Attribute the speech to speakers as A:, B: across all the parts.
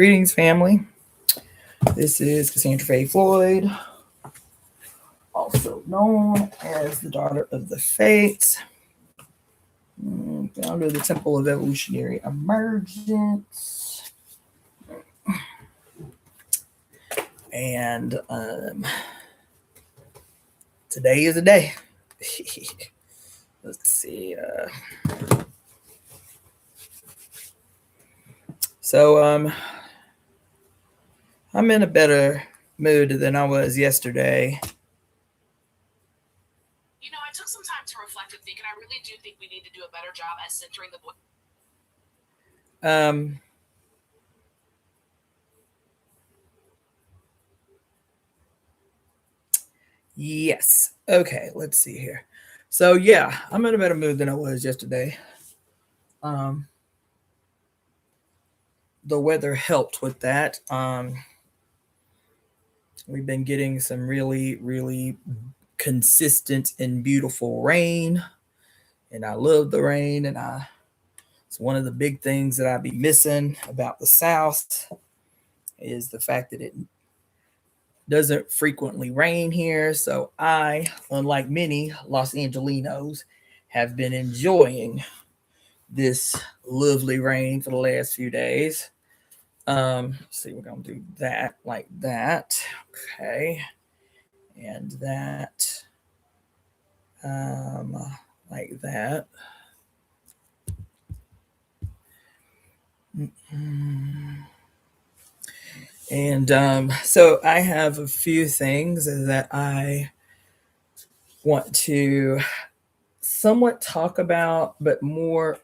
A: Greetings, family. This is Cassandra-Floyd, also known as the Daughter of the Fates, founder of the Temple of Evolutionary Emergence. And today is a day. Let's see. So I'm in a better mood than I was yesterday.
B: You know, I took some time to reflect and think, and I really do think we need to do a better job at centering the voice.
A: Yes. Okay, let's see here. So yeah, I'm in a better mood than I was yesterday. The weather helped with that. We've been getting some really, really consistent and beautiful rain, and I love the rain. And it's one of the big things that I be missing about the South is the fact that it doesn't frequently rain here. So I, unlike many Los Angelinos, have been enjoying this lovely rain for the last few days. See, we're gonna do that like that. Okay. And that like that. And so I have a few things that I want to somewhat talk about, but more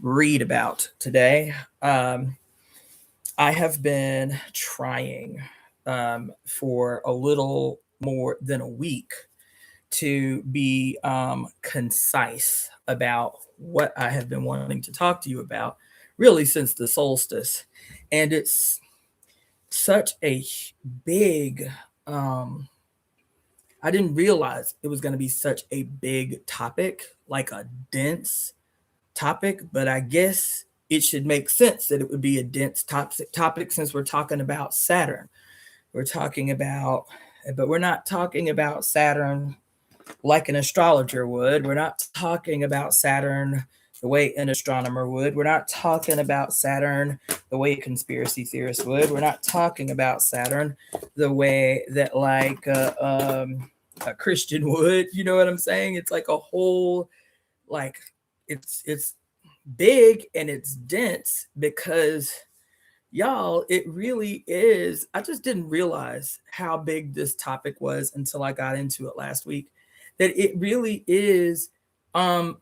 A: read about today. I have been trying for a little more than a week to be concise about what I have been wanting to talk to you about, really since the solstice. And it's such a big, I didn't realize it was going to be such a big topic, like a dense topic, but I guess it should make sense that it would be a dense topic since we're talking about Saturn. We're talking about, but we're not talking about Saturn like an astrologer would. We're not talking about Saturn the way an astronomer would. We're not talking about Saturn the way a conspiracy theorist would. We're not talking about Saturn the way that like a Christian would. You know what I'm saying? It's like a whole, like it's big and it's dense because y'all, it really is. I just didn't realize how big this topic was until I got into it last week. That it really is a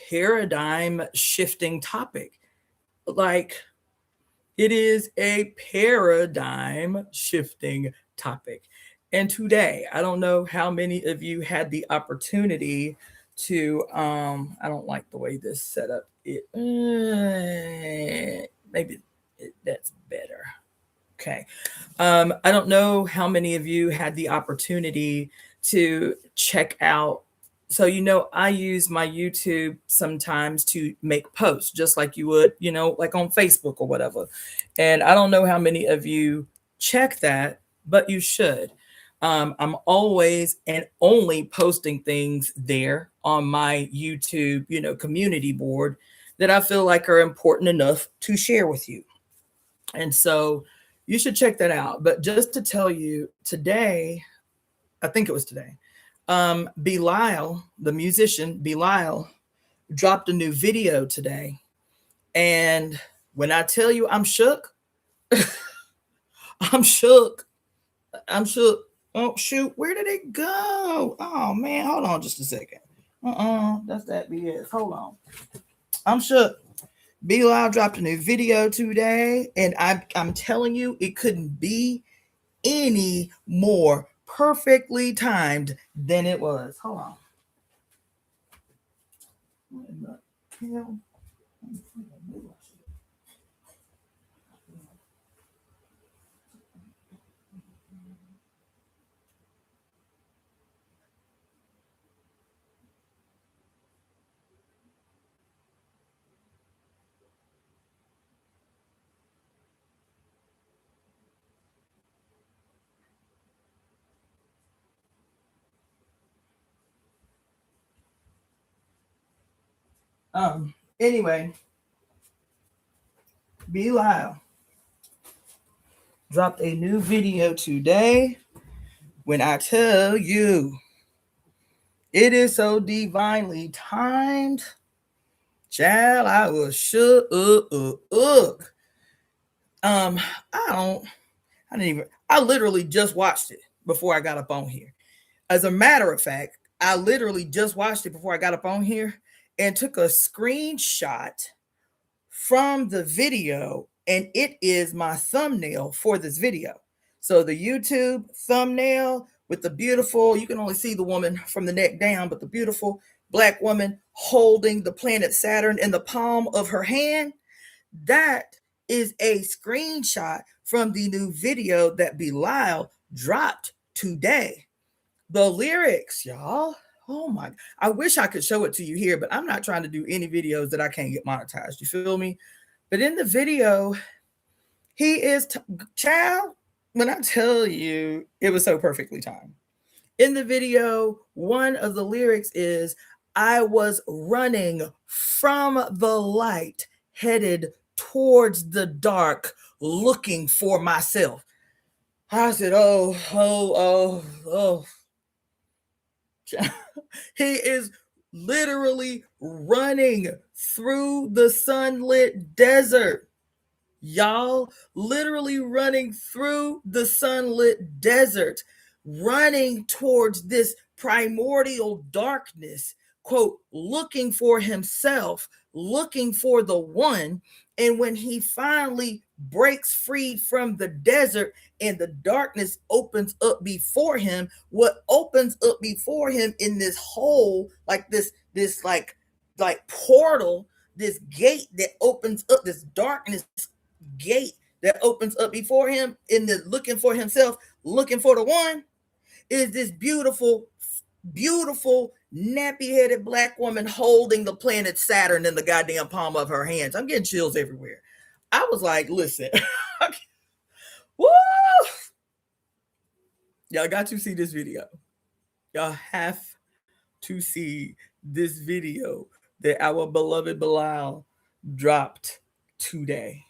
A: paradigm shifting topic. Like it is a paradigm shifting topic. And today, I don't know how many of you had the opportunity to I don't like the way this set up. Maybe that's better. Okay. I don't know how many of you had the opportunity to check out. So, I use my YouTube sometimes to make posts, just like you would, like on Facebook or whatever. And I don't know how many of you check that, but you should. I'm always and only posting things there on my YouTube, community board that I feel like are important enough to share with you. And so you should check that out. But just to tell you, today, I think it was today, Belial, the musician Belial, dropped a new video today. And when I tell you I'm shook, I'm shook. I'm shook. Oh, shoot. Where did it go? Oh, man. Hold on just a second. That's that BS. Hold on. I'm shook. Belial dropped a new video today, and I'm telling you, it couldn't be any more perfectly timed than it was. Hold on. What in the hell? Anyway, Belial dropped a new video today. When I tell you it is so divinely timed, child, I was shook. I literally just watched it before I got up on here. As a matter of fact, I literally just watched it before I got up on here and took a screenshot from the video, and it is my thumbnail for this video. So the YouTube thumbnail with the beautiful, you can only see the woman from the neck down, but the beautiful Black woman holding the planet Saturn in the palm of her hand, that is a screenshot from the new video that Belial dropped today. The lyrics, y'all. Oh my, I wish I could show it to you here, but I'm not trying to do any videos that I can't get monetized. You feel me? But in the video, he is, child, when I tell you, it was so perfectly timed. In the video, one of the lyrics is, I was running from the light, headed towards the dark, looking for myself. I said, oh. He is literally running through the sunlit desert. Y'all, literally running through the sunlit desert, running towards this primordial darkness, quote, looking for himself, looking for the one. And when he finally breaks free from the desert and the darkness opens up before him, what opens up before him in this hole, like this like portal, this gate that opens up, this darkness gate that opens up before him in the looking for himself, looking for the one, is this beautiful nappy-headed Black woman holding the planet Saturn in the goddamn palm of her hands. I'm getting chills everywhere. I was like, listen, woo! Y'all got to see this video. Y'all have to see this video that our beloved Belial dropped today,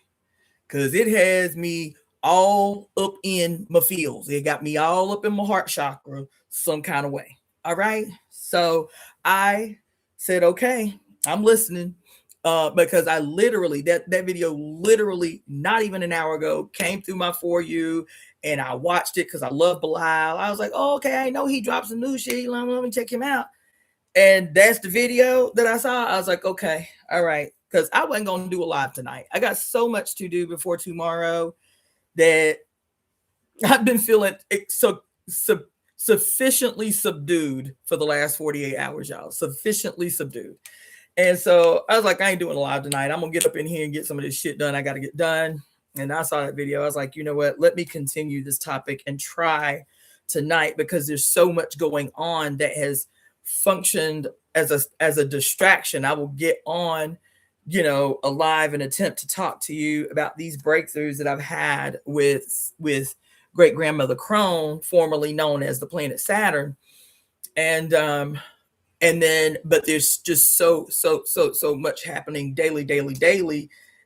A: because it has me all up in my feels. It got me all up in my heart chakra some kind of way. All right. So I said, okay, I'm listening. Because I literally, that video literally not even an hour ago came through my For You, and I watched it because I love Belial. I was like, oh, okay, I know he drops some new shit. Let me check him out. And that's the video that I saw. I was like, okay, all right. Because I wasn't going to do a live tonight. I got so much to do before tomorrow that I've been feeling sufficiently subdued for the last 48 hours, y'all. Sufficiently subdued. And so I was like, I ain't doing a live tonight. I'm going to get up in here and get some of this shit done. I got to get done. And I saw that video. I was like, you know what? Let me continue this topic and try tonight, because there's so much going on that has functioned as a distraction. I will get on, a live and attempt to talk to you about these breakthroughs that I've had with great grandmother Crone, formerly known as the planet Saturn. And then, but there's just so much happening daily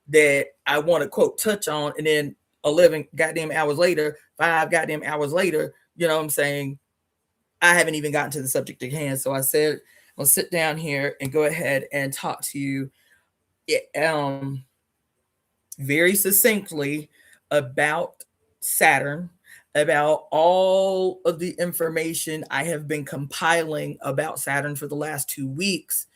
A: that I want to quote touch on. And then 11 goddamn hours later, 5 goddamn hours later, you know what I'm saying, I haven't even gotten to the subject at hand. So I said, I'll sit down here and go ahead and talk to you very succinctly about Saturn, about all of the information I have been compiling about Saturn for the last 2 weeks.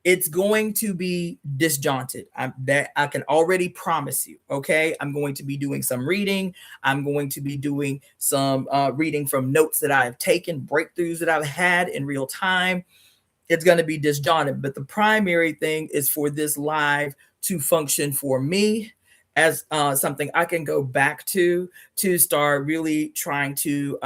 A: It's going to be disjointed. That I can already promise you. Okay, I'm going to be doing some reading. I'm going to be doing some reading from notes that I've taken, breakthroughs that I've had in real time. It's going to be disjointed, but the primary thing is for this live to function for me as something I can go back to start really trying to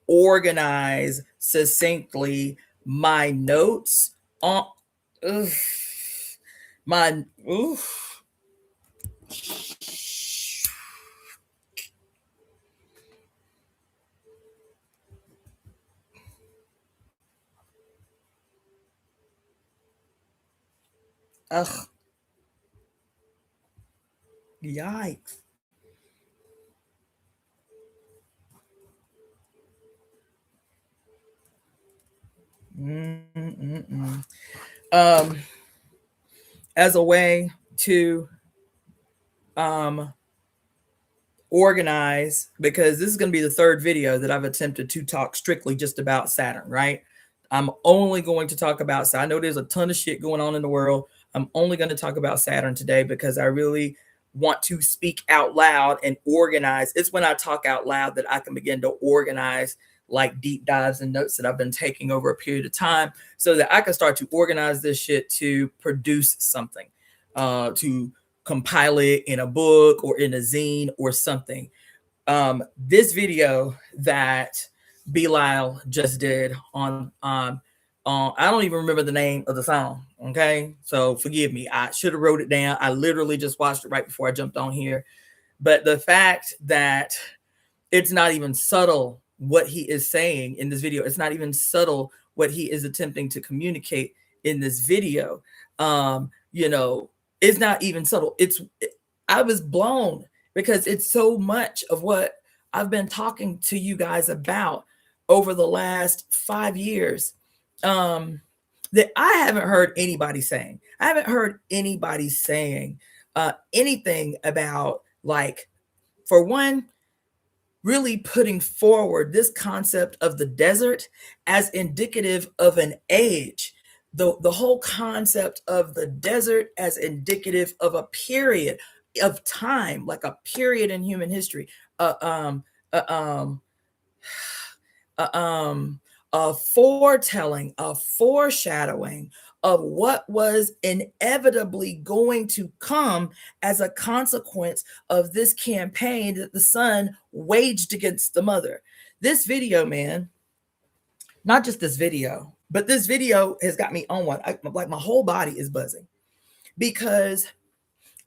A: organize succinctly my notes on Ugh. Yikes. Mm-mm-mm. Um, as a way to organize, because this is going to be the third video that I've attempted to talk strictly just about Saturn, right? I'm only going to talk about, so I know there's a ton of shit going on in the world. I'm only going to talk about Saturn today because I really want to speak out loud and organize. It's when I talk out loud that I can begin to organize like deep dives and notes that I've been taking over a period of time so that I can start to organize this shit to produce something, to compile it in a book or in a zine or something. This video that Belial just did on I don't even remember the name of the song. Okay, so forgive me. I should have wrote it down. I literally just watched it right before I jumped on here. But the fact that it's not even subtle what he is saying in this video, it's not even subtle what he is attempting to communicate in this video. You know, it's not even subtle. I was blown because it's so much of what I've been talking to you guys about over the last 5 years, that I haven't heard anybody saying. I haven't heard anybody saying anything about, like, for one, really putting forward this concept of the desert as indicative of an age. The whole concept of the desert as indicative of a period of time, like a period in human history. Uh, um, uh, um, a foretelling, a foreshadowing of what was inevitably going to come as a consequence of this campaign that the son waged against the mother. This video, man, not just this video, but this video has got me on one. Like my whole body is buzzing because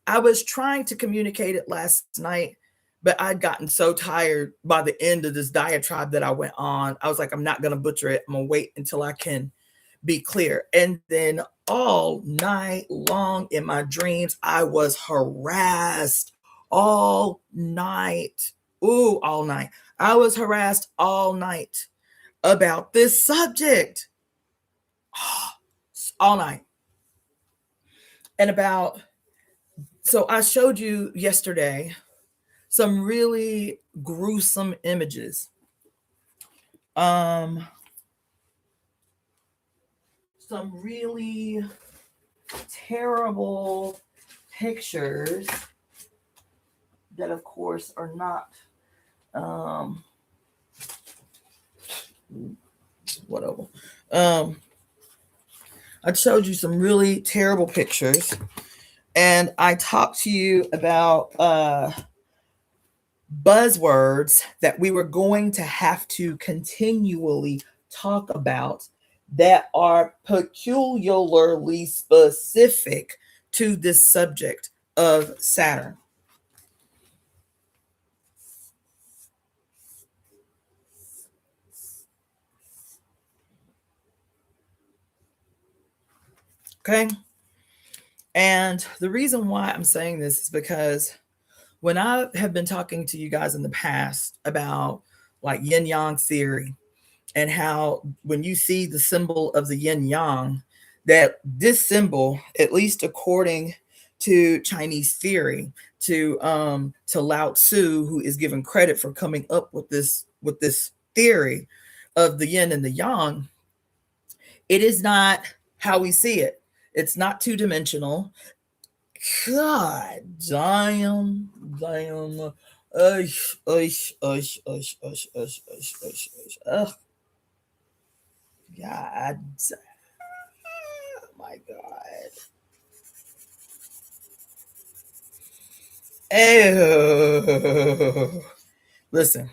A: I was trying to communicate it last night, but I'd gotten so tired by the end of this diatribe that I went on. I was like, I'm not going to butcher it. I'm going to wait until I can be clear. And then all night long in my dreams, I was harassed all night. Ooh, all night. I was harassed all night about this subject. All night. And so I showed you yesterday some really gruesome images. Some really terrible pictures that, of course, are not whatever. I showed you some really terrible pictures, and I talked to you about buzzwords that we were going to have to continually talk about that are peculiarly specific to this subject of Saturn. Okay. And the reason why I'm saying this is because when I have been talking to you guys in the past about like yin yang theory and how when you see the symbol of the yin yang, that this symbol, at least according to Chinese theory, to Lao Tzu, who is given credit for coming up with this theory of the yin and the yang, it is not how we see it. It's not two-dimensional. God damn. God. Oh my God. Ew. Listen.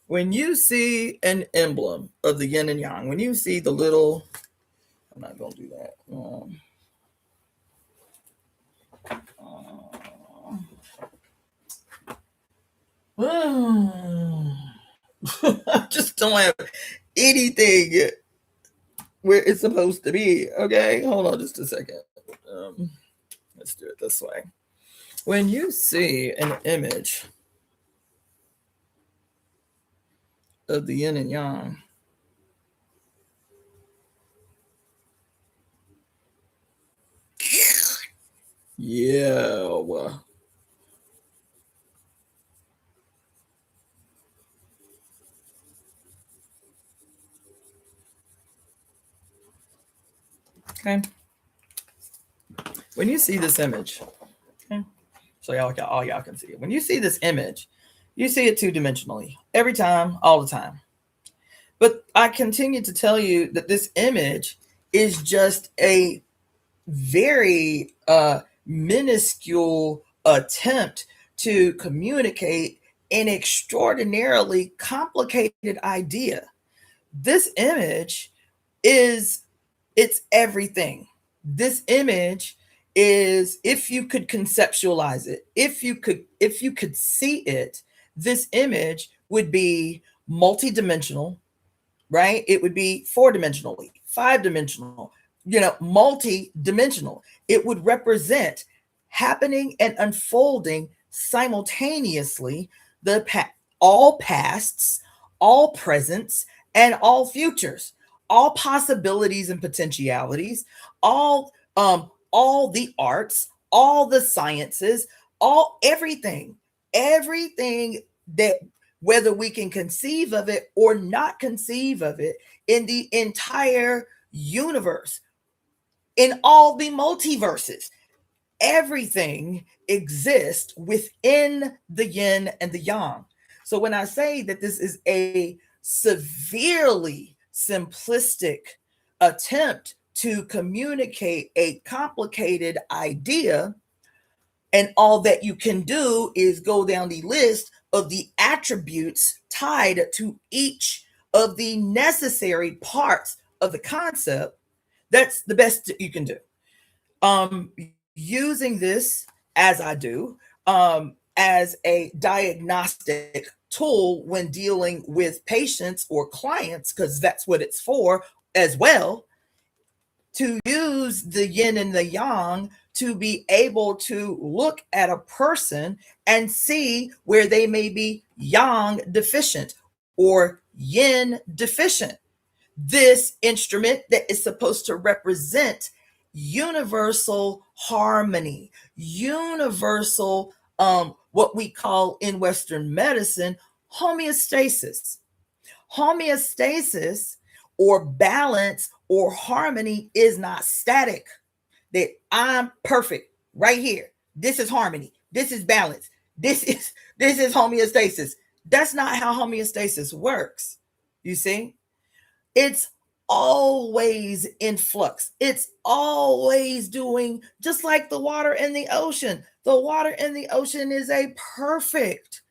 A: When you see an emblem of the yin and yang, when you see the little, I'm not going to do that. I just don't have anything where it's supposed to be. Okay, hold on just a second. Let's do it this way. When you see an image of the yin and yang, yeah, okay. When you see this image, okay, so all y'all can see it. When you see this image, you see it two-dimensionally every time, all the time. But I continue to tell you that this image is just a very minuscule attempt to communicate an extraordinarily complicated idea. This image is, it's everything. This image is, if you could conceptualize it, if you could see it, this image would be multidimensional, right? It would be 4-dimensionally, 5-dimensional, multi-dimensional. It would represent happening and unfolding simultaneously all pasts, all presents, and all futures, all possibilities and potentialities, all the arts, all the sciences, everything that, whether we can conceive of it or not conceive of it, in the entire universe, in all the multiverses, everything exists within the yin and the yang. So when I say that this is a severely simplistic attempt to communicate a complicated idea, and all that you can do is go down the list of the attributes tied to each of the necessary parts of the concept, that's the best you can do. Using this, as I do, as a diagnostic tool when dealing with patients or clients, because that's what it's for as well, to use the yin and the yang to be able to look at a person and see where they may be yang deficient or yin deficient. This instrument that is supposed to represent universal harmony, universal, what we call in Western medicine, homeostasis. Homeostasis or balance or harmony is not static. That I'm perfect right here. This is harmony. This is balance. This is homeostasis. That's not how homeostasis works. You see? It's always in flux. It's always doing, just like the water in the ocean. The water in the ocean is a perfect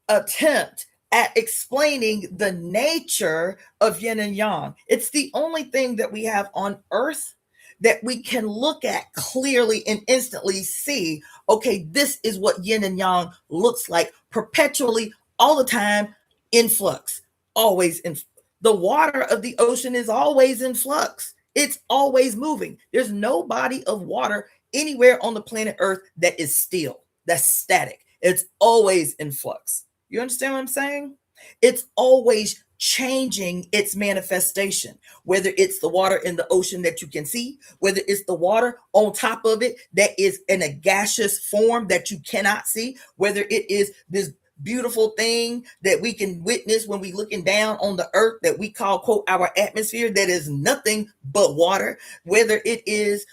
A: attempt at explaining the nature of yin and yang. It's the only thing that we have on earth that we can look at clearly and instantly see, okay, this is what yin and yang looks like perpetually, all the time, in flux, always in. The water of the ocean is always in flux. It's always moving. There's no body of water anywhere on the planet Earth that is still, that's static. It's always in flux. You understand what I'm saying? It's always changing its manifestation, whether it's the water in the ocean that you can see, whether it's the water on top of it that is in a gaseous form that you cannot see, whether it is this beautiful thing that we can witness when we looking down on the earth that we call, quote, our atmosphere, that is nothing but water, whether it is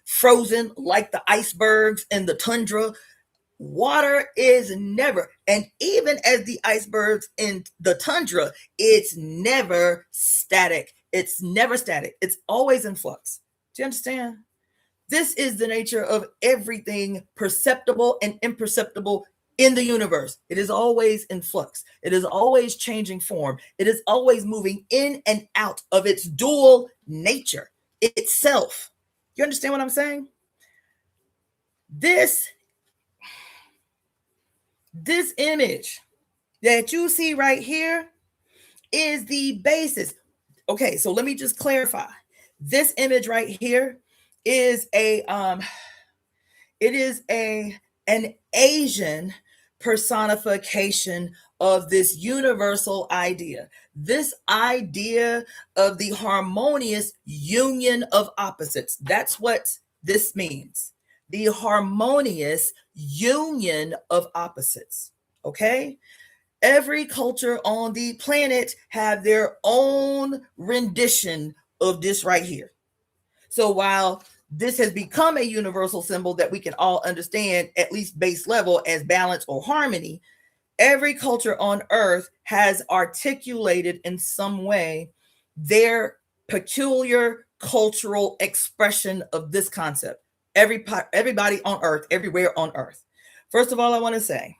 A: frozen like the icebergs and the tundra. Water is never, and even as the icebergs in the tundra, it's never static. It's never static. It's always in flux. Do you understand? This is the nature of everything perceptible and imperceptible in the universe. It is always in flux. It is always changing form. It is always moving in and out of its dual nature itself. You understand what I'm saying? This image that you see right here is the basis. Okay, so let me just clarify. This image right here is an Asian personification of this universal idea. This idea of the harmonious union of opposites. That's what this means. The harmonious union of opposites. Okay? Every culture on the planet have their own rendition of this right here. So while this has become a universal symbol that we can all understand, at least base level, as balance or harmony, every culture on earth has articulated in some way their peculiar cultural expression of this concept. Everybody on earth, everywhere on earth. First of all, I want to say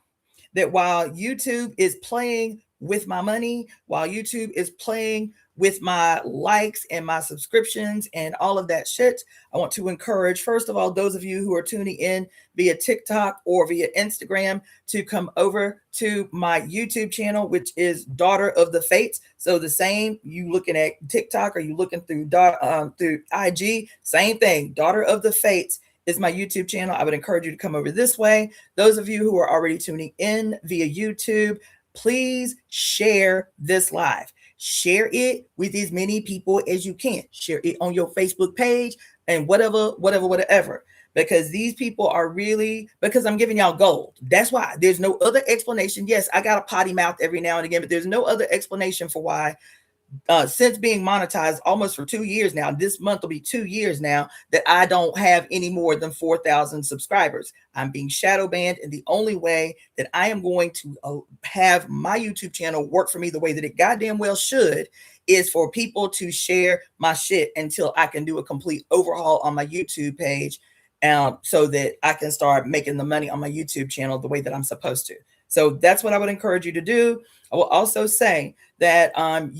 A: that while YouTube is playing with my money, while YouTube is playing with my likes and my subscriptions and all of that shit, I want to encourage, first of all, those of you who are tuning in via TikTok or via Instagram to come over to my YouTube channel, which is Daughter of the Fates. So the same, you looking at TikTok or you looking through IG, same thing, Daughter of the Fates is my YouTube channel. I would encourage you to come over this way. Those of you who are already tuning in via YouTube, please share this live. Share it with as many people as you can. Share it on your Facebook page and whatever. Because these people are really, because I'm giving y'all gold. That's why. There's no other explanation. Yes, I got a potty mouth every now and again, but there's no other explanation for why since being monetized almost for 2 years now, this month will be 2 years now, that I don't have any more than 4,000 subscribers. I'm being shadow banned, and the only way that I am going to have my YouTube channel work for me the way that it goddamn well should is for people to share my shit until I can do a complete overhaul on my YouTube page, so that I can start making the money on my YouTube channel the way that I'm supposed to. So that's what I would encourage you to do. I will also say that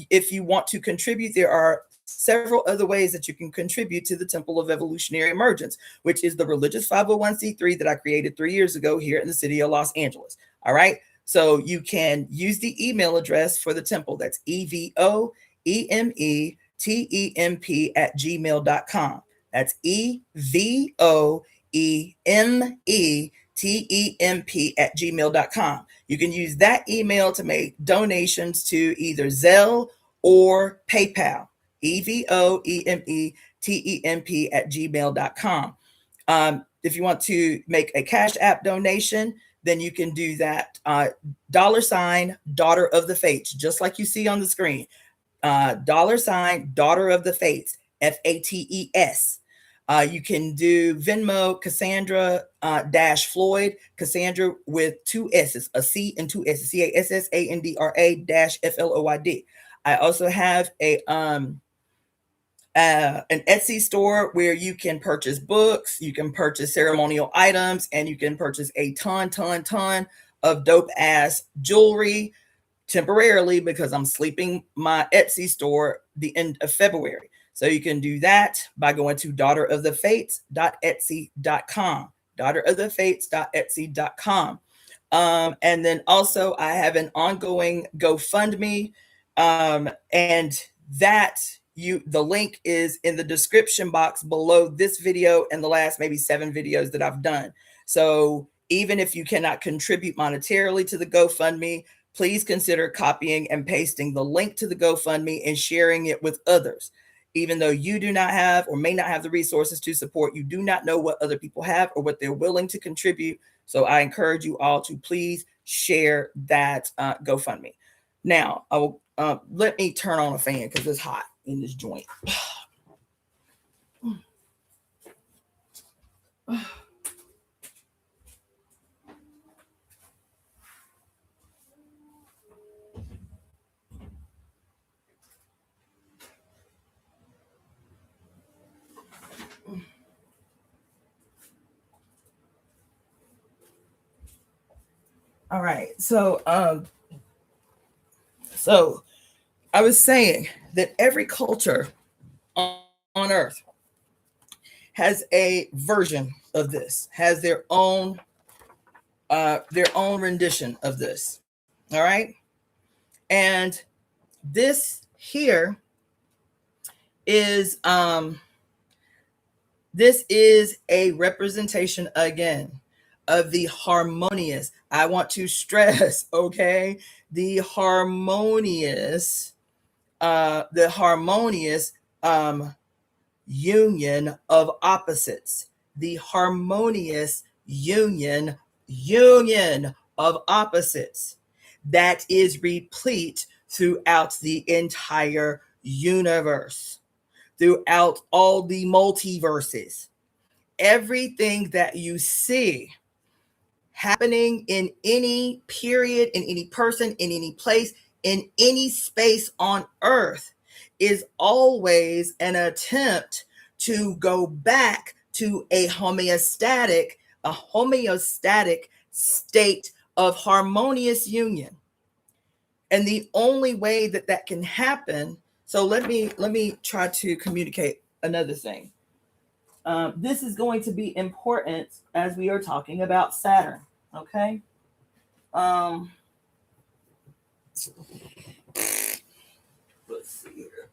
A: if you want to contribute, there are several other ways that you can contribute to the Temple of Evolutionary Emergence, which is the religious 501c3 that I created 3 years ago here in the city of Los Angeles. All right. So you can use the email address for the temple. That's EvoEmeTemp@gmail.com. That's EvoEmeTemp@gmail.com. You can use that email to make donations to either Zelle or PayPal. EvoEmeTemp@gmail.com. If you want to make a Cashapp donation, then you can do that. $ Daughter of the Fates, just like you see on the screen. $ Daughter of the Fates, FATES. You can do Venmo, Cassandra-Floyd, Cassandra with 2 S's, a C and 2 S's, CASSANDRA-FLOYD. I also have an Etsy store where you can purchase books, you can purchase ceremonial items, and you can purchase a ton of dope ass jewelry temporarily, because I'm sleeping my Etsy store the end of February. So you can do that by going to DaughterOfTheFates.etsy.com. DaughterOfTheFates.etsy.com. And then also I have an ongoing GoFundMe, and that the link is in the description box below this video and the last maybe 7 videos that I've done. So even if you cannot contribute monetarily to the GoFundMe, please consider copying and pasting the link to the GoFundMe and sharing it with others. Even though you do not have or may not have the resources to support, you do not know what other people have or what they're willing to contribute. So I encourage you all to please share that GoFundMe. Now, I will let me turn on a fan because it's hot in this joint. All right, so I was saying that every culture on Earth has a version of this, has their own rendition of this. All right, and this here is this is a representation again of the harmonious. I want to stress, okay, the harmonious union of opposites. The harmonious union of opposites that is replete throughout the entire universe, throughout all the multiverses. Everything that you see happening in any period, in any person, in any place, in any space on earth is always an attempt to go back to a homeostatic state of harmonious union. And the only way that that can happen, so let me try to communicate another thing. This is going to be important as we are talking about Saturn. Okay. Let's see here.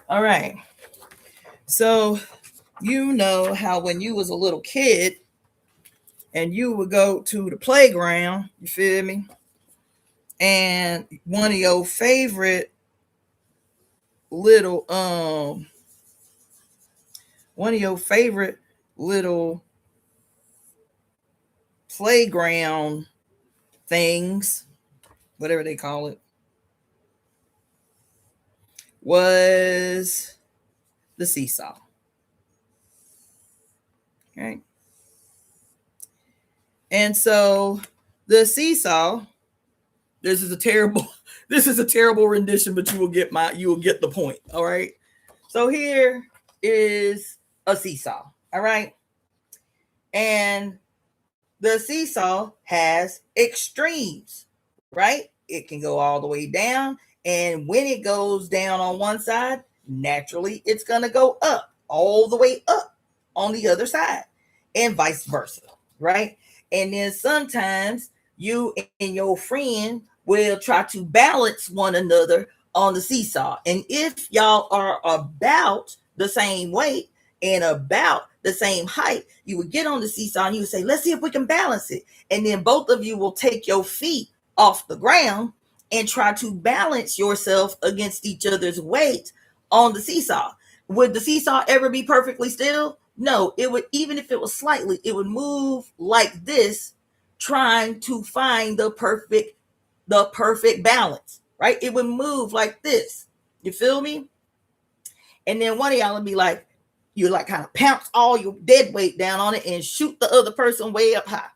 A: All right. So you know how when you was a little kid and you would go to the playground, you feel me? And one of your favorite little playground things, whatever they call it, was the seesaw. Okay. And so the seesaw, this is a terrible rendition, but you will get the point. All right. So here is a seesaw. All right. And the seesaw has extremes, right? It can go all the way down. And when it goes down on one side, naturally, it's going to go up, all the way up on the other side, and vice versa, right? And then sometimes you and your friend will try to balance one another on the seesaw. And if y'all are about the same weight and about the same height, you would get on the seesaw and you would say, let's see if we can balance it. And then both of you will take your feet off the ground and try to balance yourself against each other's weight on the seesaw. Would the seesaw ever be perfectly still? No, it would, even if it was slightly, it would move like this, trying to find the perfect balance, right? It would move like this. You feel me? And then one of y'all would be like, you like kind of pounce all your dead weight down on it and shoot the other person way up high.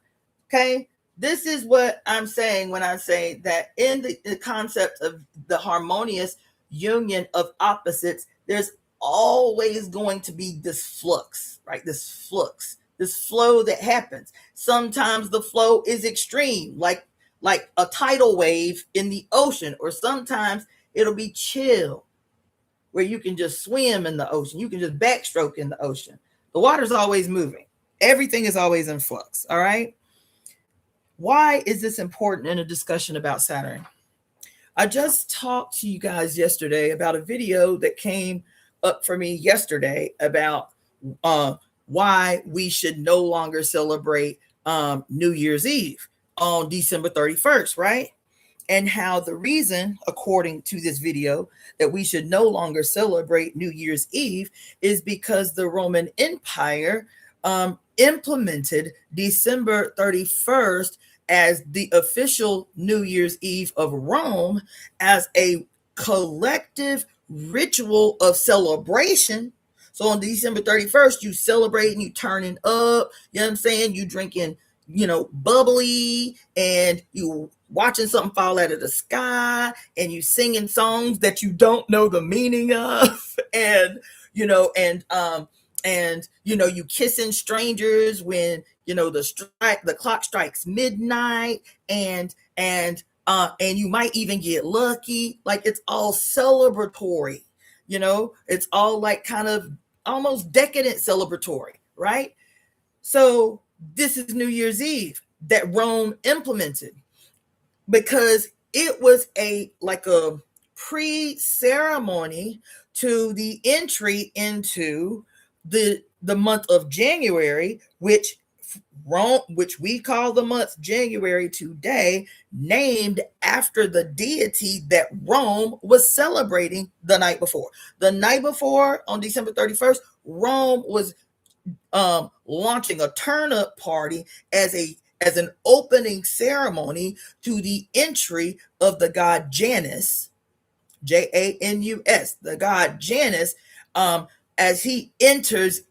A: Okay. This is what I'm saying when I say that in the concept of the harmonious union of opposites, there's always going to be this flux, right? This flow that happens. Sometimes the flow is extreme, like a tidal wave in the ocean, or sometimes it'll be chill, where you can just swim in the ocean. You can just backstroke in the ocean. The water's always moving. Everything is always in flux. All right. Why is this important in a discussion about Saturn? I just talked to you guys yesterday about a video that came up for me yesterday about why we should no longer celebrate New Year's Eve on December 31st, right? And how the reason, according to this video, that we should no longer celebrate New Year's Eve is because the Roman Empire implemented December 31st as the official New Year's Eve of Rome as a collective ritual of celebration. So on December 31st, you celebrate and you turning up, you know what I'm saying? You drinking, bubbly, and you watching something fall out of the sky, and you singing songs that you don't know the meaning of, and you kissing strangers when the clock strikes midnight, and you might even get lucky. Like, it's all celebratory, it's all like kind of almost decadent celebratory, right? So this is New Year's Eve that Rome implemented, because it was a pre-ceremony to the entry into the month of January, which we call the month January today, named after the deity that Rome was celebrating the night before. The night before, on December 31st, Rome was launching a turn-up party as an opening ceremony to the entry of the god Janus, Janus, the god Janus, as he enters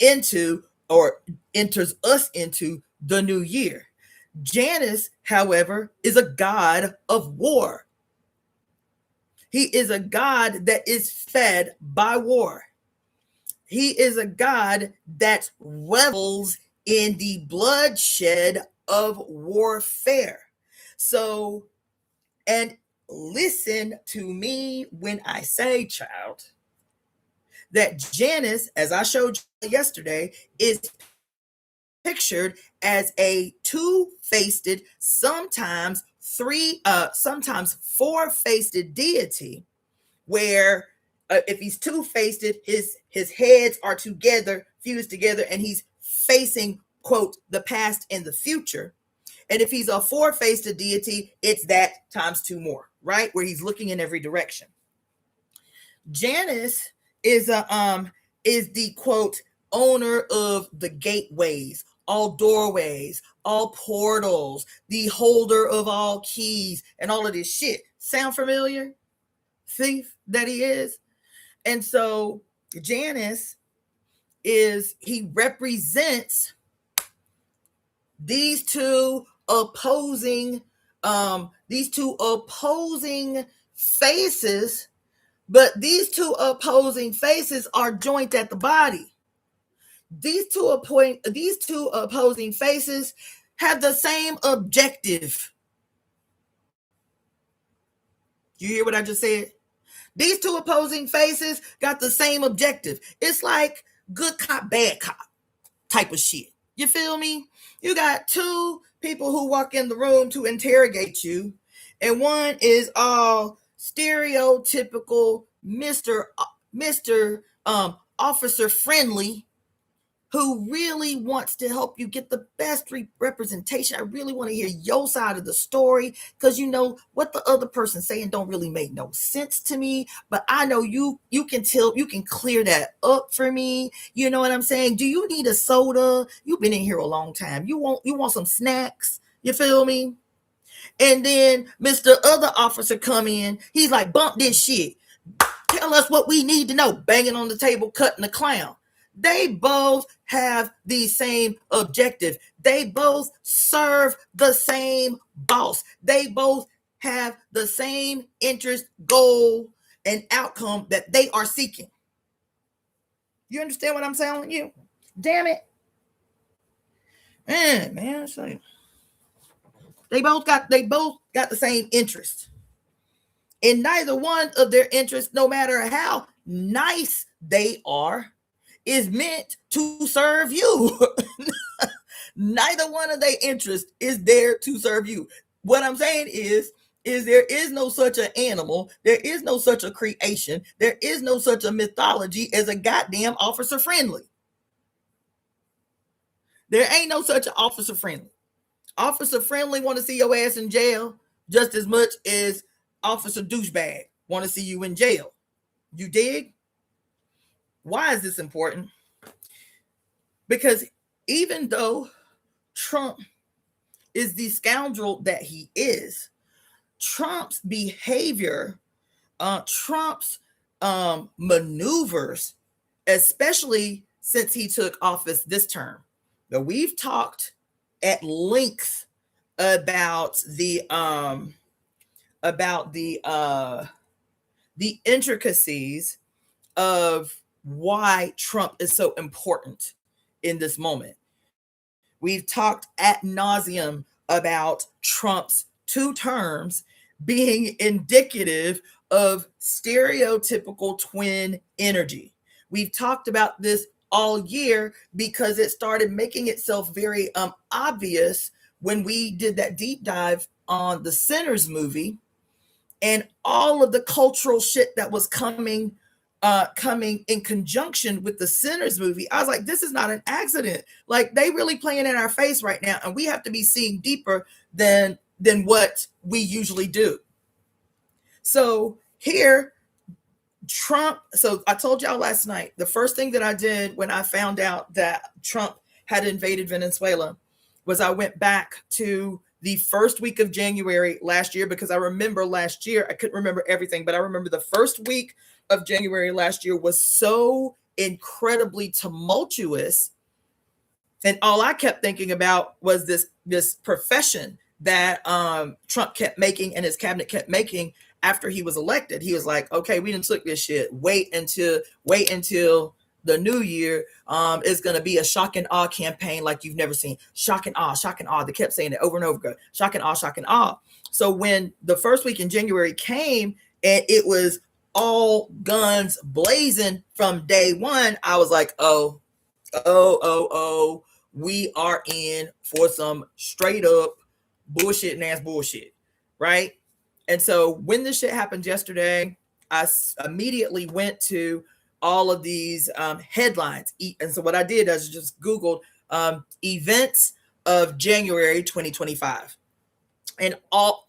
A: us into the new year. Janus, however, is a god of war. He is a god that is fed by war. He is a god that revels in the bloodshed of warfare. So, and listen to me when I say, child, that Janus, as I showed you yesterday, is pictured as a two-faced, sometimes four-faced deity, where if he's two-faced, his heads are together, fused together, and he's facing, quote, the past and the future. And if he's a four-faced deity, it's that times two more, right? Where he's looking in every direction. Janus is the, quote, owner of the gateways, all doorways, all portals, the holder of all keys, and all of this shit. Sound familiar? Thief that he is. And so Janus he represents these two opposing faces, but these two opposing faces are joined at the body. These two opposing faces have the same objective. You hear what I just said? These two opposing faces got the same objective. It's like good cop, bad cop type of shit. You feel me? You got two people who walk in the room to interrogate you, and one is all stereotypical Mr. Officer Friendly, who really wants to help you get the best representation. I really want to hear your side of the story, because you know what the other person's saying don't really make no sense to me, but I know you can clear that up for me. You know what I'm saying? Do you need a soda? You've been in here a long time. You want some snacks? You feel me? And then Mr. Other Officer come in. He's like, bump this shit. Tell us what we need to know. Banging on the table, cutting the clown. They both have the same objective. They both serve the same boss. They both have the same interest, goal, and outcome that they are seeking. You understand what I'm telling you? Damn it. Man, it's like they both got the same interest. And neither one of their interests, no matter how nice they are, is meant to serve you. Neither one of their interests is there to serve you. What I'm saying is there is no such an animal, there is no such a creation, there is no such a mythology as a goddamn Officer Friendly. There ain't no such an Officer Friendly. Officer Friendly want to see your ass in jail just as much as Officer Douchebag want to see you in jail. You dig? Why is this important? Because even though Trump is the scoundrel that he is, Trump's behavior, Trump's maneuvers, especially since he took office this term. Now, we've talked at length about the intricacies of why Trump is so important in this moment. We've talked ad nauseum about Trump's two terms being indicative of stereotypical twin energy. We've talked about this all year, because it started making itself very obvious when we did that deep dive on the Sinners movie and all of the cultural shit that was coming in conjunction with the Sinners movie. I was like, this is not an accident. Like, they really playing in our face right now, and we have to be seeing deeper than what we usually do. So here, Trump, so I told y'all last night, the first thing that I did when I found out that Trump had invaded Venezuela was I went back to the first week of January last year, because I remember last year, I couldn't remember everything, but I remember the first week of January last year was so incredibly tumultuous. And all I kept thinking about was this profession that Trump kept making and his cabinet kept making after he was elected. He was like, okay, we didn't took this shit. Wait until the new year. Is going to be a shock and awe campaign like you've never seen. Shock and awe, shock and awe. They kept saying it over and over again. Shock and awe, shock and awe. So when the first week in January came and it was all guns blazing from day one, I was like, oh, we are in for some straight up bullshit and ass bullshit, right? And so when this shit happened yesterday, I immediately went to all of these headlines. And so what I did is just Googled events of January 2025. And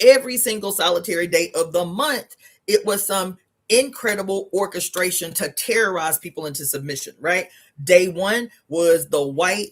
A: every single solitary day of the month, it was some incredible orchestration to terrorize people into submission, right? Day one was the white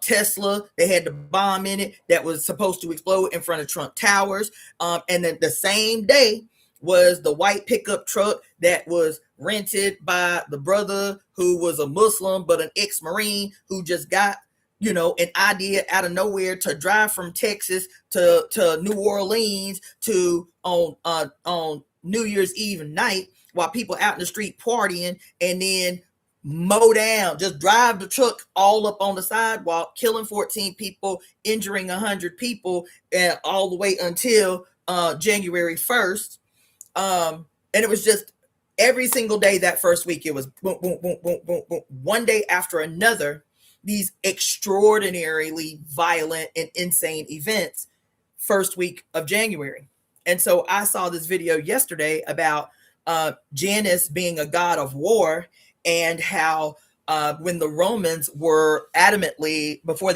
A: Tesla. They had the bomb in it that was supposed to explode in front of Trump Towers. And then the same day was the white pickup truck that was rented by the brother who was a Muslim, but an ex-Marine who just got, an idea out of nowhere to drive from Texas to New Orleans to on New Year's Eve night while people out in the street partying, and then mow down, just drive the truck all up on the sidewalk, killing 14 people, injuring 100 people, and all the way until January 1st. And it was just every single day that first week, it was boom, boom, boom, boom, boom, boom, one day after another, these extraordinarily violent and insane events first week of January. And so I saw this video yesterday about Janus being a god of war, and how when the Romans were adamantly, while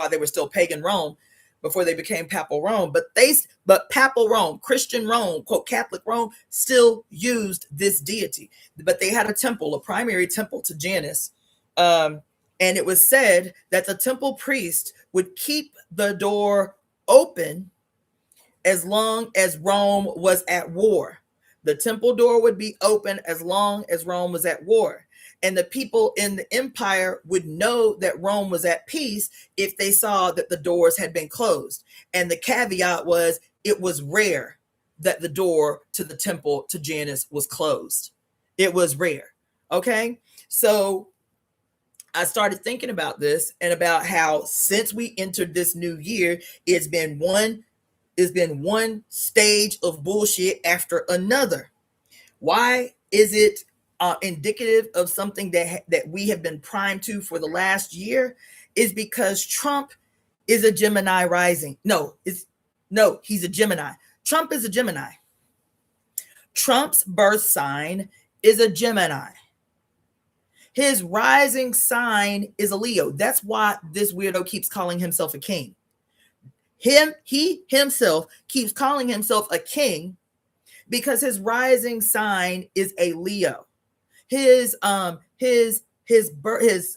A: they were still pagan Rome, before they became papal Rome, but papal Rome, Christian Rome, quote, Catholic Rome, still used this deity. But they had a temple, a primary temple to Janus. And it was said that the temple priest would keep the door open as long as Rome was at war. The temple door would be open as long as Rome was at war. And the people in the empire would know that Rome was at peace if they saw that the doors had been closed. And the caveat was, it was rare that the door to the temple to Janus was closed. It was rare. Okay. So I started thinking about this and about how since we entered this new year, it's been one stage of bullshit after another. Why is it indicative of something that we have been primed to for the last year? Is because Trump is a Gemini rising. He's a Gemini. Trump is a Gemini. Trump's birth sign is a Gemini. His rising sign is a Leo. That's why this weirdo keeps calling himself a king. He himself keeps calling himself a king because his rising sign is a Leo. His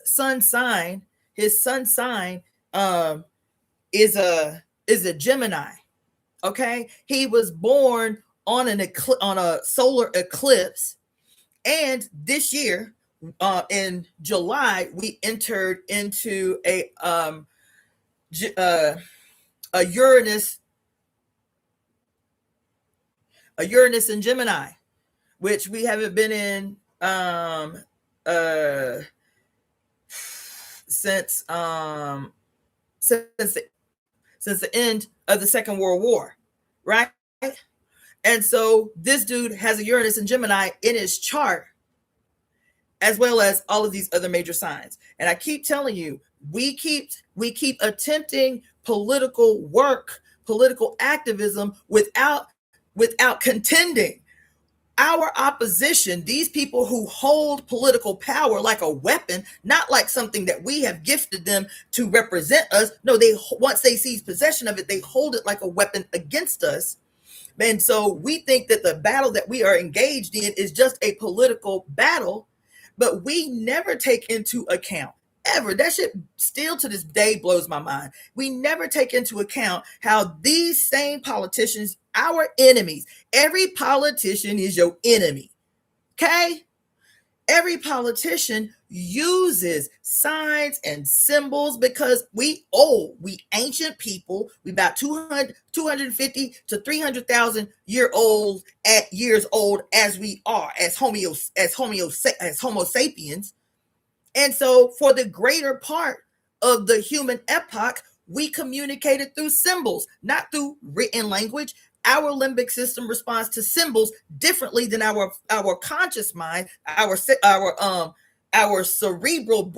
A: sun sign is a Gemini. Okay, he was born on a solar eclipse, and this year in July we entered into a Uranus in Gemini, which we haven't been in since the end of the Second World War, right? And so this dude has a Uranus in Gemini in his chart, as well as all of these other major signs. And I keep telling you, we keep attempting political work, political activism without contending. Our opposition, these people who hold political power like a weapon, not like something that we have gifted them to represent us. No, once they seize possession of it, they hold it like a weapon against us. And so we think that the battle that we are engaged in is just a political battle, but we never take into account, ever. That shit still to this day blows my mind. We never take into account how these same politicians, our enemies, every politician is your enemy. Okay? Every politician uses signs and symbols because we ancient people, we about 250 to 300,000 years old as we are, as Homo sapiens. And so for the greater part of the human epoch, we communicated through symbols, not through written language. Our limbic system responds to symbols differently than our conscious mind, our cerebral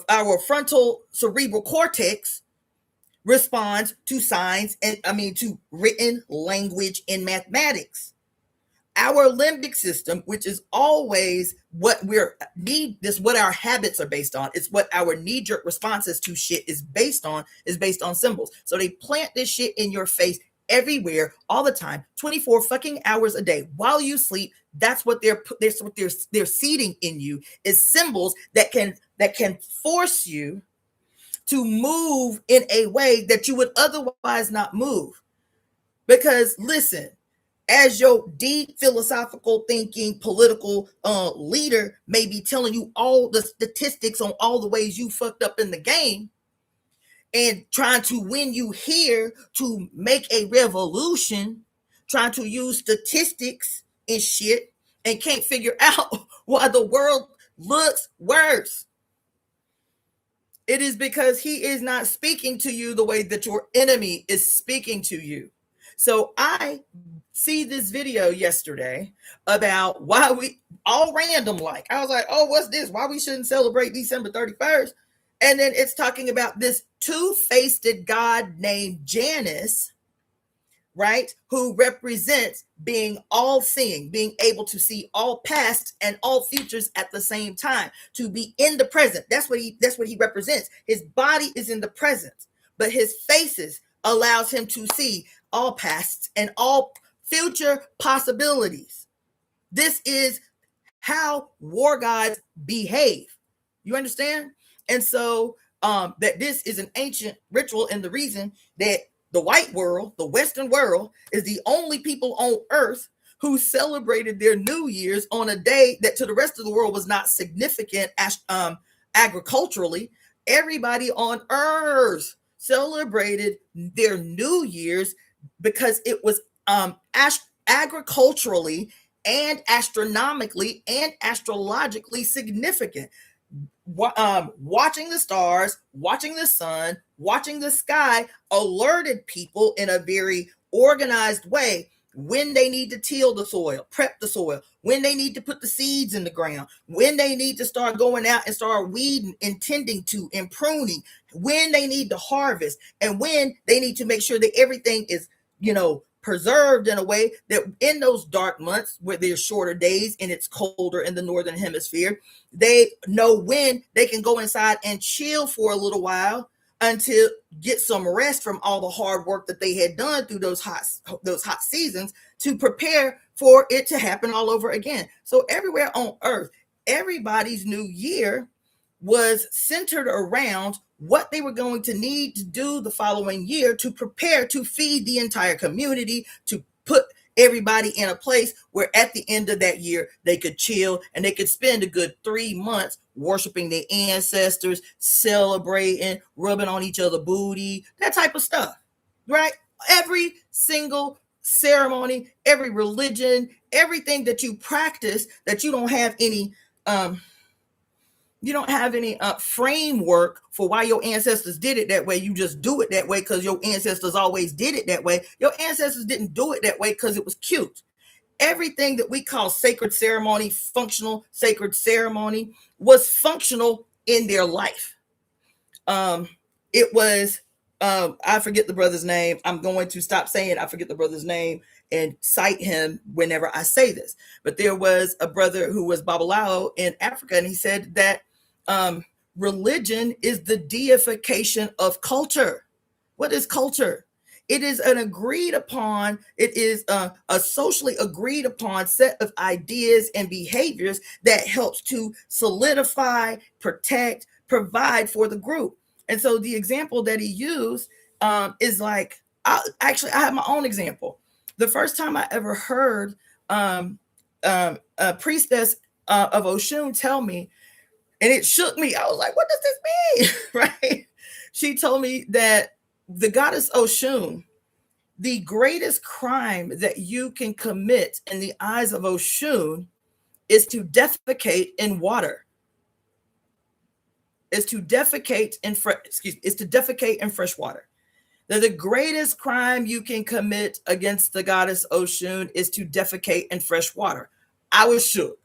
A: our frontal cerebral cortex responds to signs and to written language in mathematics. Our limbic system, which is always what what our habits are based on. It's what our knee-jerk responses to shit is based on symbols. So they plant this shit in your face everywhere, all the time, 24 fucking hours a day while you sleep. That's what they're seeding in you, is symbols that can force you to move in a way that you would otherwise not move. Because listen, as your deep philosophical thinking political leader may be telling you all the statistics on all the ways you fucked up in the game and trying to win you here to make a revolution, trying to use statistics and shit, and can't figure out why the world looks worse. It is because he is not speaking to you the way that your enemy is speaking to you. So I see this video yesterday about why we all random, like I was like, oh, what's this? Why we shouldn't celebrate December 31st? And then it's talking about this two-faced god named Janus, right? Who represents being all-seeing, being able to see all past and all futures at the same time, to be in the present. That's what he represents. His body is in the present, but his faces allows him to see all past and all future possibilities. This is how war gods behave. You understand? And so that this is an ancient ritual, and the reason that the white world, the Western world, is the only people on earth who celebrated their New Year's on a day that to the rest of the world was not significant agriculturally. Everybody on earth celebrated their New Year's because it was agriculturally and astronomically and astrologically significant. Watching the stars, watching the sun, watching the sky alerted people in a very organized way when they need to till the soil, prep the soil, when they need to put the seeds in the ground, when they need to start going out and start weeding and tending to and pruning, when they need to harvest, and when they need to make sure that everything is, preserved in a way that in those dark months where there's shorter days and it's colder in the northern hemisphere, they know when they can go inside and chill for a little while until get some rest from all the hard work that they had done through those hot seasons to prepare for it to happen all over again. So everywhere on earth, everybody's new year was centered around what they were going to need to do the following year to prepare to feed the entire community, to put everybody in a place where at the end of that year they could chill and they could spend a good 3 months worshiping their ancestors, celebrating, rubbing on each other booty, that type of stuff, right? Every single ceremony, every religion, everything that you practice that you don't have any framework for why your ancestors did it that way. You just do it that way because your ancestors always did it that way. Your ancestors didn't do it that way because it was cute. everything that we call sacred ceremony, functional sacred ceremony, was functional in their life. It was, I forget the brother's name. I'm going to stop saying I forget the brother's name and cite him whenever I say this. But there was a brother who was Babalao in Africa, and he said that religion is the deification of culture. What is culture? It is an agreed upon, it is a socially agreed upon set of ideas and behaviors that helps to solidify, protect, provide for the group. And so the example that he used is like, I have my own example. The first time I ever heard a priestess of Oshun tell me, and it shook me. I was like, what does this mean? Right? She told me that the goddess Oshun, the greatest crime that you can commit in the eyes of Oshun is to defecate in water. Is to defecate in fresh water. That the greatest crime you can commit against the goddess Oshun is to defecate in fresh water. I was shook.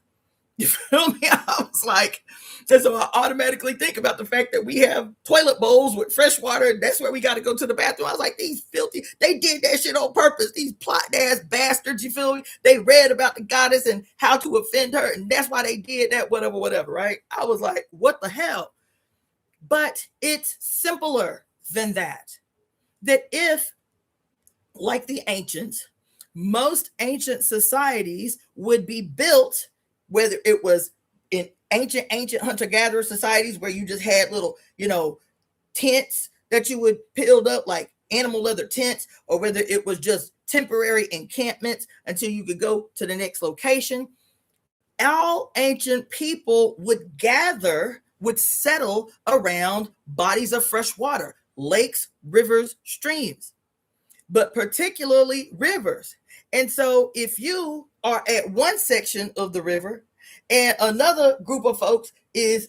A: You feel me? I was like, so I automatically think about the fact that we have toilet bowls with fresh water, and that's where we got to go to the bathroom. I was like, these filthy, they did that shit on purpose. These plotting ass bastards, you feel me? They read about the goddess and how to offend her, and that's why they did that, whatever, right? I was like, what the hell? But it's simpler than that. That if, like the ancients, most ancient societies would be built, whether it was in ancient hunter-gatherer societies where you just had little, tents that you would build up like animal leather tents, or whether it was just temporary encampments until you could go to the next location, all ancient people would settle around bodies of fresh water, lakes, rivers, streams, but particularly rivers. And so if you are at one section of the river and another group of folks is,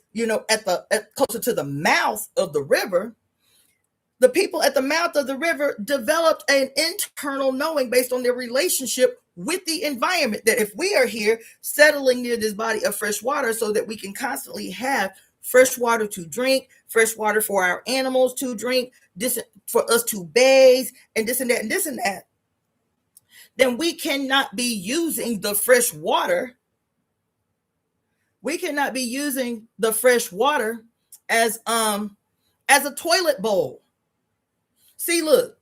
A: at closer to the mouth of the river, the people at the mouth of the river developed an internal knowing based on their relationship with the environment, that if we are here settling near this body of fresh water so that we can constantly have fresh water to drink, fresh water for our animals to drink, this for us to bathe, and this and that and this and that, then we cannot be using the fresh water. We cannot be using the fresh water as a toilet bowl. See, look,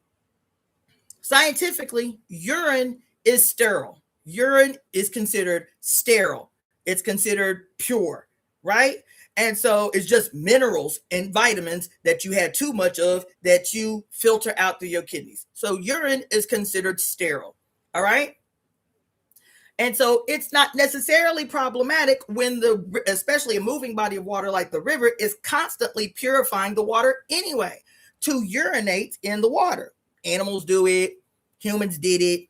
A: scientifically, urine is sterile. Urine is considered sterile. It's considered pure, right? And so it's just minerals and vitamins that you had too much of that you filter out through your kidneys. So urine is considered sterile. All right. And so it's not necessarily problematic when especially a moving body of water like the river is constantly purifying the water anyway, to urinate in the water. Animals do it. Humans did it.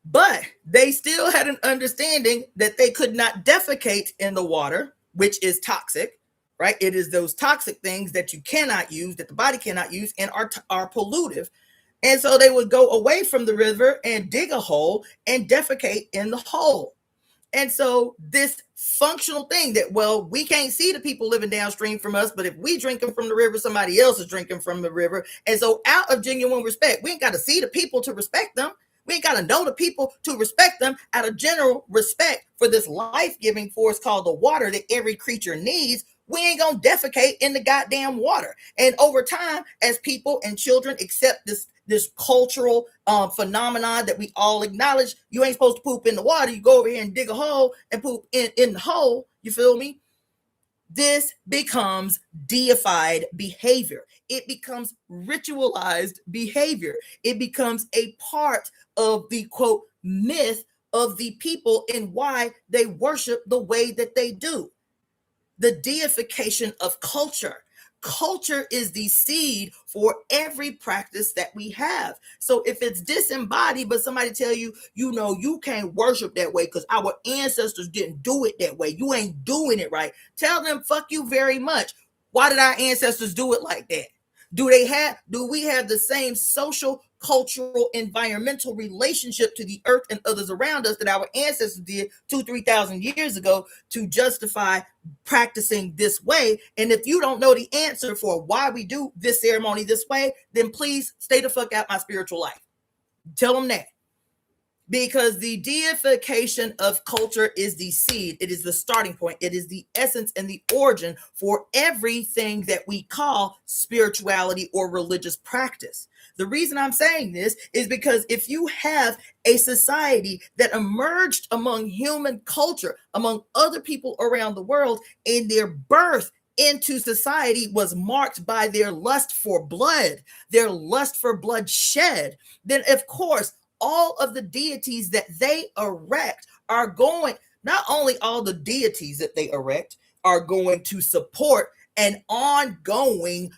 A: But they still had an understanding that they could not defecate in the water, which is toxic, right? It is those toxic things that you cannot use, that the body cannot use, and are pollutive. And so they would go away from the river and dig a hole and defecate in the hole. And so this functional thing that, well, we can't see the people living downstream from us, but if we drinking from the river, somebody else is drinking from the river. And so out of genuine respect, we ain't got to see the people to respect them. We ain't got to know the people to respect them. Out of general respect for this life-giving force called the water that every creature needs, we ain't going to defecate in the goddamn water. And over time, as people and children accept this cultural phenomenon that we all acknowledge, you ain't supposed to poop in the water. You go over here and dig a hole and poop in the hole. You feel me? This becomes deified behavior. It becomes ritualized behavior. It becomes a part of the, quote, myth of the people and why they worship the way that they do. The deification of culture. Culture is the seed for every practice that we have. So if it's disembodied, but somebody tell you, you can't worship that way because our ancestors didn't do it that way. You ain't doing it right. Tell them, fuck you very much. Why did our ancestors do it like that? Do we have the same social cultural, environmental relationship to the earth and others around us that our ancestors did 2,000-3,000 years ago to justify practicing this way. And if you don't know the answer for why we do this ceremony this way, then please stay the fuck out my spiritual life. Tell them that. Because the deification of culture is the seed. It is the starting point. It is the essence and the origin for everything that we call spirituality or religious practice. The reason I'm saying this is because if you have a society that emerged among human culture, among other people around the world, and their birth into society was marked by their lust for blood, their lust for bloodshed, then of course, all of the deities that they erect are going, not only all the deities that they erect are going to support an ongoing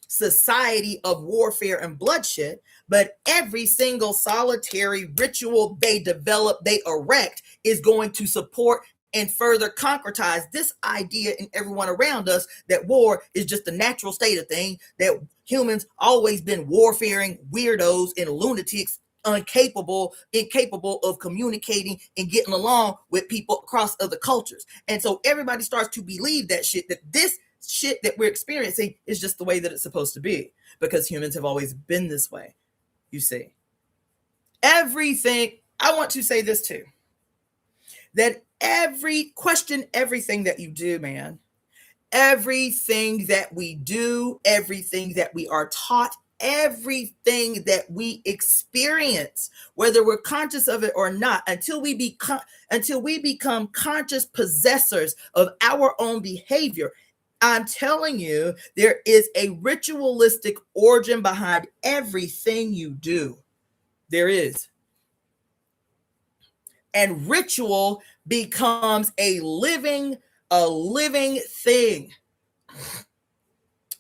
A: society of warfare and bloodshed, but every single solitary ritual they develop, they erect, is going to support and further concretize this idea in everyone around us that war is just the natural state of things, that humans always been warfaring weirdos and lunatics, incapable of communicating and getting along with people across other cultures. And so everybody starts to believe that this shit that we're experiencing is just the way that it's supposed to be, because humans have always been this way. You see, everything, I want to say this too, that everything that you do, man, everything that we do, everything that we are taught, everything that we experience, whether we're conscious of it or not, until we become conscious possessors of our own behavior, I'm telling you, there is a ritualistic origin behind everything you do. There is. And ritual becomes a living thing.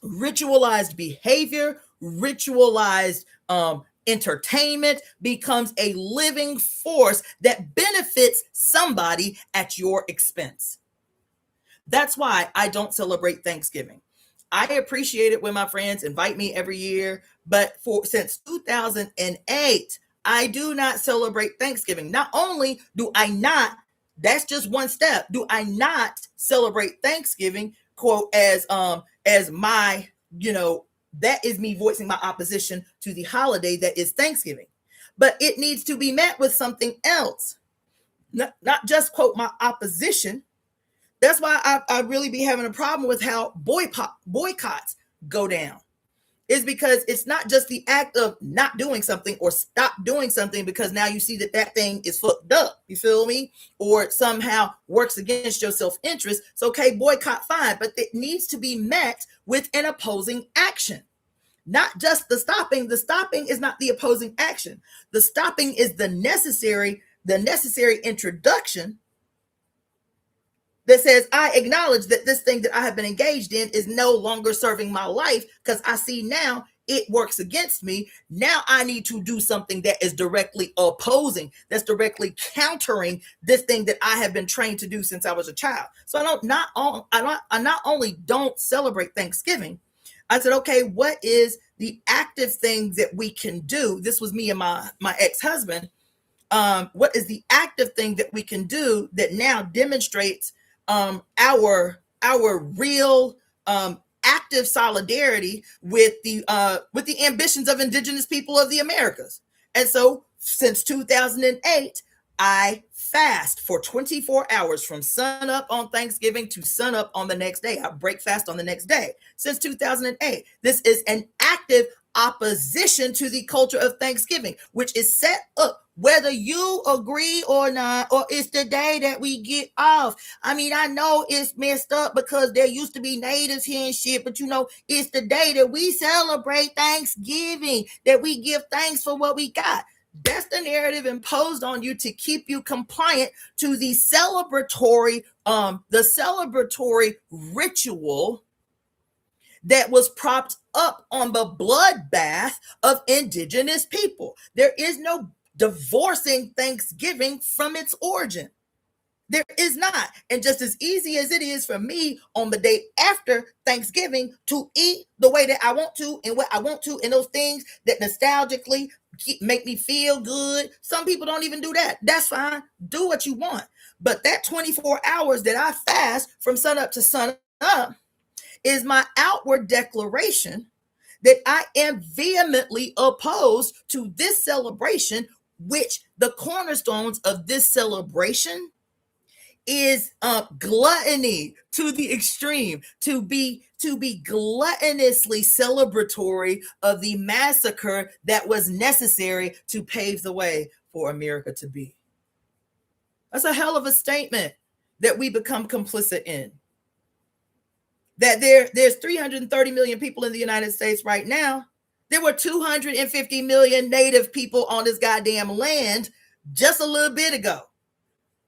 A: Ritualized behavior, ritualized entertainment becomes a living force that benefits somebody at your expense. That's why I don't celebrate Thanksgiving. I appreciate it when my friends invite me every year, but since 2008, I do not celebrate Thanksgiving. Not only do I not, that's just one step, do I not celebrate Thanksgiving, quote, as my, that is me voicing my opposition to the holiday that is Thanksgiving. But it needs to be met with something else. Not just, quote, my opposition. That's why I really be having a problem with how boycotts go down. Is because it's not just the act of not doing something or stop doing something because now you see that thing is fucked up. You feel me? Or it somehow works against your self-interest. It's okay, boycott, fine, but it needs to be met with an opposing action. Not just the stopping. The stopping is not the opposing action. The stopping is the necessary introduction that says, I acknowledge that this thing that I have been engaged in is no longer serving my life because I see now it works against me. Now I need to do something that is directly opposing, that's directly countering this thing that I have been trained to do since I was a child. So I not only don't celebrate Thanksgiving, I said, okay, what is the active thing that we can do? This was me and my ex-husband. What is the active thing that we can do that now demonstrates our real active solidarity with the ambitions of indigenous people of the Americas? And so since 2008, I fast for 24 hours from sun up on Thanksgiving to sun up on the next day. I break fast on the next day. Since 2008, this is an active opposition to the culture of Thanksgiving, which is set up whether you agree or not, or it's the day that we get off. I mean, I know it's messed up because there used to be natives here and shit, but it's the day that we celebrate Thanksgiving, that we give thanks for what we got. That's the narrative imposed on you to keep you compliant to the celebratory ritual that was propped up on the bloodbath of indigenous people. There is no divorcing Thanksgiving from its origin. There is not. And just as easy as it is for me on the day after Thanksgiving to eat the way that I want to and what I want to, and those things that nostalgically make me feel good. Some people don't even do that. That's fine. Do what you want. But that 24 hours that I fast from sun up to sun up is my outward declaration that I am vehemently opposed to this celebration, which the cornerstones of this celebration is gluttony to the extreme, to be gluttonously celebratory of the massacre that was necessary to pave the way for America to be. That's a hell of a statement that we become complicit in. That there's 330 million people in the United States right now. There were 250 million native people on this goddamn land just a little bit ago.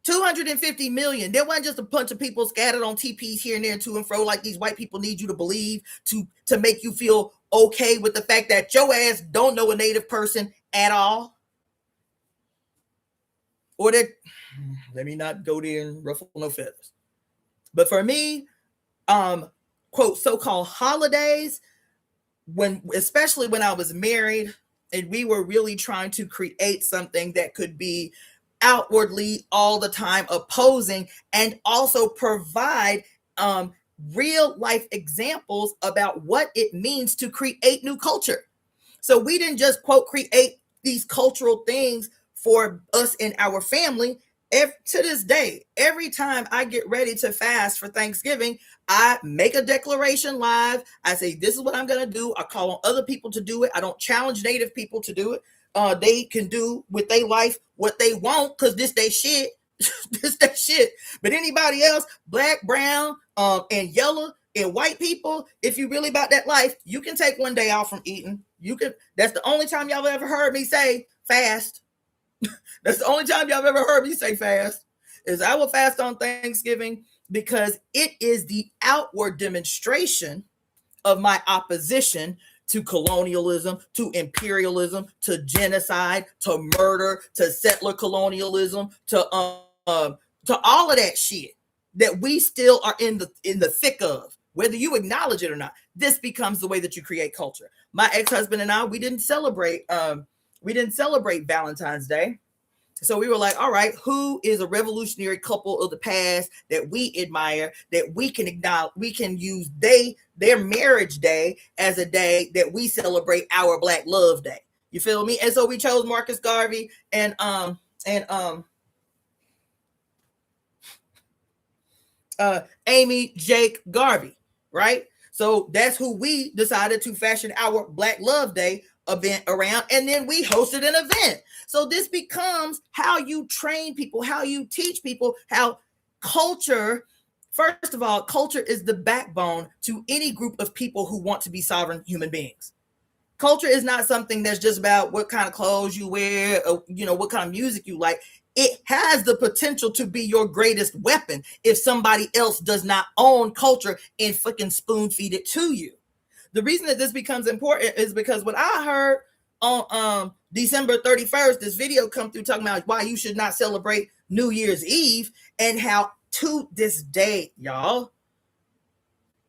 A: 250 million. There wasn't just a bunch of people scattered on TPs here and there, to and fro, like these white people need you to believe to make you feel okay with the fact that your ass don't know a native person at all. Or that, let me not go there and ruffle no feathers. But for me, quote, so-called holidays, especially when I was married and we were really trying to create something that could be outwardly all the time opposing and also provide real life examples about what it means to create new culture. So we didn't just, quote, create these cultural things for us and our family. To this day, every time I get ready to fast for Thanksgiving, I make a declaration live. I say, this is what I'm going to do. I call on other people to do it. I don't challenge native people to do it. They can do with their life what they want, because this they shit. This they shit. But anybody else, black, brown, and yellow, and white people, if you really about that life, you can take one day off from eating. You can. That's the only time y'all ever heard me say fast. That's the only time y'all ever heard me say fast, is I will fast on Thanksgiving, because it is the outward demonstration of my opposition to colonialism, to imperialism, to genocide, to murder, to settler colonialism, to all of that shit that we still are in the thick of, whether you acknowledge it or not. This becomes the way that you create culture. My ex-husband and I, we didn't celebrate Valentine's Day. So we were like, all right, who is a revolutionary couple of the past that we admire, that we can acknowledge, we can use their marriage day as a day that we celebrate our Black Love Day. You feel me? And so we chose Marcus Garvey and Amy Jake Garvey, right? So that's who we decided to fashion our Black Love Day event around, and then we hosted an event. So this becomes how you train people, how you teach people, how culture, first of all, culture is the backbone to any group of people who want to be sovereign human beings. Culture is not something that's just about what kind of clothes you wear, or, what kind of music you like. It has the potential to be your greatest weapon if somebody else does not own culture and fucking spoon feed it to you. The reason that this becomes important is because when I heard on December 31st, this video come through talking about why you should not celebrate New Year's Eve, and how to this day, y'all,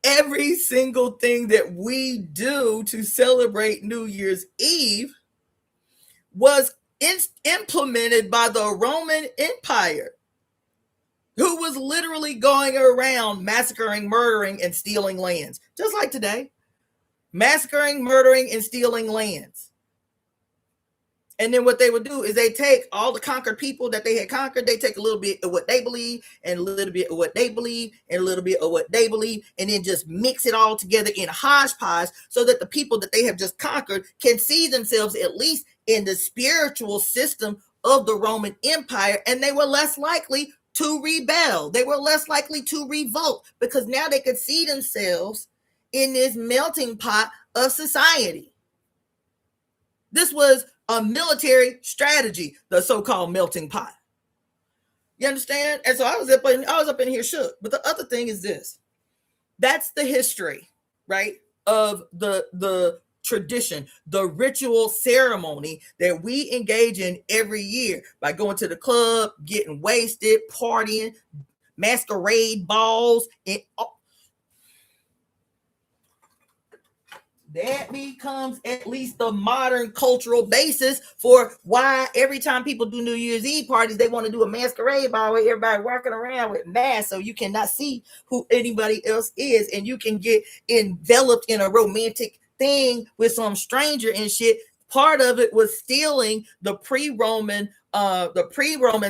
A: every single thing that we do to celebrate New Year's Eve was implemented by the Roman Empire, who was literally going around massacring, murdering, and stealing lands, just like today. Massacring, murdering, and stealing lands. And then what they would do is they take all the conquered people that they had conquered, they take a little bit of what they believe, and a little bit of what they believe, and a little bit of what they believe, and then just mix it all together in a hodgepodge, so that the people that they have just conquered can see themselves at least in the spiritual system of the Roman Empire, and they were less likely to rebel. They were less likely to revolt, because now they could see themselves in this melting pot of society. This was a military strategy, the so-called melting pot. You understand? And so I was up in here shook. But the other thing is this. That's the history, right, of the tradition, the ritual ceremony that we engage in every year by going to the club, getting wasted, partying, masquerade balls, and that becomes at least the modern cultural basis for why every time people do New Year's Eve parties, they want to do a masquerade ball where everybody walking around with masks so you cannot see who anybody else is, and you can get enveloped in a romantic thing with some stranger and shit. Part of it was stealing the pre-Roman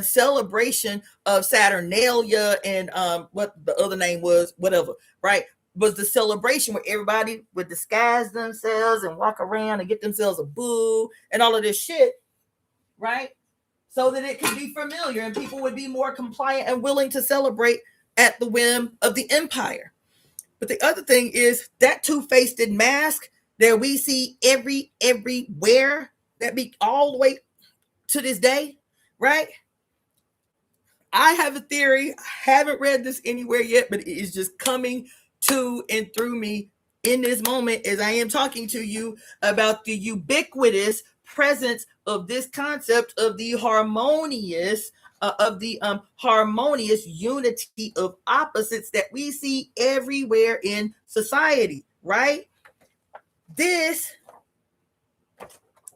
A: celebration of Saturnalia and what the other name was, whatever, right? Was the celebration where everybody would disguise themselves and walk around and get themselves a boo and all of this shit, right? So that it could be familiar and people would be more compliant and willing to celebrate at the whim of the empire. But the other thing is that two-faced mask that we see everywhere, that be all the way to this day, right? I have a theory. I haven't read this anywhere yet, but it is just coming to and through me in this moment as I am talking to you about the ubiquitous presence of this concept of the harmonious harmonious unity of opposites that we see everywhere in society, right? This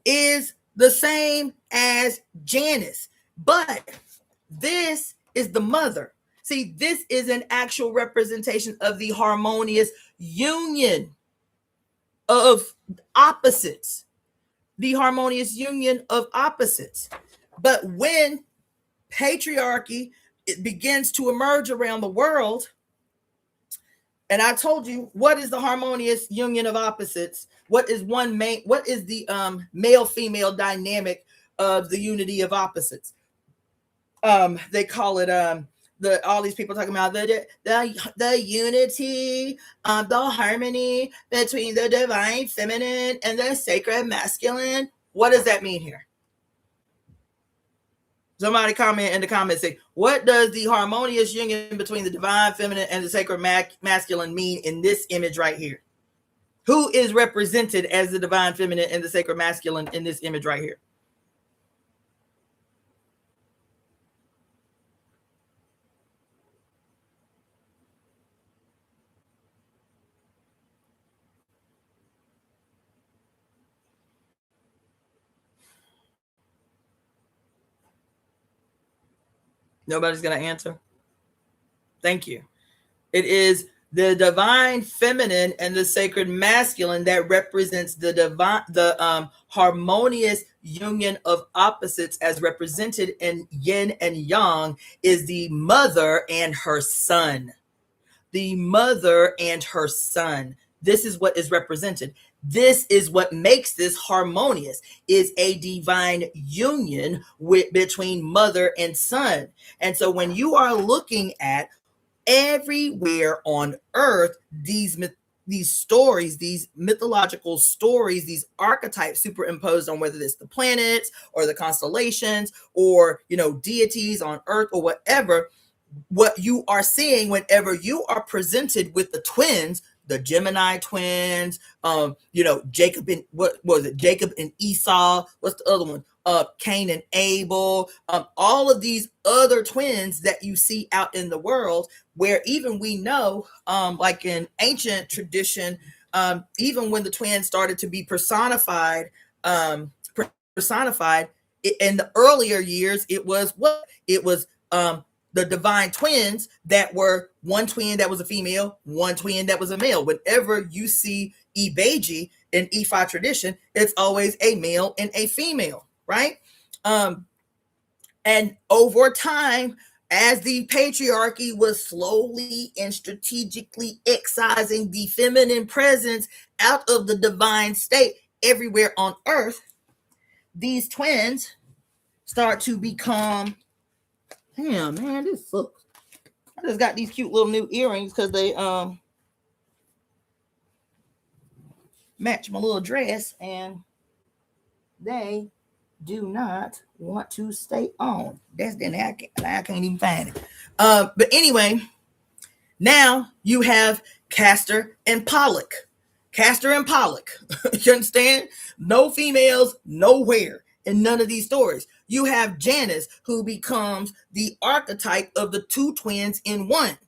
A: is the same as Janus, but this is the mother. See, this is an actual representation of the harmonious union of opposites. The harmonious union of opposites. But when patriarchy it begins to emerge around the world, and I told you, what is the harmonious union of opposites? What is the male-female dynamic of the unity of opposites? They call it all these people talking about the unity, the harmony between the divine feminine and the sacred masculine. What does that mean here? Somebody comment in the comments, say, what does the harmonious union between the divine feminine and the sacred masculine mean in this image right here? Who is represented as the divine feminine and the sacred masculine in this image right here? Nobody's going to answer? Thank you. It is the divine feminine and the sacred masculine that represents the harmonious union of opposites as represented in yin and yang is the mother and her son. The mother and her son. This is what is represented. This is what makes this harmonious, is a divine union between mother and son. And so when you are looking at everywhere on earth, these stories, these mythological stories, these archetypes superimposed on whether it's the planets or the constellations or, deities on earth or whatever, what you are seeing whenever you are presented with the twins, the Gemini twins, Jacob and what was it? Jacob and Esau. What's the other one? Cain and Abel. All of these other twins that you see out in the world, where even we know, like in ancient tradition, even when the twins started to be personified in the earlier years, it was what? It was the divine twins that were one twin that was a female, one twin that was a male. Whenever you see Ibeji in Ifa tradition, it's always a male and a female, right? And over time, as the patriarchy was slowly and strategically excising the feminine presence out of the divine state everywhere on earth, these twins start to become, damn, man, this sucks. I just got these cute little new earrings because they match my little dress, and they do not want to stay on. That's then I can't even find it. But anyway, now you have Castor and Pollock. Castor and Pollock. You understand? No females, nowhere in none of these stories. You have Janus, who becomes the archetype of the two twins in one.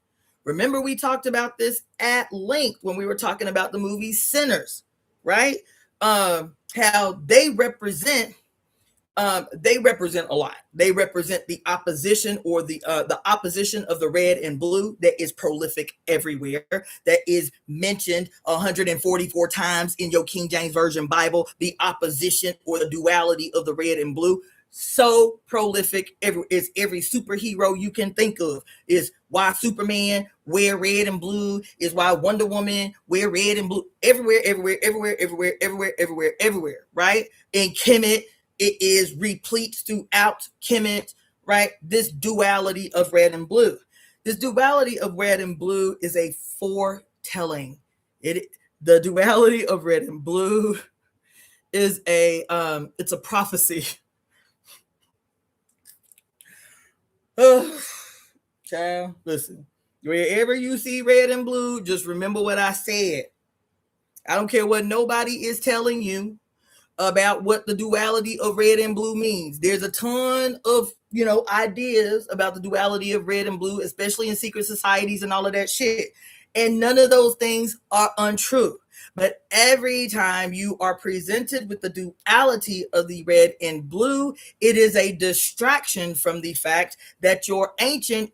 A: Remember, we talked about this at length when we were talking about the movie Sinners, right? How they represent a lot. They represent the opposition, or the opposition of the red and blue that is prolific everywhere, that is mentioned 144 times in your King James Version Bible. The opposition or the duality of the red and blue, so prolific. It's every superhero you can think of. Is why Superman wear red and blue. Is why Wonder Woman wear red and blue. Everywhere. Right? In Kemet, it is replete throughout Kemet, right? This duality of red and blue. This duality of red and blue is a foretelling. The duality of red and blue is it's a prophecy. Child, listen. Wherever you see red and blue, just remember what I said. I don't care what nobody is telling you about what the duality of red and blue means. There's a ton of, ideas about the duality of red and blue, especially in secret societies and all of that shit. And none of those things are untrue. But every time you are presented with the duality of the red and blue, it is a distraction from the fact that your ancient,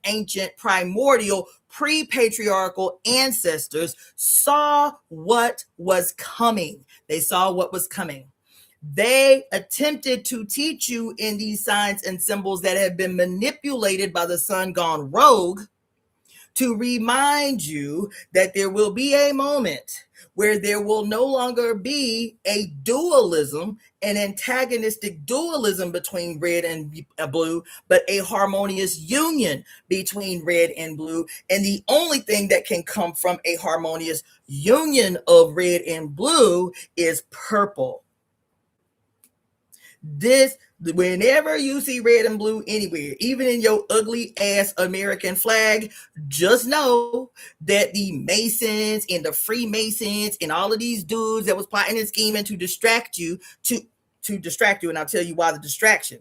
A: primordial, pre-patriarchal ancestors saw what was coming. They saw what was coming. They attempted to teach you in these signs and symbols that have been manipulated by the sun gone rogue to remind you that there will be a moment where there will no longer be a dualism, an antagonistic dualism between red and blue, but a harmonious union between red and blue. And the only thing that can come from a harmonious union of red and blue is purple. Whenever you see red and blue anywhere, even in your ugly ass American flag, just know that the Masons and the Freemasons and all of these dudes that was plotting and scheming to distract you, and I'll tell you why the distraction.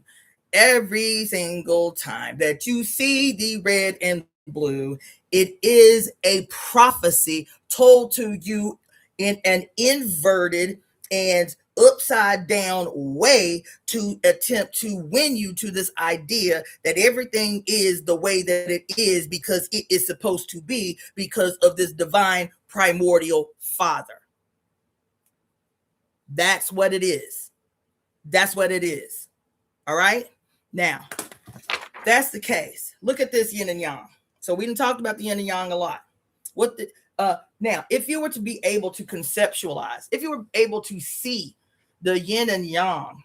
A: Every single time that you see the red and blue, it is a prophecy told to you in an inverted and upside down way to attempt to win you to this idea that everything is the way that it is because it is supposed to be, because of this divine primordial father. That's what it is. All right. Now, that's the case. Look at this yin and yang. So we done talked about the yin and yang a lot. Now, if you were to be able to conceptualize, if you were able to see the yin and yang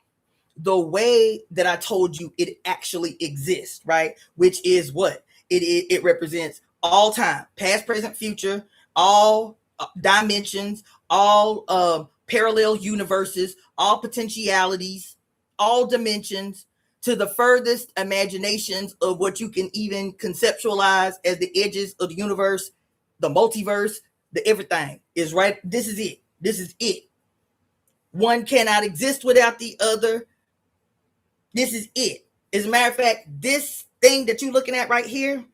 A: the way that I told you it actually exists, right? Which is what? It represents all time, past, present, future, all dimensions, all parallel universes, all potentialities, all dimensions, to the furthest imaginations of what you can even conceptualize as the edges of the universe, the multiverse, the everything is right. This is it. One cannot exist without the other. This is it. As a matter of fact, this thing that you're looking at right here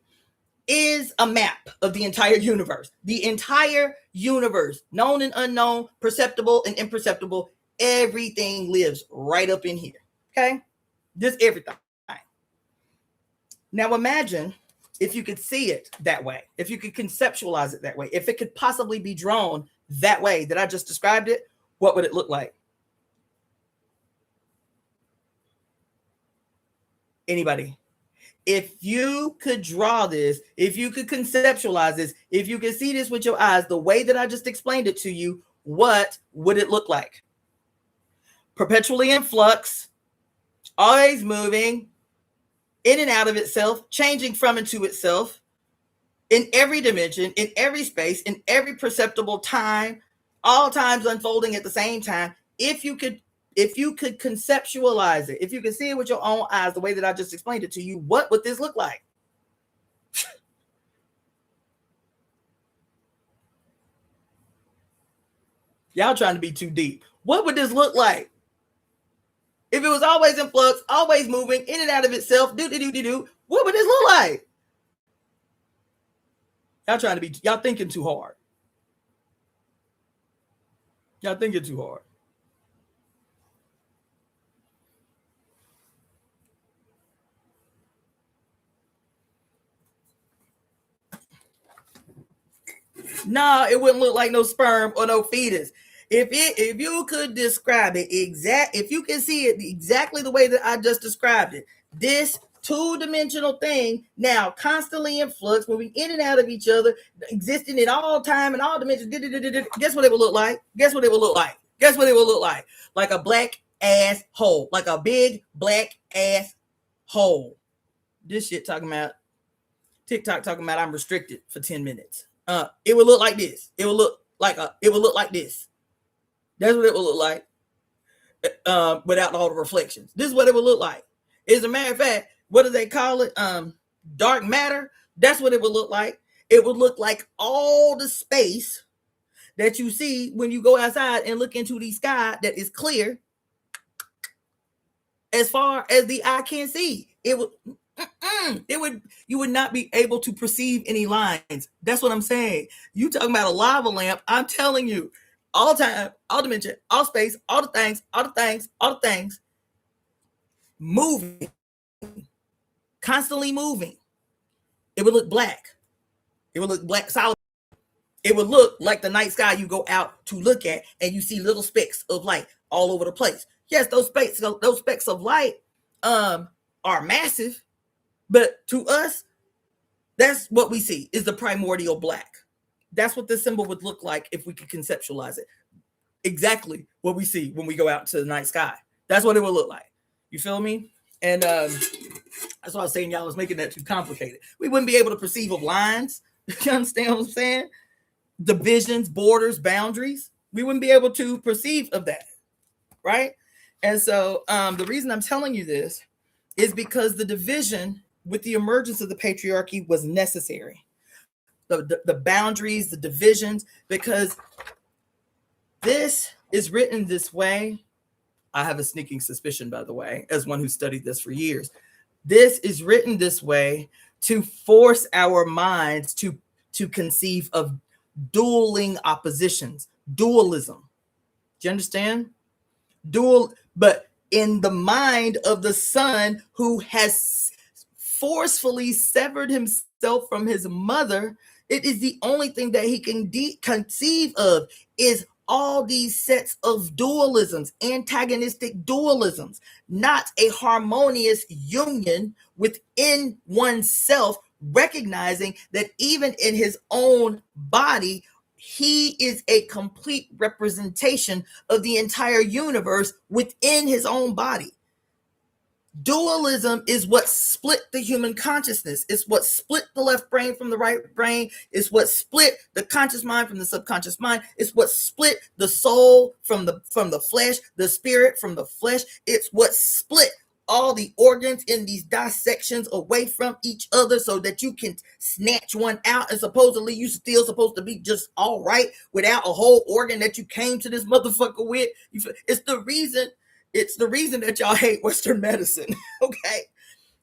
A: is a map of the entire universe. The entire universe, known and unknown, perceptible and imperceptible, everything lives right up in here. Okay? Just everything. Now imagine if you could see it that way, if you could conceptualize it that way, if it could possibly be drawn that way that I just described it, what would it look like? Anybody? If you could draw this, if you could conceptualize this, if you could see this with your eyes, the way that I just explained it to you, what would it look like? Perpetually in flux, always moving, in and out of itself, changing from and to itself, in every dimension, in every space, in every perceptible time, all times unfolding at the same time. If you could conceptualize it, if you could see it with your own eyes, the way that I just explained it to you, what would this look like? Y'all trying to be too deep. What would this look like? If it was always in flux, always moving in and out of itself, what would this look like? Y'all thinking too hard. Y'all thinking too hard. No, it wouldn't look like no sperm or no fetus. If you could describe it if you can see it exactly the way that I just described it, this two-dimensional thing now constantly in flux, moving in and out of each other, existing in all time and all dimensions. Guess what it would look like? Guess what it would look like? Guess what it would look like? Like a black ass hole, like a big black ass hole. This shit talking about TikTok talking about I'm restricted for 10 minutes. It would look like this. It would look like this. That's what it would look like. Without all the reflections. This is what it would look like. As a matter of fact, what do they call it? Dark matter. That's what it would look like. It would look like all the space that you see when you go outside and look into the sky that is clear as far as the eye can see. You would not be able to perceive any lines. That's what I'm saying. You talking about a lava lamp. I'm telling you, all time, all dimension, all space, all the things moving, constantly moving. It would look black. It would look black solid. It would look like the night sky you go out to look at and you see little specks of light all over the place. Yes, those specks of light are massive. But to us, that's what we see is the primordial black. That's what this symbol would look like if we could conceptualize it. Exactly what we see when we go out to the night sky. That's what it would look like. You feel me? And that's why I was saying y'all was making that too complicated. We wouldn't be able to perceive of lines. You understand what I'm saying? Divisions, borders, boundaries. We wouldn't be able to perceive of that. Right? And so the reason I'm telling you this is because the division with the emergence of the patriarchy was necessary. The boundaries, the divisions, because this is written this way. I have a sneaking suspicion, by the way, as one who studied this for years. This is written this way to force our minds to conceive of dueling oppositions, dualism. Do you understand? But in the mind of the son who has forcefully severed himself from his mother, it is the only thing that he can conceive of is all these sets of dualisms, antagonistic dualisms, not a harmonious union within oneself, recognizing that even in his own body, he is a complete representation of the entire universe within his own body. Dualism is what split the human consciousness. It's what split the left brain from the right brain. It's what split the conscious mind from the subconscious mind. It's what split the soul from the flesh, the spirit from the flesh. It's what split all the organs in these dissections away from each other so that you can snatch one out and supposedly you still supposed to be just all right without a whole organ that you came to this motherfucker with. It's the reason that y'all hate Western medicine, okay?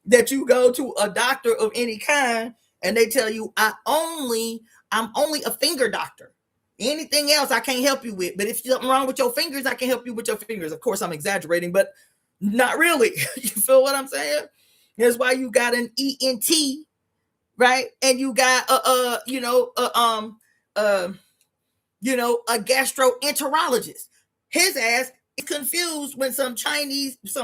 A: That you go to a doctor of any kind and they tell you, I'm only a finger doctor. Anything else I can't help you with. But if something wrong with your fingers, I can help you with your fingers. Of course, I'm exaggerating, but not really. You feel what I'm saying? That's why you got an ENT, right? And you got a gastroenterologist. His ass is confused when some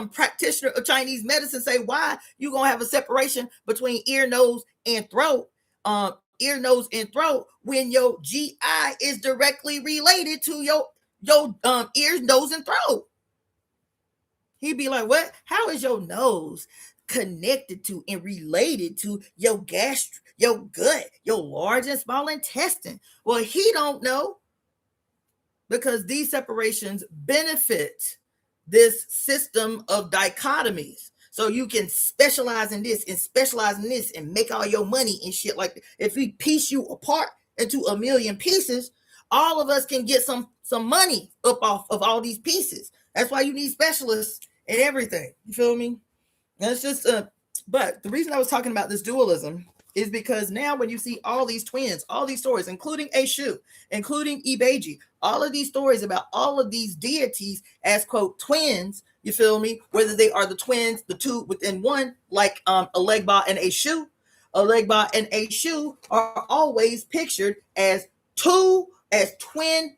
A: practitioner of Chinese medicine say, why you gonna have a separation between ear, nose, and throat? Ear, nose, and throat when your GI is directly related to your ears, nose, and throat. He'd be like, what? How is your nose connected to and related to your your gut, your large and small intestine? Well, he don't know, because these separations benefit this system of dichotomies. So you can specialize in this and specialize in this and make all your money and shit like that. If we piece you apart into a million pieces, all of us can get some some money up off of all these pieces. That's why you need specialists and everything. You feel me? That's just but the reason I was talking about this dualism is because now when you see all these twins, all these stories, including Eshu, including Ibeji, all of these stories about all of these deities as, quote, twins, you feel me? Whether they are the twins, the two within one, like Alegba and Eshu. Alegba and Eshu are always pictured as twin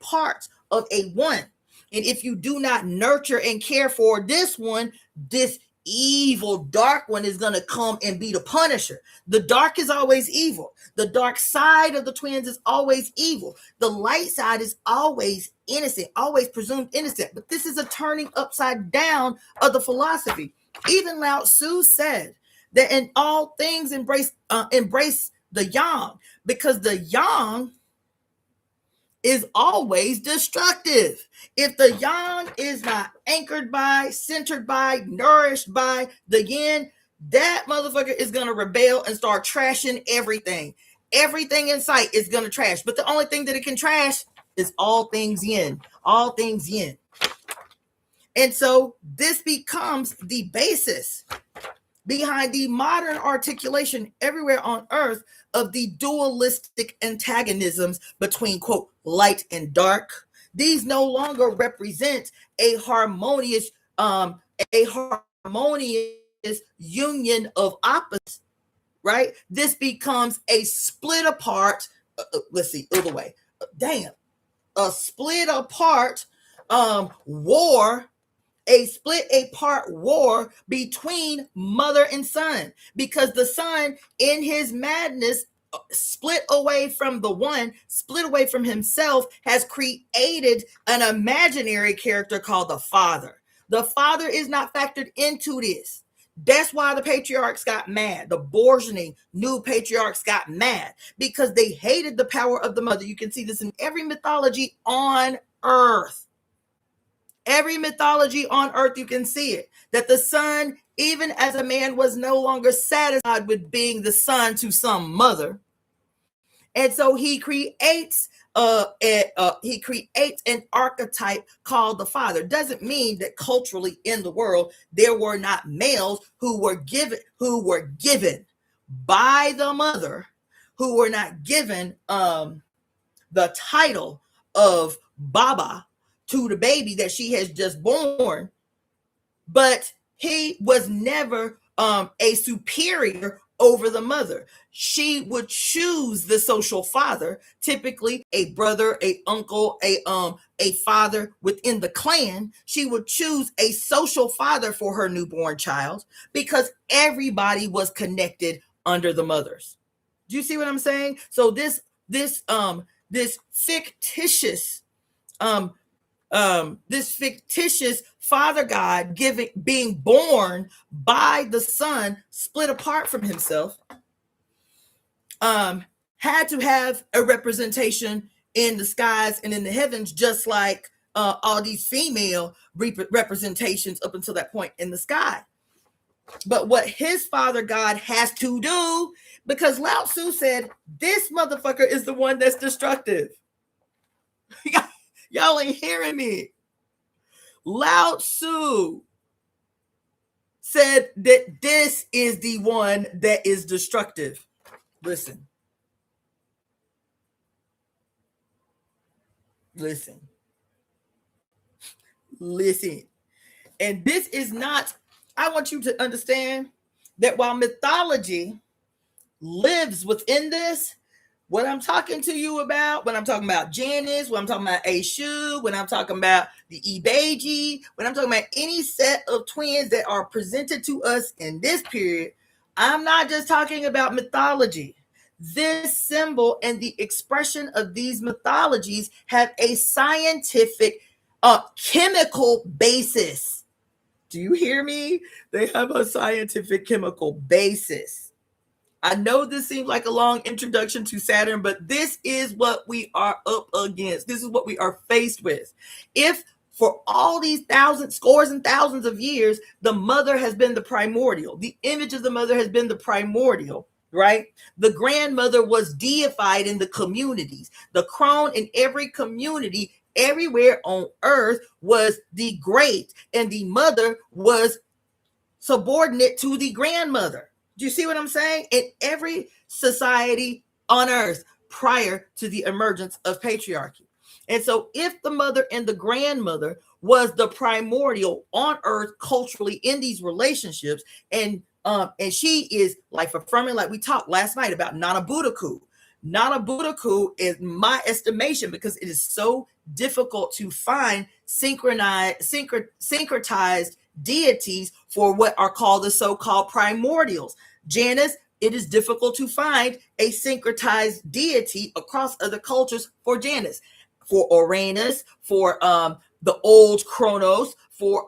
A: parts of a one. And if you do not nurture and care for this one, this evil dark one is going to come and be the punisher. The dark is always evil. The dark side of the twins is always evil. The light side is always innocent, always presumed innocent. But this is a turning upside down of the philosophy. Even Lao Tzu said that in all things embrace the yang, because the yang is always destructive. If the yang is not anchored by, centered by, nourished by the yin, that motherfucker is going to rebel and start trashing everything. Everything in sight is going to trash. But the only thing that it can trash is all things yin. All things yin. And so this becomes the basis behind the modern articulation everywhere on earth of the dualistic antagonisms between, quote, light and dark. These no longer represent a harmonious union of opposites, right? This becomes a split apart, let's see, other way. A split apart war, a split apart war between mother and son, because the son in his madness split away from the one, split away from himself, has created an imaginary character called the father. The father is not factored into this. That's why the patriarchs got mad. The burgeoning new patriarchs got mad because they hated the power of the mother. You can see this in every mythology on earth. Every mythology on earth, you can see it. That the son, even as a man, was no longer satisfied with being the son to some mother. And so he creates an archetype called the father. Doesn't mean that culturally in the world there were not males who were given by the mother, who were not given the title of Baba to the baby that she has just born, but he was never a superior over the mother. She would choose the social father, typically a brother, a uncle, a father within the clan. She would choose a social father for her newborn child because everybody was connected under the mothers. Do you see what I'm saying? So this fictitious father god being born by the son, split apart from himself, had to have a representation in the skies and in the heavens, just like all these female representations up until that point in the sky. But what his father god has to do, because Lao Tzu said this motherfucker is the one that's destructive. Y'all ain't hearing me. Lao Tzu said that this is the one that is destructive. Listen. And this is not, I want you to understand that while mythology lives within this, what I'm talking to you about, when I'm talking about Janus, when I'm talking about Eshu, when I'm talking about the Ibeji, when I'm talking about any set of twins that are presented to us in this period, I'm not just talking about mythology. This symbol and the expression of these mythologies have a scientific, chemical basis. Do you hear me? They have a scientific chemical basis. I know this seems like a long introduction to Saturn, but this is what we are up against. This is what we are faced with. If for all these scores and thousands of years, the mother has been the primordial, the image of the mother has been the primordial, right? The grandmother was deified in the communities. The crone in every community everywhere on earth was the great, and the mother was subordinate to the grandmother. Do you see what I'm saying? In every society on earth prior to the emergence of patriarchy. And so if the mother and the grandmother was the primordial on earth culturally in these relationships, and she is life affirming, like we talked last night about Nana Buddhaku. Nana Buddhaku is my estimation, because it is so difficult to find syncretized deities for what are called the so-called primordials. Janus, it is difficult to find a syncretized deity across other cultures for Janus. For Uranus, for the old Chronos, for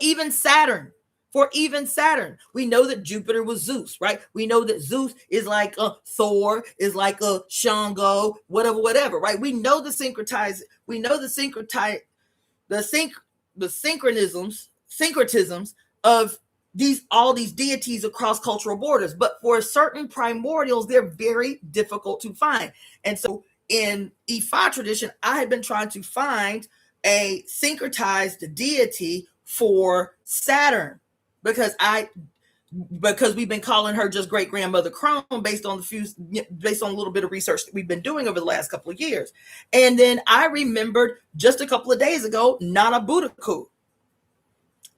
A: even Saturn. For even Saturn, we know that Jupiter was Zeus, right? We know that Zeus is like a Thor, is like a Shango, whatever, right? We know the syncretisms of all these deities across cultural borders. But for certain primordials, they're very difficult to find. And so in Ifa tradition, I had been trying to find a syncretized deity for Saturn, because we've been calling her just great grandmother Crone based on a little bit of research that we've been doing over the last couple of years. And then I remembered just a couple of days ago Nana Buddhaku.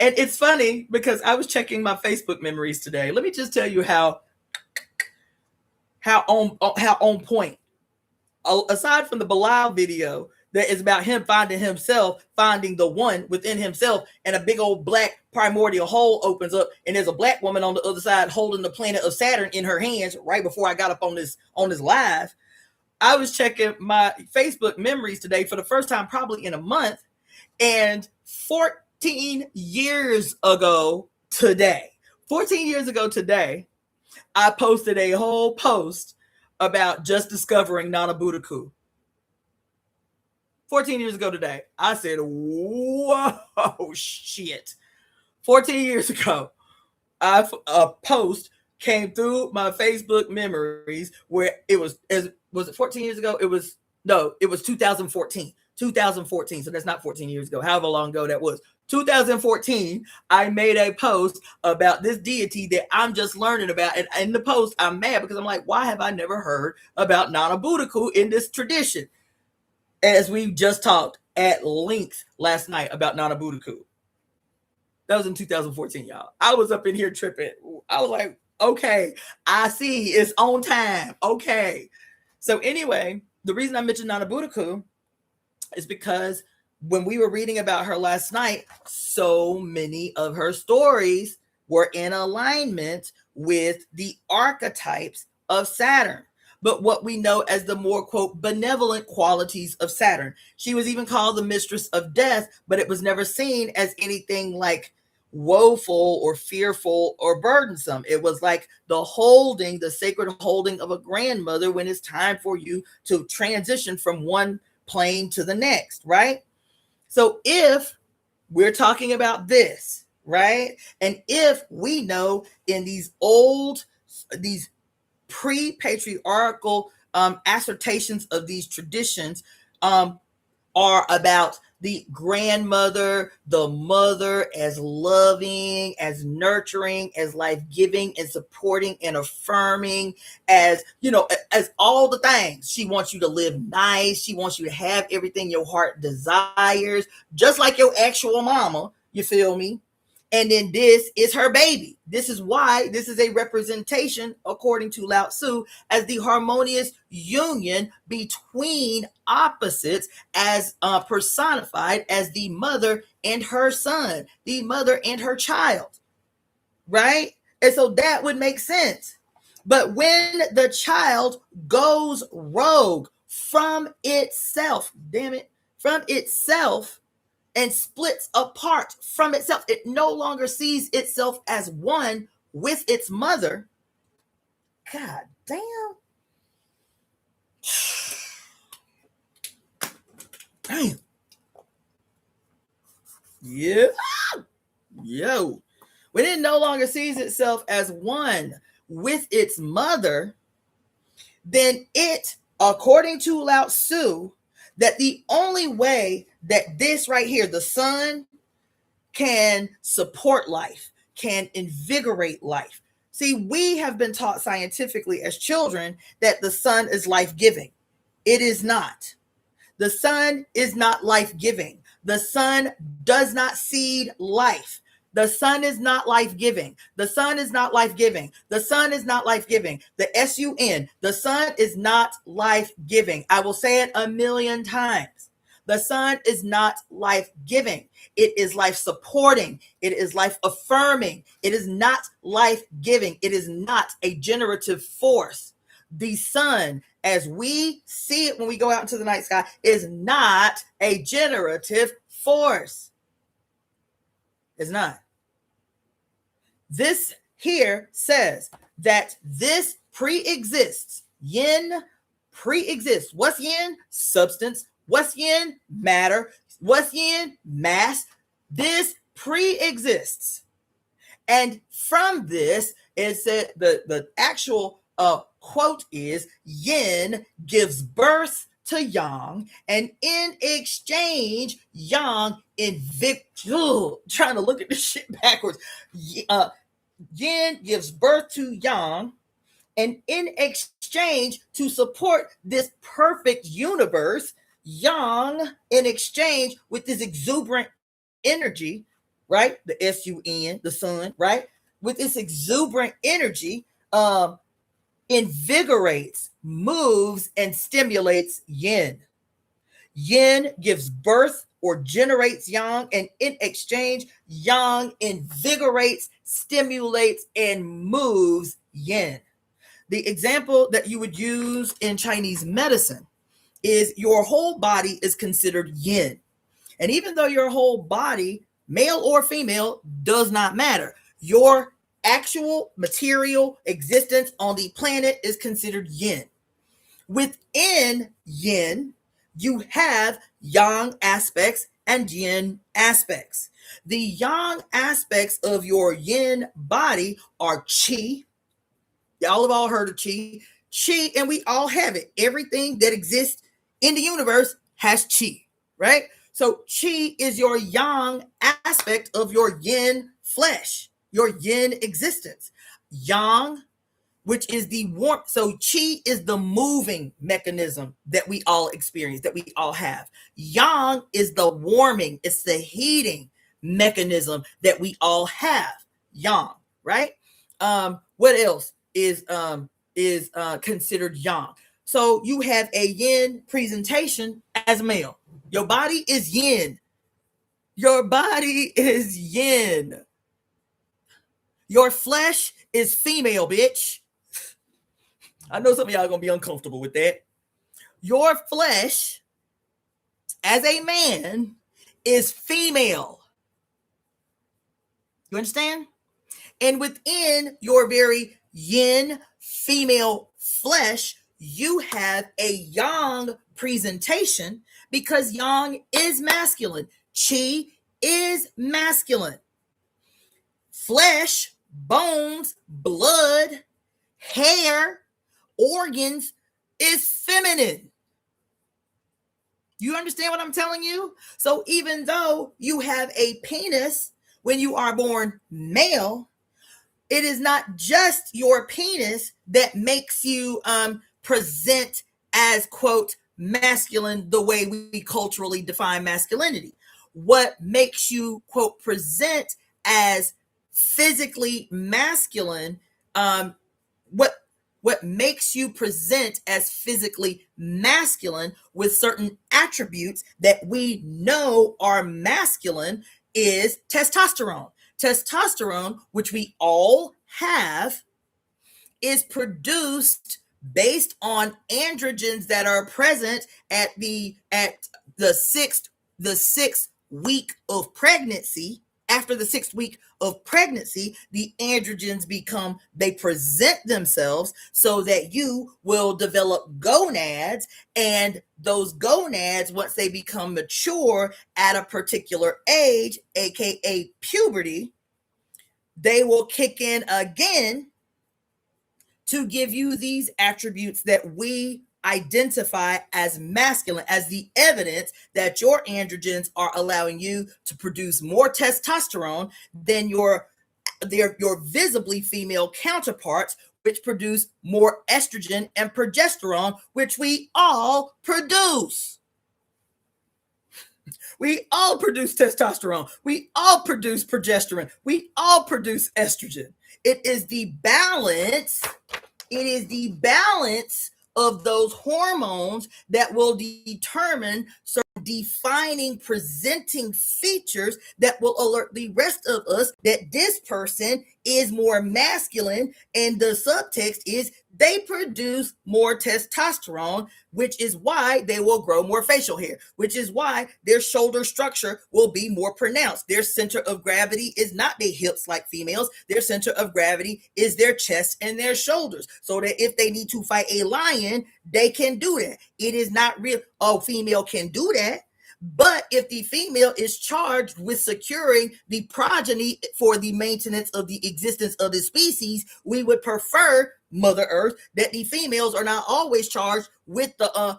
A: And it's funny because I was checking my Facebook memories today. Let me just tell you how on point. Aside from the Bilal video that is about him finding the one within himself, and a big old black primordial hole opens up, and there's a black woman on the other side holding the planet of Saturn in her hands right before I got up on this live. I was checking my Facebook memories today for the first time probably in a month, and 14 years ago today, I posted a whole post about just discovering Nana Buddhaku. 14 years ago today, I said, whoa, shit. 14 years ago, a post came through my Facebook memories where was it 14 years ago? It was 2014. 2014. So that's not 14 years ago, however long ago that was. 2014, I made a post about this deity that I'm just learning about. And in the post, I'm mad because I'm like, why have I never heard about Nana Buddhaku in this tradition? As we just talked at length last night about Nana Buddhaku. That was in 2014, y'all. I was up in here tripping. I was like, okay, I see, it's on time. Okay. So anyway, the reason I mentioned Nana Buddhaku is because when we were reading about her last night, so many of her stories were in alignment with the archetypes of Saturn, but what we know as the more, quote, benevolent qualities of Saturn. She was even called the mistress of death, but it was never seen as anything like woeful or fearful or burdensome. It was like the sacred holding of a grandmother when it's time for you to transition from one plane to the next, right? So if we're talking about this, right? And if we know in these pre-patriarchal assertions of these traditions are about the grandmother, the mother as loving, as nurturing, as life-giving and supporting and affirming, as, as all the things. She wants you to live nice. She wants you to have everything your heart desires, just like your actual mama, you feel me? And then this is her baby. This is why this is a representation, according to Lao Tzu, as the harmonious union between opposites, as personified as the mother and her son, the mother and her child, right? And so that would make sense. But when the child goes rogue from itself, and splits apart from itself, it no longer sees itself as one with its mother. God damn. Damn. Yeah. Yo. When it no longer sees itself as one with its mother, then it, according to Lao Tzu, that the only way that this right here, the sun, can support life, can invigorate life. See, we have been taught scientifically as children that the sun is life-giving. It is not. The sun is not life-giving. The sun does not seed life. The sun is not life-giving. The sun is not life-giving. The sun is not life-giving. The S-U-N, the sun is not life-giving. I will say it a million times. The sun is not life-giving. It is life-supporting. It is life-affirming. It is not life-giving. It is not a generative force. The sun, as we see it when we go out into the night sky, is not a generative force. It's not. This here says that this pre-exists. Yin pre-exists. What's yin? Substance. What's yin? Matter. What's yin? Mass. This pre-exists. And from this, it said the actual quote is, yin gives birth to yang, and in exchange, yang trying to look at this shit backwards. Yin gives birth to yang, and in exchange to support this perfect universe, yang, in exchange with this exuberant energy, right? The S-U-N, the sun, right? With this exuberant energy, invigorates, moves, and stimulates yin. Yin gives birth or generates yang, and in exchange, yang invigorates, stimulates, and moves yin. The example that you would use in Chinese medicine is your whole body is considered yin. And even though your whole body, male or female, does not matter, your actual material existence on the planet is considered yin. Within yin, you have yang aspects and yin aspects. The yang aspects of your yin body are qi. Y'all have all heard of qi. Qi, and we all have it. Everything that exists in the universe has qi, right? So qi is your yang aspect of your yin flesh, your yin existence. Yang, which is the warmth. So qi is the moving mechanism that we all experience, that we all have. Yang is the warming, it's the heating mechanism that we all have. Yang, right? What else is considered yang? So you have a yin presentation as male. Your body is yin. Your body is yin. Your flesh is female, bitch. I know some of y'all are going to be uncomfortable with that. Your flesh, as a man, is female. You understand? And within your very yin female flesh, you have a yang presentation because yang is masculine. Qi is masculine. Flesh, bones, blood, hair, organs is feminine. You understand what I'm telling you? So even though you have a penis when you are born male, it is not just your penis that makes you present as, quote, masculine the way we culturally define masculinity. What makes you, quote, present as physically masculine, what makes you present as physically masculine with certain attributes that we know are masculine is testosterone. Testosterone, which we all have, is produced based on androgens that are present at the sixth week of pregnancy. After the 6th week of pregnancy, the androgens they present themselves so that you will develop gonads, and those gonads, once they become mature at a particular age, aka puberty, they will kick in again to give you these attributes that we identify as masculine, as the evidence that your androgens are allowing you to produce more testosterone than your visibly female counterparts, which produce more estrogen and progesterone, which we all produce. We all produce testosterone. We all produce progesterone. We all produce estrogen. It is the balance. It is the balance of those hormones that will determine certain defining, presenting features that will alert the rest of us that this person is more masculine, and the subtext is they produce more testosterone, which is why they will grow more facial hair, which is why their shoulder structure will be more pronounced. Their center of gravity is not their hips like females. Their center of gravity is their chest and their shoulders, so that if they need to fight a lion, they can do that. It is not real, oh, female can do that. But if the female is charged with securing the progeny for the maintenance of the existence of the species, we would prefer, Mother Earth, that the females are not always charged with the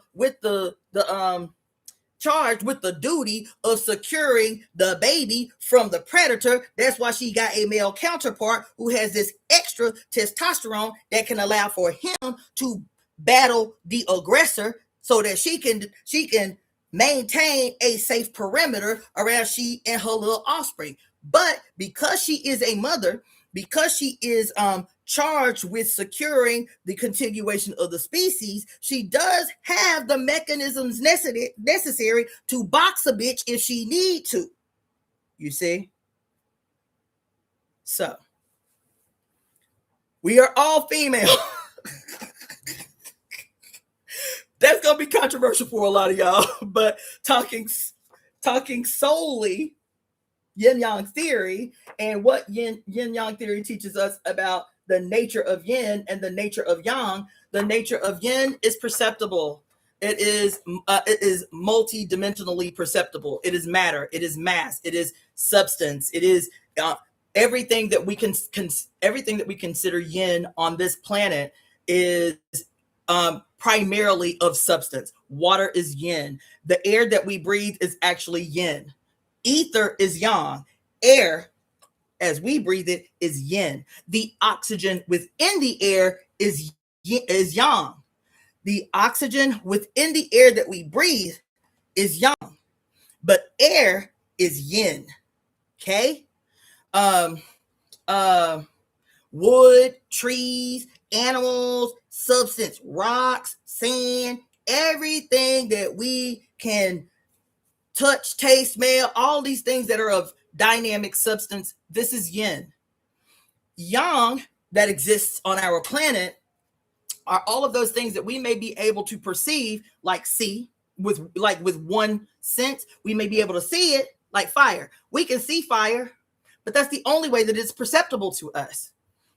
A: duty of securing the baby from the predator. That's why she got a male counterpart who has this extra testosterone that can allow for him to battle the aggressor, so that she can maintain a safe perimeter around she and her little offspring. But because she is a mother, because she is charged with securing the continuation of the species, she does have the mechanisms necessary to box a bitch if she need to. You see? So, we are all female. That's going to be controversial for a lot of y'all, but talking solely yin-yang theory, and what yin-yang theory teaches us about the nature of yin and the nature of yang. The nature of yin is perceptible. It is multi-dimensionally perceptible. It is matter. It is mass. It is substance. It is everything that we consider yin on this planet is primarily of substance. Water is yin. The air that we breathe is actually yin. Ether is yang. Air, as we breathe it, is yin. The oxygen within the air is yang. The oxygen within the air that we breathe is yang. But air is yin. Okay? Wood, trees, animals, substance, rocks, sand, everything that we can touch, taste, smell, all these things that are of dynamic substance, this is yin. Yang, that exists on our planet, are all of those things that we may be able to perceive, like see, with one sense. We may be able to see it, like fire. We can see fire, but that's the only way that it's perceptible to us.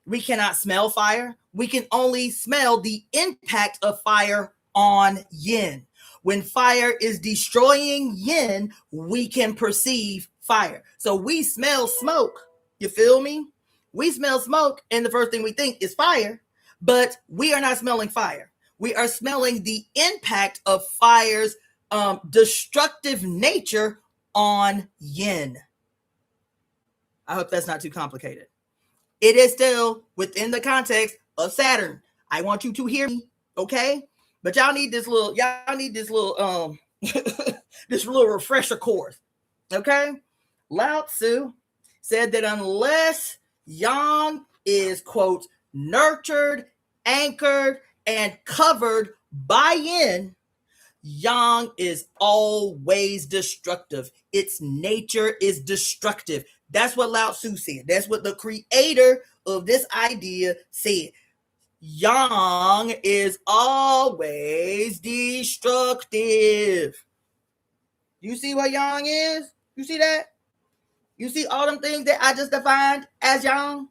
A: We cannot smell fire. We can only smell the impact of fire on yin. When fire is destroying yin, we can perceive fire. So we smell smoke. You feel me? We smell smoke, and the first thing we think is fire, but we are not smelling fire. We are smelling the impact of fire's destructive nature on yin. I hope that's not too complicated. It is still within the context of Saturn. I want you to hear me, okay? But y'all need this little this little refresher course, okay? Lao Tzu said that unless yang is, quote, nurtured, anchored, and covered by yin, yang is always destructive. Its nature is destructive. That's what Lao Tzu said. That's what the creator of this idea said. Yang is always destructive. You see what yang is? You see that? You see all them things that I just defined as yang?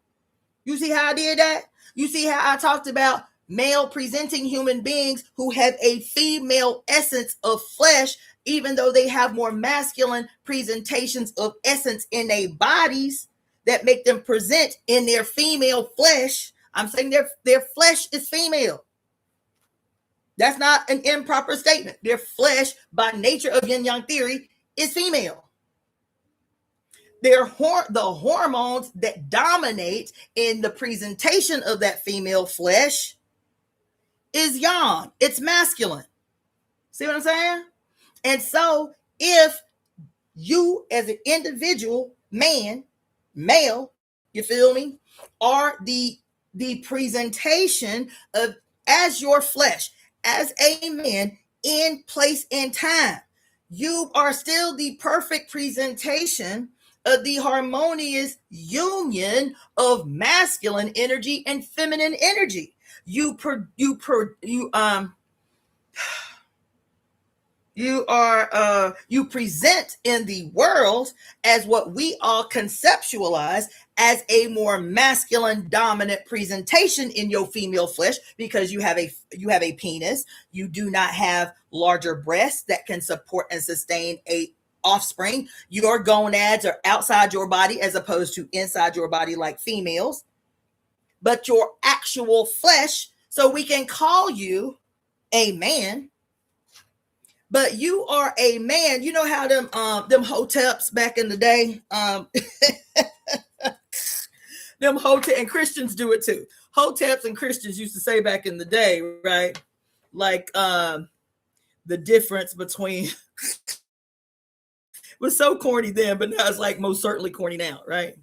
A: You see how I did that? You see how I talked about male presenting human beings who have a female essence of flesh, even though they have more masculine presentations of essence in their bodies that make them present in their female flesh. I'm saying their flesh is female. That's not an improper statement. Their flesh, by nature of yin-yang theory, is female. The hormones that dominate in the presentation of that female flesh is yang. It's masculine. See what I'm saying? And so if you as an individual male, you feel me, are the presentation of as your flesh, as a man in place and time, you are still the perfect presentation of the harmonious union of masculine energy and feminine energy. You present in the world as what we all conceptualize as a more masculine dominant presentation in your female flesh, because you have a penis. You do not have larger breasts that can support and sustain a offspring. Your gonads are outside your body as opposed to inside your body like females. But your actual flesh, so we can call you a man, but you are a man. You know how them hoteps back in the day, them hotep, and Christians do it too. Hoteps and Christians used to say back in the day, right? Like the difference between was so corny then, but now it's like most certainly corny now, right?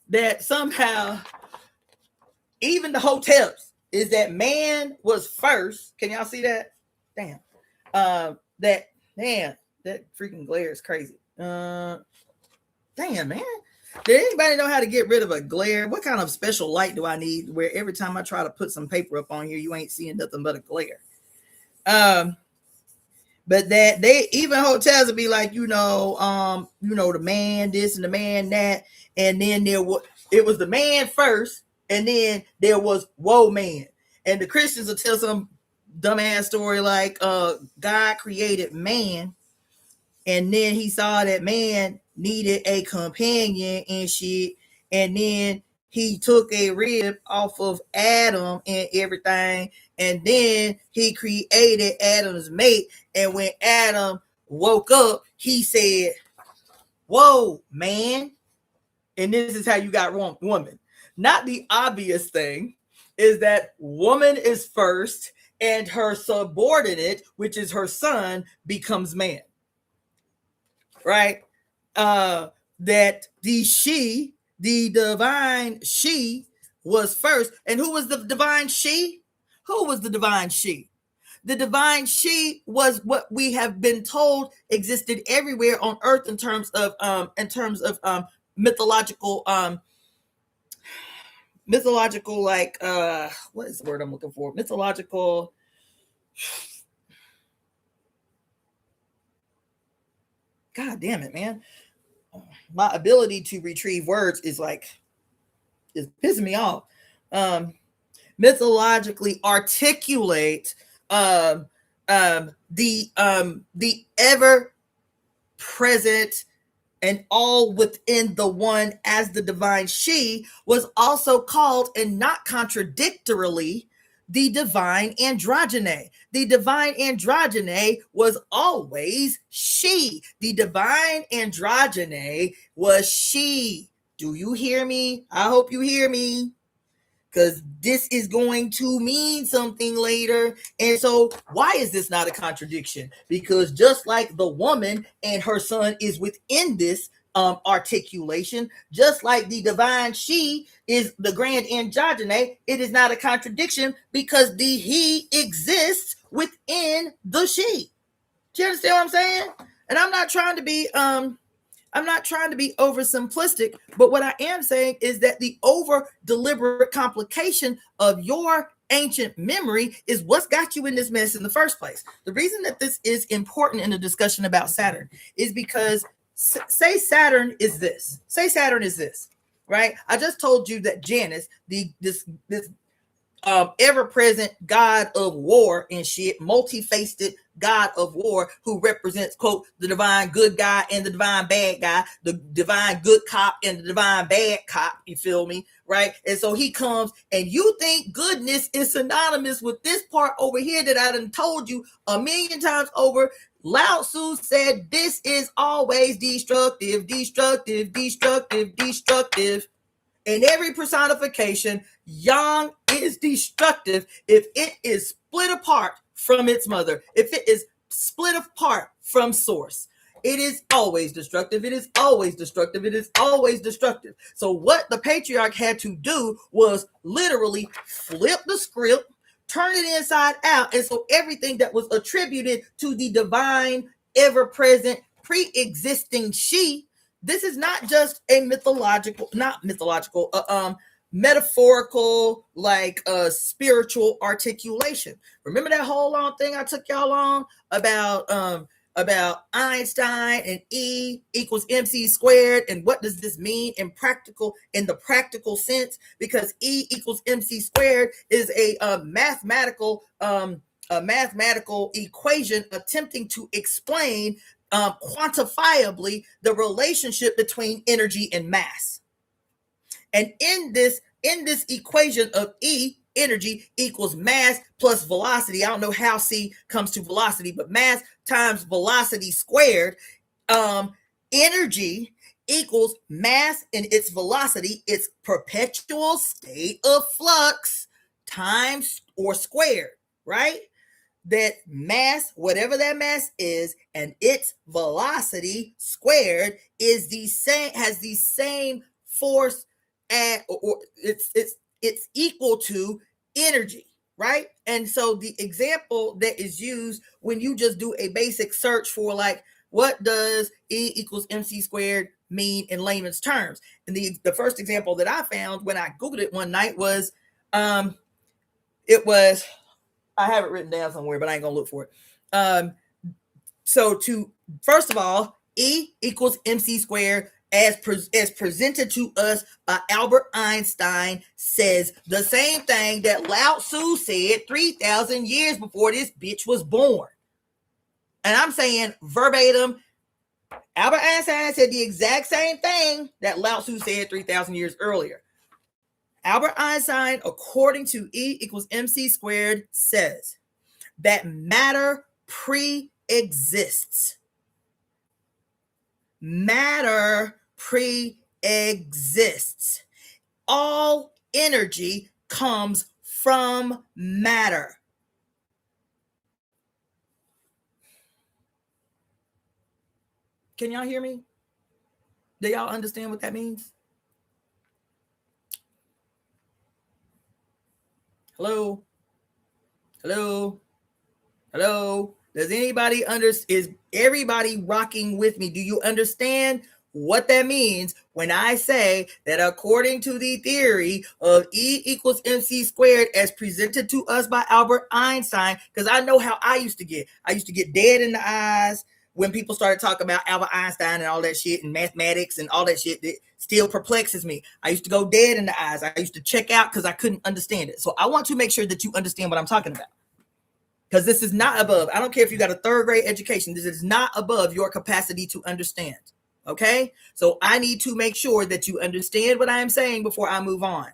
A: That somehow even the hoteps is that man was first. Can y'all see that? Damn. That freaking glare is crazy. Damn, man. Did anybody know how to get rid of a glare? What kind of special light do I need where every time I try to put some paper up on here, you ain't seeing nothing but a glare? But that they even hotels would be like, the man this and the man that, and then it was the man first, and then there was whoa man. And the Christians will tell some dumbass story like God created man, and then he saw that man needed a companion and shit, and then he took a rib off of Adam and everything, and then he created Adam's mate. And when Adam woke up, he said, whoa, man. And this is how you got woman. Not the obvious thing is that woman is first and her subordinate, which is her son, becomes man. Right? That the divine she was first. And who was the divine she? Who was the divine she? The divine she was what we have been told existed everywhere on earth in terms of mythological like what is the word I'm looking for? Mythological. God damn it, man. My ability to retrieve words is pissing me off. Mythologically articulate the ever present and all within the one as the divine she was also called, and not contradictorily, the divine androgyne. The divine androgyne was always she. The divine androgyne was she. Do you hear me? I hope you hear me, because this is going to mean something later. And so why is this not a contradiction? Because just like the woman and her son is within this articulation, just like the divine she is the grand androgyne, it is not a contradiction because the he exists within the she. Do you understand what I'm saying? And I'm not trying to be oversimplistic, but what I am saying is that the over deliberate complication of your ancient memory is what's got you in this mess in the first place. The reason that this is important in a discussion about Saturn is because say Saturn is this, right? I just told you that Janus, this ever-present god of war and shit, multi-faced god of war who represents, quote, the divine good guy and the divine bad guy, the divine good cop and the divine bad cop, you feel me, right? And so he comes, and you think goodness is synonymous with this part over here that I done told you a million times over. Lao Tzu said this is always destructive, destructive, destructive, destructive. In every personification, yang is destructive if it is split apart from its mother, if it is split apart from source. It is always destructive. It is always destructive. It is always destructive. So what the patriarch had to do was literally flip the script, turn it inside out. And so everything that was attributed to the divine, ever-present, pre-existing she, this is not just a metaphorical, like spiritual articulation. Remember that whole long thing I took y'all on about Einstein and E equals MC squared, and what does this mean in the practical sense? Because E equals MC squared is a mathematical equation attempting to explain quantifiably the relationship between energy and mass. And in this equation of E, energy equals mass plus velocity. I don't know how C comes to velocity, but mass times velocity squared. Energy equals mass and its velocity, its perpetual state of flux times or squared, right? That mass, whatever that mass is, and its velocity squared is the same, has the same force or it's equal to energy, right? And so the example that is used when you just do a basic search for, like, what does E equals MC squared mean in layman's terms? And the first example that I found when I Googled it one night was, I have it written down somewhere, but I ain't gonna look for it. So first of all, E equals MC squared as presented to us by Albert Einstein says the same thing that Lao Tzu said 3,000 years before this bitch was born. And I'm saying verbatim, Albert Einstein said the exact same thing that Lao Tzu said 3,000 years earlier. Albert Einstein, according to E equals MC squared, says that matter pre-exists. Matter pre-exists. All energy comes from matter. Can y'all hear me? Do y'all understand what that means? Hello? Hello? Hello? Does anybody is everybody rocking with me? Do you understand what that means when I say that according to the theory of E equals MC squared as presented to us by Albert Einstein? Because I know how I used to get. I used to get dead in the eyes when people started talking about Albert Einstein and all that shit and mathematics and all that shit that still perplexes me. I used to go dead in the eyes. I used to check out because I couldn't understand it. So I want to make sure that you understand what I'm talking about. Because this is not above. I don't care if you got a third grade education. This is not above your capacity to understand. Okay? So I need to make sure that you understand what I am saying before I move on.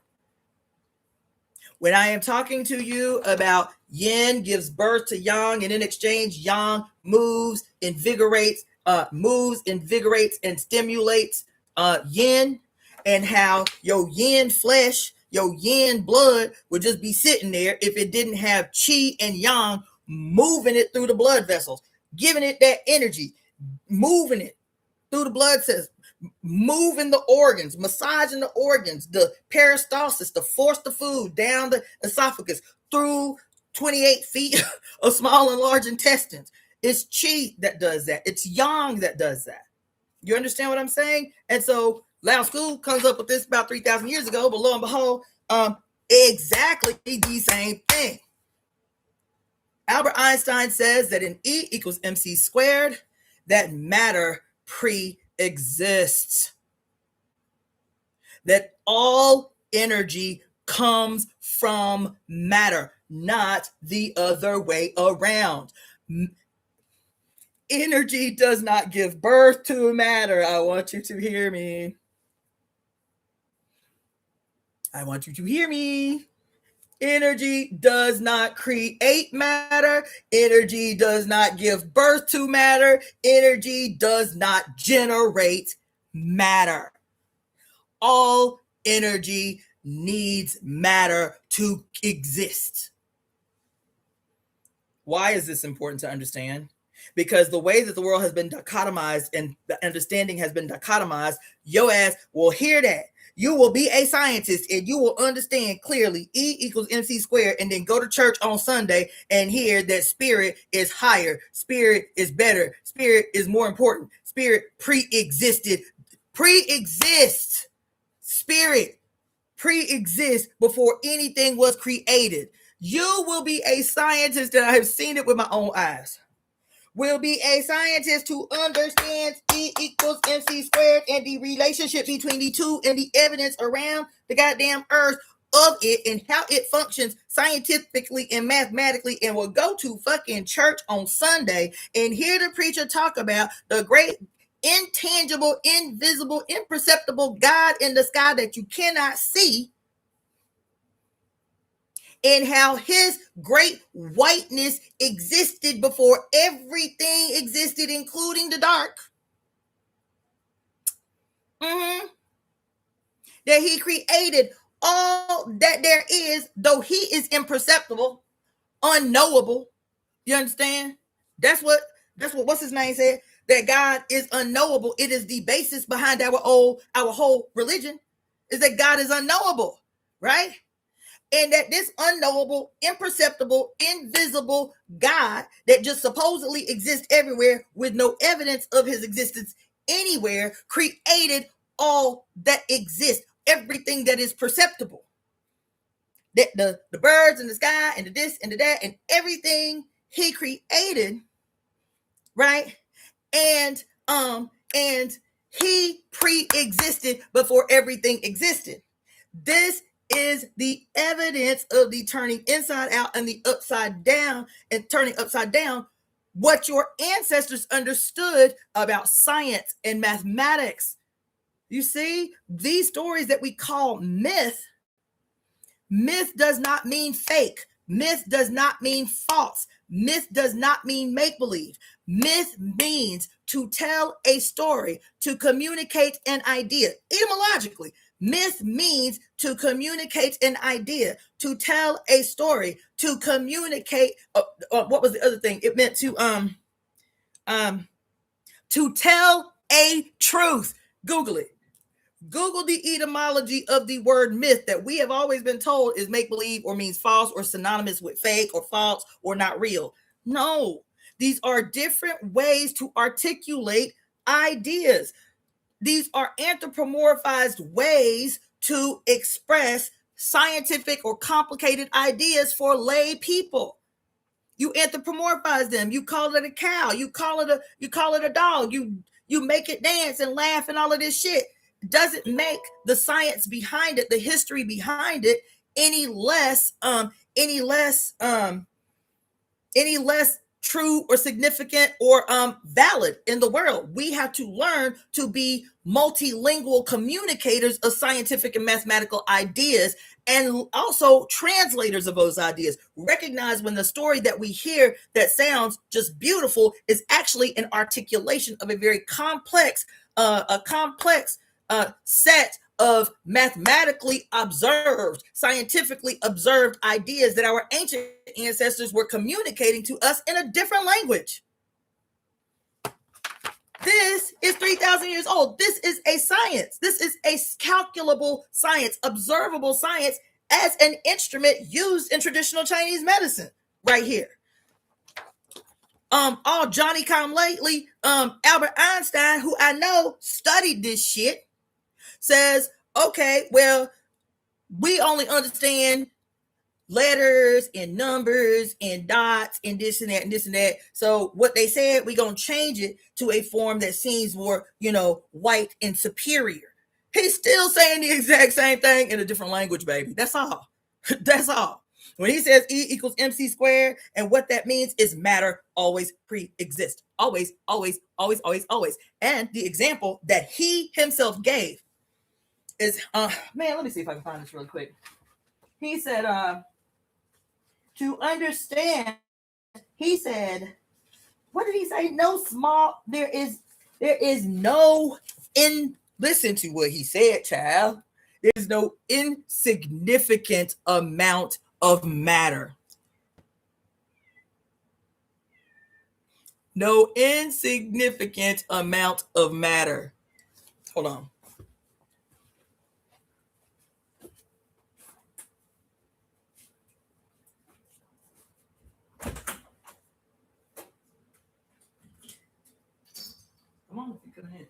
A: When I am talking to you about yin gives birth to yang, and in exchange, yang moves, invigorates, and stimulates yin, and how your yin flesh, your yin blood would just be sitting there if it didn't have qi and yang moving it through the blood vessels, giving it that energy, moving it through the blood cells, moving the organs, massaging the organs, the peristalsis to force the food down the esophagus through 28 feet of small and large intestines. It's qi that does that. It's yang that does that. You understand what I'm saying? And so Lao Tzu comes up with this about 3,000 years ago, but lo and behold, exactly the same thing. Albert Einstein says that in E equals MC squared, that matter pre-exists. That all energy comes from matter, not the other way around. energy does not give birth to matter. I want you to hear me. I want you to hear me. Energy does not create matter. Energy does not give birth to matter. Energy does not generate matter. All energy needs matter to exist. Why is this important to understand? Because the way that the world has been dichotomized and the understanding has been dichotomized, your ass will hear that. You will be a scientist and you will understand clearly E equals MC squared, and then go to church on Sunday and hear that spirit is higher, spirit is better, spirit is more important, spirit pre-exists, spirit pre-exists before anything was created. You will be a scientist, and I have seen it with my own eyes. Will be a scientist who understands E equals MC squared and the relationship between the two and the evidence around the goddamn earth of it and how it functions scientifically and mathematically, and will go to fucking church on Sunday and hear the preacher talk about the great intangible, invisible, imperceptible God in the sky that you cannot see, and how his great whiteness existed before everything existed, including the dark. That he created all that there is, though he is imperceptible, unknowable. You understand? That's what what's his name said, that God is unknowable. It is the basis behind our whole religion, is that God is unknowable, right? And that this unknowable, imperceptible, invisible God that just supposedly exists everywhere with no evidence of his existence anywhere created all that exists, everything that is perceptible. That the birds in the sky and the this and the that and everything he created, right? And he pre-existed before everything existed. This is the evidence of the turning inside out and the upside down, and turning upside down what your ancestors understood about science and mathematics. You see, these stories that we call myth does not mean fake. Myth does not mean false. Myth does not mean make-believe. Myth means to tell a story, to communicate an idea. Etymologically, myth means to communicate an idea, to tell a story, to communicate. What was the other thing? It meant to tell a truth. Google it. Google the etymology of the word myth that we have always been told is make-believe or means false or synonymous with fake or false or not real. No, these are different ways to articulate ideas. These are anthropomorphized ways to express scientific or complicated ideas for lay people. You anthropomorphize them. You call it a cow. You call it a dog. You make it dance and laugh and all of this shit. Doesn't make the science behind it, the history behind it, any less true or significant or valid in the world. We have to learn to be multilingual communicators of scientific and mathematical ideas, and also translators of those ideas. Recognize when the story that we hear that sounds just beautiful is actually an articulation of a very complex set of mathematically observed, scientifically observed ideas that our ancient ancestors were communicating to us in a different language. This is 3,000 years old. This is a science. This is a calculable science, observable science as an instrument used in traditional Chinese medicine right here. All Johnny come lately, Albert Einstein, who I know studied this shit, says, okay, well, we only understand letters and numbers and dots and this and that and this and that. So what they said, we're going to change it to a form that seems more, white and superior. He's still saying the exact same thing in a different language, baby. That's all. That's all. When he says E equals MC squared, and what that means is matter always pre-exists. Always, always, always, always, always. And the example that he himself gave is, man, let me see if I can find this really quick. He said, to understand, he said, what did he say? No small, there is no listen to what he said, child. There's no insignificant amount of matter. No insignificant amount of matter. Hold on. Come on, you could have hit.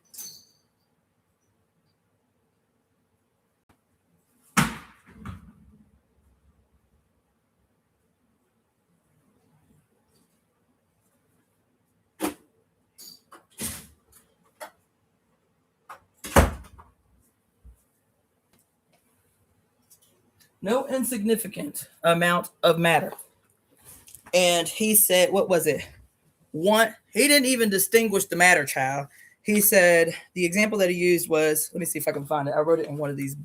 A: No insignificant amount of matter. And he said, what was it? One, he didn't even distinguish the matter, child. He said the example that he used was, let me see if I can find it. I wrote it in one of these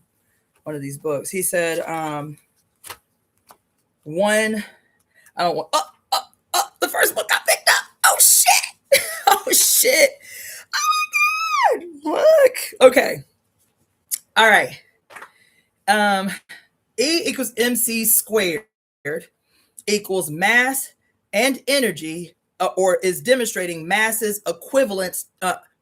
A: books. He said, one, I don't want, the first book I picked up. Oh shit. Oh shit. Oh my God. Look. Okay. All right. E equals MC squared equals mass and energy, or is demonstrating masses equivalence,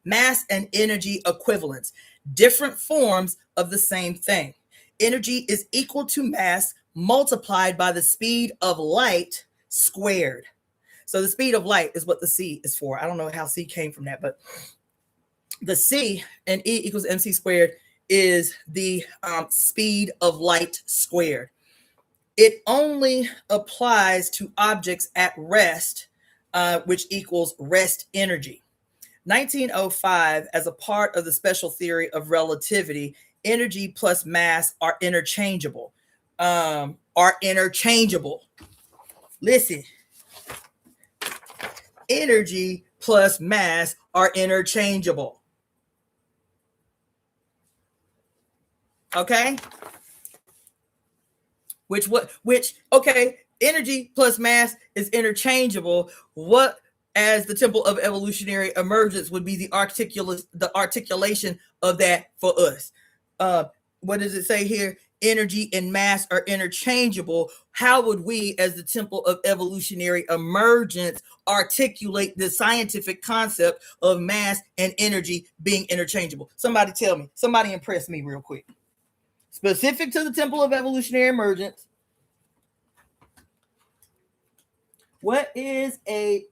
A: mass and energy equivalence, different forms of the same thing. Energy is equal to mass multiplied by the speed of light squared. So the speed of light is what the C is for. I don't know how C came from that, but the C and E equals MC squared is the speed of light squared. It only applies to objects at rest, which equals rest energy. 1905, as a part of the special theory of relativity, energy plus mass are interchangeable. Listen, energy plus mass are interchangeable. Okay? Okay, energy plus mass is interchangeable. What, as the temple of evolutionary emergence, would be the articulation of that for us? What does it say here? Energy and mass are interchangeable. How would we, as the temple of evolutionary emergence, articulate the scientific concept of mass and energy being interchangeable? Somebody tell me. Somebody impress me real quick. Specific to the temple of evolutionary emergence, what is an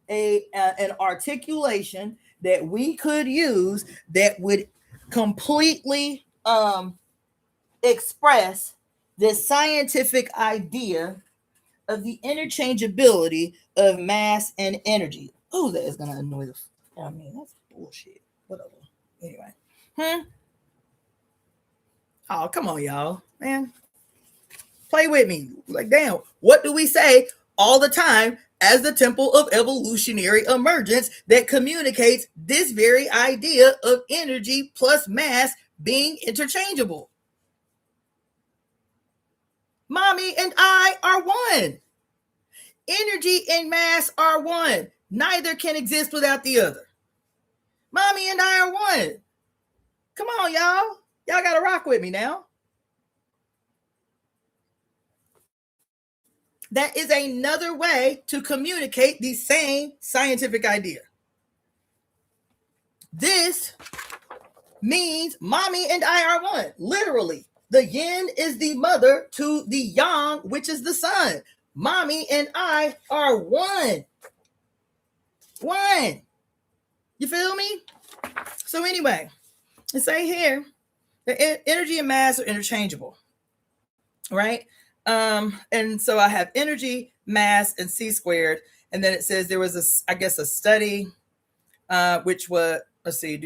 A: articulation that we could use that would completely express this scientific idea of the interchangeability of mass and energy? Oh, that is gonna annoy the. I mean, that's bullshit. Whatever. Anyway, Oh, come on, y'all, man. Play with me. Like, damn, what do we say all the time as the temple of evolutionary emergence that communicates this very idea of energy plus mass being interchangeable? Mommy and I are one. Energy and mass are one. Neither can exist without the other. Mommy and I are one. Come on, y'all. Y'all got to rock with me now. That is another way to communicate the same scientific idea. This means mommy and I are one. Literally, the yin is the mother to the yang, which is the son. Mommy and I are one. One. You feel me? So anyway, let's say here, the energy and mass are interchangeable, right? And so I have energy, mass, and C squared. And then it says there was a study, which was, let's see,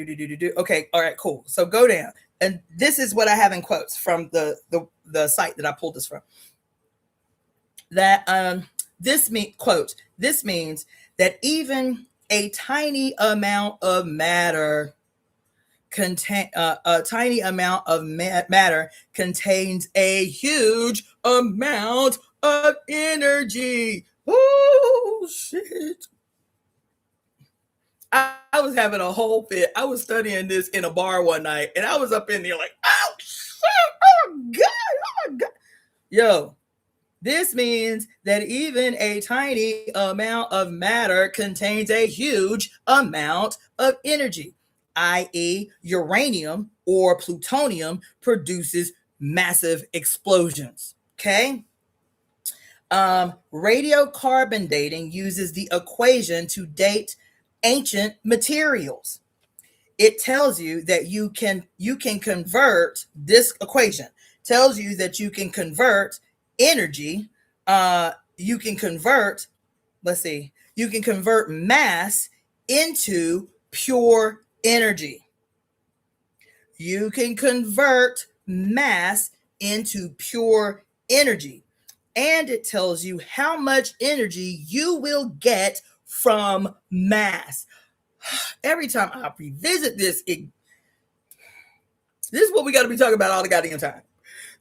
A: Okay, all right, cool. So go down. And this is what I have in quotes from the site that I pulled this from. that this means that even a tiny amount of matter matter contains a huge amount of energy. Oh shit. I was having a whole fit. I was studying this in a bar one night, and I was up in there like, oh shit, oh my god, oh my god. Yo, this means that even a tiny amount of matter contains a huge amount of energy, i.e., uranium or plutonium produces massive explosions. Okay? Radiocarbon dating uses the equation to date ancient materials. It tells you that you can convert, this equation tells you that you can convert energy, you can convert mass into pure energy. You can convert mass into pure energy. And it tells you how much energy you will get from mass. Every time I revisit this, this is what we got to be talking about all the goddamn time.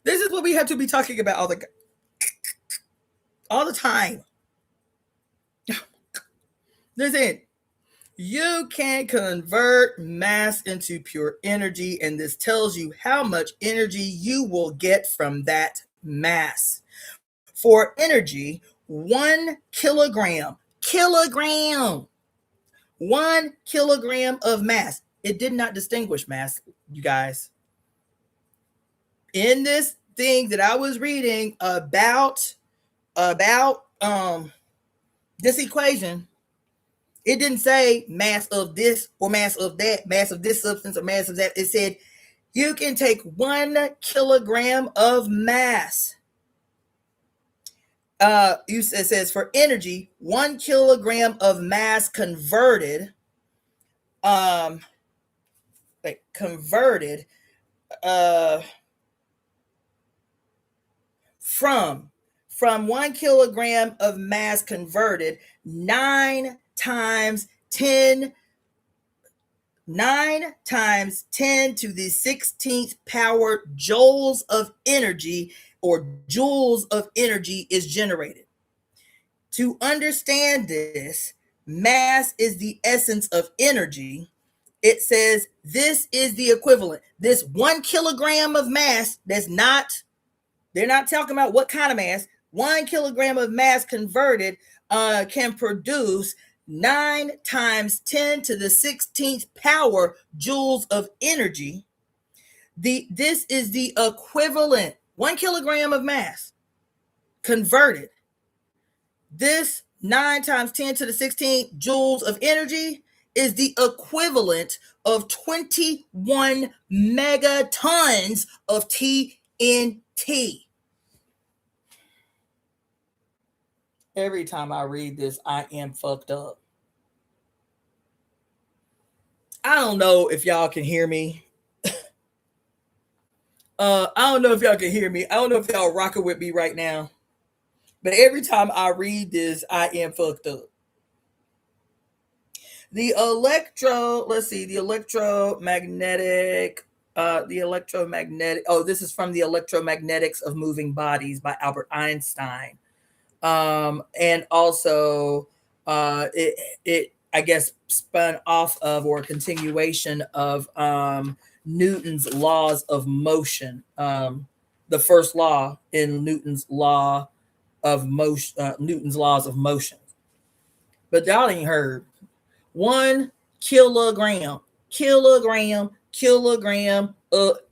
A: This is what we have to be talking about all the time. Listen, you can convert mass into pure energy, and this tells you how much energy you will get from that mass. For energy, 1 kilogram, 1 kilogram of mass. It did not distinguish mass, you guys. In this thing that I was reading about this equation, it didn't say mass of this or mass of that, mass of this substance or mass of that. It said you can take 1 kilogram of mass. It says for energy, 1 kilogram of mass converted, from 1 kilogram of mass converted, 9 times 10 to the 16th power joules of energy is generated. To understand this, mass is the essence of energy. It says this is the equivalent. This 1 kilogram of mass, they're not talking about what kind of mass. 1 kilogram of mass converted can produce 9 times 10 to the 16th power joules of energy. This is the equivalent. 1 kilogram of mass converted. This 9 times 10 to the 16th joules of energy is the equivalent of 21 megatons of TNT. Every time I read this, I am fucked up. I don't know if y'all can hear me. I don't know if y'all can hear me. I don't know if y'all rocking with me right now. But every time I read this, I am fucked up. The electromagnetic. This is from The Electromagnetics of Moving Bodies by Albert Einstein. And also, it I guess spun off of, or a continuation of, Newton's laws of motion. The first law in Newton's laws of motion. But y'all ain't heard. 1 kilogram.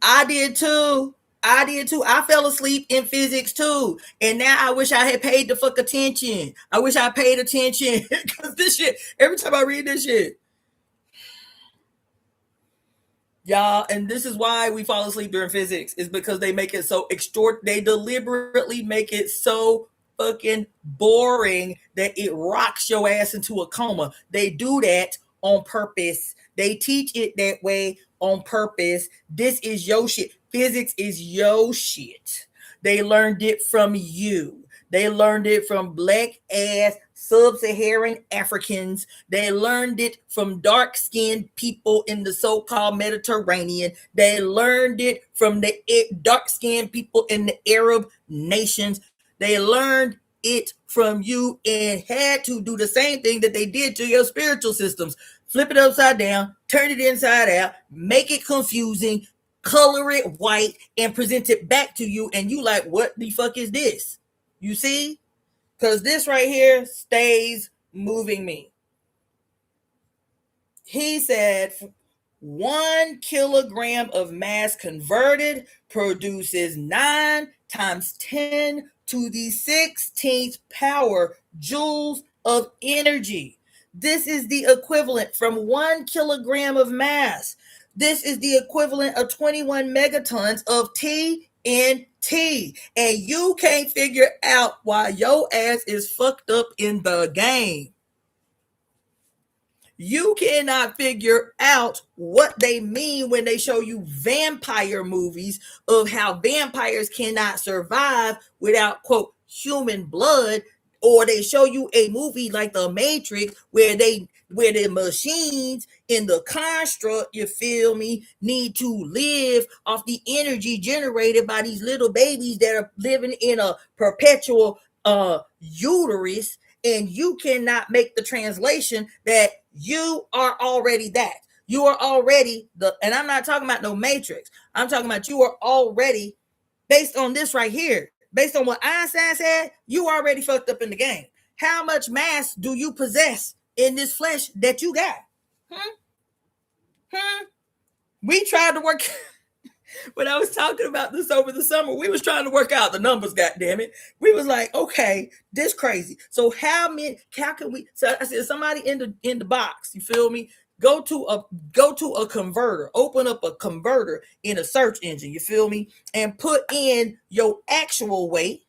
A: I did too. I fell asleep in physics too. And now I wish I had paid the fuck attention. I wish I paid attention. Because this shit, every time I read this shit, y'all, and this is why we fall asleep during physics, is because they make it so they deliberately make it so fucking boring that it rocks your ass into a coma. They do that on purpose. They teach it that way on purpose. This is your shit. Physics is your shit. They learned it from you. They learned it from black ass sub-Saharan Africans. They learned it from dark-skinned people in the so-called Mediterranean. They learned it from the dark-skinned people in the Arab nations. They learned it from you and had to do the same thing that they did to your spiritual systems. Flip it upside down, turn it inside out, make it confusing, color it white, and present it back to you. And you like, what the fuck is this? You see? Because this right here stays moving me. He said 1 kilogram of mass converted produces 9 times 10 to the 16th power joules of energy. This is the equivalent from 1 kilogram of mass. This is the equivalent of 21 megatons of TNT. And you can't figure out why your ass is fucked up in the game. You cannot figure out what they mean when they show you vampire movies of how vampires cannot survive without, quote, human blood, or they show you a movie like The Matrix where the machines in the construct, you feel me, need to live off the energy generated by these little babies that are living in a perpetual uterus, and you cannot make the translation that you are already that. You are already and I'm not talking about no Matrix. I'm talking about you are already, based on this right here, based on what Einstein said, you already fucked up in the game. How much mass do you possess in this flesh that you got? We tried to work... When I was talking about this over the summer, we was trying to work out the numbers, goddammit. We was like, okay, this crazy. So how can we, so I said, somebody in the box, you feel me? Go to a converter, open up a converter in a search engine, you feel me? And put in your actual weight.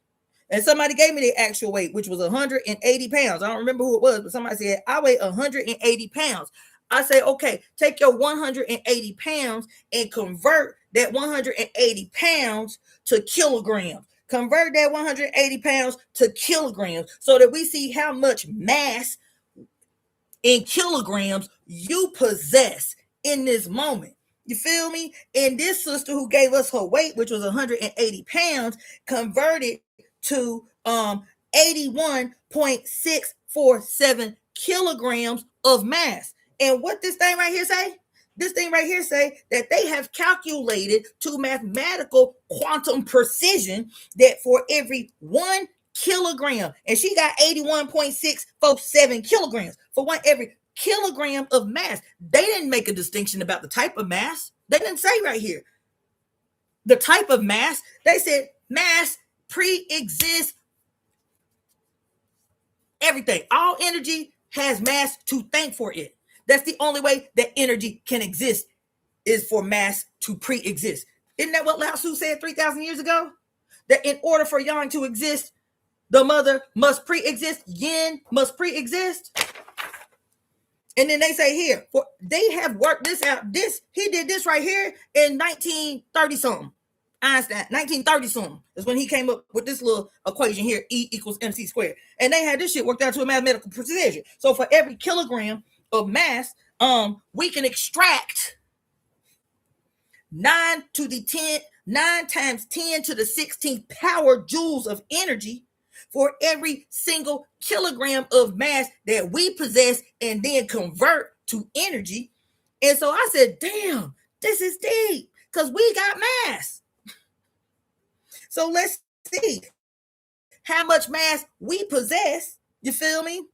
A: And somebody gave me the actual weight, which was 180 pounds. I don't remember who it was, but somebody said, I weigh 180 pounds. I say, okay, take your 180 pounds and convert that 180 pounds to kilograms. Convert that 180 pounds to kilograms so that we see how much mass in kilograms you possess in this moment. You feel me? And this sister who gave us her weight, which was 180 pounds, converted to 81.647 kilograms of mass. And what this thing right here say? This thing right here say that they have calculated to mathematical quantum precision that for every 1 kilogram, and she got 81.647 kilograms for every kilogram of mass. They didn't make a distinction about the type of mass. They didn't say right here the type of mass. They said mass pre-exists everything. All energy has mass to thank for it. That's the only way that energy can exist, is for mass to pre-exist. Isn't that what Lao Tzu said 3,000 years ago? That in order for yang to exist, the mother must pre-exist, yin must pre-exist. And then they say here, they have worked this out. He did this right here in 1930 something. Einstein, 1930 something is when he came up with this little equation here, E equals mc squared. And they had this shit worked out to a mathematical precision. So for every kilogram of mass, we can extract 9 times 10 to the 16th power joules of energy for every single kilogram of mass that we possess and then convert to energy. And so I said, damn, this is deep, because we got mass. So let's see how much mass we possess. You feel me?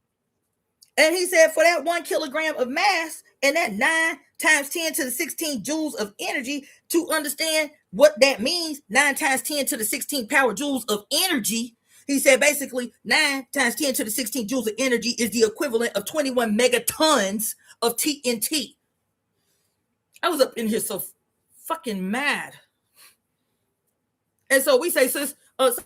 A: And he said for that 1 kilogram of mass and that 9 times 10 to the 16 joules of energy, to understand what that means, 9 times 10 to the 16 power joules of energy, he said basically 9 times 10 to the 16 joules of energy is the equivalent of 21 megatons of TNT. I was up in here so fucking mad. And so we say, sis,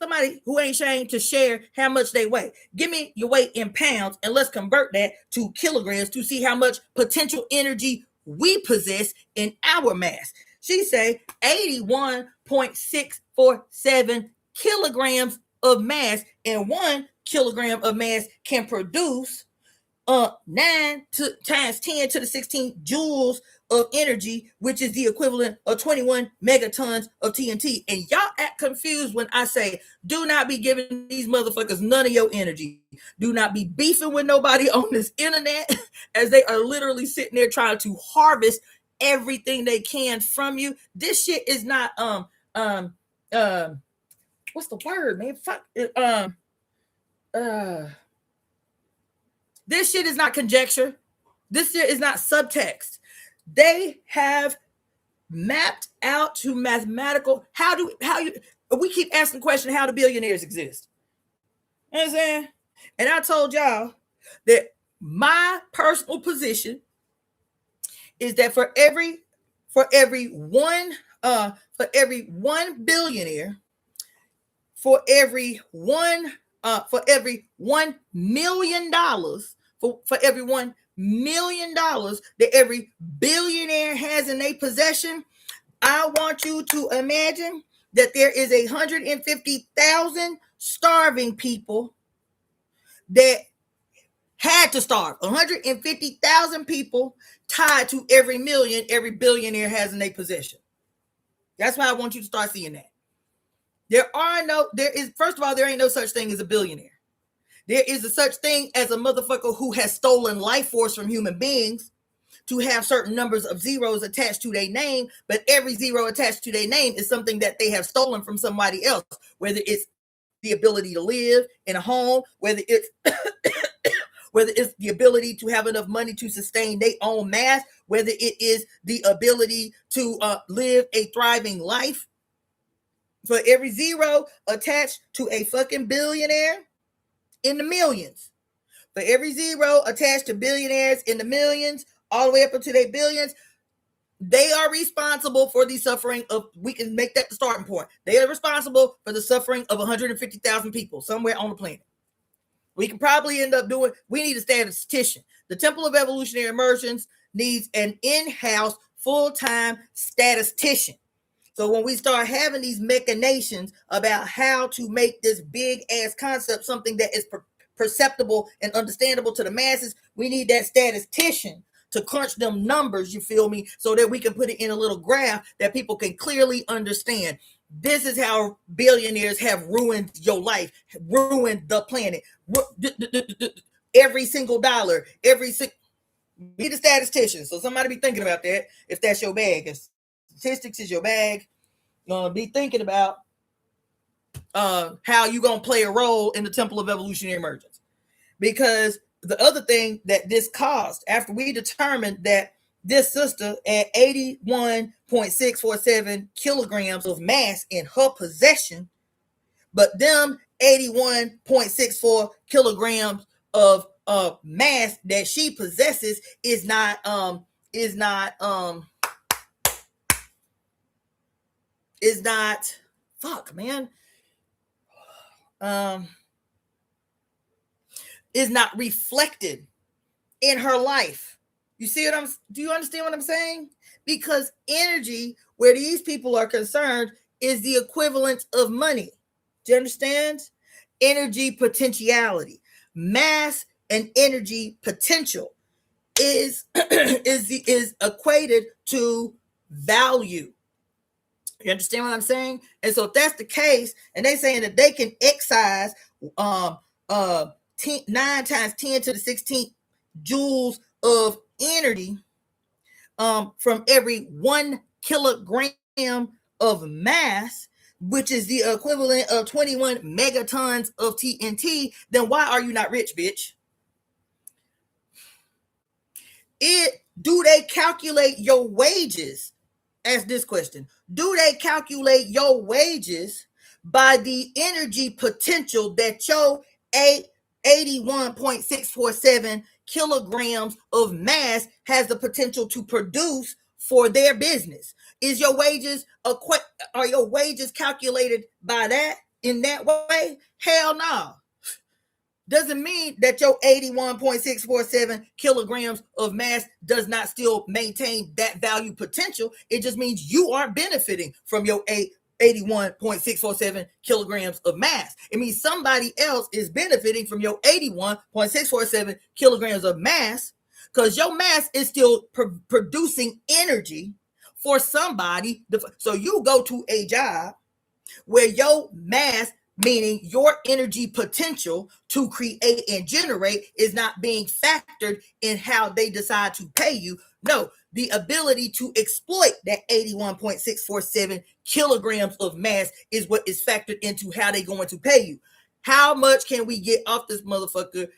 A: somebody who ain't ashamed to share how much they weigh. Give me your weight in pounds and let's convert that to kilograms to see how much potential energy we possess in our mass. She say 81.647 kilograms of mass, and 1 kilogram of mass can produce 9 times 10 to the 16 joules of energy, which is the equivalent of 21 megatons of TNT. And y'all act confused when I say, do not be giving these motherfuckers none of your energy. Do not be beefing with nobody on this internet as they are literally sitting there trying to harvest everything they can from you. This shit is not what's the word, man? Fuck it. This shit is not conjecture. This shit is not subtext. They have mapped out to mathematical. We keep asking the question, how do billionaires exist? You know what I'm saying? And I told y'all that my personal position is that for every one billionaire, for every $1 million, for every $1 million that every billionaire has in their possession, I want you to imagine that there is 150,000 starving people that had to starve. 150,000 people tied to every million every billionaire has in their possession. That's why I want you to start seeing that. First of all, there ain't no such thing as a billionaire. There is a such thing as a motherfucker who has stolen life force from human beings to have certain numbers of zeros attached to their name, but every zero attached to their name is something that they have stolen from somebody else, whether it's the ability to live in a home, whether it's the ability to have enough money to sustain their own mass, whether it is the ability to live a thriving life. For every zero attached to a fucking billionaire, in the millions. For every zero attached to billionaires in the millions, all the way up into their billions, they are responsible for the suffering of, we can make that the starting point. They are responsible for the suffering of 150,000 people somewhere on the planet. We can probably end up we need a statistician. The Temple of Evolutionary Emergence needs an in-house full-time statistician. So when we start having these machinations about how to make this big ass concept something that is perceptible and understandable to the masses, we need that statistician to crunch them numbers, you feel me, so that we can put it in a little graph that people can clearly understand. This is how billionaires have ruined your life, ruined the planet. Every single dollar, be the statistician. So somebody be thinking about that if that's your bag. If statistics is your bag, be thinking about how you gonna play a role in the Temple of Evolutionary Emergence. Because the other thing that this caused, after we determined that this sister at 81.647 kilograms of mass in her possession, but them 81.64 kilograms of mass that she possesses is not reflected in her life. You see do you understand what I'm saying? Because energy, where these people are concerned, is the equivalent of money. Do you understand? Energy potentiality, mass and energy potential is equated to value. You understand what I'm saying? And so if that's the case, and they're saying that they can excise 9 times 10 to the 16 joules of energy from every 1 kilogram of mass, which is the equivalent of 21 megatons of TNT, then why are you not rich, bitch? Do they calculate your wages? Ask this question. Do they calculate your wages by the energy potential that your 81.647 kilograms of mass has the potential to produce for their business? Is your wages are your wages calculated by that in that way? Hell no. Doesn't mean that your 81.647 kilograms of mass does not still maintain that value potential. It just means you are benefiting from your 81.647 kilograms of mass. It means somebody else is benefiting from your 81.647 kilograms of mass, because your mass is still producing energy for somebody. So you go to a job where your mass, meaning your energy potential to create and generate, is not being factored in how they decide to pay you. No, the ability to exploit that 81.647 kilograms of mass is what is factored into how they're going to pay you. How much can we get off this motherfucker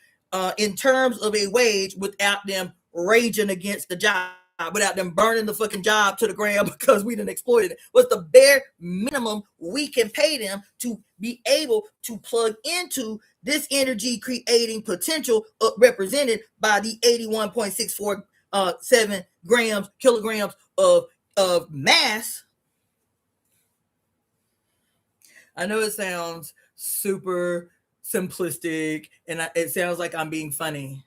A: in terms of a wage without them raging against the job, without them burning the fucking job to the ground because we done exploited it? What's the bare minimum we can pay them to be able to plug into this energy creating potential represented by the 81.647 kilograms of mass? I know it sounds super simplistic and it sounds like I'm being funny,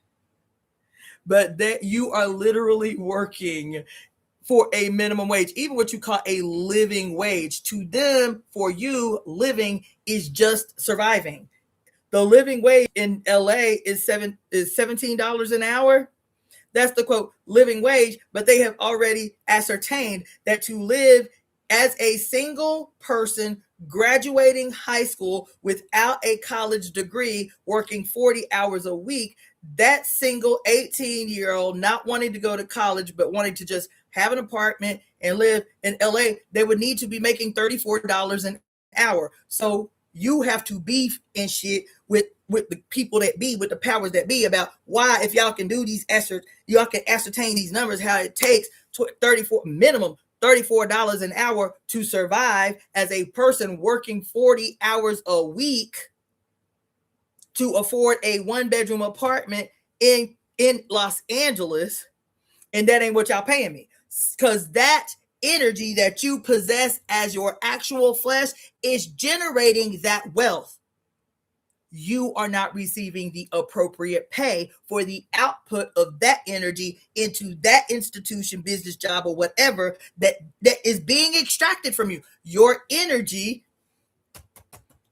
A: but that you are literally working for a minimum wage, even what you call a living wage. To them, for you, living is just surviving. The living wage in LA is $17 an hour. That's the quote living wage, but they have already ascertained that to live as a single person graduating high school without a college degree, working 40 hours a week, that single 18-year-old not wanting to go to college but wanting to just have an apartment and live in LA, they would need to be making $34 an hour. So you have to beef and shit with the people that be, with the powers that be, about why, if y'all can do these y'all can ascertain these numbers, how it takes minimum $34 an hour to survive as a person working 40 hours a week to afford a one-bedroom apartment in Los Angeles, and that ain't what y'all paying me. Because that energy that you possess as your actual flesh is generating that wealth. You are not receiving the appropriate pay for the output of that energy into that institution, business, job, or whatever that is being extracted from you. Your energy,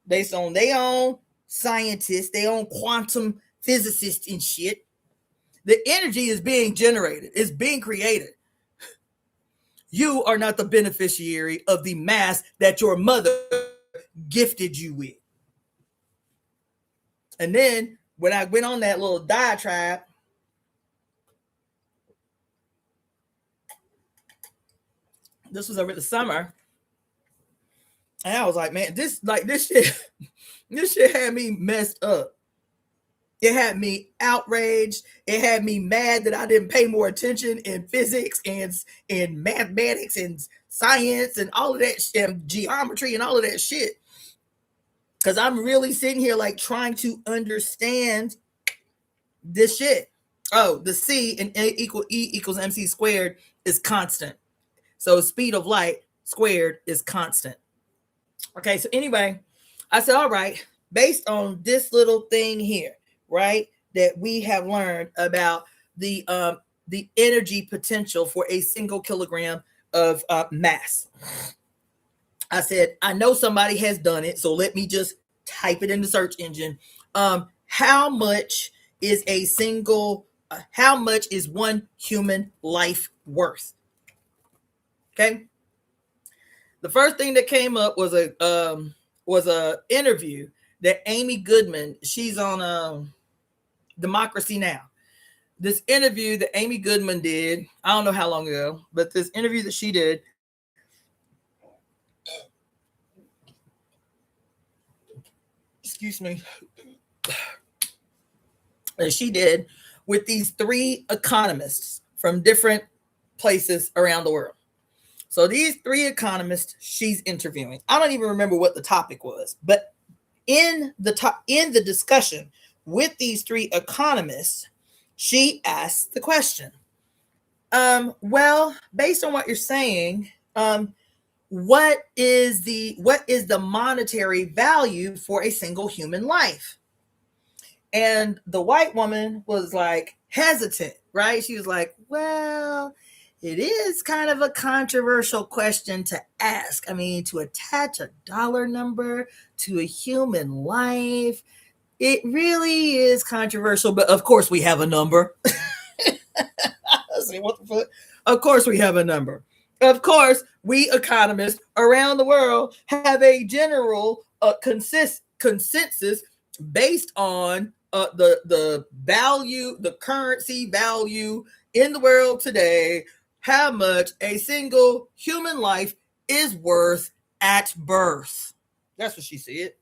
A: based on their own scientists, their own quantum physicists and shit, the energy is being generated, it's being created. You are not the beneficiary of the mass that your mother gifted you with. And then when I went on that little diatribe, this was over the summer, and I was like, man, this shit had me messed up. It had me outraged. It had me mad that I didn't pay more attention in physics and in mathematics and science and all of that shit, and geometry and all of that shit. Because I'm really sitting here like trying to understand this shit. Oh, the C in E equals MC squared is constant. So speed of light squared is constant. Okay, so anyway, I said, all right, based on this little thing here, right, that we have learned about the energy potential for a single kilogram of mass. I said, I know somebody has done it, so let me just type it in the search engine. How much is how much is one human life worth? Okay. The first thing that came up was a interview that Amy Goodman, she's on Democracy Now. This interview that Amy Goodman did, I don't know how long ago, but this interview that she did, excuse me, that she did with these 3 economists from different places around the world. So these 3 economists she's interviewing, I don't even remember what the topic was, but in the discussion with these 3 economists, she asked the question, well, based on what you're saying, what is the monetary value for a single human life? And the white woman was like hesitant, right? She was like, well, it is kind of a controversial question to ask. I mean, to attach a dollar number to a human life, it really is controversial. But of course, we have a number. What the fuck? Of course, we have a number. Of course, we economists around the world have a general consensus based on the value, the currency value in the world today, how much a single human life is worth at birth. That's what she said.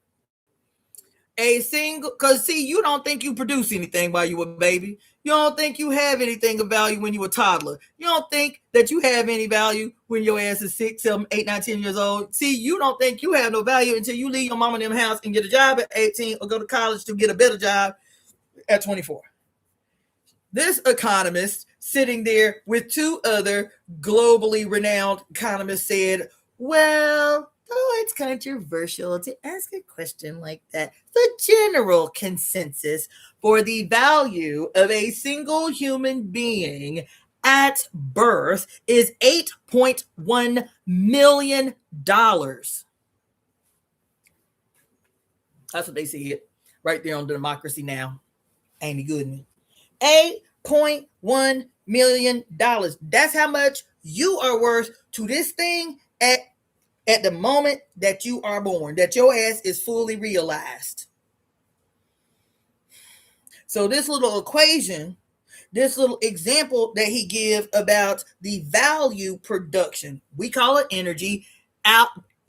A: A single, because see, you don't think you produce anything while you a baby. You don't think you have anything of value when you a toddler. You don't think that you have any value when your ass is 6, 7, 8, 9, 10 years old. See, you don't think you have no value until you leave your mama in them house and get a job at 18 or go to college to get a better job at 24. This economist sitting there with two other globally renowned economists said, well, though it's controversial to ask a question like that, the general consensus for the value of a single human being at birth is $8.1 million. That's what they said right there on Democracy Now! Amy Goodman. $8.1 million. That's how much you are worth to this thing at the moment that you are born, that your ass is fully realized. So this little equation, this little example that he gives about the value production, we call it energy.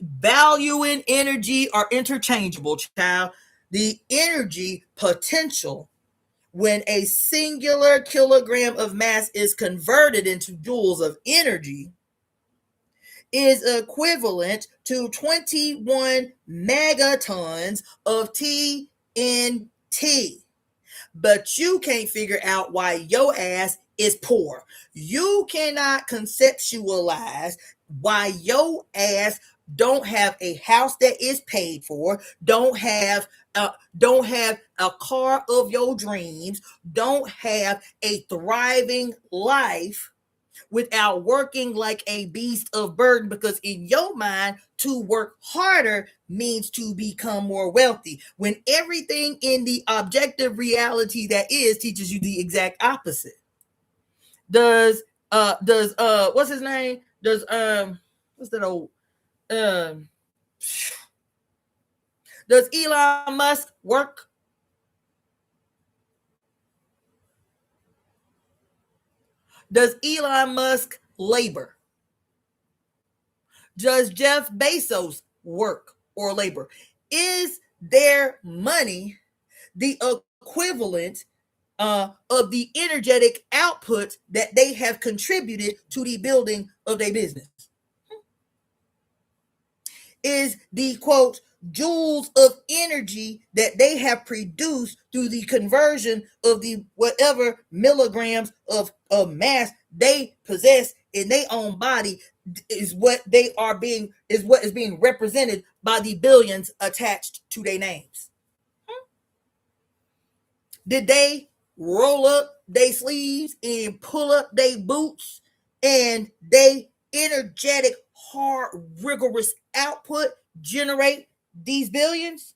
A: Value and energy are interchangeable, child. The energy potential when a singular kilogram of mass is converted into joules of energy is equivalent to 21 megatons of TNT. But you can't figure out why your ass is poor. You cannot conceptualize why your ass don't have a house that is paid for, don't have a car of your dreams, don't have a thriving life without working like a beast of burden, because in your mind, to work harder means to become more wealthy, when everything in the objective reality that is teaches you the exact opposite. Does what's his name? Does what's that old does Elon Musk work? Does Elon Musk labor? Does Jeff Bezos work or labor? Is their money the equivalent of the energetic output that they have contributed to the building of their business? Is the quote joules of energy that they have produced through the conversion of the whatever milligrams of mass they possess in their own body is what is being represented by the billions attached to their names. Did they roll up their sleeves and pull up their boots and they energetic, hard, rigorous output generate these billions?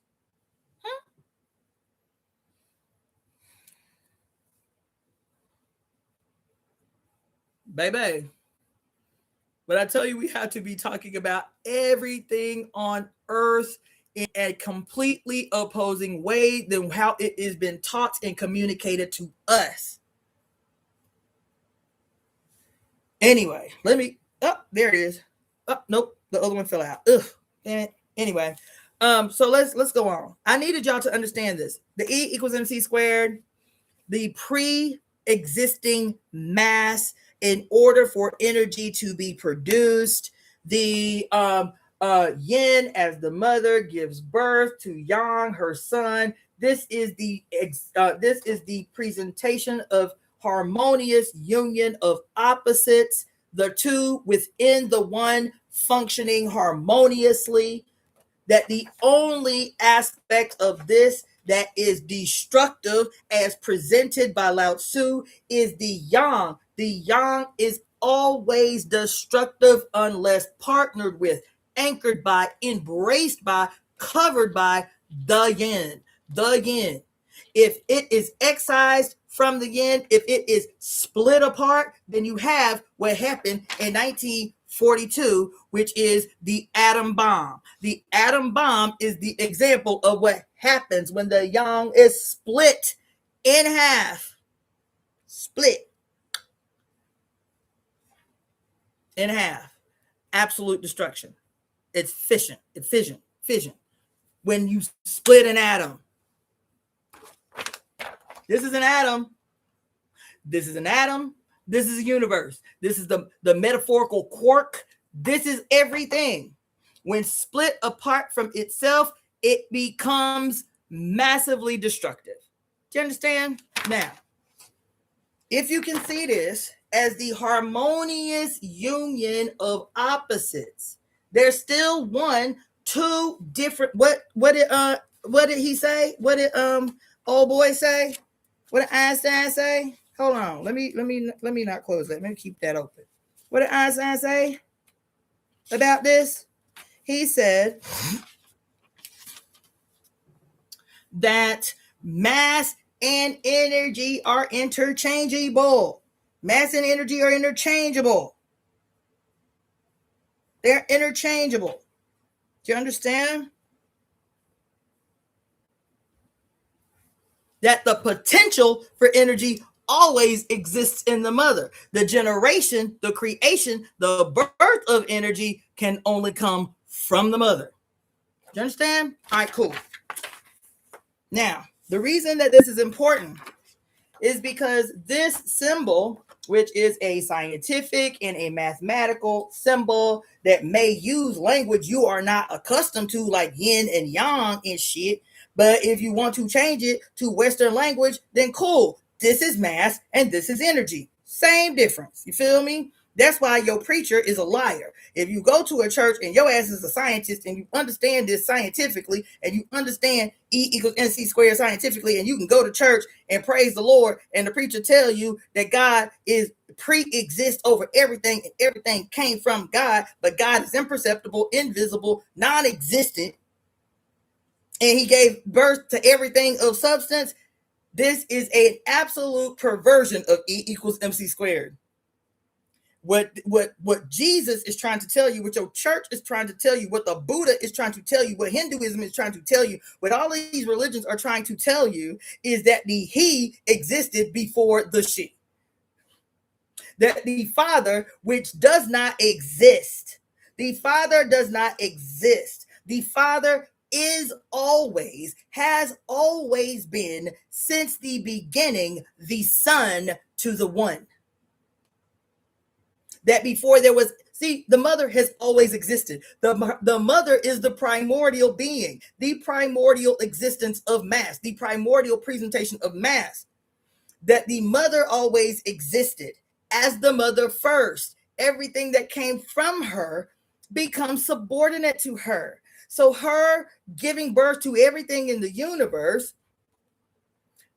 A: Baby. But I tell you, we have to be talking about everything on earth in a completely opposing way than how it has been taught and communicated to us. Anyway, there it is. Oh, nope, the other one fell out. Ugh, damn it. Anyway, so let's go on. I needed y'all to understand this. The E equals MC squared, the pre-existing mass in order for energy to be produced, the yin as the mother gives birth to yang, her son. This is the presentation of harmonious union of opposites, the two within the one functioning harmoniously. That the only aspect of this that is destructive as presented by Lao Tzu is the yang. The yang is always destructive unless partnered with, anchored by, embraced by, covered by the yin. The yin. If it is excised from the yin, if it is split apart, then you have what happened in 1942, which is the atom bomb. The atom bomb is the example of what happens when the yang is split in half. Split in half. Absolute destruction. It's fission. It's fission. Fission. When you split an atom. This is an atom. This is an atom. This is a universe. This is the metaphorical quark. This is everything. When split apart from itself, it becomes massively destructive. Do you understand? Now, if you can see this as the harmonious union of opposites, there's still two different. What did he say? What did old boy say? What did Einstein say? Hold on. Let me not close that. Let me keep that open. What did Einstein say about this? He said that mass and energy are interchangeable. Mass and energy are interchangeable. They're interchangeable. Do you understand? That the potential for energy always exists in the mother. The generation, the creation, the birth of energy can only come from the mother. Do you understand? All right, cool. Now, the reason that this is important is because this symbol, which is a scientific and a mathematical symbol that may use language you are not accustomed to, like yin and yang and shit. But if you want to change it to Western language, then cool. This is mass and this is energy. Same difference. You feel me? That's why your preacher is a liar. If you go to a church and your ass is a scientist and you understand this scientifically and you understand E equals MC squared scientifically, and you can go to church and praise the Lord and the preacher tell you that God is pre-exists over everything and everything came from God, but God is imperceptible, invisible, non-existent, and he gave birth to everything of substance. This is an absolute perversion of E equals MC squared. What Jesus is trying to tell you, what your church is trying to tell you, what the Buddha is trying to tell you, what Hinduism is trying to tell you, what all of these religions are trying to tell you is that the he existed before the she. That the Father, which does not exist, the Father does not exist. The Father is always, has always been, since the beginning, the Son to the One. That before there was, see, the mother has always existed. The mother is the primordial being, the primordial existence of mass, the primordial presentation of mass. That the mother always existed as the mother first. Everything that came from her becomes subordinate to her. So her giving birth to everything in the universe,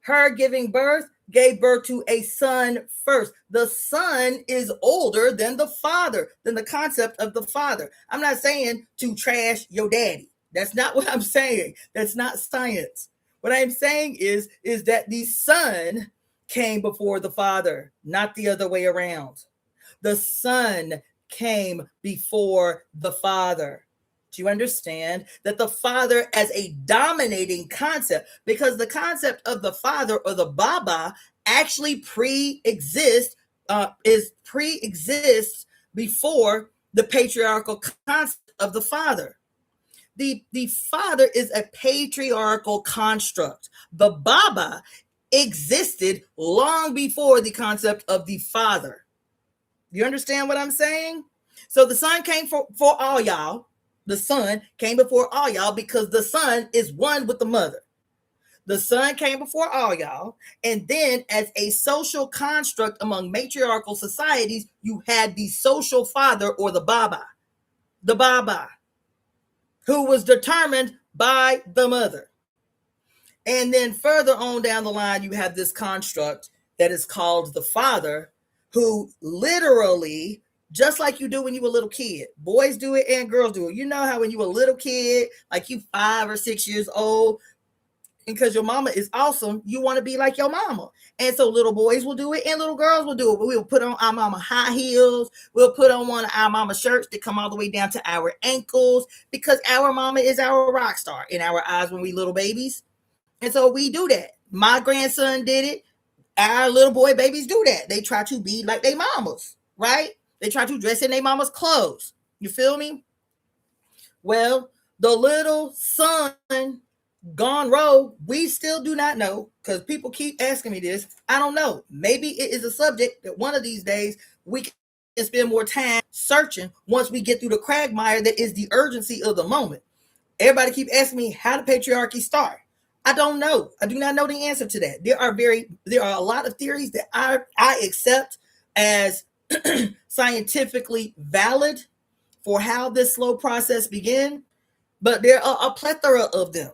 A: her giving birth gave birth to a son first. The son is older than the father, than the concept of the father. I'm not saying to trash your daddy. That's not what I'm saying. That's not science. What I'm saying is that the son came before the father, not the other way around. The son came before the father. Do you understand that the father as a dominating concept, because the concept of the father or the Baba actually pre-exists before the patriarchal concept of the father. The father is a patriarchal construct. The Baba existed long before the concept of the father. You understand what I'm saying? So the son came for all y'all. The son came before all y'all because the son is one with the mother. The son came before all y'all. And then as a social construct among matriarchal societies, you had the social father or the Baba, who was determined by the mother. And then further on down the line, you have this construct that is called the father, who literally, just like you do when you were a little kid, boys do it and girls do it. You know how when you were a little kid, like you 5 or 6 years old, and because your mama is awesome, you want to be like your mama. And so little boys will do it and little girls will do it. But we'll put on our mama high heels. We'll put on one of our mama shirts that come all the way down to our ankles because our mama is our rock star in our eyes when we little babies. And so we do that. My grandson did it. Our little boy babies do that. They try to be like their mamas, right? They try to dress in their mama's clothes. You feel me? Well, the little son gone rogue, we still do not know, because people keep asking me this. I don't know. Maybe it is a subject that one of these days we can spend more time searching once we get through the quagmire that is the urgency of the moment. Everybody keep asking me how the patriarchy start. I don't know. I do not know the answer to that. There are a lot of theories that I accept as scientifically valid for how this slow process began, but there are a plethora of them.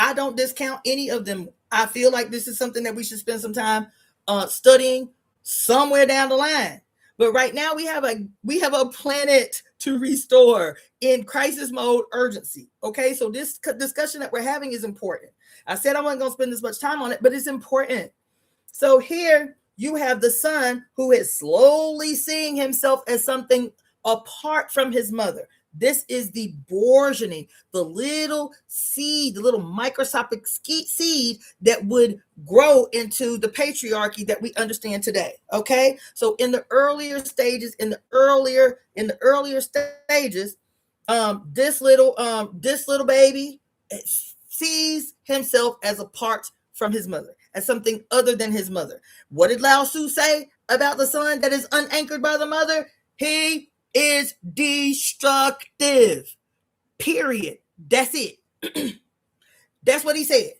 A: I don't discount any of them. I feel like this is something that we should spend some time studying somewhere down the line. But right now we have a planet to restore in crisis mode urgency. Okay, so this discussion that we're having is important. I said I wasn't going to spend this much time on it, but it's important. So here you have the son who is slowly seeing himself as something apart from his mother. This is the burgeoning, the little seed, the little microscopic seed that would grow into the patriarchy that we understand today. Okay, so in the earlier stages, this little baby sees himself as apart from his mother, as something other than his mother. What did Lao Tzu say about the son that is unanchored by the mother? He is destructive. Period. That's it. That's what he said.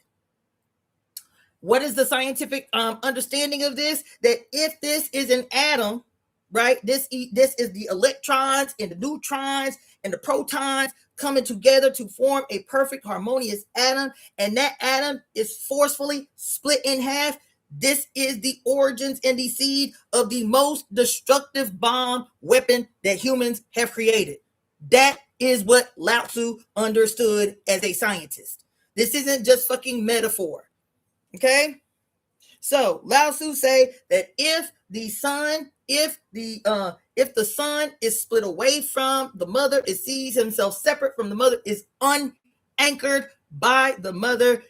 A: What is the scientific understanding of this? That if this is an atom, right? This is the electrons and the neutrons and the protons coming together to form a perfect harmonious atom, and that atom is forcefully split in half. This is the origins and the seed of the most destructive bomb weapon that humans have created. That is what Lao Tzu understood as a scientist. This isn't just fucking metaphor. Okay? So Lao Tzu say that if the son is split away from the mother, it sees himself separate from the mother, is unanchored by the mother,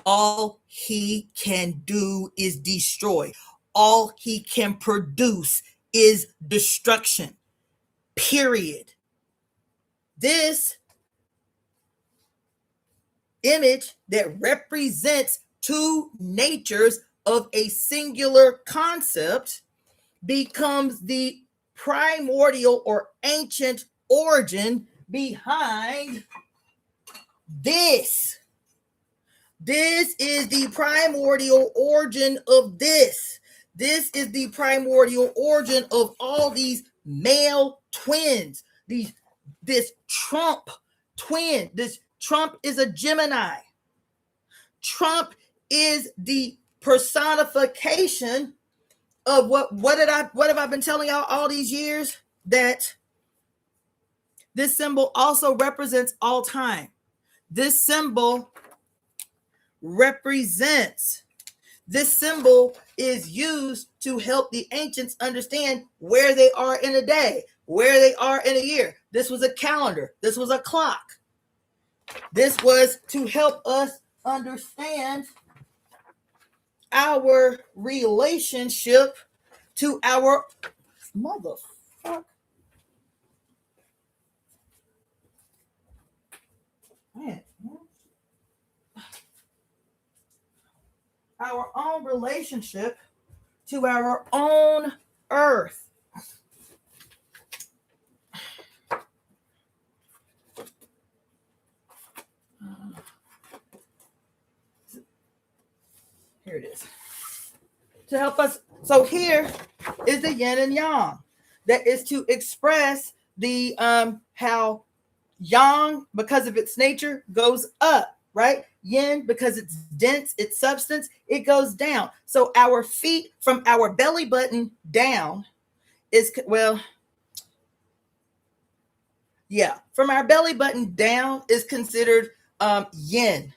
A: all he can do is destroy. All he can produce is destruction. Period. This image that represents two natures of a singular concept becomes the primordial or ancient origin behind this. This is the primordial origin of this. This is the primordial origin of all these male twins. This Trump twin. This Trump is a Gemini. Trump is the personification of what have I been telling y'all all these years? That this symbol also represents all time. This symbol is used to help the ancients understand where they are in a day, where they are in a year. This was a calendar. This was a clock. This was to help us understand our relationship to our motherfucker. Man. Our own relationship to our own earth. Here it is. To help us. So here is the yin and yang. That is to express the how yang, because of its nature, goes up, right? Yin, because it's dense, it's substance, it goes down. So our feet from our belly button down is, well, yeah, from our belly button down is considered yin.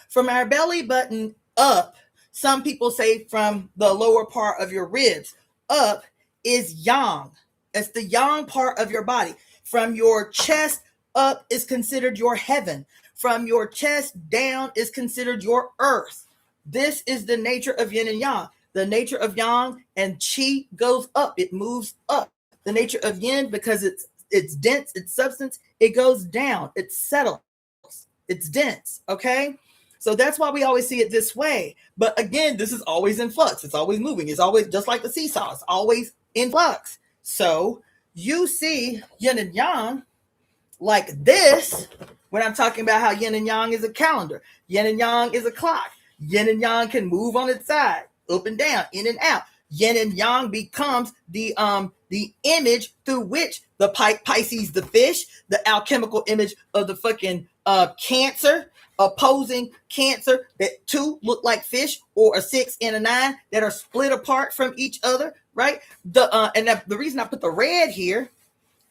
A: From our belly button up, some people say from the lower part of your ribs up is yang. It's the yang part of your body. From your chest up is considered your heaven. From your chest down is considered your earth. This is the nature of yin and yang. The nature of yang and qi goes up. It moves up. The nature of yin, because it's dense, it's substance, it goes down, it settles, it's dense. Okay, so that's why we always see it this way. But again, this is always in flux, it's always moving, it's always just like the seesaw, it's always in flux. So you see yin and yang like this when I'm talking about how yin and yang is a calendar, yin and yang is a clock, yin and yang can move on its side, up and down, in and out. Yin and yang becomes the image through which the Pisces, the fish, the alchemical image of the fucking Cancer, opposing Cancer, that two look like fish, or a 6 and a 9 that are split apart from each other, right? The reason I put the red here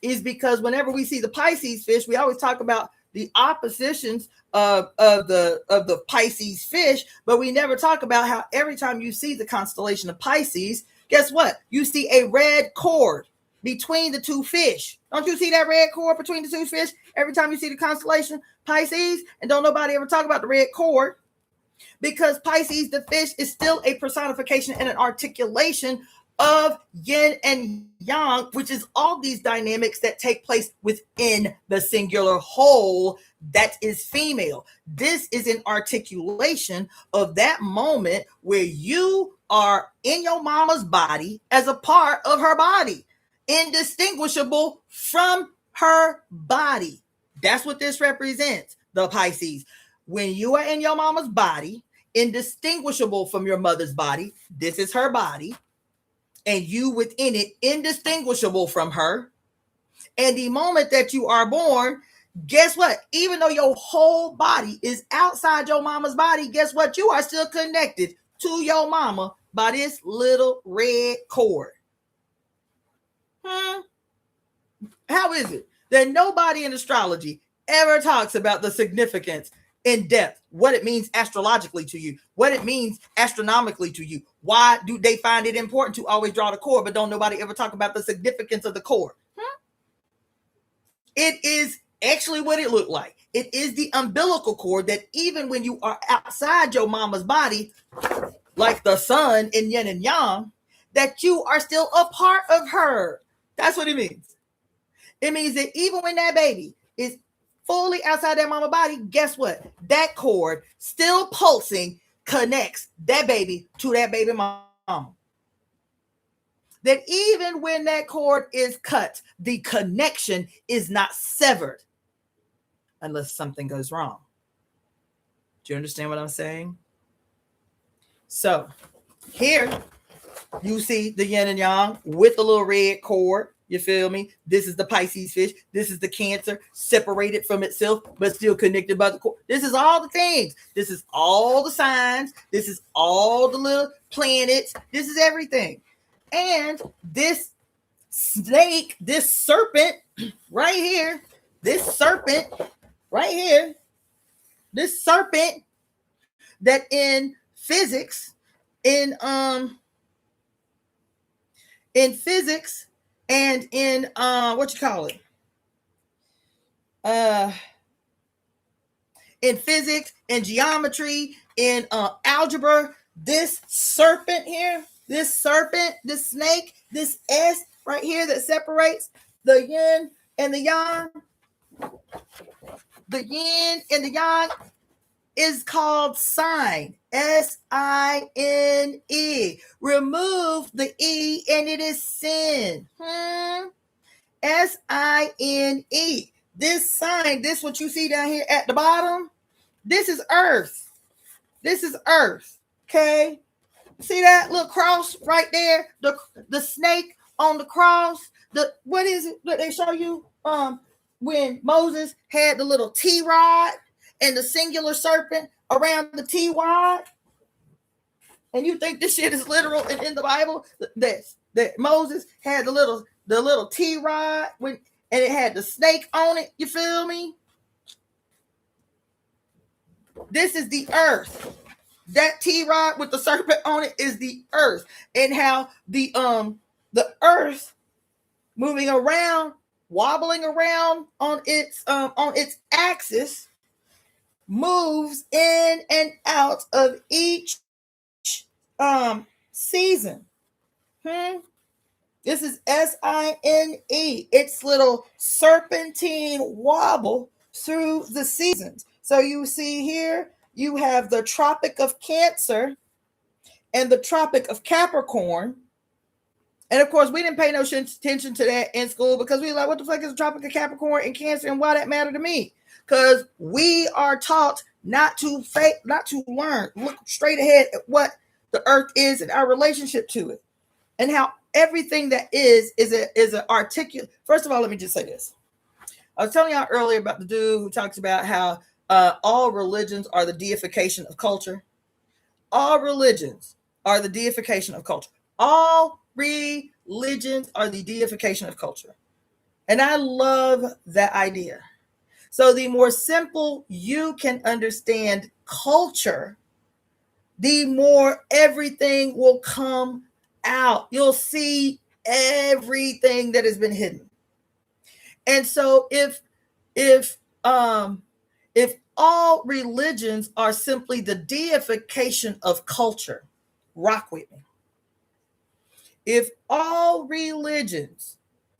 A: is because whenever we see the Pisces fish, we always talk about the oppositions of the Pisces fish, but we never talk about how every time you see the constellation of Pisces, guess what? You see a red cord between the two fish. Don't you see that red cord between the two fish every time you see the constellation Pisces? And don't nobody ever talk about the red cord, because Pisces, the fish, is still a personification and an articulation of yin and yang, which is all these dynamics that take place within the singular whole that is female. This is an articulation of that moment where you are in your mama's body as a part of her body, indistinguishable from her body. That's what this represents, the Pisces. When you are in your mama's body, indistinguishable from your mother's body, this is her body, and you within it, indistinguishable from her. And the moment that you are born, guess what? Even though your whole body is outside your mama's body, guess what? You are still connected to your mama by this little red cord. How is it that nobody in astrology ever talks about the significance in depth, what it means astrologically to you, what it means astronomically to you? Why do they find it important to always draw the cord, but don't nobody ever talk about the significance of the cord? It is actually what it looked like. It is the umbilical cord that even when you are outside your mama's body, like the sun in yin and yang, that you are still a part of her. That's what it means. It means that even when that baby is fully outside that mama body, guess what? That cord still pulsing connects that baby to that baby mama. That even when that cord is cut, the connection is not severed unless something goes wrong. Do you understand what I'm saying? So here you see the yin and yang with the little red cord. You feel me? This is the Pisces fish. This is the Cancer, separated from itself, but still connected by the cord. This is all the things. This is all the signs. This is all the little planets. This is everything. And this snake, this serpent right here, this serpent that in physics, in physics and in in physics and geometry, in algebra, this serpent here, this snake, this S right here that separates the yin and the yang. The yin and the yang is called sign. S-I-N-E. Remove the E and it is sin. S-I-N-E. This sign, this what you see down here at the bottom, this is Earth. This is Earth. Okay? See that little cross right there? The snake on the cross. What is it that they show you? When Moses had the little T-rod and the singular serpent around the TY, and you think this shit is literal and in the Bible? That Moses had the little T rod and it had the snake on it. You feel me? This is the earth. That T rod with the serpent on it is the earth, and how the earth moving around, wobbling around on its axis, moves in and out of each season. This is SINE. It's little serpentine wobble through the seasons. So you see here, you have the Tropic of Cancer and the Tropic of Capricorn. And of course, we didn't pay no attention to that in school because we were like, what the fuck is the Tropic of Capricorn and Cancer, and why that matter to me? Because we are taught not to learn, look straight ahead at what the earth is and our relationship to it, and how everything that is an articulate. First of all, let me just say this. I was telling y'all earlier about the dude who talks about how all religions are the deification of culture. All religions are the deification of culture. All religions are the deification of culture. And I love that idea. So the more simple you can understand culture, the more everything will come out. You'll see everything that has been hidden. And so if all religions are simply the deification of culture, rock with me. If all religions,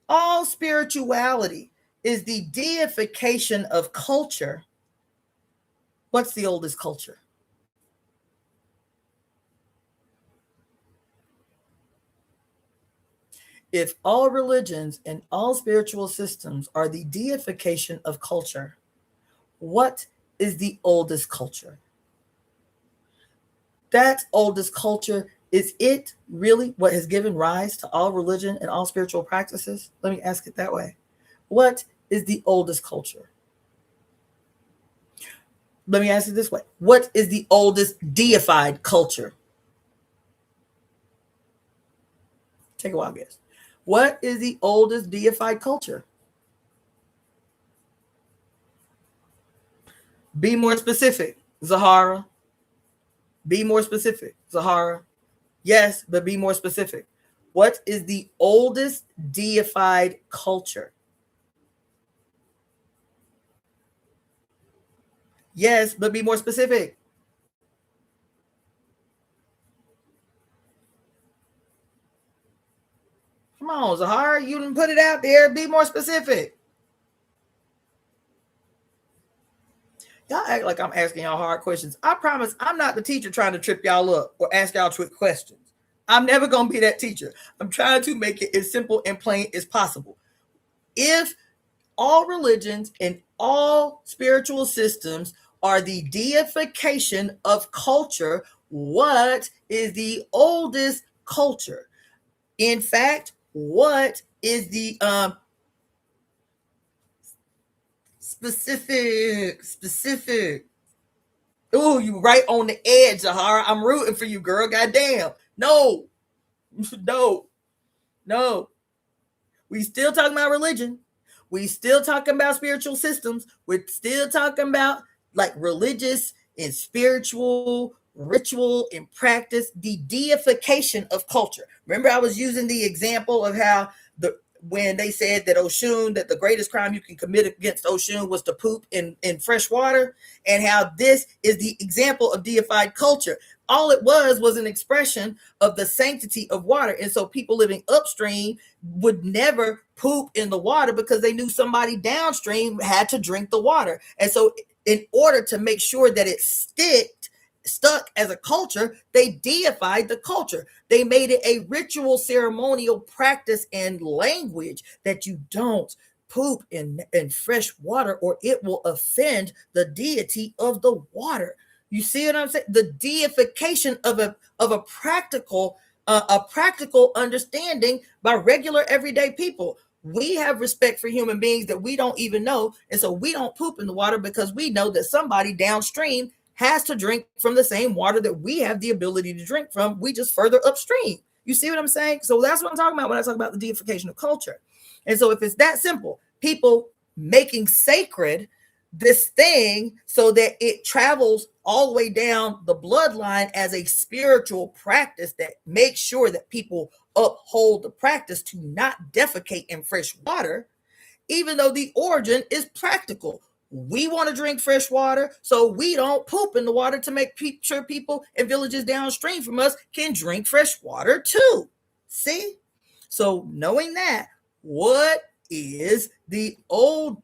A: all spirituality is the deification of culture, what's the oldest culture? If all religions and all spiritual systems are the deification of culture, what is the oldest culture? That oldest culture, is it really what has given rise to all religion and all spiritual practices? Let me ask it that way. What is the oldest culture? Let me ask it this way. What is the oldest deified culture? Take a wild guess. What is the oldest deified culture? Be more specific, Zahara. Be more specific, Zahara. Yes, but be more specific. What is the oldest deified culture? Yes, but be more specific. Come on, Zahara, you didn't put it out there. Be more specific. Y'all act like I'm asking y'all hard questions. I promise I'm not the teacher trying to trip y'all up or ask y'all trick questions. I'm never going to be that teacher. I'm trying to make it as simple and plain as possible. If all religions and all spiritual systems are the deification of culture, what is the oldest culture? In fact, what is the specific? Oh, you right on the edge, Zahara. I'm rooting for you, girl. Goddamn. No. We still talking about religion. We still talking about spiritual systems. We're still talking about like religious and spiritual ritual and practice, the deification of culture. Remember, I was using the example of how when they said that Oshun, that the greatest crime you can commit against Oshun was to poop in fresh water, and how this is the example of deified culture. All it was an expression of the sanctity of water. And so people living upstream would never poop in the water because they knew somebody downstream had to drink the water. And so in order to make sure that it stuck as a culture, they deified the culture. They made it a ritual, ceremonial practice and language that you don't poop in fresh water or it will offend the deity of the water. You see what I'm saying? The deification of a practical understanding by regular everyday people. We have respect for human beings that we don't even know. And so we don't poop in the water because we know that somebody downstream has to drink from the same water that we have the ability to drink from. We just further upstream. You see what I'm saying? So that's what I'm talking about when I talk about the deification of culture. And so if it's that simple, people making sacred this thing so that it travels all the way down the bloodline as a spiritual practice that makes sure that people uphold the practice to not defecate in fresh water, even though the origin is practical. We want to drink fresh water, so we don't poop in the water to make sure people in villages downstream from us can drink fresh water too. See? So knowing that, what is the old...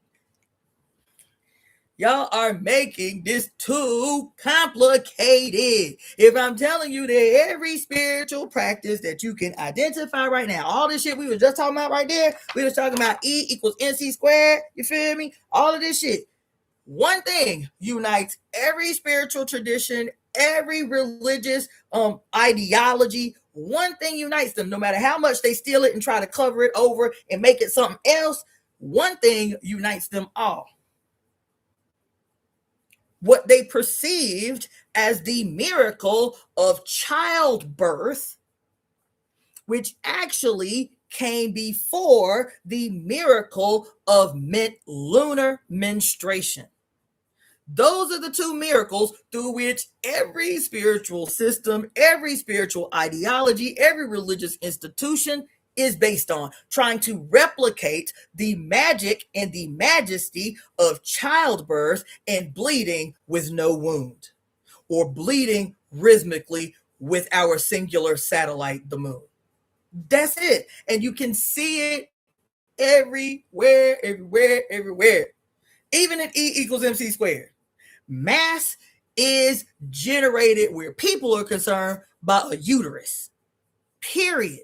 A: Y'all are making this too complicated. If I'm telling you that every spiritual practice that you can identify right now, all this shit we were just talking about right there, we was talking about E equals NC squared, you feel me? All of this shit. One thing unites every spiritual tradition, every religious ideology. One thing unites them, no matter how much they steal it and try to cover it over and make it something else. One thing unites them all. What they perceived as the miracle of childbirth, which actually came before the miracle of lunar menstruation. Those are the two miracles through which every spiritual system, every spiritual ideology, every religious institution is based on, trying to replicate the magic and the majesty of childbirth and bleeding with no wound, or bleeding rhythmically with our singular satellite, the moon. That's it. And you can see it everywhere, everywhere, everywhere. Even in E equals MC squared. Mass is generated where people are concerned by a uterus. Period.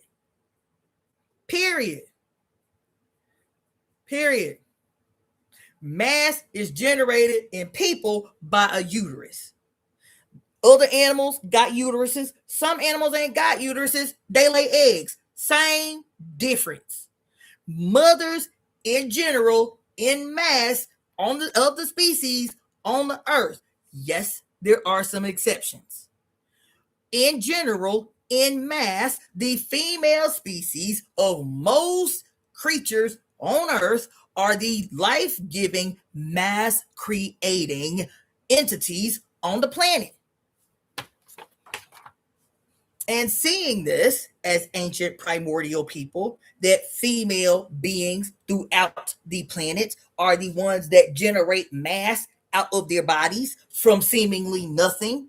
A: Period. Period. Mass is generated in people by a uterus. Other animals got uteruses. Some animals ain't got uteruses. They lay eggs. Same difference. Mothers in general, in mass, of the species on the earth. Yes, there are some exceptions. In general, in mass, the female species of most creatures on earth are the life-giving, mass-creating entities on the planet. And seeing this as ancient primordial people, that female beings throughout the planet are the ones that generate mass out of their bodies from seemingly nothing.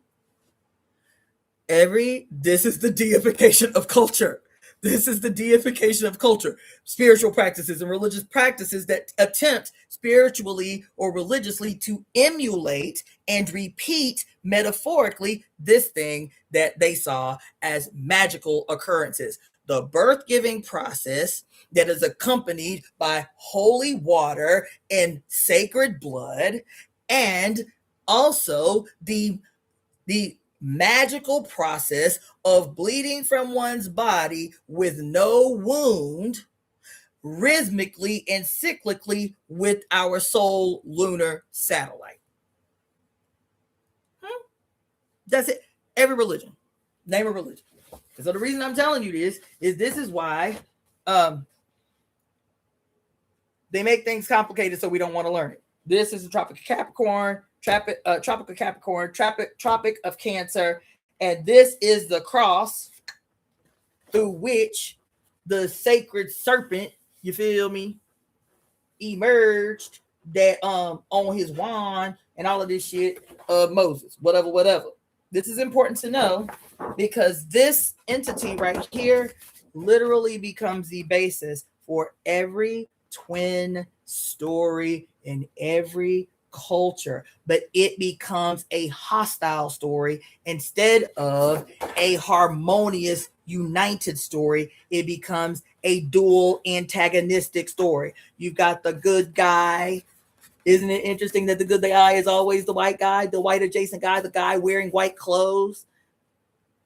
A: This is the deification of culture. This is the deification of culture. Spiritual practices and religious practices that attempt spiritually or religiously to emulate and repeat metaphorically this thing that they saw as magical occurrences. The birth-giving process that is accompanied by holy water and sacred blood, and also the magical process of bleeding from one's body with no wound, rhythmically and cyclically with our soul lunar satellite. That's it. Every religion. Name a religion. So the reason I'm telling you this is why they make things complicated so we don't want to learn it. This is the Tropic of Capricorn, Tropic of Capricorn, Tropic of Cancer, and this is the cross through which the sacred serpent, you feel me, emerged that on his wand and all of this shit of Moses, whatever. This is important to know because this entity right here literally becomes the basis for every twin story in every culture, but it becomes a hostile story instead of a harmonious, united story. It becomes a dual antagonistic story. You've got the good guy. Isn't it interesting that the good guy is always the white guy, the white adjacent guy, the guy wearing white clothes?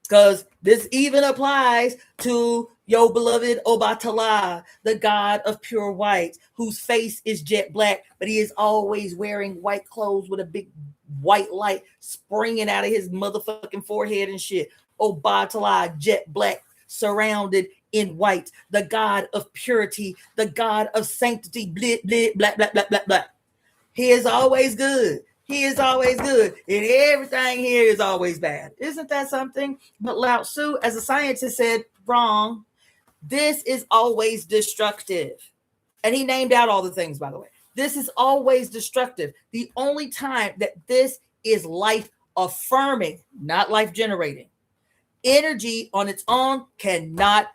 A: Because this even applies to, Yo, beloved Obatala, the god of pure white, whose face is jet black, but he is always wearing white clothes with a big white light springing out of his motherfucking forehead and shit. Obatala, jet black, surrounded in white, the god of purity, the god of sanctity, blah, blah, blah, blah, blah, blah, blah. He is always good. He is always good. And everything here is always bad. Isn't that something? But Lao Tzu, as a scientist, said, wrong. This is always destructive. And he named out all the things, by the way. This is always destructive. The only time that this is life affirming, not life generating. Energy on its own cannot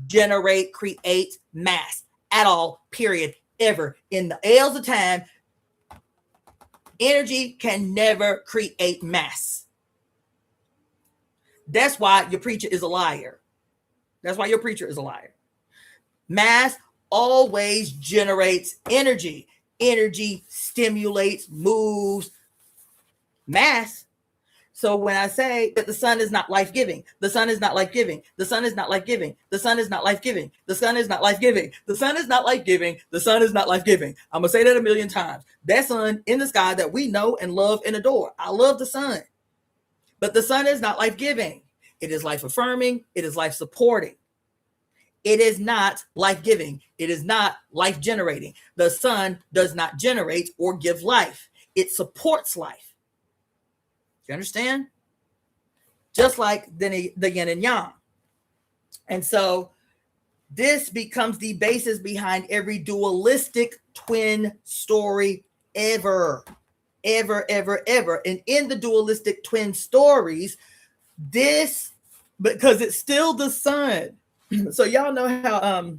A: generate, create mass at all, period, ever. In the aeons of time, energy can never create mass. That's why your preacher is a liar. That's why your preacher is a liar. Mass always generates energy. Energy stimulates, moves. Mass. So when I say that the sun is not life-giving, the sun is not life-giving, the sun is not life-giving, the sun is not life-giving, the sun is not life-giving, the sun is not life-giving, the sun is not life-giving. I'm going to say that a million times. That sun in the sky that we know and love and adore. I love the sun. But the sun is not life-giving. It is life-affirming. It is life-supporting. It is not life-giving. It is not life-generating. The sun does not generate or give life. It supports life. You understand? Just like the yin and yang. And so this becomes the basis behind every dualistic twin story ever. And in the dualistic twin stories, this, because it's still the sun. So y'all know how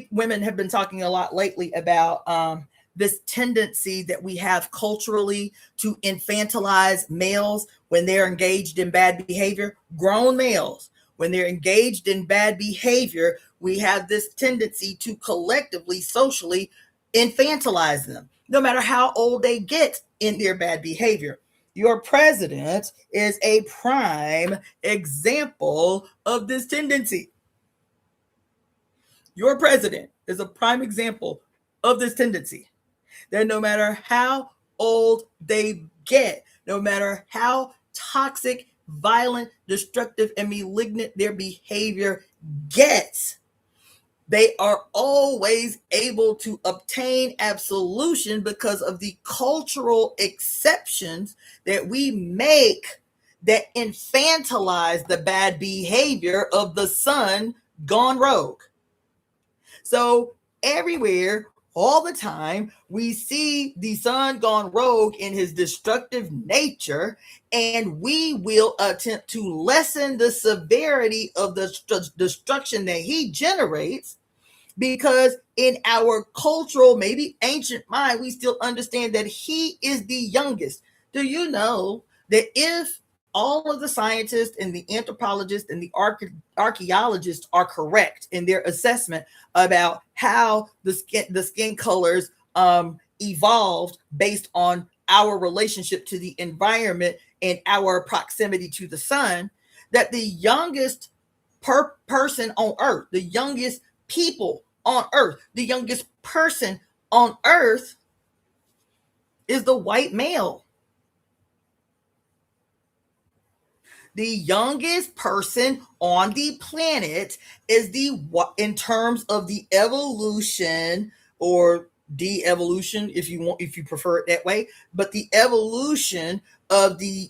A: women have been talking a lot lately about this tendency that we have culturally to infantilize males when they're engaged in bad behavior. Grown males, when they're engaged in bad behavior, we have this tendency to collectively, socially infantilize them, no matter how old they get in their bad behavior. Your president is a prime example of this tendency. Your president is a prime example of this tendency. That no matter how old they get, no matter how toxic, violent, destructive, and malignant their behavior gets, they are always able to obtain absolution because of the cultural exceptions that we make that infantilize the bad behavior of the sun gone rogue. So everywhere, all the time, we see the sun gone rogue in his destructive nature, and we will attempt to lessen the severity of the destruction that he generates, because in our cultural, maybe ancient mind, we still understand that he is the youngest. Do you know that if all of the scientists and the anthropologists and the archaeologists are correct in their assessment about how the skin colors evolved based on our relationship to the environment and our proximity to the sun, that the youngest person on earth, the youngest people on earth, the youngest person on earth is the white male. The youngest person on the planet is in terms of the evolution or de-evolution, if you prefer it that way, but the evolution of the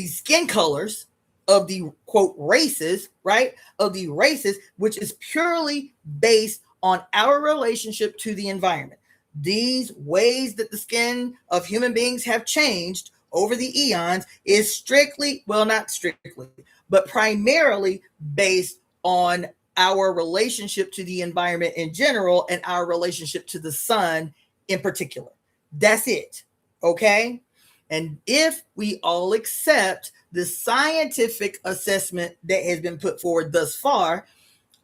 A: skin colors of the quote races, right? Of the races, which is purely based on our relationship to the environment. These ways that the skin of human beings have changed over the eons is strictly, well, not strictly, but primarily based on our relationship to the environment in general and our relationship to the sun in particular. That's it. Okay. And if we all accept the scientific assessment that has been put forward thus far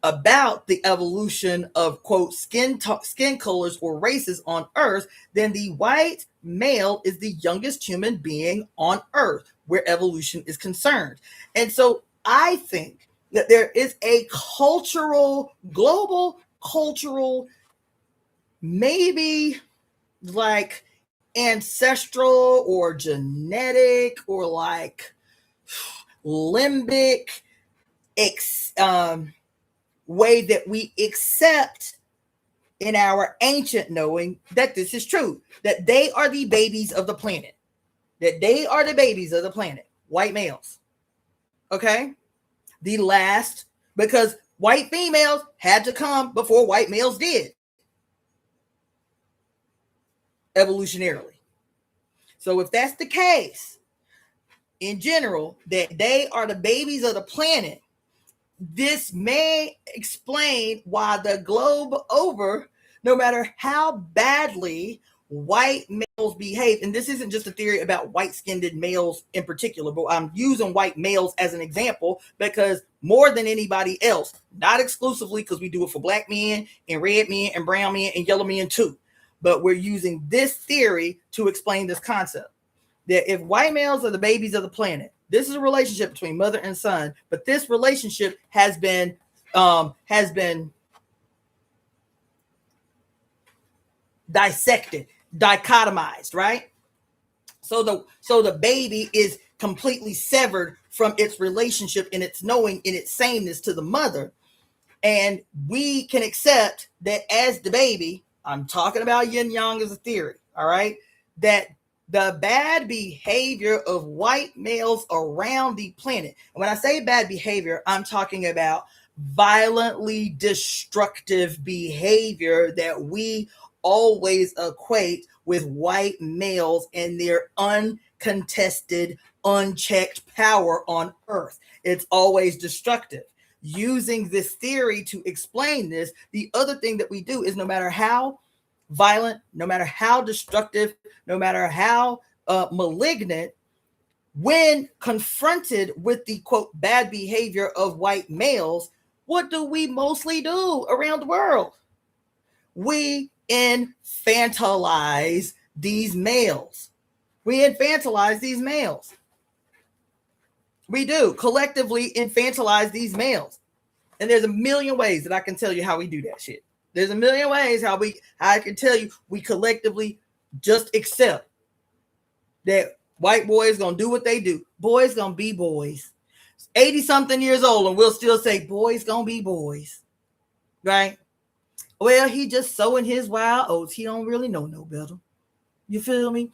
A: about the evolution of quote skin colors or races on Earth, then the white male is the youngest human being on Earth. where evolution is concerned. And so I think that there is a global cultural, maybe like ancestral or genetic or like limbic way that we accept in our ancient knowing that this is true, that they are the babies of the planet, white males. Okay? The last, because white females had to come before white males did, evolutionarily. So if that's the case, in general, that they are the babies of the planet, this may explain why the globe over, no matter how badly white males behave, and this isn't just a theory about white-skinned males in particular, but I'm using white males as an example because more than anybody else, not exclusively, because we do it for black men and red men and brown men and yellow men too, but we're using this theory to explain this concept, that if white males are the babies of the planet, this is a relationship between mother and son, but this relationship has been dissected, dichotomized, right? So the baby is completely severed from its relationship and its knowing and its sameness to the mother. And we can accept that as the baby, I'm talking about yin yang as a theory, all right, that the bad behavior of white males around the planet. And when I say bad behavior, I'm talking about violently destructive behavior that we always equate with white males and their uncontested, unchecked power on Earth. It's always destructive. Using this theory to explain this, the other thing that we do is no matter how violent, no matter how destructive, no matter how malignant, when confronted with the quote bad behavior of white males, what do we mostly do around the world? We infantilize these males. We do collectively infantilize these males. And there's a million ways that I can tell you how we do that shit. There's a million ways how I can tell you we collectively just accept that white boys gonna do what they do. Boys gonna be boys. 80-something years old and we'll still say boys gonna be boys. Right? Well, he just sowing his wild oats. He don't really know no better. You feel me?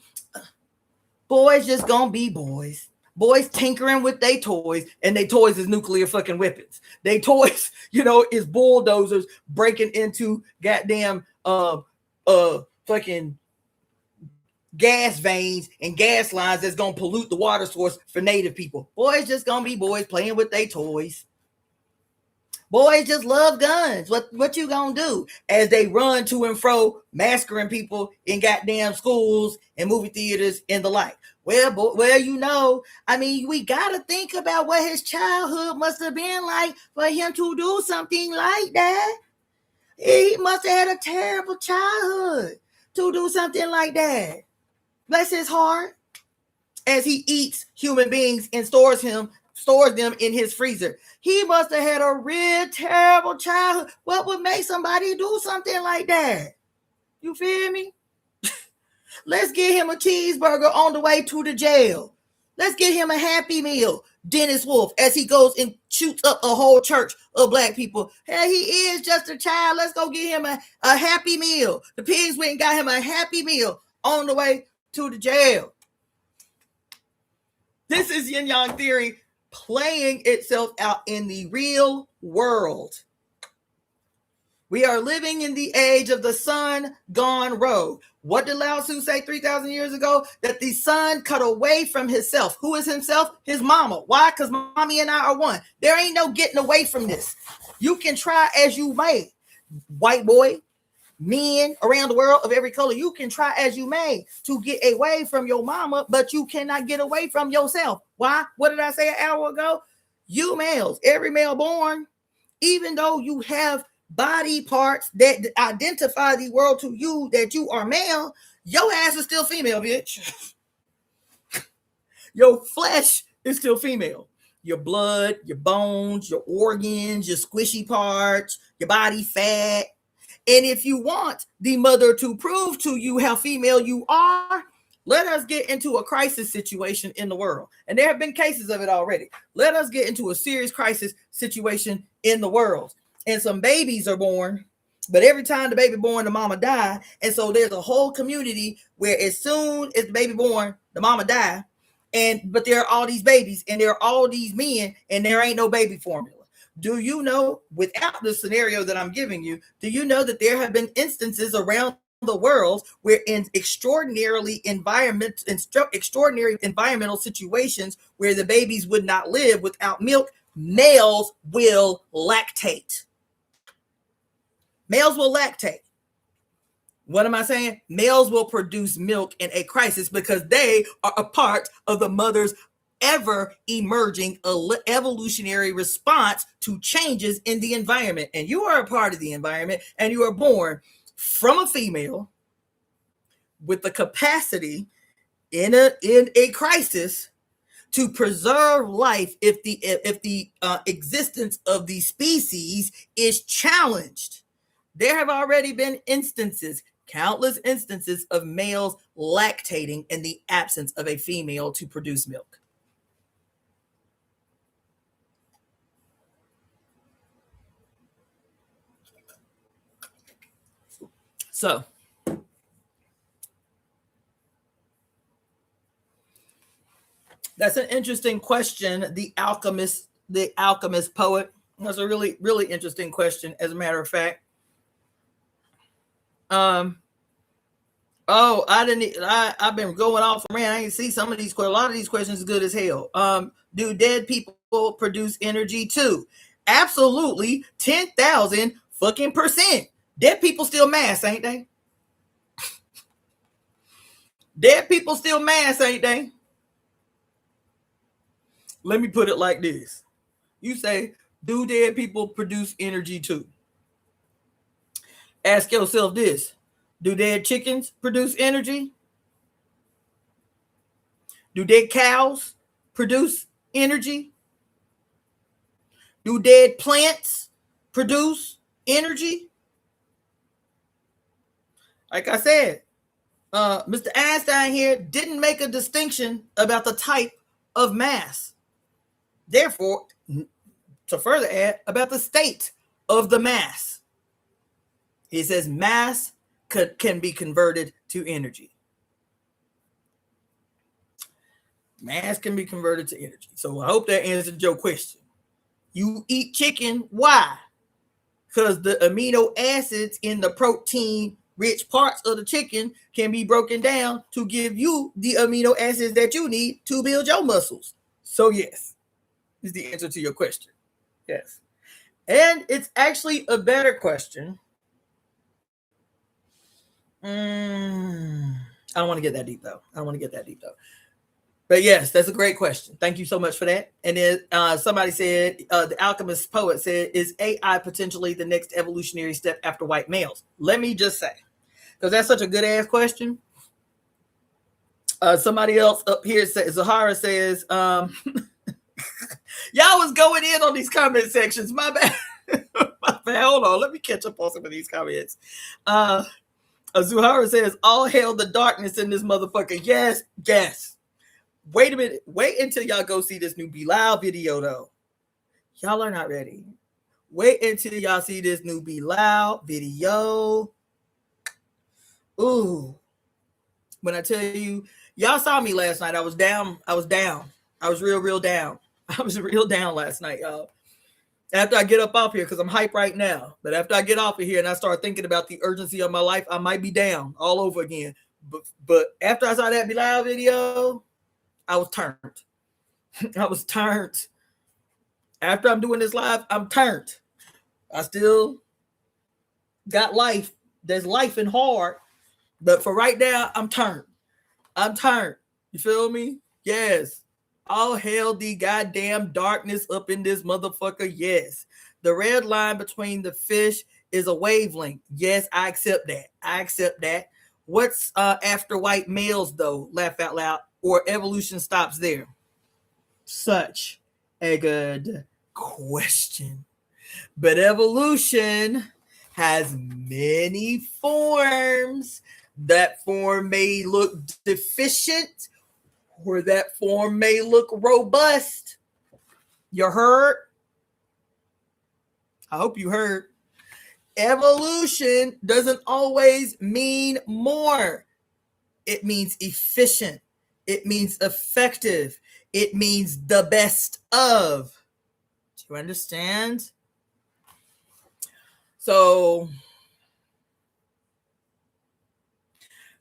A: Boys just gonna be boys. Boys tinkering with their toys, and they toys is nuclear fucking weapons. They toys, is bulldozers breaking into goddamn fucking gas veins and gas lines that's gonna pollute the water source for native people. Boys just gonna be boys playing with their toys. Boys just love guns. What you gonna do? As they run to and fro, massacring people in goddamn schools and movie theaters and the like. Well, I mean, we gotta think about what his childhood must have been like for him to do something like that. He must have had a terrible childhood to do something like that. Bless his heart. As he eats human beings and stores them in his freezer. He must have had a real terrible childhood. What would make somebody do something like that? You feel me? Let's get him a cheeseburger on the way to the jail. Let's get him a Happy Meal. Dennis Wolf, as he goes and shoots up a whole church of black people. Hey, he is just a child. Let's go get him a Happy Meal. The pigs went and got him a Happy Meal on the way to the jail. This is yin yang theory playing itself out in the real world. We are living in the age of the sun gone rogue. What did Lao Tzu say 3,000 years ago? That the son cut away from himself. Who is himself? His mama. Why? Because mommy and I are one. There ain't no getting away from this. You can try as you may. White boy, men around the world of every color, you can try as you may to get away from your mama, but you cannot get away from yourself. Why? What did I say an hour ago? You males, every male born, even though you have body parts that identify the world to you that you are male, your ass is still female, bitch. Your flesh is still female. Your blood, your bones, your organs, your squishy parts, your body fat. And if you want the mother to prove to you how female you are, let us get into a crisis situation in the world. And there have been cases of it already. Let us get into a serious crisis situation in the world. And some babies are born, but every time the baby born, the mama die. And so there's a whole community where as soon as the baby born, the mama die. But there are all these babies and there are all these men and there ain't no baby formula. Do you know, without the scenario that I'm giving you, do you know that there have been instances around the world where in extraordinary environmental situations where the babies would not live without milk, males will lactate. Males will lactate. What am I saying? Males will produce milk in a crisis because they are a part of the mother's ever emerging evolutionary response to changes in the environment. And you are a part of the environment, and you are born from a female with the capacity in a crisis to preserve life if the existence of the species is challenged. There have already been instances, countless instances of males lactating in the absence of a female to produce milk. So, that's an interesting question. The alchemist poet. That's a really, really interesting question, as a matter of fact. I've been going off, man. I can see some of these, a lot of these questions are good as hell. Do dead people produce energy too? Absolutely, 10,000 fucking %. Dead people still mass, ain't they? Dead people still mass, ain't they? Let me put it like this. You say, do dead people produce energy too? Ask yourself this. Do dead chickens produce energy? Do dead cows produce energy? Do dead plants produce energy? Like I said, Mr. Einstein here didn't make a distinction about the type of mass. Therefore, to further add, about the state of the mass. He says mass can be converted to energy. Mass can be converted to energy. So I hope that answered your question. You eat chicken, why? Because the amino acids in the protein-rich parts of the chicken can be broken down to give you the amino acids that you need to build your muscles. So yes, is the answer to your question. Yes. And it's actually a better question. I don't want to get that deep though. But yes, that's a great question. Thank you so much for that. And then somebody said, the alchemist poet said, is AI potentially the next evolutionary step after white males? Let me just say, because that's such a good ass question. Somebody else up here says, Zahara says, y'all was going in on these comment sections. My bad. My bad. Hold on. Let me catch up on some of these comments. Zuhara says, all hail the darkness in this motherfucker. Yes. Wait a minute. Wait until y'all go see this new Be Loud video, though. Y'all are not ready. Wait until y'all see this new Be Loud video. Ooh. When I tell you, y'all saw me last night. I was down. I was real down. I was real down last night, y'all. After I get up off here, because I'm hype right now. But after I get off of here and I start thinking about the urgency of my life, I might be down all over again. But after I saw that Be Loud video, I was turned. I was turned. After I'm doing this live, I'm turned. I still got life. There's life and hard. But for right now, I'm turned. You feel me? Yes. All hail the goddamn darkness up in this motherfucker. Yes. The red line between the fish is a wavelength. Yes, I accept that. What's after white males, though? Laugh out loud. or evolution stops there? Such a good question. But evolution has many forms. That form may look deficient, or that form may look robust. You heard? I hope you heard. Evolution doesn't always mean more. It means efficient. It means effective. It means the best of. Do you understand? So,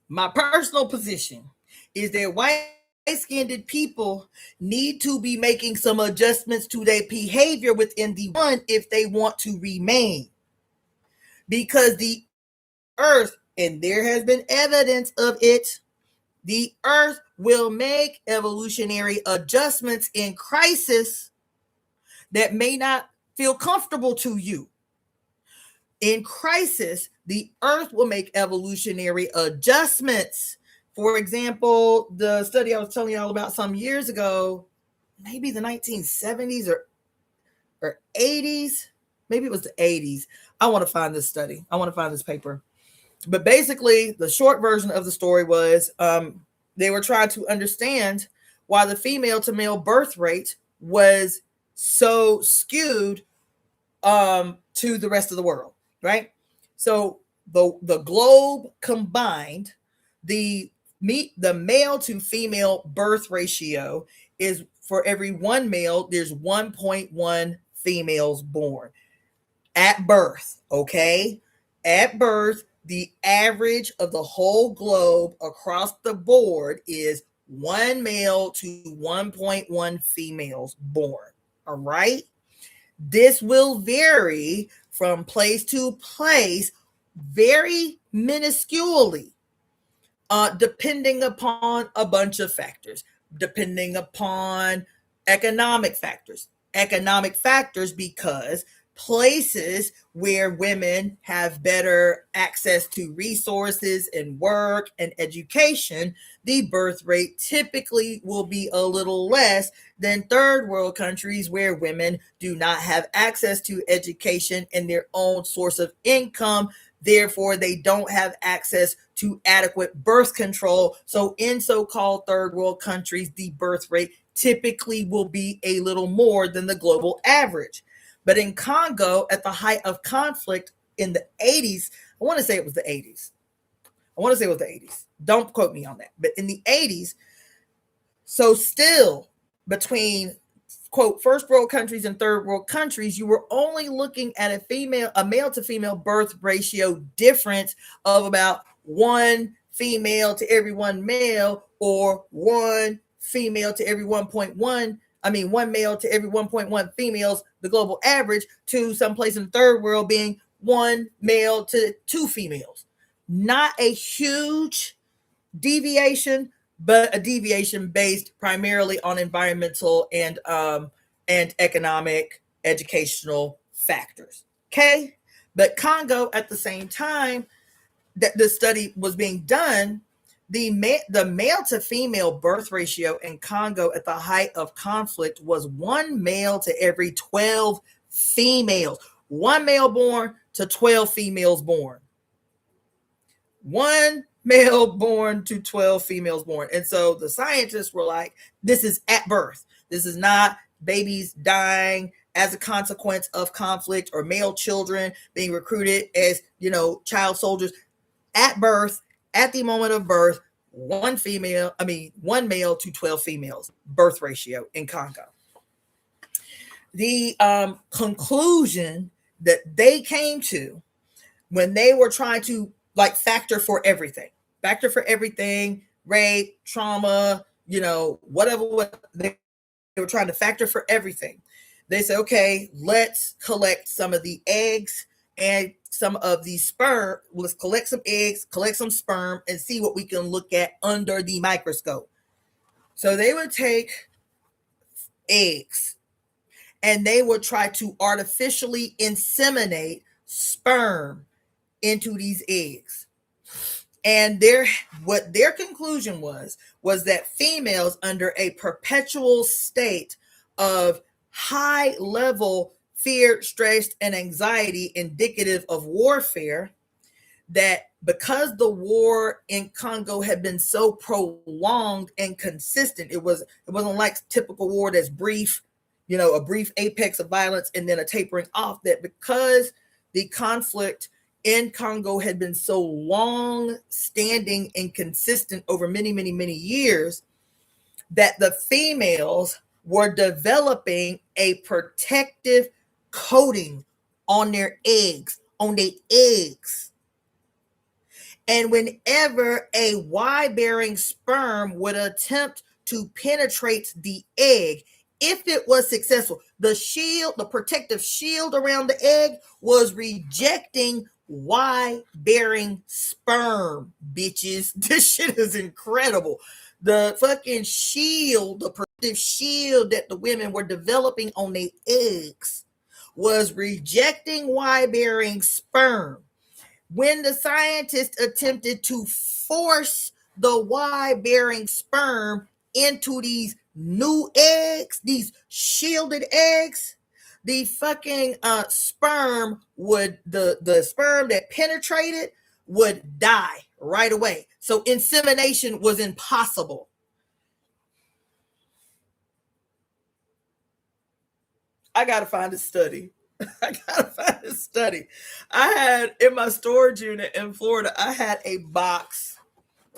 A: my personal position is that white-skinned people need to be making some adjustments to their behavior within the one if they want to remain. Because the earth, and there has been evidence of it, the earth will make evolutionary adjustments in crisis that may not feel comfortable to you. In crisis, the earth will make evolutionary adjustments. For example, the study I was telling y'all about some years ago, maybe the 1970s or 80s, maybe it was the 80s. I want to find this study. I want to find this paper. But basically, the short version of the story was they were trying to understand why the female to male birth rate was so skewed to the rest of the world, right? So the globe combined, the male to female birth ratio is for every one male, there's 1.1 females born at birth, okay? At birth, the average of the whole globe across the board is 1 male to 1.1 females born, all right? This will vary from place to place very minusculely, depending upon a bunch of factors, depending upon economic factors. Economic factors because places where women have better access to resources and work and education, the birth rate typically will be a little less than third world countries where women do not have access to education and their own source of income. Therefore, they don't have access to adequate birth control. So in so-called third world countries, the birth rate typically will be a little more than the global average. But in Congo, at the height of conflict in the 80s, I want to say it was the 80s. Don't quote me on that. But in the 80s, so still between, quote, first world countries and third world countries, you were only looking at a male to female birth ratio difference of about 1 female to every 1 male, or 1 female to every 1.1. 1 male to every 1.1 females, the global average, to someplace in the third world being 1 male to 2 females. Not a huge deviation, but a deviation based primarily on environmental and economic, educational factors. Okay, but Congo, at the same time that the study was being done, the male to female birth ratio in Congo at the height of conflict was 1 male to every 12 females. 1 male born to 12 females born. 1 male born to 12 females born. And so the scientists were like, this is at birth. This is not babies dying as a consequence of conflict or male children being recruited as, child soldiers. At birth, at the moment of birth, 1 male to 12 females birth ratio in Congo. The conclusion that they came to when they were trying to factor for everything, rape, trauma, whatever they were trying to factor for everything. They said, okay, let's collect some of the eggs and some of the sperm. Let's collect some eggs, collect some sperm, and see what we can look at under the microscope. So they would take eggs and they would try to artificially inseminate sperm into these eggs. And what their conclusion was that females under a perpetual state of high level fear, stress, and anxiety indicative of warfare, that because the war in Congo had been so prolonged and consistent, it wasn't like typical war that's brief, a brief apex of violence and then a tapering off, that because the conflict in Congo had been so long standing and consistent over many, many, many years, that the females were developing a protective coating on their eggs. And whenever a Y-bearing sperm would attempt to penetrate the egg, if it was successful, the protective shield around the egg was rejecting Y-bearing sperm, bitches. This shit is incredible. The fucking shield, the protective shield that the women were developing on their eggs was rejecting Y-bearing sperm. When the scientists attempted to force the Y-bearing sperm into these new eggs, these shielded eggs, the fucking sperm would, the sperm that penetrated would die right away. So insemination was impossible. I gotta find a study. I had in my storage unit in Florida, I had a box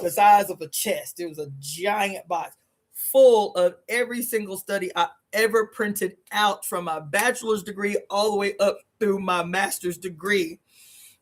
A: the size of a chest. It was a giant box full of every single study I ever printed out from my bachelor's degree all the way up through my master's degree.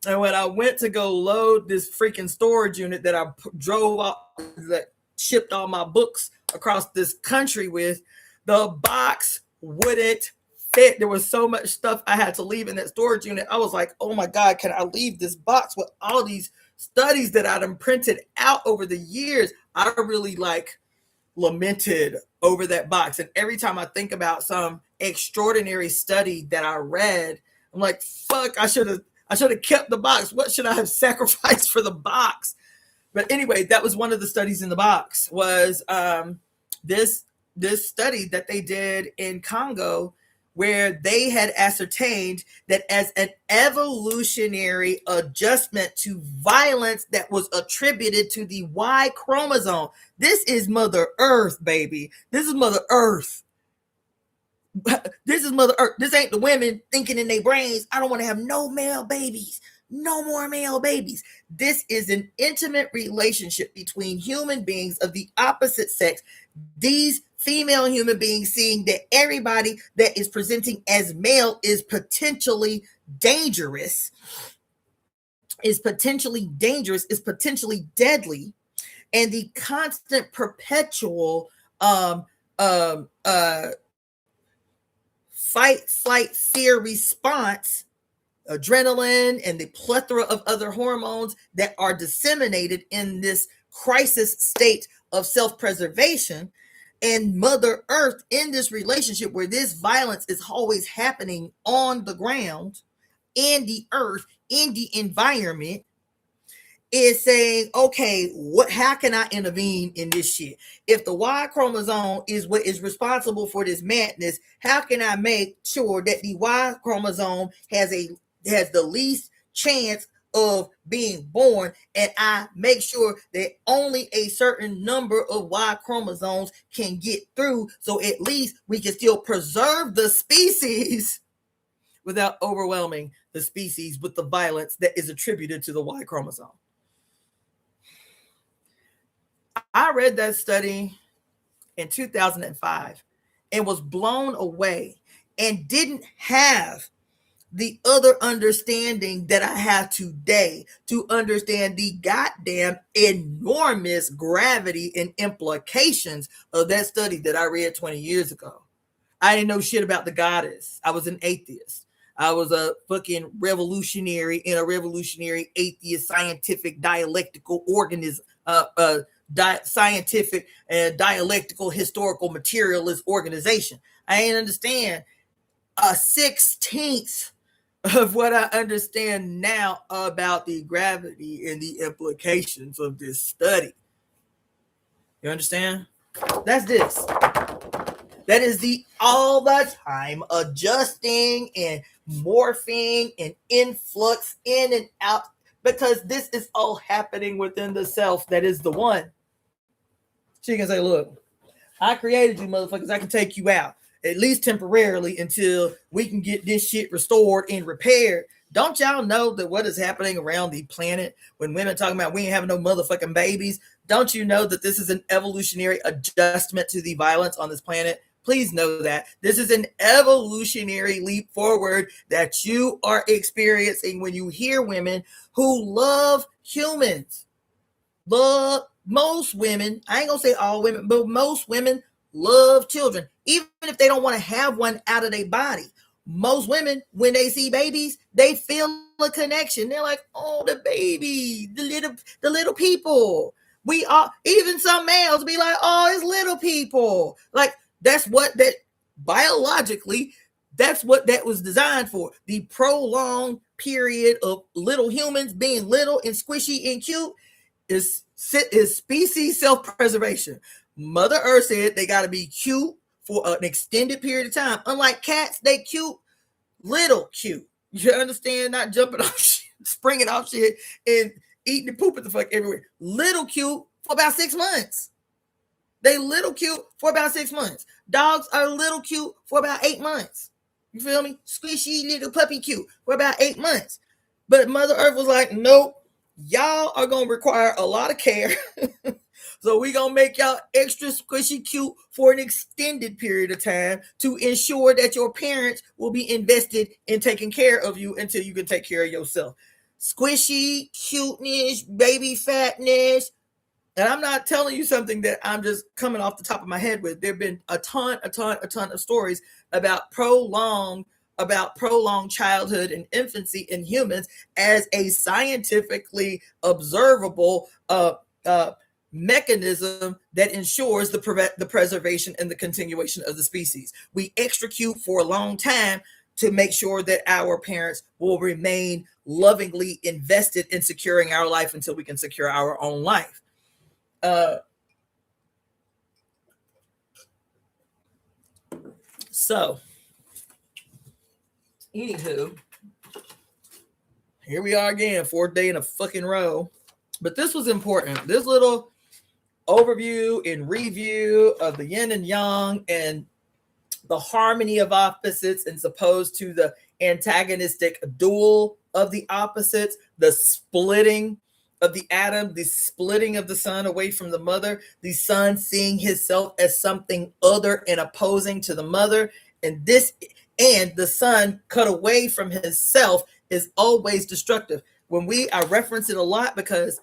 A: And when I went to go load this freaking storage unit that I drove up, that shipped all my books across this country with, the box wouldn't fit. There was so much stuff I had to leave in that storage unit. I was like, oh my God, can I leave this box with all these studies that I'd printed out over the years? I really lamented over that box. And every time I think about some extraordinary study that I read, I'm like, fuck, I should have kept the box. What should I have sacrificed for the box? But anyway, that was one of the studies in the box, was this study that they did in Congo, where they had ascertained that as an evolutionary adjustment to violence that was attributed to the Y chromosome. This is Mother Earth, baby. This is Mother Earth. This is Mother Earth. This ain't the women thinking in their brains, I don't want to have no male babies. No more male babies. This is an intimate relationship between human beings of the opposite sex. These female human beings seeing that everybody that is presenting as male is potentially dangerous, is potentially deadly, and the constant perpetual fight, flight, fear response, adrenaline, and the plethora of other hormones that are disseminated in this crisis state of self-preservation, and Mother Earth in this relationship where this violence is always happening on the ground, in the earth, in the environment, is saying, okay, how can I intervene in this shit? If the Y chromosome is what is responsible for this madness, how can I make sure that the Y chromosome has the least chance of being born, and I make sure that only a certain number of Y chromosomes can get through, so at least we can still preserve the species without overwhelming the species with the violence that is attributed to the Y chromosome. I read that study in 2005 and was blown away, and didn't have the other understanding that I have today to understand the goddamn enormous gravity and implications of that study that I read 20 years ago. I didn't know shit about the goddess. I was an atheist. I was a fucking revolutionary in a revolutionary atheist scientific dialectical organism, scientific and dialectical historical materialist organization. I didn't understand a 16th of what I understand now about the gravity and the implications of this study. You understand? That's this. That is the all the time adjusting and morphing and influx in and out, because this is all happening within the self that is the one. She can say, look, I created you motherfuckers. I can take you out, at least temporarily, until we can get this shit restored and repaired. Don't y'all know that what is happening around the planet when women talking about we ain't having no motherfucking babies? Don't you know that this is an evolutionary adjustment to the violence on this planet? Please know that this is an evolutionary leap forward that you are experiencing when you hear women who love humans. Most women, I ain't gonna say all women, but most women love children, even if they don't want to have one out of their body. Most women, when they see babies, they feel a connection. They're like, oh, the baby, the little people. We are, even some males be like, oh, it's little people. Like, that's what that biologically, that's what that was designed for. The prolonged period of little humans being little and squishy and cute is species self-preservation. Mother Earth said they got to be cute for an extended period of time. Unlike cats, they cute, little cute. You understand? Not jumping off shit, springing off shit, and eating and pooping the fuck everywhere. Little cute for about 6 months. They little cute for about 6 months. Dogs are little cute for about 8 months. You feel me? Squishy little puppy cute for about 8 months. But Mother Earth was like, nope. Y'all are going to require a lot of care. So we're going to make y'all extra squishy cute for an extended period of time to ensure that your parents will be invested in taking care of you until you can take care of yourself. Squishy, cuteness, baby fatness. And I'm not telling you something that I'm just coming off the top of my head with. There have been a ton of stories about prolonged childhood and infancy in humans as a scientifically observable mechanism that ensures the preservation and the continuation of the species. We execute for a long time to make sure that our parents will remain lovingly invested in securing our life until we can secure our own life. So anywho, here we are again, 4th day in a fucking row. But this was important. This little overview and review of the yin and yang and the harmony of opposites, as opposed to the antagonistic duel of the opposites, the splitting of the atom, the splitting of the sun away from the mother, the son seeing himself as something other and opposing to the mother, and the son cut away from himself is always destructive. I reference it a lot because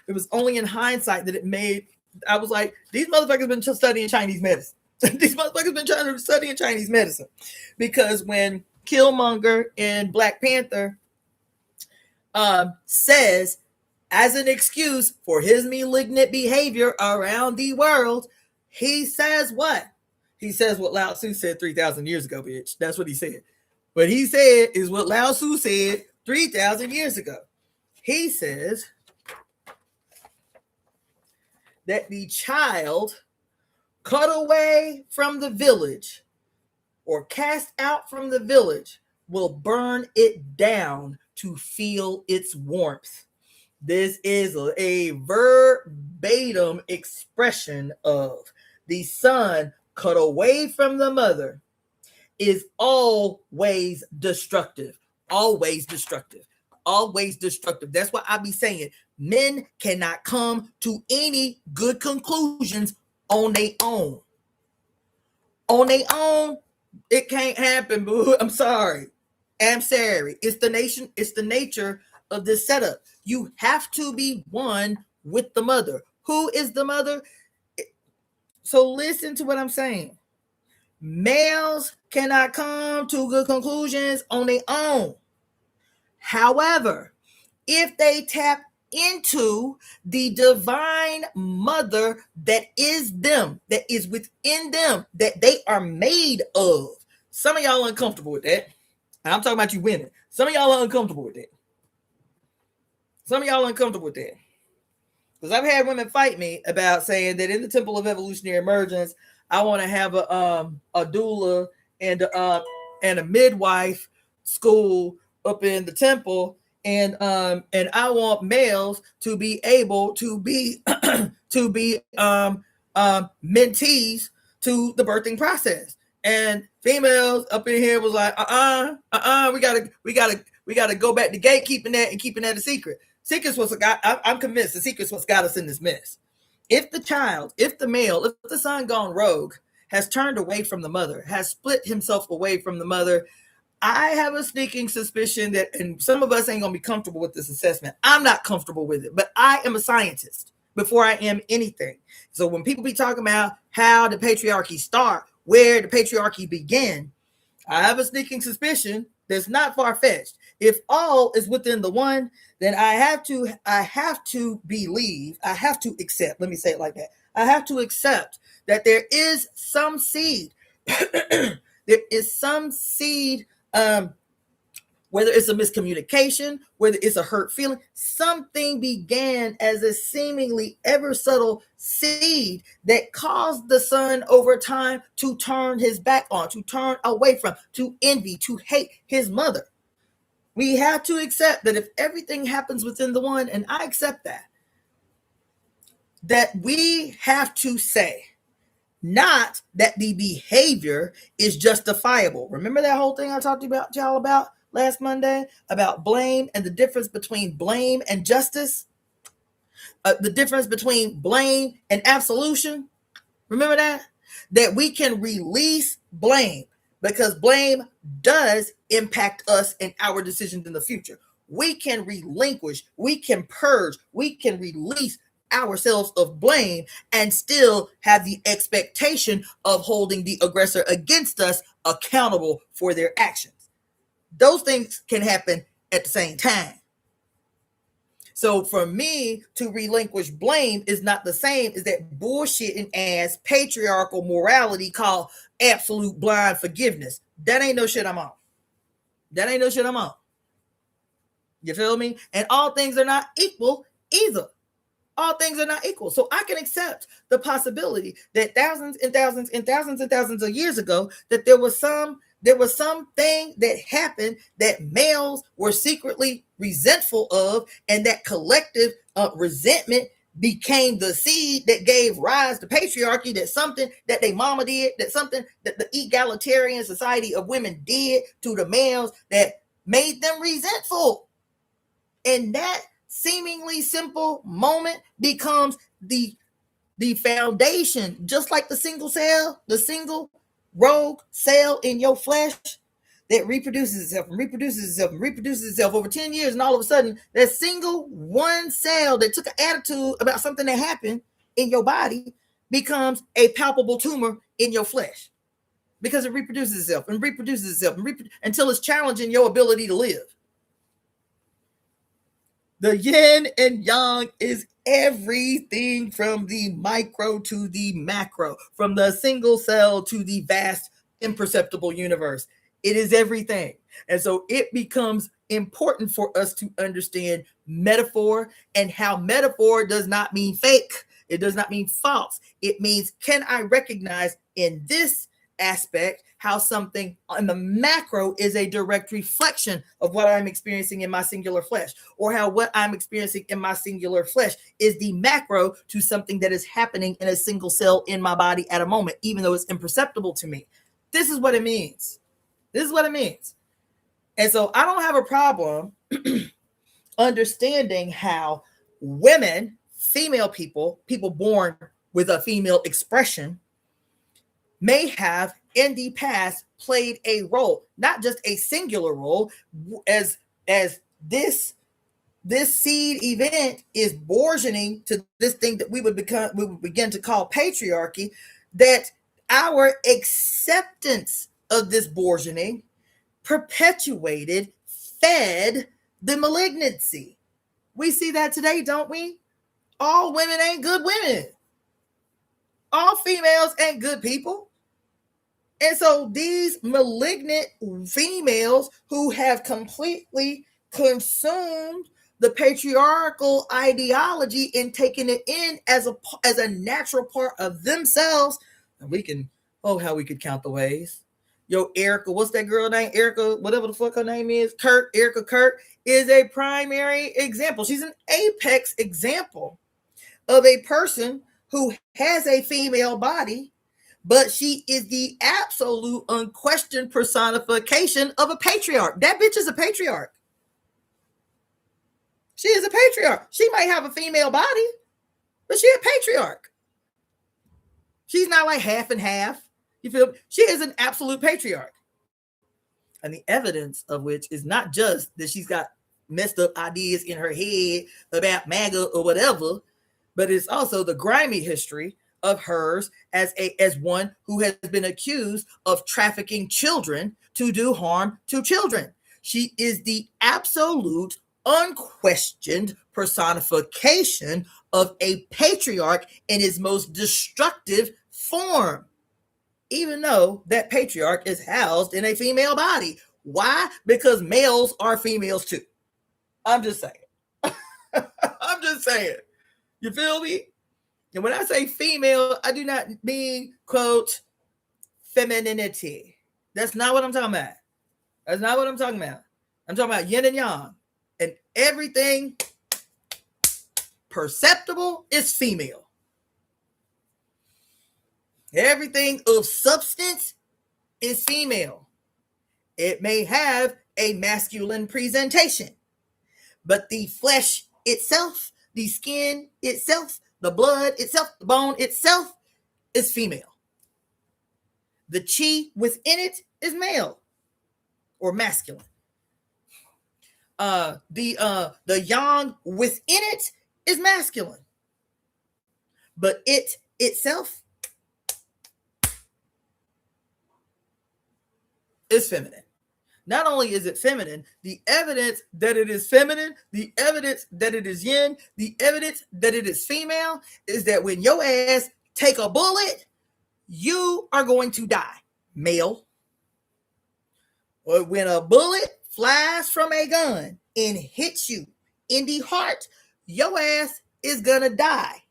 A: it was only in hindsight that it made, I was like, these motherfuckers been studying Chinese medicine. These motherfuckers been trying to study Chinese medicine. Because when Killmonger in Black Panther says, as an excuse for his malignant behavior around the world, he says what? He says what Lao Tzu said 3,000 years ago, bitch. That's what he said. What he said is what Lao Tzu said 3,000 years ago. He says that the child cut away from the village or cast out from the village will burn it down to feel its warmth. This is a verbatim expression of the son cut away from the mother is always destructive. Always destructive. Always destructive. That's why I be saying men cannot come to any good conclusions on their own. On their own, it can't happen, boo. I'm sorry. It's the nature of this setup. You have to be one with the mother. Who is the mother? So listen to what I'm saying. Males cannot come to good conclusions on their own. However, if they tap into the divine mother that is them, that is within them, that they are made of. Some of y'all uncomfortable with that. And I'm talking about you women. Some of y'all are uncomfortable with that. Some of y'all are uncomfortable with that. Because I've had women fight me about saying that in the Temple of Evolutionary Emergence, I want to have a doula and a midwife school up in the temple, and I want males to be able to be to be mentees to the birthing process, and females up in here was like, we gotta go back to gatekeeping that and keeping that a secret. Secrets was I'm convinced the secrets what's got us in this mess. If the male, if the son gone rogue, has turned away from the mother, has split himself away from the mother, I have a sneaking suspicion that, and some of us ain't gonna be comfortable with this assessment. I'm not comfortable with it, but I am a scientist before I am anything. So when people be talking about how the patriarchy start, where the patriarchy began, I have a sneaking suspicion that's not far-fetched. If all is within the one, then I have to believe, I have to accept, let me say it like that. I have to accept that there is some seed. There is some seed, whether it's a miscommunication, whether it's a hurt feeling, something began as a seemingly ever subtle seed that caused the son over time to turn his back on, to turn away from, to envy, to hate his mother. We have to accept that if everything happens within the one, and I accept that we have to say, not that the behavior is justifiable. Remember that whole thing I talked about y'all about last Monday about blame and the difference between blame and justice, the difference between blame and absolution. Remember that we can release blame because blame does impact us and our decisions in the future. We can relinquish, we can purge, we can release ourselves of blame and still have the expectation of holding the aggressor against us accountable for their actions. Those things can happen at the same time. So for me to relinquish blame is not the same as that bullshitting ass patriarchal morality called absolute blind forgiveness. That ain't no shit I'm on. That ain't no shit I'm on. You feel me? And all things are not equal either. All things are not equal. So I can accept the possibility that thousands and thousands and thousands and thousands of years ago, that there was something that happened that males were secretly resentful of, and that collective resentment became the seed that gave rise to patriarchy, that something that they mama did, that something that the egalitarian society of women did to the males that made them resentful. And that seemingly simple moment becomes the foundation, just like the single rogue cell in your flesh that reproduces itself and reproduces itself and reproduces itself over 10 years. And all of a sudden, that single one cell that took an attitude about something that happened in your body becomes a palpable tumor in your flesh because it reproduces itself and reproduces itself until it's challenging your ability to live. The yin and yang is everything, from the micro to the macro, from the single cell to the vast imperceptible universe. It is everything. And so it becomes important for us to understand metaphor, and how metaphor does not mean fake. It does not mean false. It means, can I recognize in this aspect how something on the macro is a direct reflection of what I'm experiencing in my singular flesh, or how what I'm experiencing in my singular flesh is the macro to something that is happening in a single cell in my body at a moment, even though it's imperceptible to me. This is what it means. This is what it means. And so I don't have a problem understanding how women, female people born with a female expression, may have in the past played a role, not just a singular role, as this seed event is bourgeoning to this thing that we would begin to call patriarchy, that our acceptance of this bourgeoning perpetuated, fed the malignancy. We see that today, don't we? All women ain't good women. All females ain't good people. And so these malignant females who have completely consumed the patriarchal ideology and taken it in as a natural part of themselves, and we can, oh, how we could count the ways. Yo, Erica, what's that girl name? Erica, whatever the fuck her name is, Erica Kirk is a primary example. She's an apex example of a person who has a female body, but she is the absolute unquestioned personification of a patriarch. That bitch is a patriarch. She is a patriarch. She might have a female body, but she a patriarch. She's not like half and half. You feel me? She is an absolute patriarch. And the evidence of which is not just that she's got messed up ideas in her head about MAGA or whatever, but it's also the grimy history of hers as one who has been accused of trafficking children to do harm to children. She is the absolute, unquestioned personification of a patriarch in his most destructive form, even though that patriarch is housed in a female body. Why? Because males are females too. I'm just saying. I'm just saying. You feel me? And when I say female, I do not mean, quote, femininity. That's not what I'm talking about. That's not what I'm talking about. I'm talking about yin and yang. And everything perceptible is female. Everything of substance is female. It may have a masculine presentation, but the flesh itself, the skin itself, the blood itself, the bone itself is female. The chi within it is male or masculine. The yang within it is masculine, but it itself is feminine. Not only is it feminine, the evidence that it is feminine, the evidence that it is yin, the evidence that it is female is that when your ass take a bullet, you are going to die, male. Or when a bullet flies from a gun and hits you in the heart, your ass is gonna die.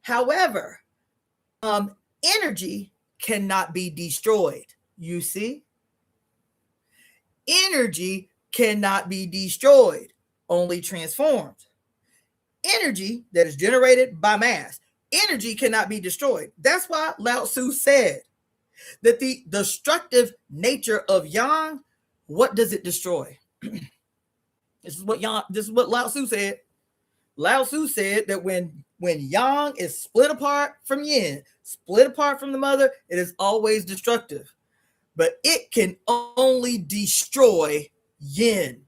A: However, energy cannot be destroyed. You see? Energy cannot be destroyed, only transformed. Energy that is generated by mass, energy cannot be destroyed. That's why Lao Tzu said that the destructive nature of yang, what does it destroy? This is what Lao Tzu said. Lao Tzu said that when yang is split apart from yin, split apart from the mother, it is always destructive. But it can only destroy yin.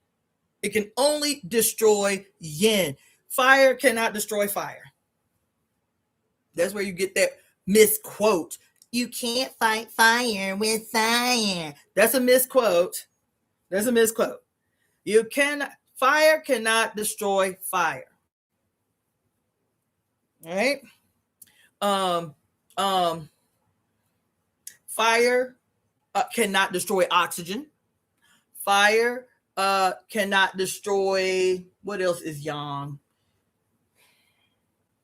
A: It can only destroy yin. Fire cannot destroy fire. That's where you get that misquote. You can't fight fire with fire. That's a misquote. That's a misquote. Fire cannot destroy fire. All right. Fire cannot destroy oxygen. Fire cannot destroy, what else is yang?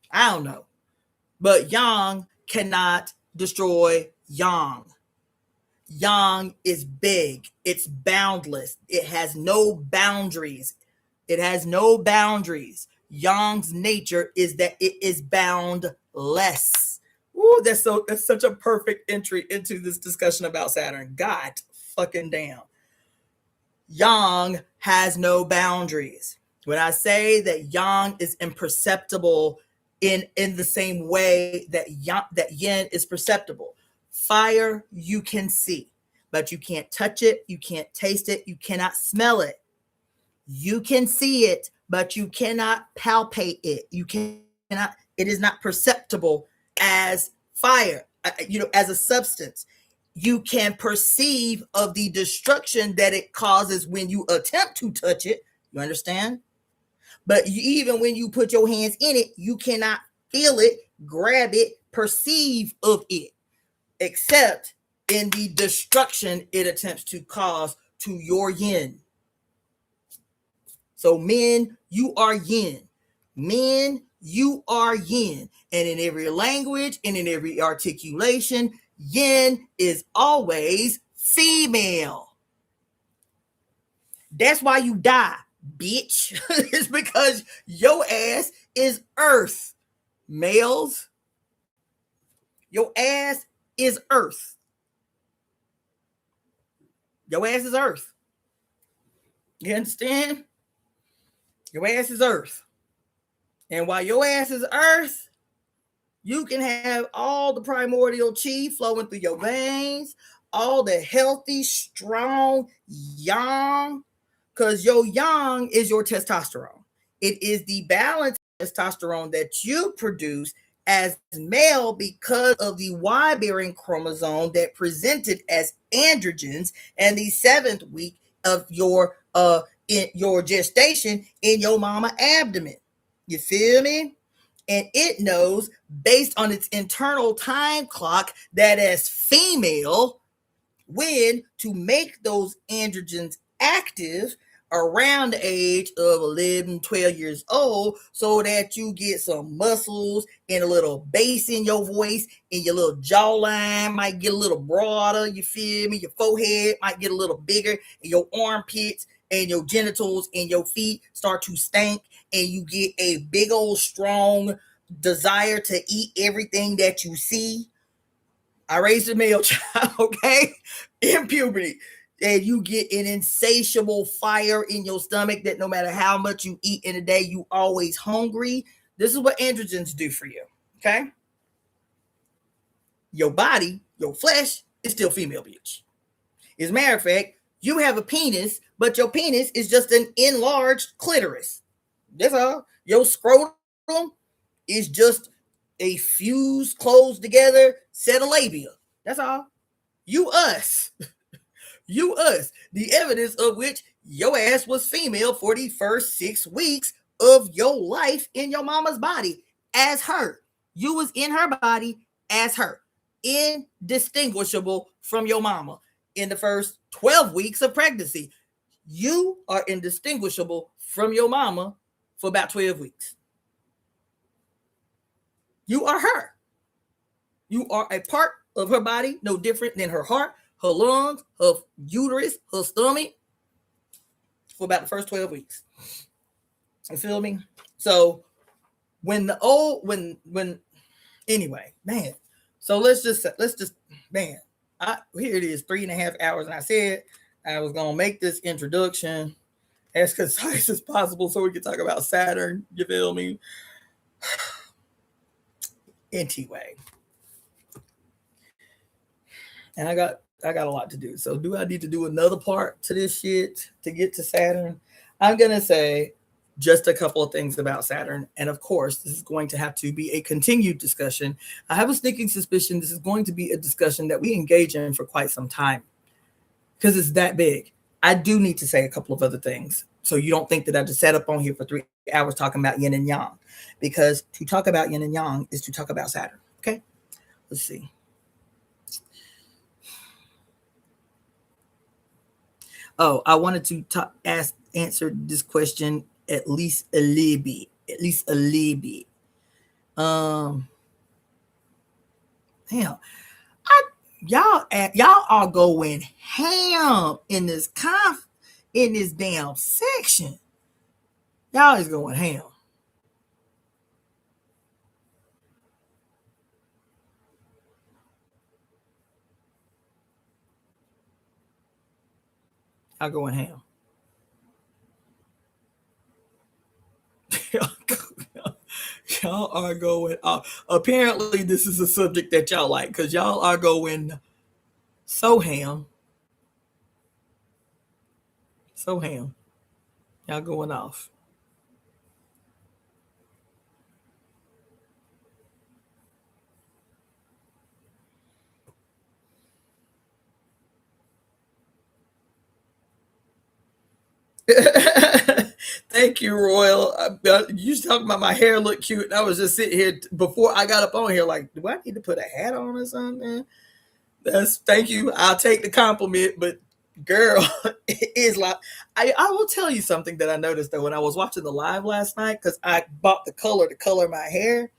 A: I don't know. But yang cannot destroy yang. Yang is big. It's boundless. It has no boundaries. It has no boundaries. Yang's nature is that it is boundless. Ooh, that's such a perfect entry into this discussion about Saturn. God fucking damn. Yang has no boundaries. When I say that yang is imperceptible in the same way that yin is perceptible. Fire you can see, but you can't touch it, you can't taste it, you cannot smell it. You can see it, but you cannot palpate it. You cannot, it is not perceptible as fire, as a substance. You can perceive of the destruction that it causes when you attempt to touch it. You understand? But even when you put your hands in it, you cannot feel it, grab it, perceive of it, except in the destruction it attempts to cause to your yin. So men, you are yin. Men, you are yin. And in every language and in every articulation, yin is always female. That's why you die, bitch. It's because your ass is earth. Males, your ass is earth. Your ass is earth. You understand? Your ass is earth. And while your ass is earth, you can have all the primordial chi flowing through your veins, all the healthy, strong yang, because your yang is your testosterone. It is the balanced testosterone that you produce as male because of the Y-bearing chromosome that presented as androgens and the 7th week of your gestation in your mama abdomen. You feel me? And it knows, based on its internal time clock, that as female, when to make those androgens active around the age of 11, 12 years old, so that you get some muscles and a little bass in your voice, and your little jawline might get a little broader, you feel me? Your forehead might get a little bigger, and your armpits and your genitals and your feet start to stink, and you get a big old strong desire to eat everything that you see. I raised a male child, okay, in puberty, and you get an insatiable fire in your stomach that no matter how much you eat in a day, you always hungry. This is what androgens do for you, okay? Your body, your flesh, is still female, bitch. As a matter of fact, you have a penis, but your penis is just an enlarged clitoris. That's all. Your scrotum is just a fused, closed together set of labia. That's all. You us. You us. The evidence of which your ass was female for the first 6 weeks of your life in your mama's body as her. You was in her body as her. Indistinguishable from your mama in the first 12 weeks of pregnancy. You are indistinguishable from your mama for about 12 weeks. You are her. You are a part of her body, no different than her heart, her lungs, her uterus, her stomach, for about the first 12 weeks. You feel me? So anyway, man. So let's just man. Here it is, 3.5 hours, and I said I was gonna make this introduction as concise as possible so we can talk about Saturn. You feel me? Anyway. And I got a lot to do. So do I need to do another part to this shit to get to Saturn? I'm going to say just a couple of things about Saturn. And of course, this is going to have to be a continued discussion. I have a sneaking suspicion this is going to be a discussion that we engage in for quite some time because it's that big. I do need to say a couple of other things. So you don't think that I just sat up on here for 3 hours talking about yin and yang, because to talk about yin and yang is to talk about Saturn. Okay, let's see. Oh, I wanted to answer this question at least a little bit. Damn, y'all are going ham in this damn section. Y'all is going ham. Y'all going ham. Y'all are going apparently this is a subject that y'all like, because y'all are going so ham. Y'all going off. Thank you, Royal. You talking about my hair look cute. I was just sitting here before I got up on here like, do I need to put a hat on or something? Thank you. I'll take the compliment, but girl, it is like I will tell you something that I noticed though when I was watching the live last night, because I bought the color to color my hair.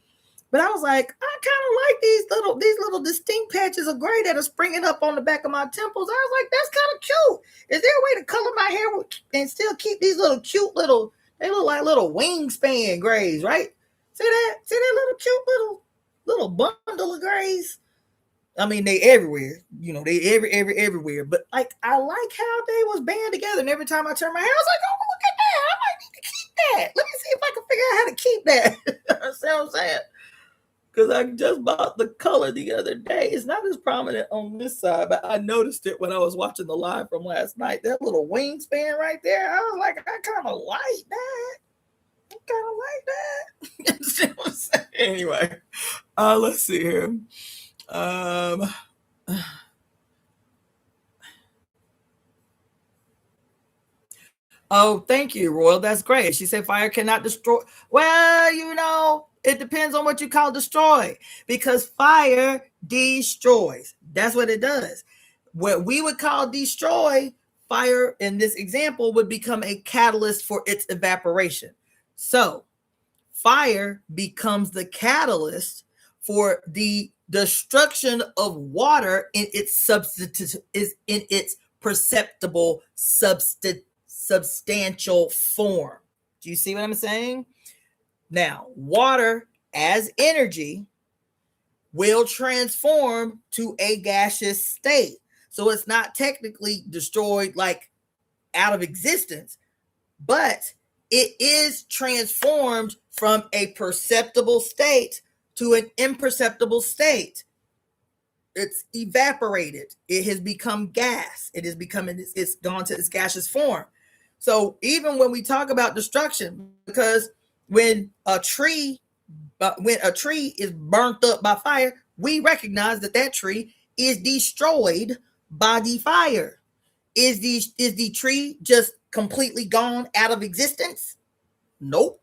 A: But I was like, I kind of like these little distinct patches of gray that are springing up on the back of my temples. I was like, that's kind of cute. Is there a way to color my hair and still keep these little cute little? They look like little wingspan grays, right? See that? See that little cute little bundle of grays? I mean, they everywhere. You know, they everywhere. But like, I like how they was band together. And every time I turn my hair, I was like, oh, look at that! I might need to keep that. Let me see if I can figure out how to keep that. See what I'm saying? Because I just bought the color the other day. It's not as prominent on this side, but I noticed it when I was watching the live from last night. That little wingspan right there, I was like, I kind of like that. I kind of like that. See what I'm saying? Anyway, let's see here. Oh, thank you, Royal. That's great. She said fire cannot destroy. Well, you know, it depends on what you call destroy, because fire destroys. That's what it does. What we would call destroy, fire in this example would become a catalyst for its evaporation. So fire becomes the catalyst for the destruction of water in its perceptible substantial form. Do you see what I'm saying? Now, water as energy will transform to a gaseous state. So it's not technically destroyed, like out of existence, but it is transformed from a perceptible state to an imperceptible state. It's evaporated. It has become gas. It's gone to its gaseous form. So even when we talk about destruction, because when a tree is burnt up by fire, we recognize that tree is destroyed by the fire. Is the tree just completely gone out of existence? Nope.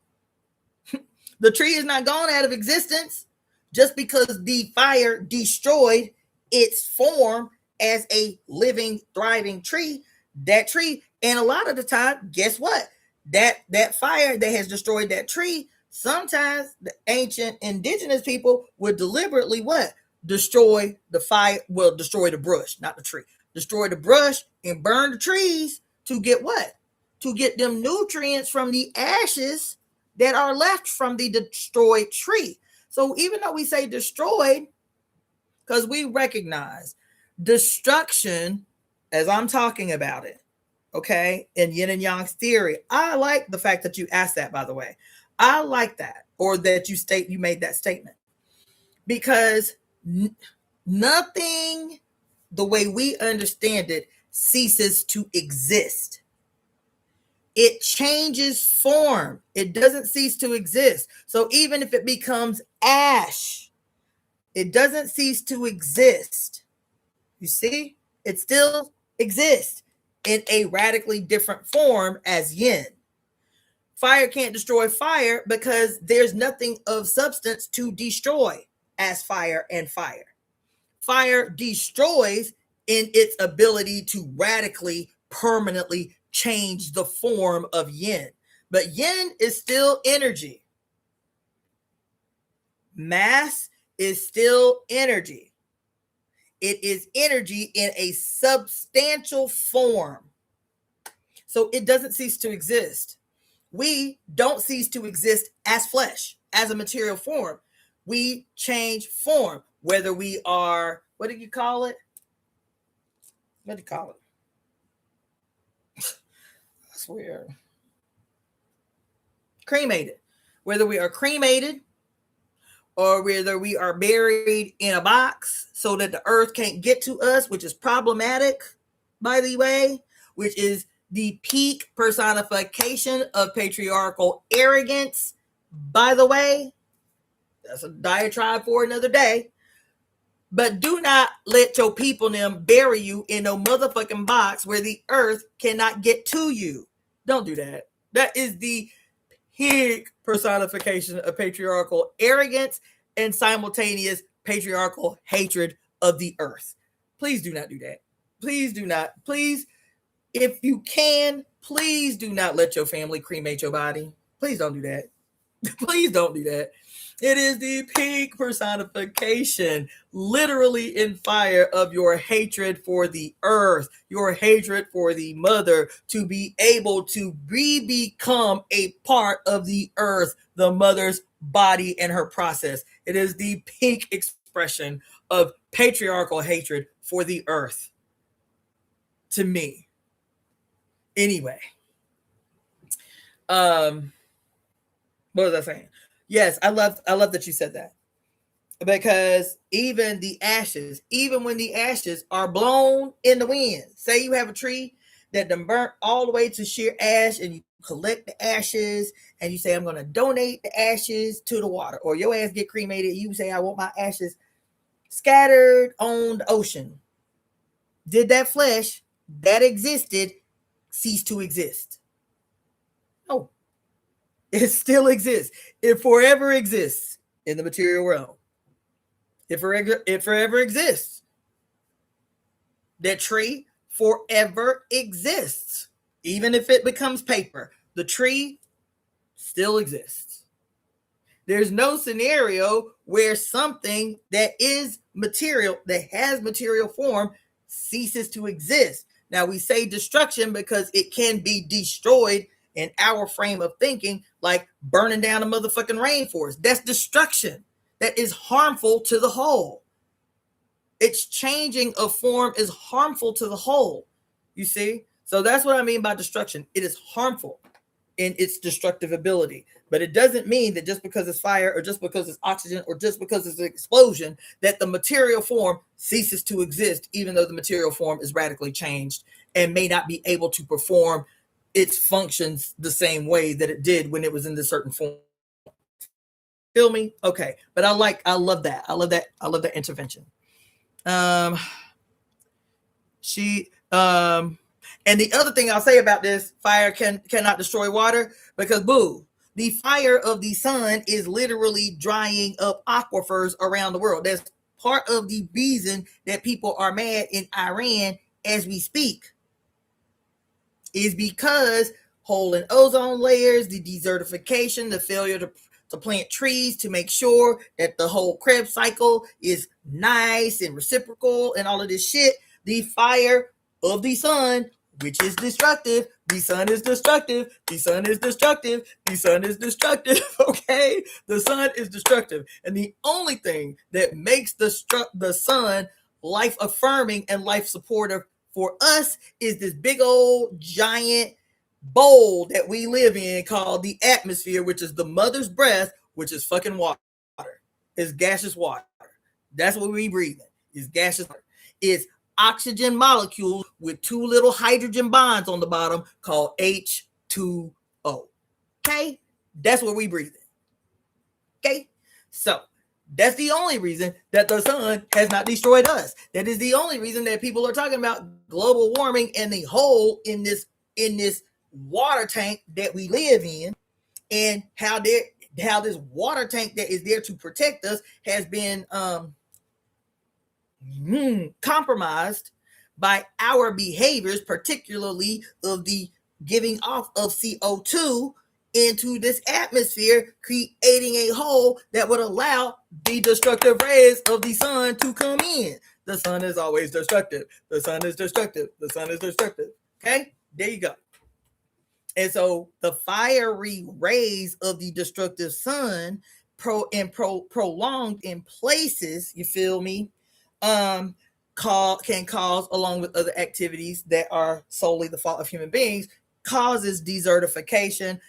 A: The tree is not gone out of existence just because the fire destroyed its form as a living, thriving tree. That tree, and a lot of the time, guess what? That fire that has destroyed that tree, sometimes the ancient indigenous people would deliberately what? Destroy the fire, well, destroy the brush, not the tree. Destroy the brush and burn the trees to get what? To get them nutrients from the ashes that are left from the destroyed tree. So even though we say destroyed, because we recognize destruction as I'm talking about it, okay, in yin and yang theory. I like the fact that you asked that, by the way. I like that, or that you made that statement, because nothing, the way we understand it, ceases to exist. It changes form. It doesn't cease to exist. So even if it becomes ash, it doesn't cease to exist. You see? It still exists in a radically different form as yin. Fire can't destroy fire because there's nothing of substance to destroy as fire and fire. Fire destroys in its ability to radically, permanently change the form of yin. But yin is still energy. Mass is still energy. It is energy in a substantial form. So it doesn't cease to exist. We don't cease to exist as flesh, as a material form. We change form, whether we are, what do you call it? What do you call it? I swear. Cremated. Whether we are cremated or whether we are buried in a box so that the earth can't get to us, which is problematic, by the way, which is the peak personification of patriarchal arrogance, by the way. That's a diatribe for another day. But do not let your people them bury you in no motherfucking box where the earth cannot get to you. Don't do that. That is the peak personification of patriarchal arrogance and simultaneous patriarchal hatred of the earth. Please do not do that. Please do not. Please, if you can, please do not let your family cremate your body. Please don't do that. Please don't do that. It is the peak personification, literally in fire, of your hatred for the earth, your hatred for the mother, to be able to become a part of the earth, the mother's body and her process. It is the peak expression of patriarchal hatred for the earth, to me. Anyway, what was I saying? Yes, I love that you said that, because even the ashes, even when the ashes are blown in the wind, say you have a tree that done burnt all the way to sheer ash, and you collect the ashes and you say, I'm going to donate the ashes to the water, or your ass get cremated, you say, I want my ashes scattered on the ocean. Did that flesh that existed cease to exist? No. It still exists. It forever exists in the material realm. It forever exists. That tree forever exists. Even if it becomes paper, the tree still exists. There's no scenario where something that is material, that has material form, ceases to exist. Now, we say destruction because it can be destroyed in our frame of thinking, like burning down a motherfucking rainforest. That's destruction. That is harmful to the whole. Its changing of form is harmful to the whole. You see? So that's what I mean by destruction. It is harmful in its destructive ability. But it doesn't mean that just because it's fire, or just because it's oxygen, or just because it's an explosion, that the material form ceases to exist, even though the material form is radically changed and may not be able to perform its functions the same way that it did when it was in the certain form. Feel me? Okay. But I love that. I love that intervention. And the other thing I'll say about this, fire cannot destroy water, because the fire of the sun is literally drying up aquifers around the world. That's part of the reason that people are mad in Iran as we speak, is because hole in ozone layers, the desertification, the failure to plant trees to make sure that the whole Krebs cycle is nice and reciprocal and all of this shit. The fire of the sun, which is destructive. The sun is destructive. The sun is destructive. The sun is destructive. Okay? The sun is destructive. And the only thing that makes the sun life affirming and life supportive for us is this big old giant bowl that we live in called the atmosphere, which is the mother's breath, which is fucking water. It's gaseous water. That's what we breathe in. It's gaseous water. It's oxygen molecules with two little hydrogen bonds on the bottom called H2O. Okay? That's what we breathe in. Okay? So that's the only reason that the sun has not destroyed us. That is the only reason that people are talking about global warming and the hole in this water tank that we live in, and how this water tank that is there to protect us has been compromised by our behaviors, particularly of the giving off of CO2 into this atmosphere, creating a hole that would allow the destructive rays of the sun to come in. The sun is always destructive. The sun is destructive. The sun is destructive. Okay? There you go. And so the fiery rays of the destructive sun prolonged in places, you feel me, can cause, along with other activities that are solely the fault of human beings, causes desertification.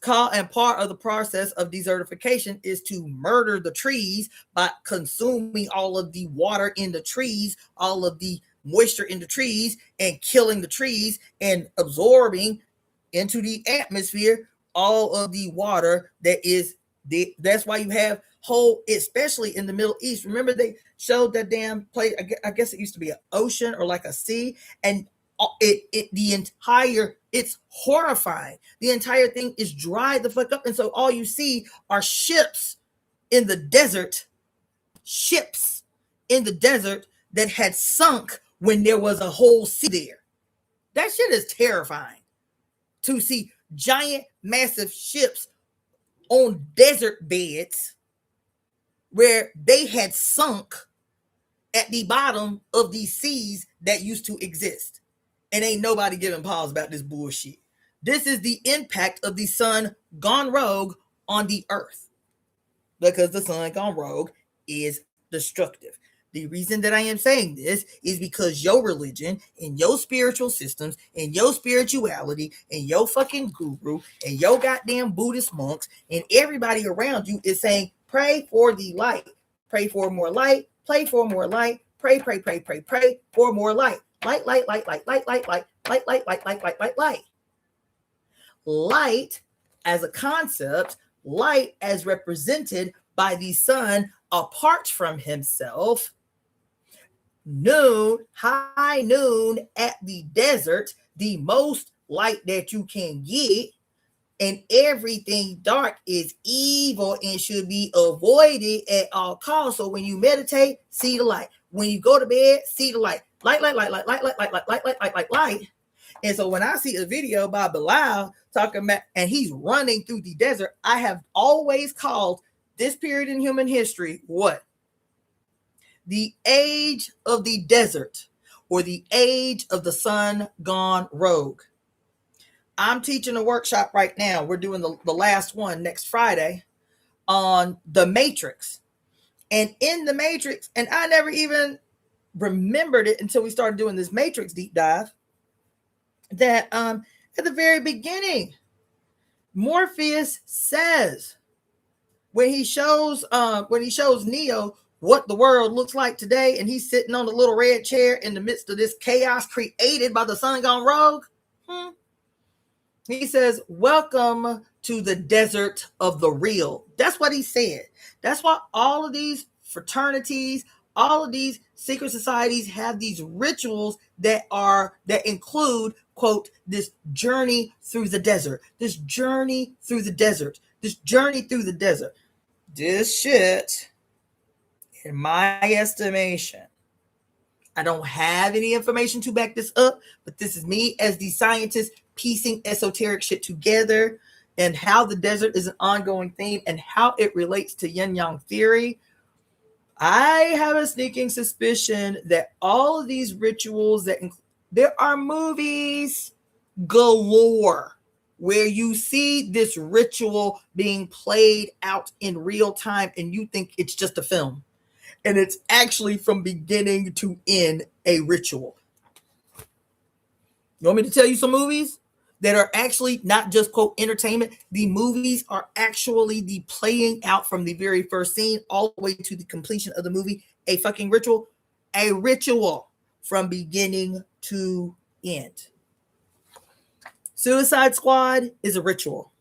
A: And part of the process of desertification is to murder the trees by consuming all of the water in the trees, all of the moisture in the trees, and killing the trees and absorbing into the atmosphere all of the water that's why you have whole, especially in the Middle East. Remember they showed that damn place, I guess it used to be an ocean or like a sea, and it's horrifying. The entire thing is dried the fuck up, and so all you see are ships in the desert that had sunk when there was a whole sea there. That shit is terrifying. To see giant, massive ships on desert beds where they had sunk at the bottom of these seas that used to exist. And ain't nobody giving pause about this bullshit. This is the impact of the sun gone rogue on the earth. Because the sun gone rogue is destructive. The reason that I am saying this is because your religion and your spiritual systems and your spirituality and your fucking guru and your goddamn Buddhist monks and everybody around you is saying, pray for the light. Pray for more light. Pray for more light. Pray for more light. Light, light, light, light, light, light, light, light, light, light, light, light, light, light. Light as a concept, light as represented by the sun apart from himself. Noon, high noon at the desert, the most light that you can get, and everything dark is evil and should be avoided at all costs. So when you meditate, see the light. When you go to bed, see the light. Light, light, light, light, light, light, light, light, light, light, light, light, light. And so when I see a video by Bilal talking about, and he's running through the desert, I have always called this period in human history what? The age of the desert, or the age of the sun gone rogue. I'm teaching a workshop right now. We're doing the last one next Friday on the Matrix. And in the Matrix, and I never even remembered it until we started doing this Matrix deep dive, that at the very beginning, Morpheus says, when he shows Neo what the world looks like today, and he's sitting on the little red chair in the midst of this chaos created by the sun gone rogue, he says, welcome to the desert of the real. That's what he said. That's why all of these fraternities, all of these secret societies have these rituals that include, quote, this journey through the desert, this journey through the desert, this journey through the desert. This shit, in my estimation, I don't have any information to back this up, but this is me as the scientist piecing esoteric shit together, and how the desert is an ongoing theme and how it relates to yin-yang theory. I have a sneaking suspicion that all of these rituals there are movies galore where you see this ritual being played out in real time and you think it's just a film. And it's actually from beginning to end a ritual. You want me to tell you some movies that are actually not just, quote, entertainment? The movies are actually the playing out from the very first scene all the way to the completion of the movie. A fucking ritual. A ritual from beginning to end. Suicide Squad is a ritual.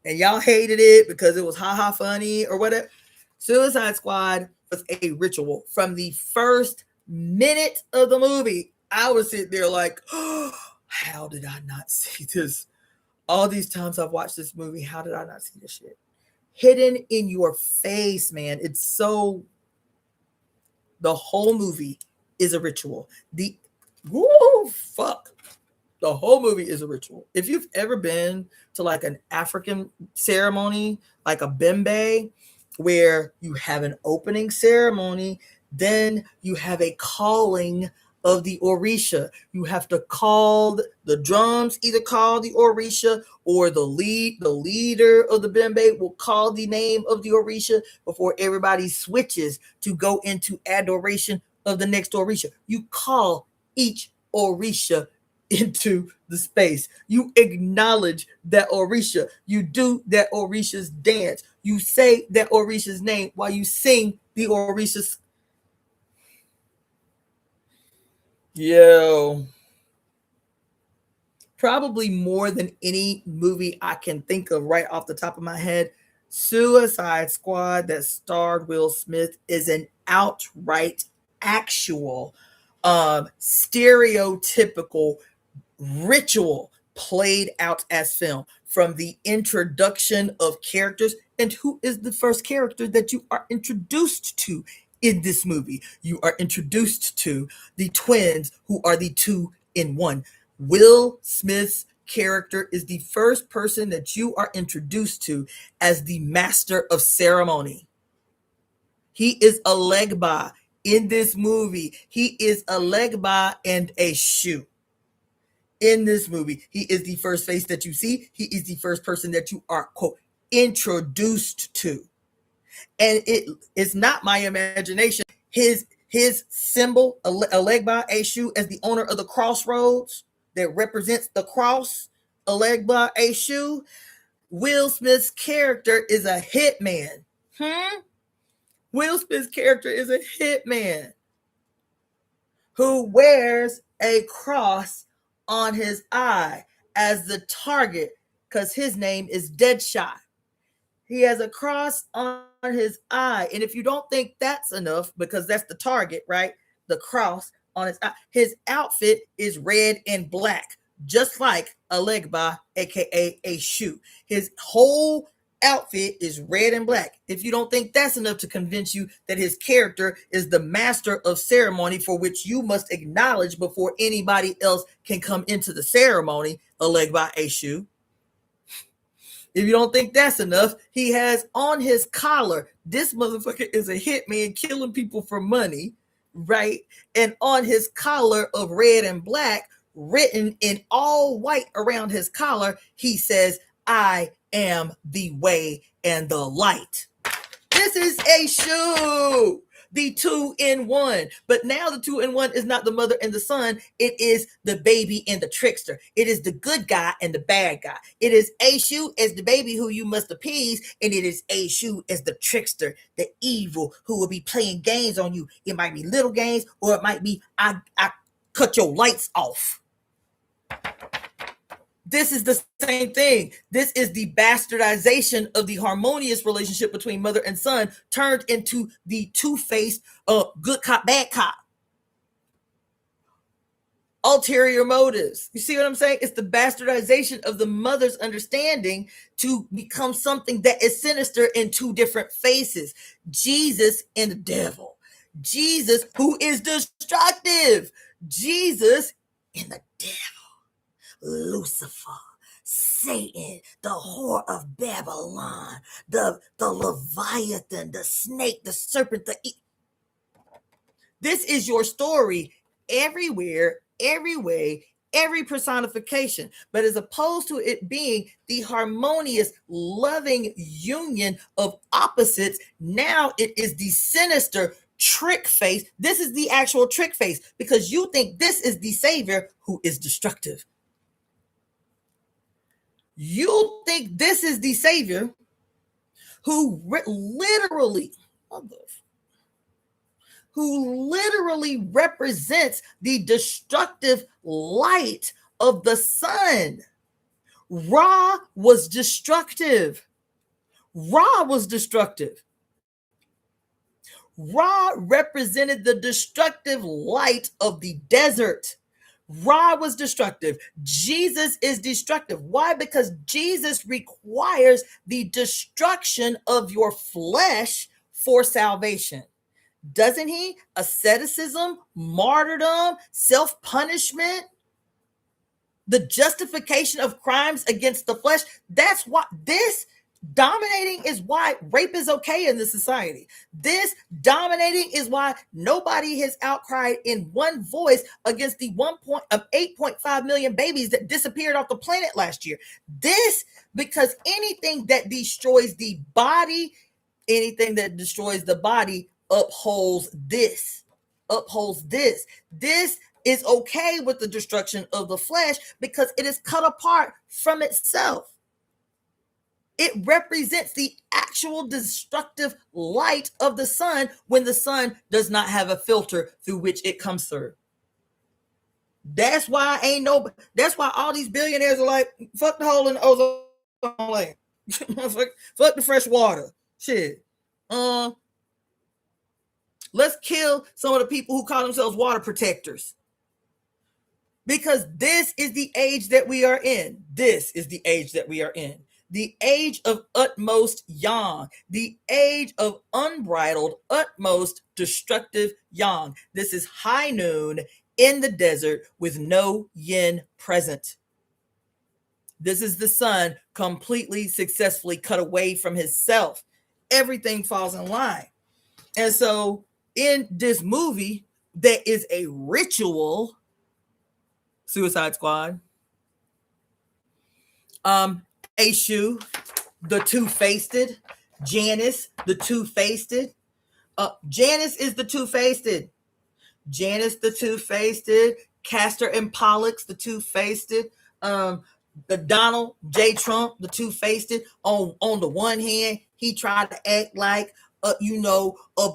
A: And y'all hated it because it was ha-ha funny or whatever. Suicide Squad was a ritual. From the first minute of the movie, I was sitting there like, oh, how did I not see this? All these times I've watched this movie, how did I not see this shit? Hidden in your face, man. It's so... The whole movie is a ritual. The whole movie is a ritual. If you've ever been to like an African ceremony, like a bembe, where you have an opening ceremony, then you have a calling of the Orisha. You have to call the drums, either call the Orisha, or the leader of the bembe will call the name of the Orisha before everybody switches to go into adoration of the next Orisha. You call each Orisha into the space. You acknowledge that Orisha. You do that Orisha's dance. You say that Orisha's name while you sing the Orisha's. Yo. Probably more than any movie I can think of right off the top of my head, Suicide Squad that starred Will Smith is an outright actual stereotypical ritual played out as film, from the introduction of characters. And who is the first character that you are introduced to in this movie. You are introduced to the twins who are the 2-in-1. Will Smith's character is the first person that you are introduced to as the master of ceremony. He is a legba in this movie. He is a legba and a shoe. In this movie, he is the first face that you see. He is the first person that you are, quote, introduced to. And it's not my imagination. His symbol, a legba, a shoe, as the owner of the crossroads that represents the cross, a legba, a shoe. Will Smith's character is a hitman. Will Smith's character is a hitman who wears a cross on his eye as the target because his name is Deadshot. He has a cross on his eye. And if you don't think that's enough, because that's the target, right? The cross on his eye. His outfit is red and black, just like a legba, aka a shoe. His whole outfit is red and black. If you don't think that's enough to convince you that his character is the master of ceremony, for which you must acknowledge before anybody else can come into the ceremony, a legba, a shoe. If you don't think that's enough, he has on his collar, this motherfucker is a hitman killing people for money, right? And on his collar of red and black, written in all white around his collar, he says, I am the way and the light. This is a shoe. The 2-in-1. But now the 2-in-1 is not the mother and the son. It is the baby and the trickster. It is the good guy and the bad guy. It is a shoe as the baby who you must appease, and it is a shoe as the trickster, the evil who will be playing games on you. It might be little games, or it might be I cut your lights off. This is the same thing. This is the bastardization of the harmonious relationship between mother and son turned into the two-faced good cop, bad cop. Ulterior motives. You see what I'm saying? It's the bastardization of the mother's understanding to become something that is sinister in two different faces. Jesus and the devil. Jesus, who is destructive. Jesus and the devil. Lucifer, Satan, the whore of Babylon, the Leviathan, the snake, the serpent, This is your story everywhere, every way, every personification. But as opposed to it being the harmonious, loving union of opposites, now it is the sinister trick face. This is the actual trick face because you think this is the savior who is destructive. You think this is the savior who literally represents the destructive light of the sun. Ra was destructive. Ra was destructive. Ra represented the destructive light of the desert. Ra was destructive. Jesus is destructive. Why? Because Jesus requires the destruction of your flesh for salvation. Doesn't he? Asceticism, martyrdom, self-punishment, the justification of crimes against the flesh. That's why this dominating is why rape is okay in this society. This dominating is why nobody has outcried in one voice against the 8.5 million babies that disappeared off the planet last year. This, because anything that destroys the body, upholds this. This is okay with the destruction of the flesh because it is cut apart from itself. It represents the actual destructive light of the sun when the sun does not have a filter through which it comes through. That's why all these billionaires are like, fuck the hole in the ozone layer. fuck the fresh water. Shit. Let's kill some of the people who call themselves water protectors. Because this is the age that we are in. This is the age that we are in. the age of utmost yang, the age of unbridled, utmost destructive yang. This is high noon in the desert with no yin present. This is the sun completely successfully cut away from his self. Everything falls in line. And so in this movie, there is a ritual, Suicide Squad, Eshu, the two-faced, Janus, the two-faced. Janus is the two-faced. Janus, the two-faced. Castor and Pollux, the two-faced. The Donald J. Trump, the two-faced. On the one hand, he tried to act like a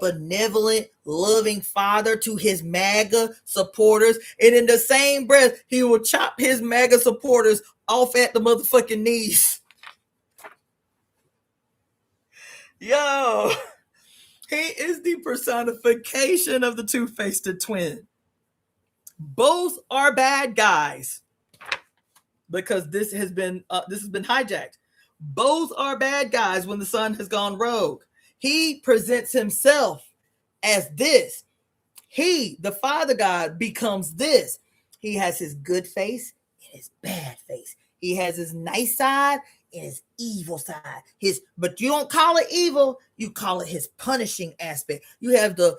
A: benevolent, loving father to his MAGA supporters. And in the same breath, he will chop his MAGA supporters off at the motherfucking knees. Yo, he is the personification of the two-faced twin. Both are bad guys because this has been hijacked. Both are bad guys when the sun has gone rogue. He presents himself as this. He, the Father God, becomes this. He has his good face and his bad face. He has his nice side and his evil side. But you don't call it evil, you call it his punishing aspect. You have the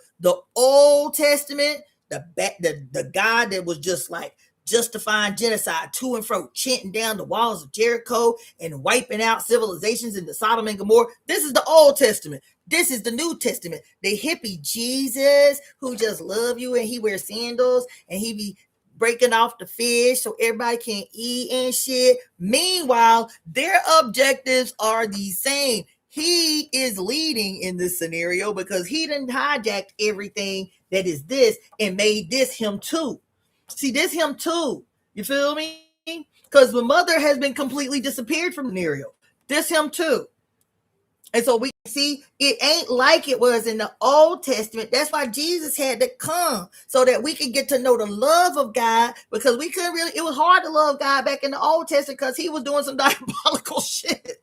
A: Old Testament, the God that was just like justifying genocide to and fro, chanting down the walls of Jericho and wiping out civilizations into Sodom and Gomorrah. This is the Old Testament. This is the New Testament. The hippie Jesus who just love you and he wears sandals and he be breaking off the fish so everybody can eat and shit. Meanwhile, their objectives are the same. He is leading in this scenario because he done hijacked everything that is this and made this him too. See, this him too. You feel me? Because the mother has been completely disappeared from the scenario. This him too. And so we see it ain't like it was in the Old Testament. That's why Jesus had to come so that we could get to know the love of God, because we couldn't really, it was hard to love God back in the Old Testament because he was doing some diabolical shit.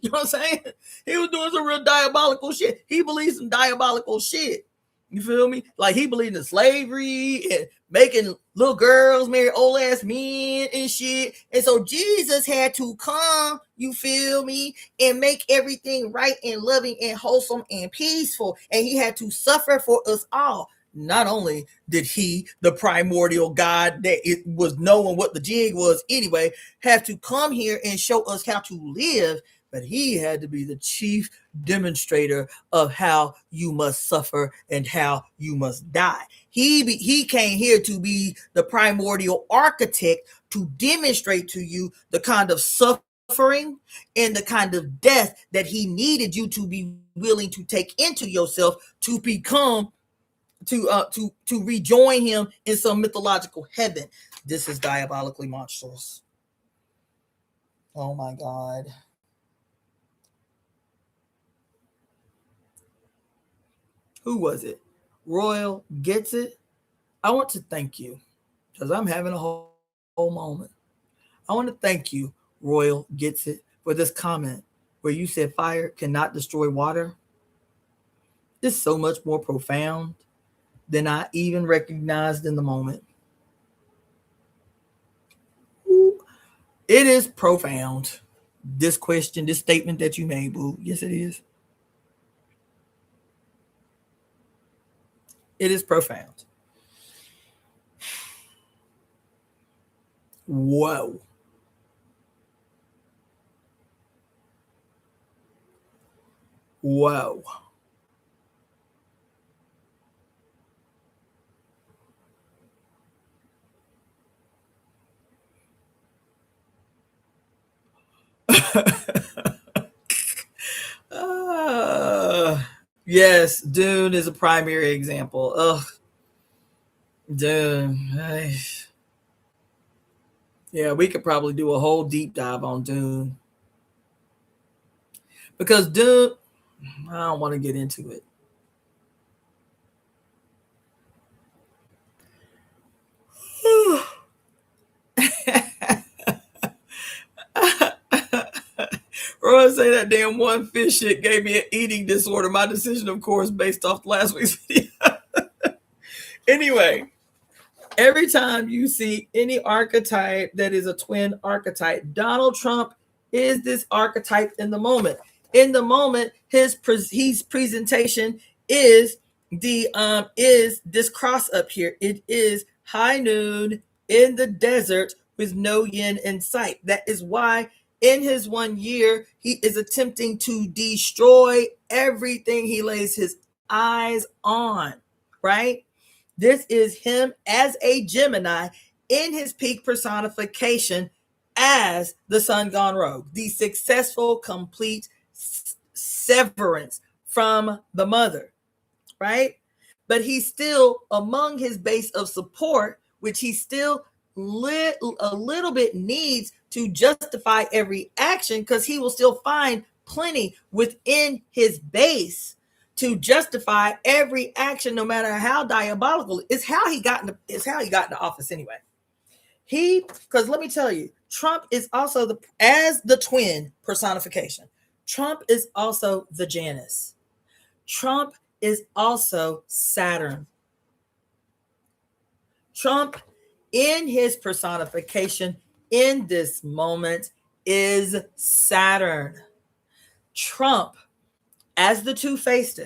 A: You know what I'm saying? He was doing some real diabolical shit. He believed some diabolical shit. You feel me? Like he believed in slavery and making little girls marry old ass men and shit. And so Jesus had to come, you feel me, and make everything right and loving and wholesome and peaceful. And he had to suffer for us all. Not only did he, the primordial God that it was knowing what the jig was anyway, have to come here and show us how to live, but he had to be the chief demonstrator of how you must suffer and how you must die. He came here to be the primordial architect to demonstrate to you the kind of suffering and the kind of death that he needed you to be willing to take into yourself to become to rejoin him in some mythological heaven. This is diabolically monstrous. Oh my God. Who was it? Royal Gets It. I want to thank you because I'm having a whole moment. I want to thank you, Royal Gets It, for this comment where you said fire cannot destroy water. This is so much more profound than I even recognized in the moment. Ooh, it is profound. This question, this statement that you made, boo. Yes, it is. It is profound. Whoa. Whoa. Yes, Dune is a primary example. Ugh. Dune. Yeah, we could probably do a whole deep dive on Dune. Because Dune, I don't want to get into it. want to say that damn one fish shit gave me an eating disorder. My decision, of course, based off last week's video. Anyway, every time you see any archetype that is a twin archetype, Donald Trump is this archetype in the moment. In the moment, his presentation is this cross up here. It is high noon in the desert with no yin in sight. That is why in his 1 year, he is attempting to destroy everything he lays his eyes on, right? This is him as a Gemini in his peak personification as the sun gone rogue, the successful, complete severance from the mother, right? But he's still among his base of support, which he still a little bit needs to justify every action, because he will still find plenty within his base to justify every action, no matter how diabolical. It's how he got into office anyway. Because let me tell you, Trump is also as the twin personification. Trump is also the Janus. Trump is also Saturn. Trump in his personification in this moment is Saturn. Trump as the two-faced.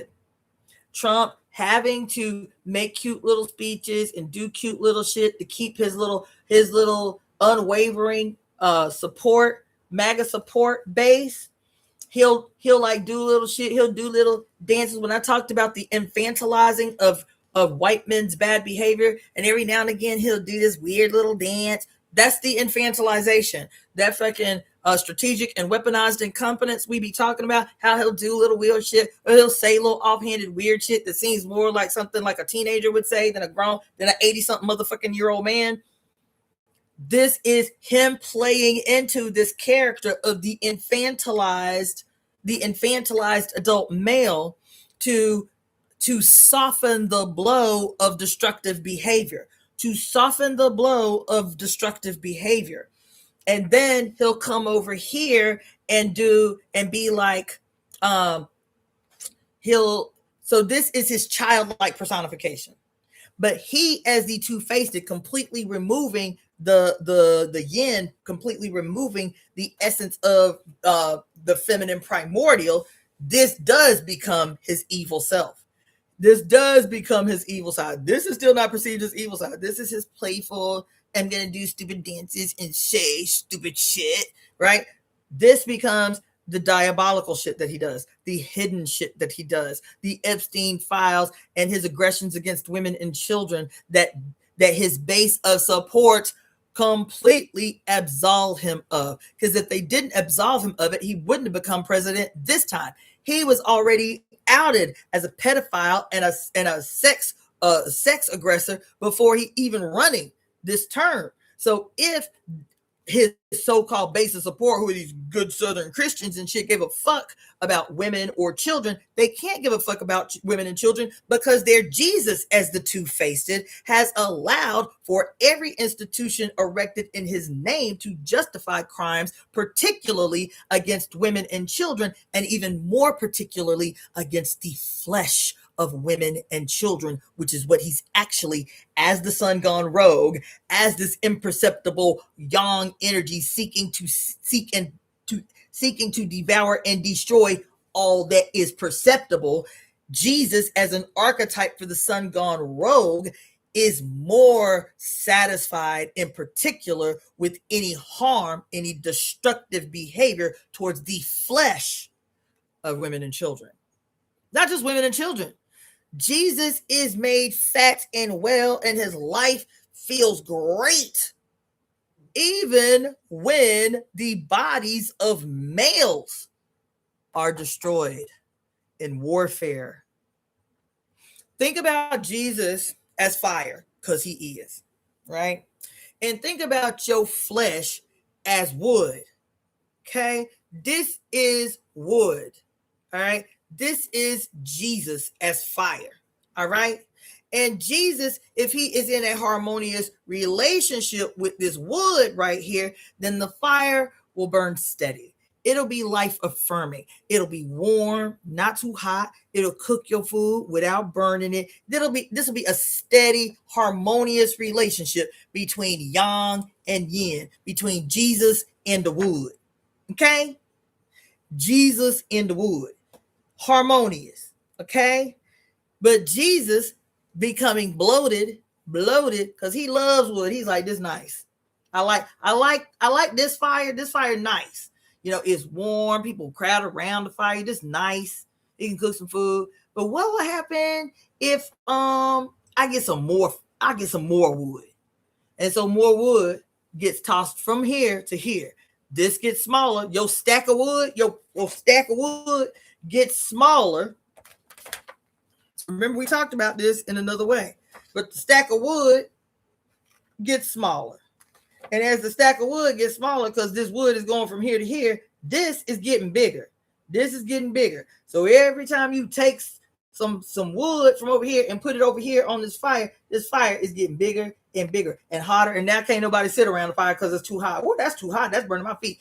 A: Trump having to make cute little speeches and do cute little shit to keep his little unwavering support, MAGA support base. He'll like do little shit. He'll do little dances. When I talked about the infantilizing of white men's bad behavior, and every now and again he'll do this weird little dance. That's the infantilization. That fucking strategic and weaponized incompetence we be talking about. How he'll do little weird shit, or he'll say little offhanded weird shit that seems more like something like a teenager would say than an 80-something motherfucking year old man. This is him playing into this character of the infantilized adult male to soften the blow of destructive behavior. And then he'll come over here and be like, so this is his childlike personification. But he, as the two-faced, completely removing the yin, completely removing the essence of the feminine primordial, this does become his evil self. This does become his evil side. This is still not perceived as evil side. This is his playful, I'm going to do stupid dances and say stupid shit, right? This becomes the diabolical shit that he does, the hidden shit that he does, the Epstein files and his aggressions against women and children that his base of support completely absolve him of. Because if they didn't absolve him of it, he wouldn't have become president this time. He was already outed as a pedophile and a sex aggressor before he even running this term. So if his so-called base of support, who are these good Southern Christians and shit, gave a fuck about women or children, they can't give a fuck about women and children because their Jesus, as the two-faced, has allowed for every institution erected in his name to justify crimes, particularly against women and children, and even more particularly against the flesh of women and children, which is what he's actually, as the sun gone rogue, as this imperceptible yang energy seeking to devour and destroy all that is perceptible. Jesus, as an archetype for the sun gone rogue, is more satisfied in particular with any harm, any destructive behavior towards the flesh of women and children. Not just women and children. Jesus is made fat and well, and his life feels great, even when the bodies of males are destroyed in warfare. Think about Jesus as fire, because he is, right? And think about your flesh as wood, okay? This is wood, all right? This is Jesus as fire, all right? And Jesus, if he is in a harmonious relationship with this wood right here, then the fire will burn steady. It'll be life affirming. It'll be warm, not too hot. It'll cook your food without burning it. This will be a steady, harmonious relationship between yang and yin, between Jesus and the wood. Okay? Jesus in the wood. Harmonious. Okay? But Jesus becoming bloated, because he loves wood. He's like, this nice. I like this fire. This fire nice. You know, it's warm. People crowd around the fire. This nice. You can cook some food. But what will happen if I get some more wood? And so more wood gets tossed from here to here. This gets smaller. Your stack of wood gets smaller. Remember, we talked about this in another way. But the stack of wood gets smaller. And as the stack of wood gets smaller, because this wood is going from here to here, this is getting bigger. This is getting bigger. So every time you take some wood from over here and put it over here on this fire is getting bigger and bigger and hotter. And now can't nobody sit around the fire because it's too hot. Oh, that's too hot. That's burning my feet.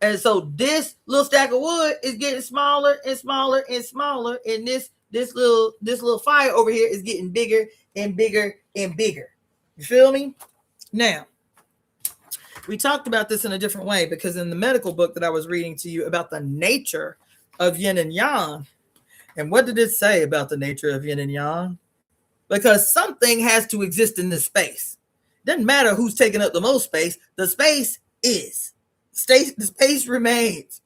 A: And so this little stack of wood is getting smaller and smaller and smaller. And this little fire over here is getting bigger and bigger and bigger. You feel me? Now, we talked about this in a different way because in the medical book that I was reading to you about the nature of yin and yang, and what did it say about the nature of yin and yang? Because something has to exist in this space. Doesn't matter who's taking up the most space. The space is. The space remains.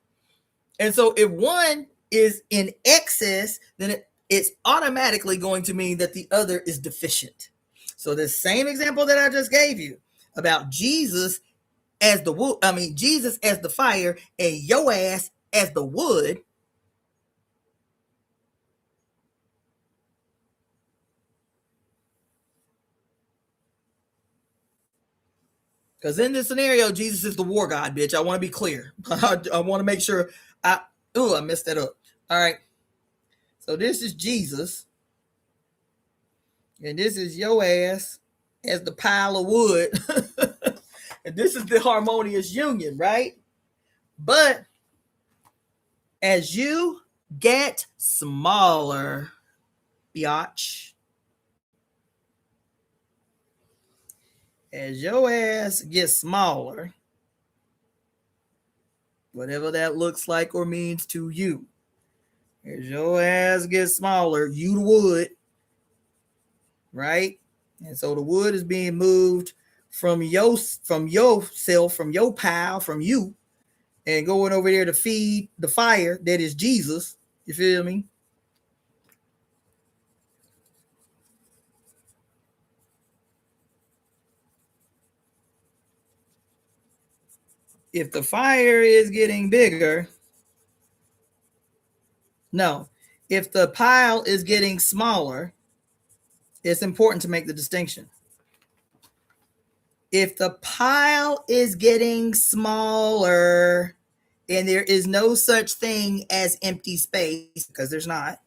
A: And so if one is in excess, then it's automatically going to mean that the other is deficient. So the same example that I just gave you about Jesus as the wood, Jesus as the fire and your ass as the wood. Because in this scenario, Jesus is the war god, bitch. I want to be clear. I want to make sure I messed that up. All right. So this is Jesus. And this is your ass as the pile of wood. And this is the harmonious union, right? But as you get smaller, biatch, as your ass gets smaller, whatever that looks like or means to you, as your ass gets smaller, you the wood, right? And so the wood is being moved from yourself, from your pile, from you, and going over there to feed the fire that is Jesus. You feel me? If the fire is getting bigger, no, if the pile is getting smaller, it's important to make the distinction. If the pile is getting smaller and there is no such thing as empty space, because there's not.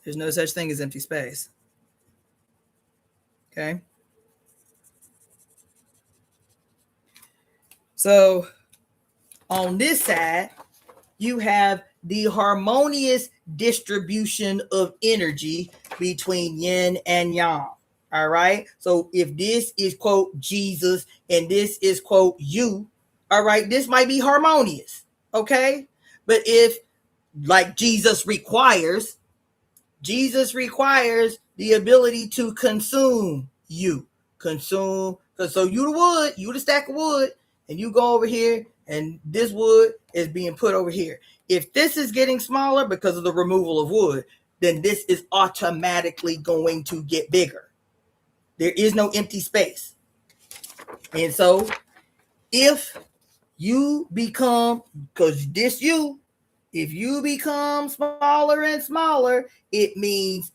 A: There's no such thing as empty space. Okay. So on this side, you have the harmonious distribution of energy between yin and yang. All right. So if this is, quote, Jesus and this is, quote, you, all right, this might be harmonious. Okay. But if, like Jesus requires the ability to consume you. Consume. Because so you the wood, you the stack of wood, and you go over here and this wood is being put over here. If this is getting smaller because of the removal of wood, then this is automatically going to get bigger. There is no empty space. And so if you become, because this you, if you become smaller and smaller, it means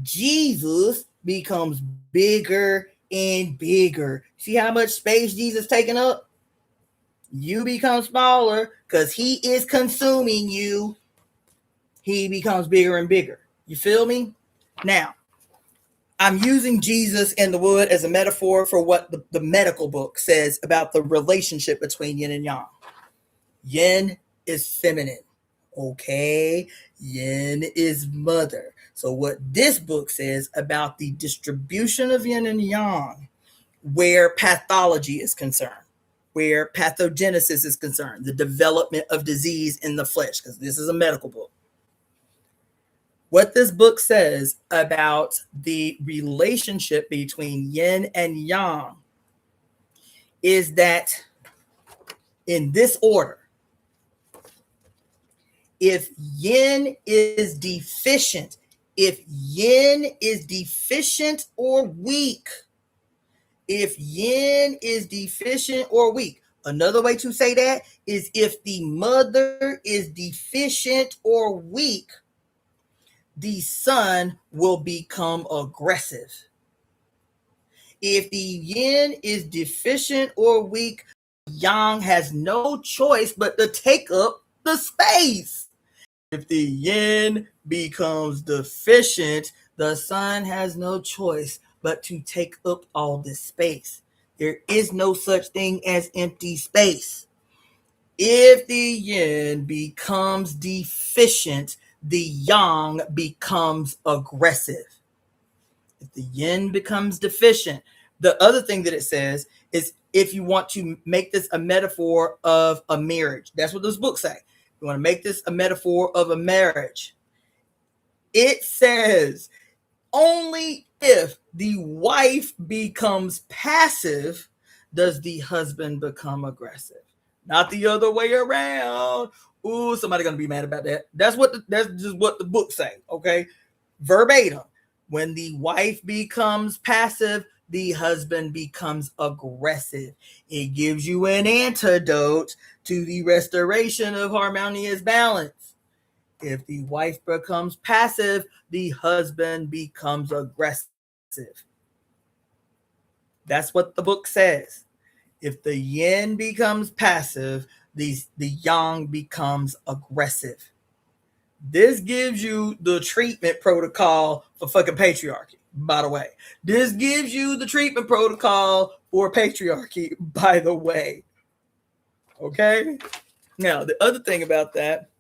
A: Jesus becomes bigger and bigger. See how much space Jesus taking up? You become smaller because he is consuming you. He becomes bigger and bigger. You feel me? Now, I'm using Jesus and the wood as a metaphor for what the medical book says about the relationship between yin and yang. Yin is feminine. Okay, yin is mother. So what this book says about the distribution of yin and yang, where pathology is concerned, where pathogenesis is concerned, the development of disease in the flesh, because this is a medical book. What this book says about the relationship between yin and yang is that in this order, if yin is deficient, or weak, another way to say that is if the mother is deficient or weak, the son will become aggressive. If the yin is deficient or weak, yang has no choice but to take up the space. If the yin becomes deficient, the sun has no choice but to take up all this space. There is no such thing as empty space. If the yin becomes deficient, the yang becomes aggressive. If the yin becomes deficient, the other thing that it says is if you want to make this a metaphor of a marriage, that's what this book say. You want to make this a metaphor of a marriage. It says only if the wife becomes passive does the husband become aggressive. Not the other way around. Ooh, somebody gonna be mad about that. That's just what the book say. Okay, verbatim. When the wife becomes passive, the husband becomes aggressive. It gives you an antidote to the restoration of harmonious balance. If the wife becomes passive, the husband becomes aggressive. That's what the book says. If the yin becomes passive, the yang becomes aggressive. This gives you the treatment protocol for fucking patriarchy, by the way. This gives you the treatment protocol for patriarchy, by the way. Okay? Now, the other thing about that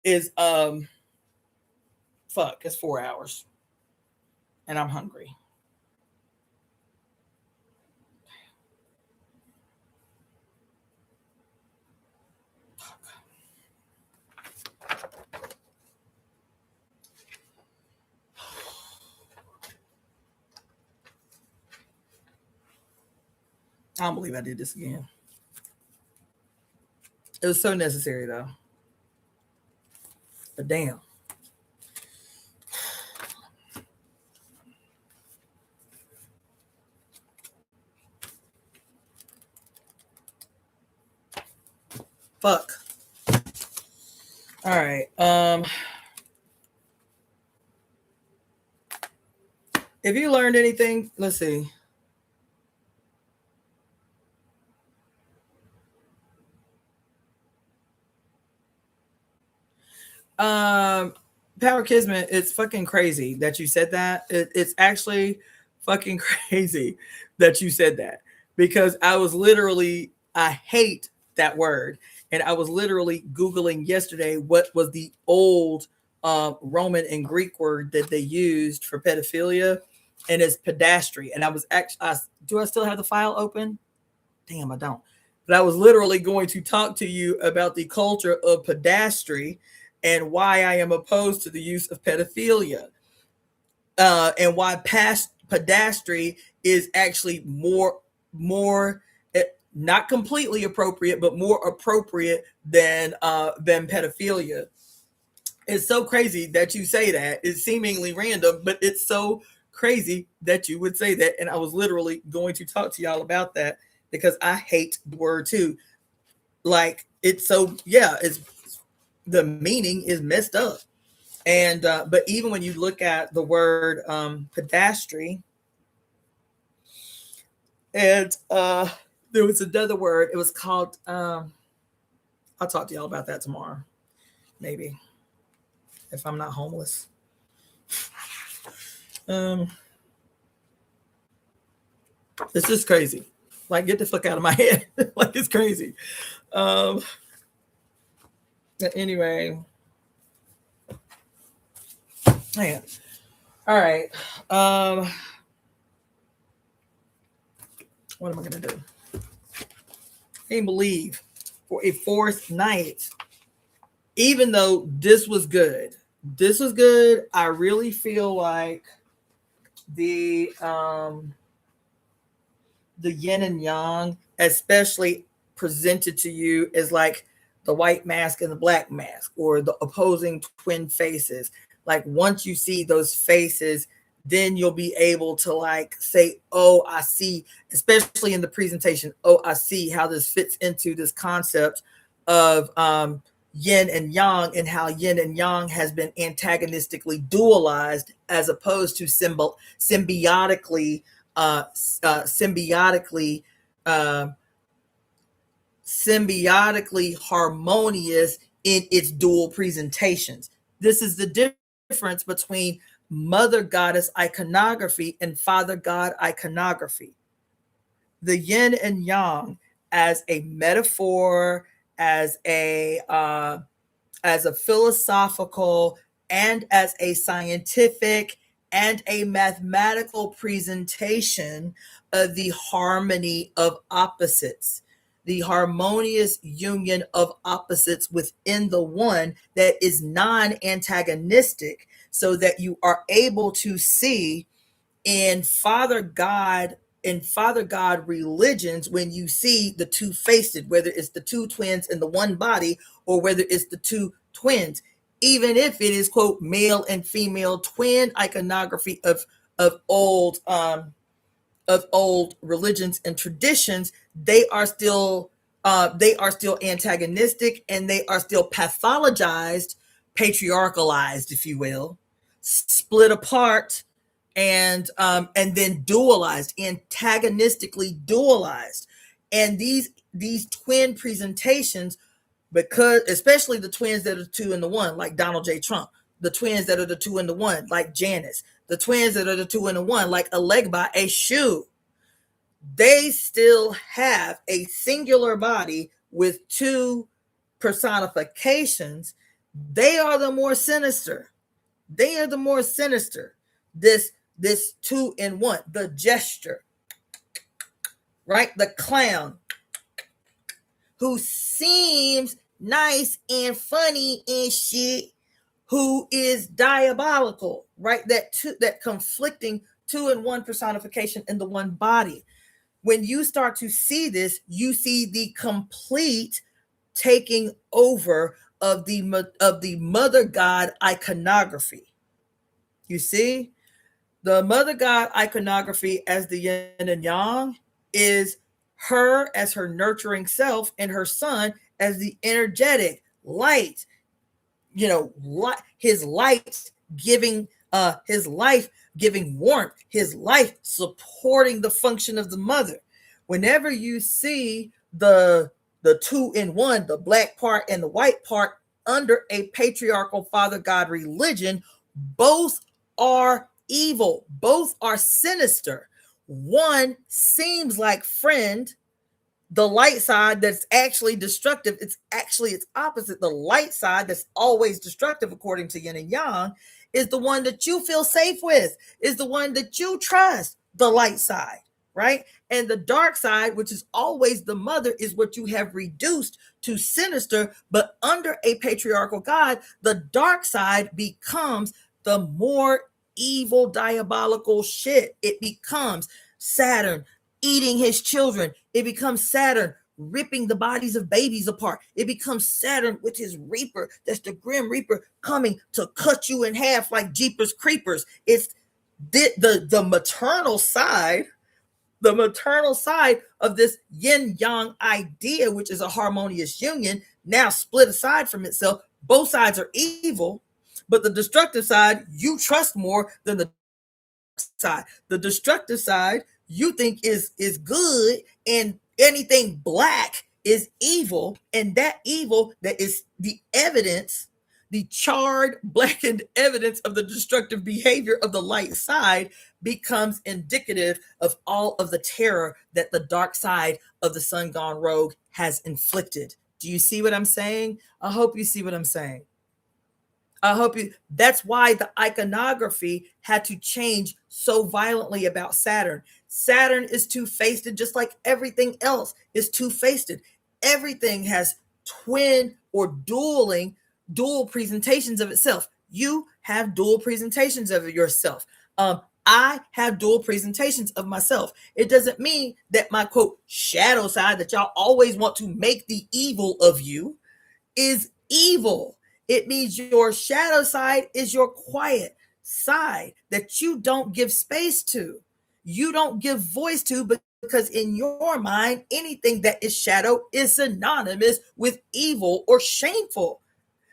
A: is, it's 4 hours. And I'm hungry. I don't believe I did this again. It was so necessary, though. But damn. Fuck. All right. If you learned anything, let's see. Power Kismet, it's fucking crazy that you said that. It's actually fucking crazy that you said that, because I hate that word, and I was literally Googling yesterday what was the old Roman and Greek word that they used for pedophilia, and it's pedastry. And I was actually, do I still have the file open? Damn, I don't. But I was literally going to talk to you about the culture of pedastry and why I am opposed to the use of pedophilia, and why past pedastry is actually more not completely appropriate, but more appropriate than pedophilia. It's so crazy that you say that. It's seemingly random, but it's so crazy that you would say that. And I was literally going to talk to y'all about that because I hate the word too. Like, it's so, it's the meaning is messed up. And but even when you look at the word pedastry, and there was another word, it was called I'll talk to y'all about that tomorrow, maybe, if I'm not homeless. This is crazy. Like, get the fuck out of my head. Like, it's crazy. Anyway. Yeah. All right. What am I gonna do? I can't believe for a fourth night, even though this was good, I really feel like the yin and yang, especially presented to you as like the white mask and the black mask, or the opposing twin faces. Like, once you see those faces, then you'll be able to like say, oh, I see, especially in the presentation, oh, I see how this fits into this concept of yin and yang, and how yin and yang has been antagonistically dualized as opposed to symbiotically harmonious in its dual presentations. This is the difference between mother goddess iconography and father god iconography. The yin and yang as a metaphor, as a philosophical, and as a scientific and a mathematical presentation of the harmony of opposites, the harmonious union of opposites within the one that is non-antagonistic, so that you are able to see in Father God religions, when you see the two-faced, whether it's the two twins in the one body or whether it's the two twins, even if it is, quote, male and female twin iconography of old religions and traditions, they are still antagonistic, and they are still pathologized, patriarchalized, if you will, split apart, and then dualized, antagonistically dualized. And these twin presentations, because especially the twins that are two in the one, like Donald J. Trump, the twins that are the two in the one, like Janus, the twins that are the two in the one, like Alegba Eshu, they still have a singular body with two personifications. They are the more sinister. This two in one, the gesture, right? The clown, who seems nice and funny and shit, who is diabolical, right? That conflicting two in one personification in the one body. When you start to see this, you see the complete taking over of the mother god iconography. You see? The mother god iconography as the yin and yang is her as her nurturing self, and her son as the energetic light, his light giving his life giving warmth, his life supporting the function of the mother. Whenever you see the two in one, the black part and the white part, under a patriarchal father god religion, both are evil, both are sinister. One seems like friend, the light side that's actually destructive. It's actually its opposite. The light side that's always destructive, according to yin and yang, is the one that you feel safe with, is the one that you trust, the light side, right? And the dark side, which is always the mother, is what you have reduced to sinister. But under a patriarchal god, the dark side becomes the more evil, diabolical shit. It becomes Saturn eating his children. It becomes Saturn ripping the bodies of babies apart. It becomes Saturn with his Reaper, that's the Grim Reaper, coming to cut you in half like Jeepers Creepers. It's the maternal side, of this yin-yang idea, which is a harmonious union, now split aside from itself. Both sides are evil, but the destructive side you trust more than the side. The destructive side you think is good, and anything black is evil, and that evil that is the evidence the charred, blackened evidence of the destructive behavior of the light side becomes indicative of all of the terror that the dark side of the sun gone rogue has inflicted. Do you see what I'm saying? I hope you see what I'm saying. I hope you. That's why the iconography had to change so violently about Saturn. Saturn is two-faced, just like everything else is two-faced. Everything has twin or dual presentations of itself. You have dual presentations of yourself. I have dual presentations of myself. It doesn't mean that my quote shadow side that y'all always want to make the evil of you is evil. It means your shadow side is your quiet side that you don't give space to. You don't give voice to, because in your mind, anything that is shadow is synonymous with evil or shameful.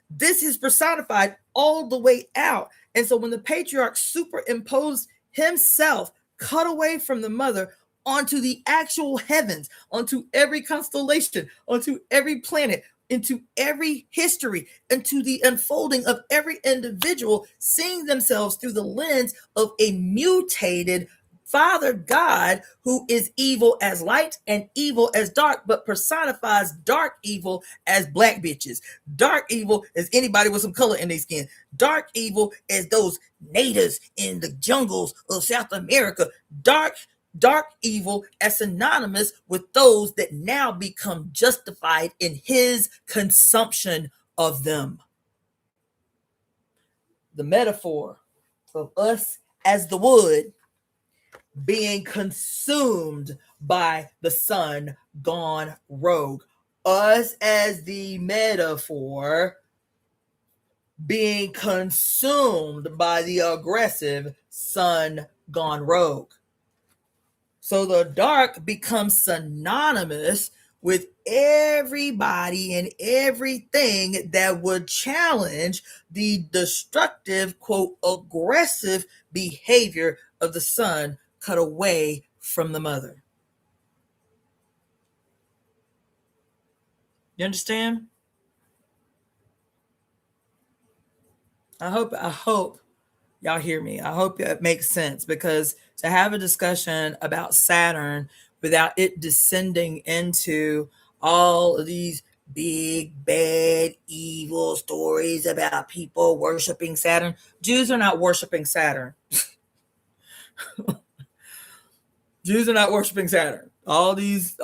A: This is personified all the way out. And so when the patriarch superimposed himself, cut away from the mother, onto the actual heavens, onto every constellation, onto every planet, into every history, into the unfolding of every individual, seeing themselves through the lens of a mutated Father God who is evil as light and evil as dark, but personifies dark evil as black bitches. Dark evil as anybody with some color in their skin. Dark evil as those natives in the jungles of South America. Dark evil as synonymous with those that now become justified in his consumption of them. The metaphor of us as the wood being consumed by the sun gone rogue. Us as the metaphor being consumed by the aggressive sun gone rogue. So the dark becomes synonymous with everybody and everything that would challenge the destructive, quote, aggressive behavior of the sun cut away from the mother. You understand? I hope y'all hear me. I hope that makes sense, because to have a discussion about Saturn without it descending into all of these big, bad, evil stories about people worshiping Saturn. Jews are not worshiping Saturn. Jews are not worshiping Saturn. All these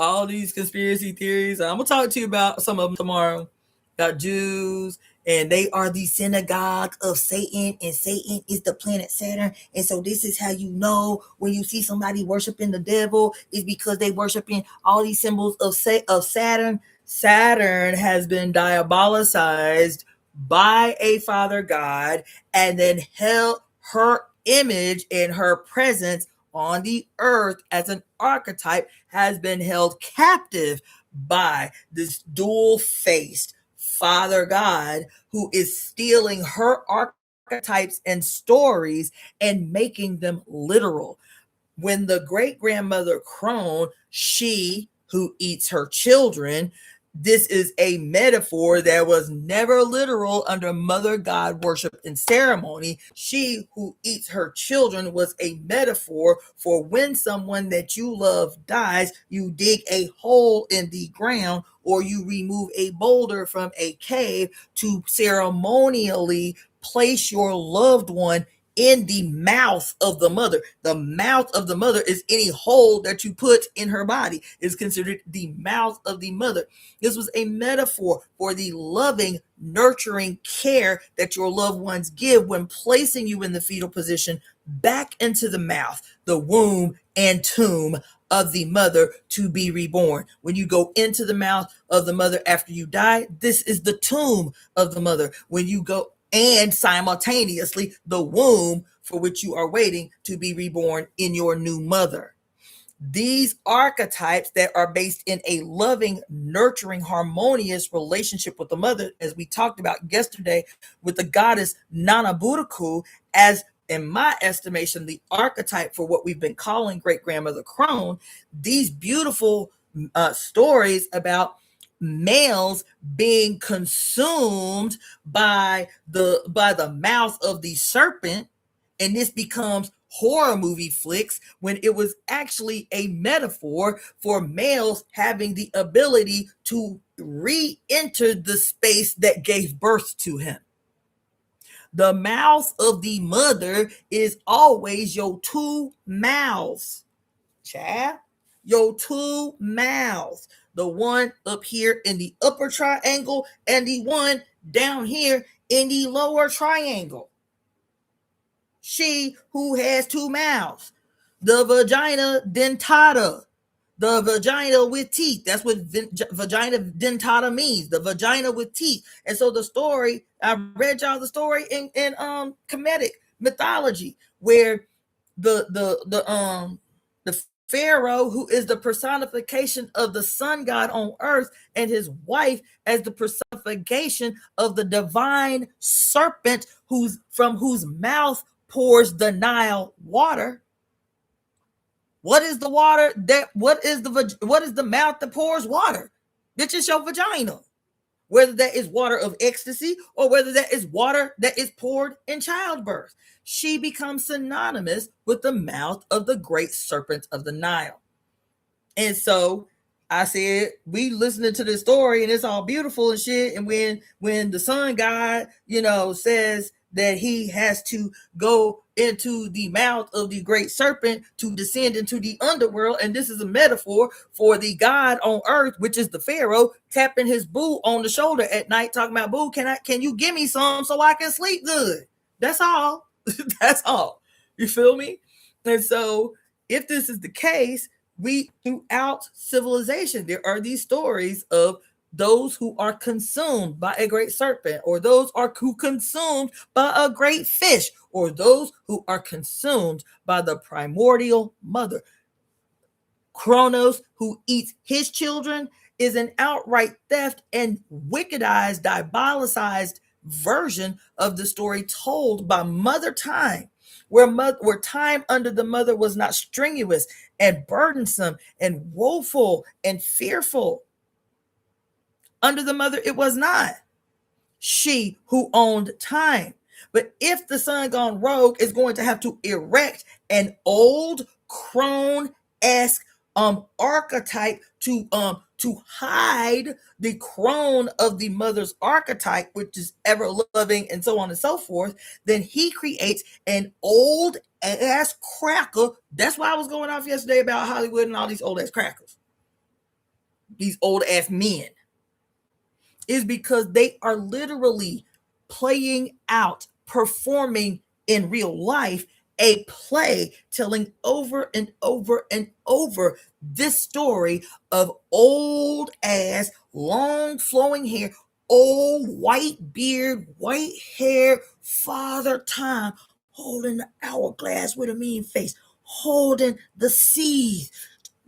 A: conspiracy theories. I'm gonna talk to you about some of them tomorrow, about Jews, and they are the synagogue of Satan, and Satan is the planet Saturn. And so this is how you know when you see somebody worshiping the devil is because they worshiping all these symbols of Saturn. Saturn has been diabolicized by a Father God, and then held her image and her presence on the earth as an archetype has been held captive by this dual-faced Father God who is stealing her archetypes and stories and making them literal. When the great-grandmother crone, she who eats her children, this is a metaphor that was never literal under Mother God worship and ceremony. She who eats her children was a metaphor for when someone that you love dies, you dig a hole in the ground or you remove a boulder from a cave to ceremonially place your loved one in the mouth of the mother. The mouth of the mother is any hole that you put in her body is considered the mouth of the mother. This was a metaphor for the loving, nurturing care that your loved ones give when placing you in the fetal position back into the mouth, the womb and tomb of the mother to be reborn. When you go into the mouth of the mother after you die, this is the tomb of the mother. When you go, and simultaneously the womb for which you are waiting to be reborn in your new mother. These archetypes that are based in a loving, nurturing, harmonious relationship with the mother, as we talked about yesterday with the goddess Nanaburuku, as in my estimation, the archetype for what we've been calling great grandmother crone, these beautiful stories about males being consumed by the mouth of the serpent, and this becomes horror movie flicks when it was actually a metaphor for males having the ability to re-enter the space that gave birth to him. The mouth of the mother is always your two mouths, child. Your two mouths. The one up here in the upper triangle and the one down here in the lower triangle. She who has two mouths. The vagina dentata. The vagina with teeth. That's what vagina dentata means. The vagina with teeth. And so the story, I read y'all the story in Kemetic mythology, where the Pharaoh, who is the personification of the sun god on earth, and his wife as the personification of the divine serpent from whose mouth pours the Nile water. What is the water what is the mouth that pours water? It's just your vagina. Whether that is water of ecstasy or whether that is water that is poured in childbirth. She becomes synonymous with the mouth of the great serpent of the Nile. And so I said, we listening to this story and it's all beautiful and shit. And when the sun god, says that he has to go into the mouth of the great serpent to descend into the underworld, and this is a metaphor for the god on earth, which is the Pharaoh, tapping his boo on the shoulder at night, talking about, boo, can you give me some so I can sleep good? That's all. That's all. You feel me? And so if this is the case, we throughout civilization, there are these stories of those who are consumed by a great serpent, or those who consumed by a great fish, or those who are consumed by the primordial mother. Kronos, who eats his children, is an outright theft and wickedized, diabolicized version of the story told by Mother Time, where time under the mother was not strenuous and burdensome and woeful and fearful. Under the mother, it was not. She who owned time. But if the sun gone rogue is going to have to erect an old crone-esque archetype to hide the crone of the mother's archetype, which is ever loving and so on and so forth, then he creates an old ass cracker. That's why I was going off yesterday about Hollywood and all these old ass crackers. These old ass men. Is because they are literally playing out, performing in real life, a play telling over and over and over this story of old ass, long flowing hair, old white beard, white hair, Father Time, holding the hourglass with a mean face, holding the seed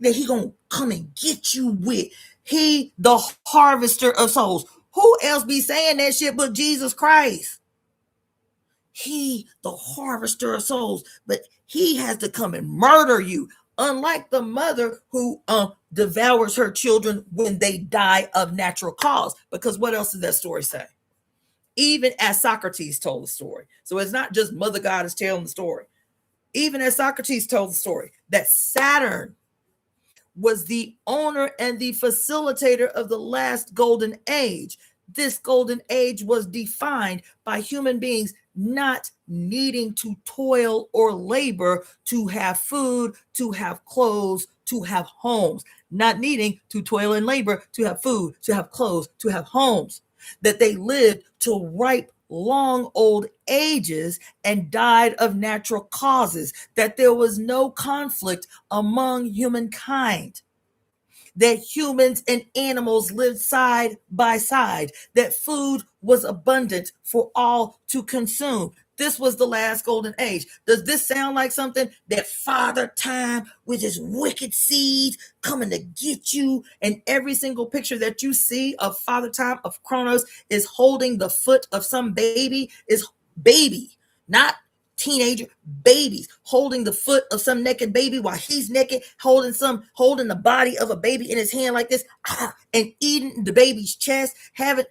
A: that he gonna come and get you with. He, the harvester of souls. Who else be saying that shit but Jesus Christ? He, the harvester of souls, but he has to come and murder you. Unlike the mother who devours her children when they die of natural cause. Because what else does that story say? Even as Socrates told the story. So it's not just Mother Goddess telling the story. Even as Socrates told the story, that Saturn was the owner and the facilitator of the last golden age. This golden age was defined by human beings not needing to toil or labor to have food, to have clothes, to have homes. Not needing to toil and labor to have food, to have clothes, to have homes. That they lived to ripe, long old ages and died of natural causes, that there was no conflict among humankind, that humans and animals lived side by side, that food was abundant for all to consume. This was the last golden age. Does this sound like something that Father Time with his wicked seeds coming to get you? And every single picture that you see of Father Time, of Kronos, is holding the foot of some baby, is baby, not teenager babies, holding the foot of some naked baby while he's naked, holding the body of a baby in his hand like this, and eating the baby's chest. Having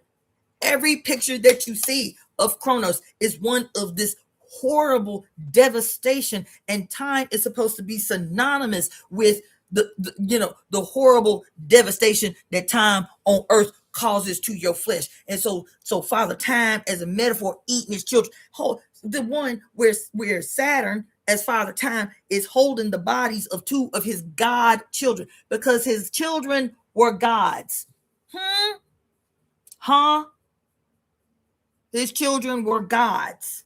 A: every picture that you see of Kronos is one of this horrible devastation, and time is supposed to be synonymous with the horrible devastation that time on earth causes to your flesh. And so Father Time as a metaphor eating his children, the one where Saturn as Father Time is holding the bodies of two of his god children, because his children were gods. His children were gods.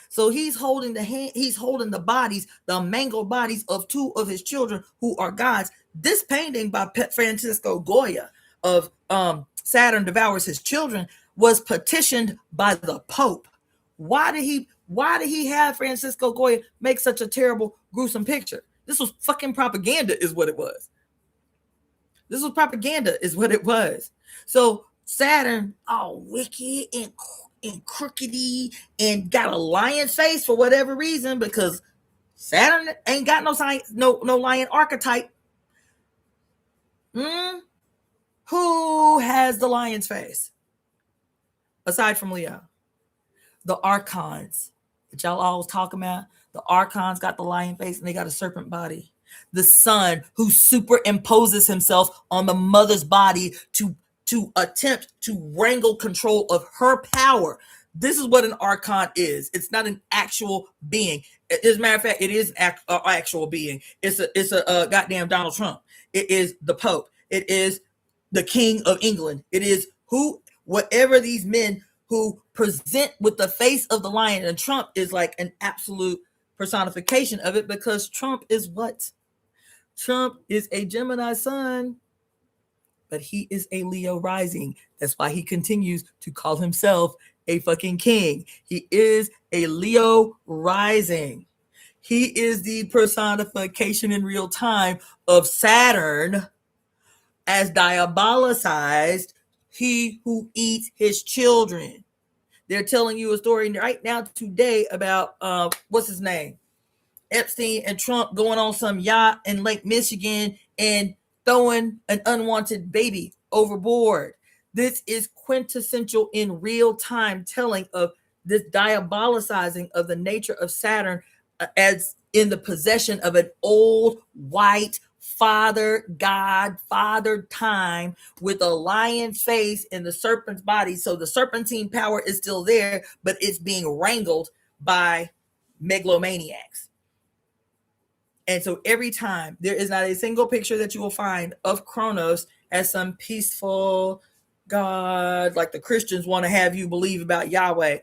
A: So he's holding the bodies, the mangled bodies of two of his children who are gods. This painting by Francisco Goya of Saturn Devours His Children was petitioned by the Pope. Why did he have Francisco Goya make such a terrible, gruesome picture? This was fucking propaganda is what it was. This was propaganda is what it was. So Saturn, all wicked and crookedy and got a lion's face for whatever reason, because Saturn ain't got no lion archetype. Who has the lion's face aside from Leo? The archons that y'all always talk about. The archons got the lion face and they got a serpent body. The sun, who superimposes himself on the mother's body to attempt to wrangle control of her power. This is what an archon is. It's not an actual being. As a matter of fact, it is an actual being. It's a goddamn Donald Trump. It is the Pope. It is the King of England. It is whatever these men who present with the face of the lion, and Trump is like an absolute personification of it, because Trump is what? Trump is a Gemini sun, but he is a Leo rising. That's why he continues to call himself a fucking king. He is a Leo rising. He is the personification in real time of Saturn as diabolicized, he who eats his children. They're telling you a story right now today about what's his name? Epstein and Trump going on some yacht in Lake Michigan and throwing an unwanted baby overboard. This is quintessential in real time telling of this diabolicizing of the nature of Saturn as in the possession of an old white father god, father time, with a lion's face and the serpent's body. So the serpentine power is still there, but it's being wrangled by megalomaniacs. And so every time, there is not a single picture that you will find of Kronos as some peaceful God, like the Christians want to have you believe about Yahweh,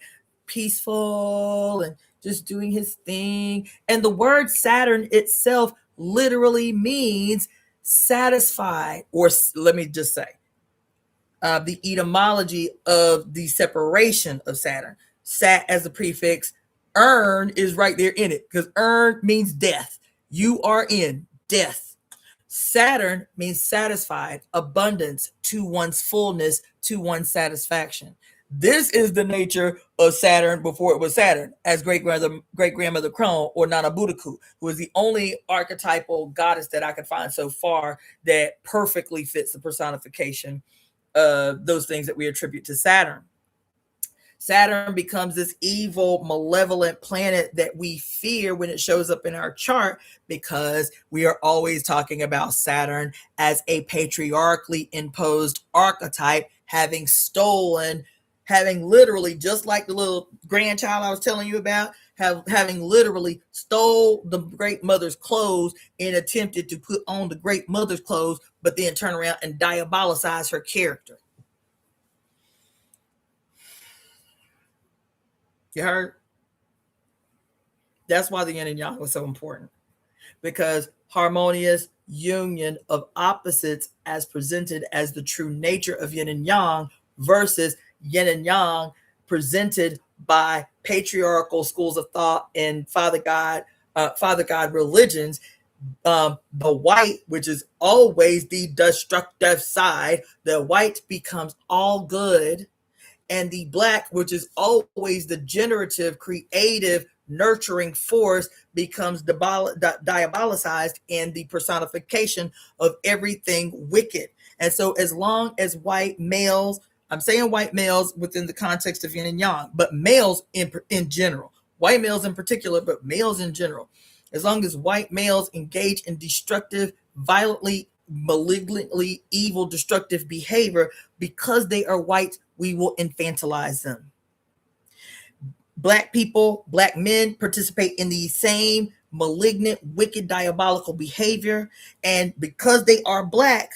A: peaceful and just doing his thing. And the word Saturn itself literally means satisfied, or let me just say, the etymology of the separation of Saturn. Sat as a prefix, earn is right there in it, because earn means death. You are in death. Saturn means satisfied, abundance, to one's fullness, to one's satisfaction. This is the nature of Saturn before it was Saturn, as great-grandmother Crone, or Nana Buddhaku, who is the only archetypal goddess that I could find so far that perfectly fits the personification of those things that we attribute to Saturn. Saturn becomes this evil, malevolent planet that we fear when it shows up in our chart, because we are always talking about Saturn as a patriarchally imposed archetype, having literally, just like the little grandchild I was telling you about, having literally stole the great mother's clothes and attempted to put on the great mother's clothes, but then turn around and diabolicize her character. You heard? That's why the yin and yang was so important, because harmonious union of opposites as presented as the true nature of yin and yang versus yin and yang presented by patriarchal schools of thought and father god religions. The white, which is always the destructive side, the white becomes all good, and the black, which is always the generative, creative, nurturing force becomes diabolicized and the personification of everything wicked. And so as long as white males, I'm saying white males within the context of yin and yang, but males in general, white males in particular, but males in general, as long as white males engage in destructive, violently, malignantly evil, destructive behavior, because they are white, we will infantilize them. Black people, black men participate in the same malignant, wicked, diabolical behavior. And because they are black,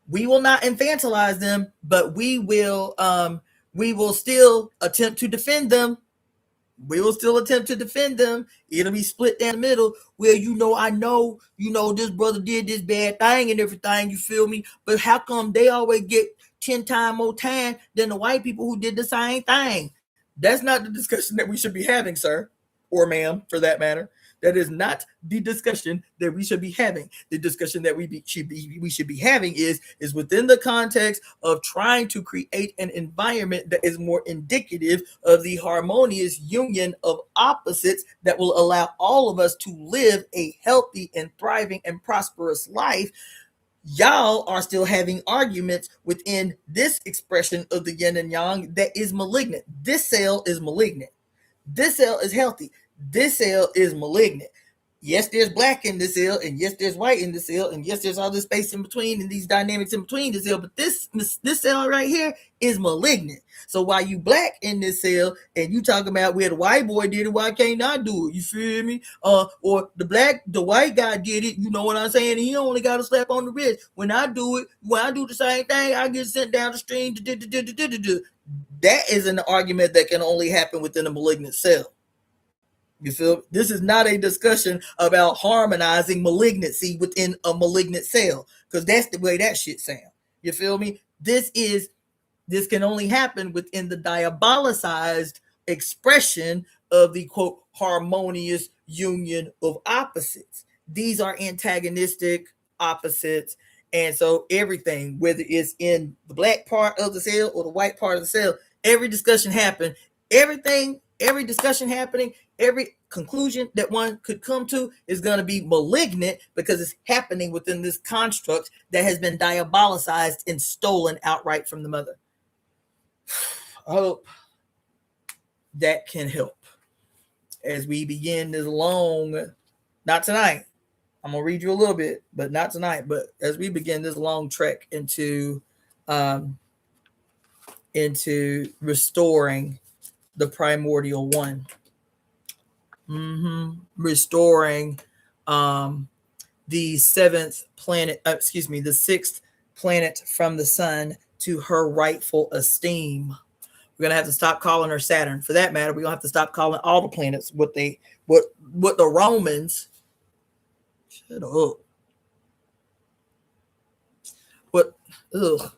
A: we will not infantilize them, but we will still attempt to defend them. It'll be split down the middle. Well, I know, this brother did this bad thing and everything, you feel me? But how come they always get 10 times more time than the white people who did the same thing? That's not the discussion that we should be having, sir, or ma'am, for that matter. That is not the discussion that we should be having. The discussion that we should be having is within the context of trying to create an environment that is more indicative of the harmonious union of opposites that will allow all of us to live a healthy and thriving and prosperous life. Y'all are still having arguments within this expression of the yin and yang that is malignant. This cell is malignant. This cell is healthy. This cell is malignant. Yes, there's black in this cell, and yes, there's white in this cell, and yes, there's all this space in between and these dynamics in between this cell. But this cell right here is malignant. So while you black in this cell and you talking about where the white boy did it, why can't I do it? You feel me? Or the white guy did it, you know what I'm saying? He only got a slap on the wrist. When I do the same thing, I get sent down the stream. That is an argument that can only happen within a malignant cell. You feel? This is not a discussion about harmonizing malignancy within a malignant cell, because that's the way that shit sounds. You feel me? This can only happen within the diabolicized expression of the quote harmonious union of opposites. These are antagonistic opposites, and so everything, whether it's in the black part of the cell or the white part of the cell, every discussion happened. Every discussion happening, every conclusion that one could come to is going to be malignant because it's happening within this construct that has been diabolicized and stolen outright from the mother. I hope that can help as we begin this long, not tonight, I'm going to read you a little bit, but not tonight, but as we begin this long trek into restoring the primordial one. Restoring the sixth planet from the sun to her rightful esteem. We're gonna have to stop calling her Saturn. For that matter, we're gonna have to stop calling all the planets what the Romans. Shut up. What? Ugh.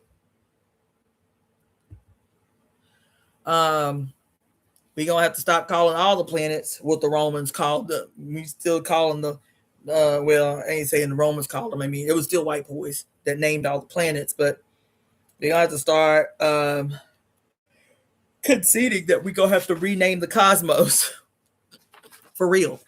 A: We're gonna have to stop calling all the planets what the Romans called them. We still calling the well, I ain't saying the Romans called them. I mean, it was still white boys that named all the planets, but we're gonna have to start conceding that we're gonna have to rename the cosmos for real.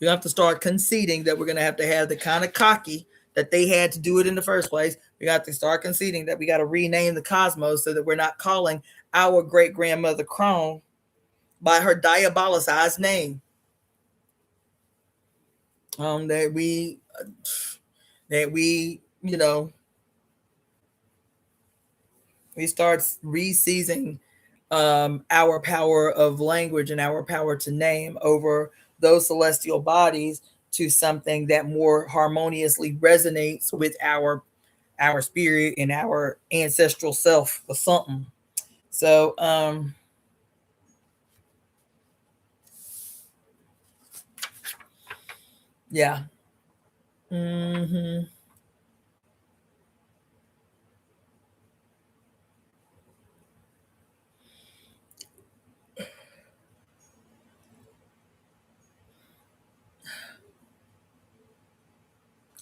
A: We have to start conceding that we're gonna have to have the kind of cocky that they had to do it in the first place. We got to start conceding that we got to rename the cosmos so that we're not calling our great grandmother Crone by her diabolicized name. That we we start re-seizing our power of language and our power to name over those celestial bodies to something that more harmoniously resonates with our spirit and our ancestral self or something. So yeah.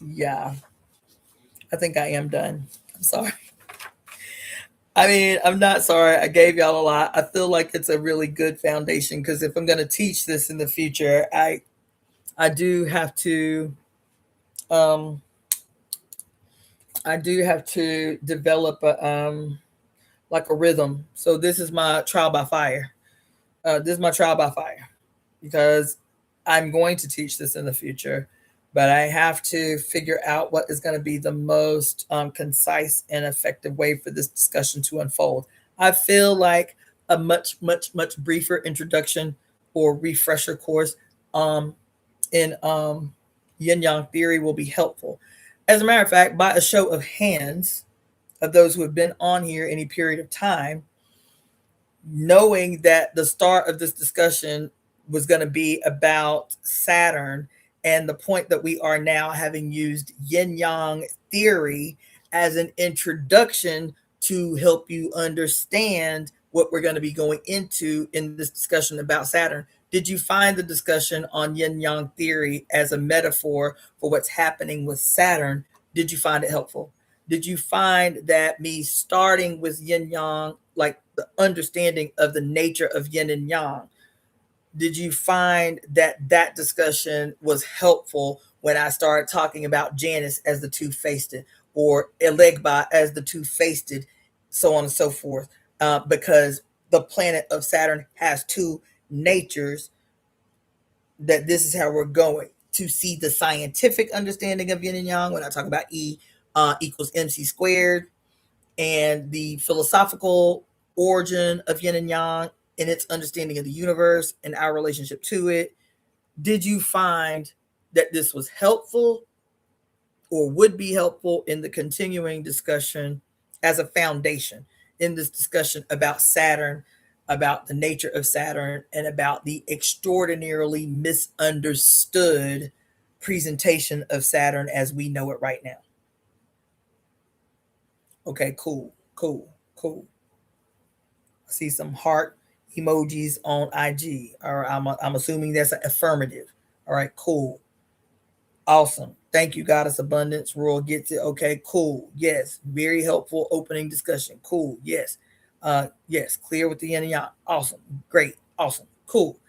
A: Yeah. I think I am done. I'm sorry. I mean, I'm not sorry. I gave y'all a lot. I feel like it's a really good foundation because if I'm going to teach this in the future, I do have to um I do have to develop a like a rhythm. So this is my trial by fire. This is my trial by fire because I'm going to teach this in the future, but I have to figure out what is going to be the most concise and effective way for this discussion to unfold. I feel like a much briefer introduction or refresher course in yin yang theory will be helpful. As a matter of fact, by a show of hands of those who have been on here any period of time, knowing that the start of this discussion was going to be about Saturn and the point that we are now having used yin yang theory as an introduction to help you understand what we're going to be going into in this discussion about Saturn. Did you find the discussion on yin yang theory as a metaphor for what's happening with Saturn? Did you find it helpful? Did you find that me starting with yin yang, like the understanding of the nature of yin and yang, did you find that that discussion was helpful when I started talking about Janus as the two-faced or Elegba as the two-faced, so on and so forth? Because the planet of Saturn has two natures, that this is how we're going to see the scientific understanding of yin and yang when I talk about E equals MC squared, and the philosophical origin of yin and yang and its understanding of the universe and our relationship to it. Did you find that this was helpful or would be helpful in the continuing discussion as a foundation in this discussion about Saturn, about the nature of Saturn, and about the extraordinarily misunderstood presentation of Saturn as we know it right now? Okay, cool. I see some heart emojis on IG. All right, I'm assuming that's an affirmative. All right, cool. Awesome. Thank you, Goddess Abundance. Royal gets it. Okay, cool. Yes, very helpful opening discussion. Cool. Yes. Yes, clear with the yin and yang. Awesome. Great. Awesome. Cool.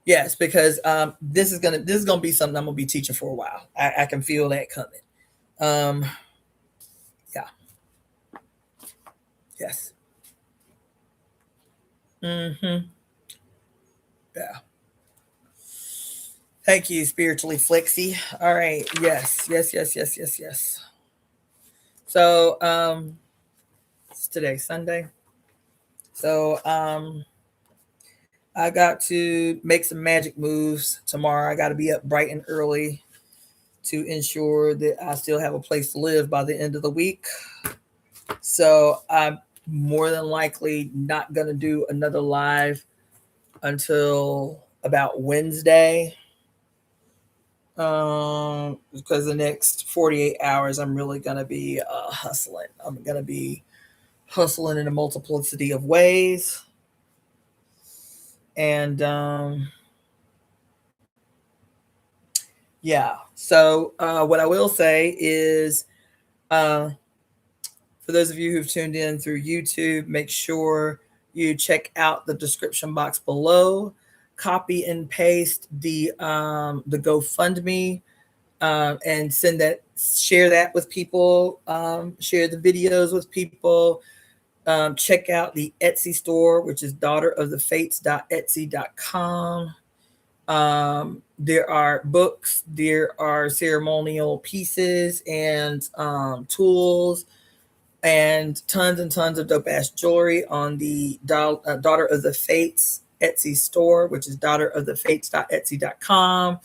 A: Yes, because this is gonna be something I'm gonna be teaching for a while. I can feel that coming. Yeah. Yes. Mm-hmm. Yeah. Thank you, spiritually Flexi. All right. Yes. So it's today, Sunday. So I got to make some magic moves tomorrow. I got to be up bright and early to ensure that I still have a place to live by the end of the week. So I'm more than likely not going to do another live until about Wednesday. Because the next 48 hours, I'm really going to be hustling. I'm going to be hustling in a multiplicity of ways. And yeah, so what I will say is for those of you who've tuned in through YouTube, make sure you check out the description box below. Copy and paste the GoFundMe and share that with people. Share the videos with people. Check out the Etsy store, which is DaughterOfTheFates.etsy.com. There are books, there are ceremonial pieces and tools, and tons of dope ass jewelry on the Daughter of the Fates Etsy store, which is DaughterOfTheFates.etsy.com.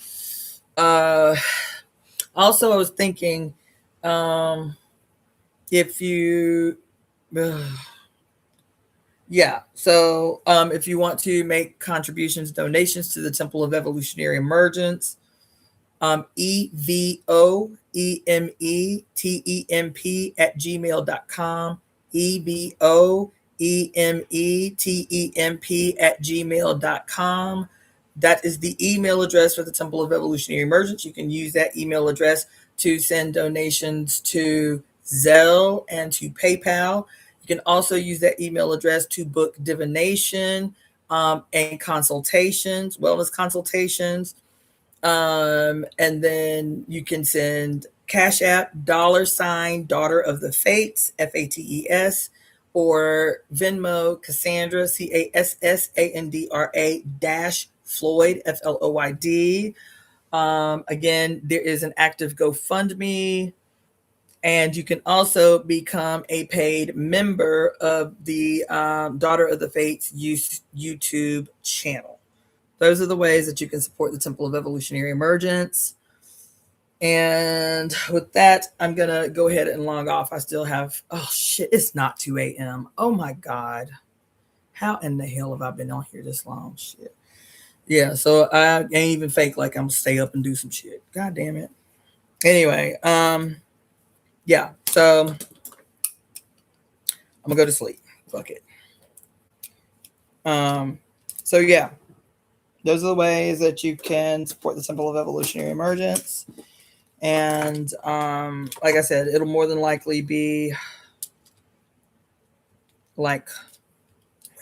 A: Also, I was thinking, if you, yeah, so if you want to make contributions, donations to the Temple of Evolutionary Emergence, EvoEmeTemp at gmail.com, EvoEmeTemp at gmail.com. That is the email address for the Temple of Evolutionary Emergence. You can use that email address to send donations to Zelle and to PayPal. You You can also use that email address to book divination and consultations, wellness consultations. And then you can send Cashapp $ Daughter of the Fates, FATES, or Venmo Cassandra, CASSANDRA -Floyd, FLOYD. Again, there is an active GoFundMe, and you can also become a paid member of the Daughter of the Fates YouTube channel. Those are the ways that you can support the Temple of Evolutionary Emergence. And with that, I'm going to go ahead and log off. I still have, oh shit, it's not 2 a.m. Oh my God. How in the hell have I been on here this long? Shit. Yeah, so I ain't even fake like I'm gonna stay up and do some shit. God damn it. Anyway, yeah, so I'm gonna go to sleep. Fuck it. So yeah, those are the ways that you can support the Temple of Evolutionary Emergence. And like I said, it'll more than likely be like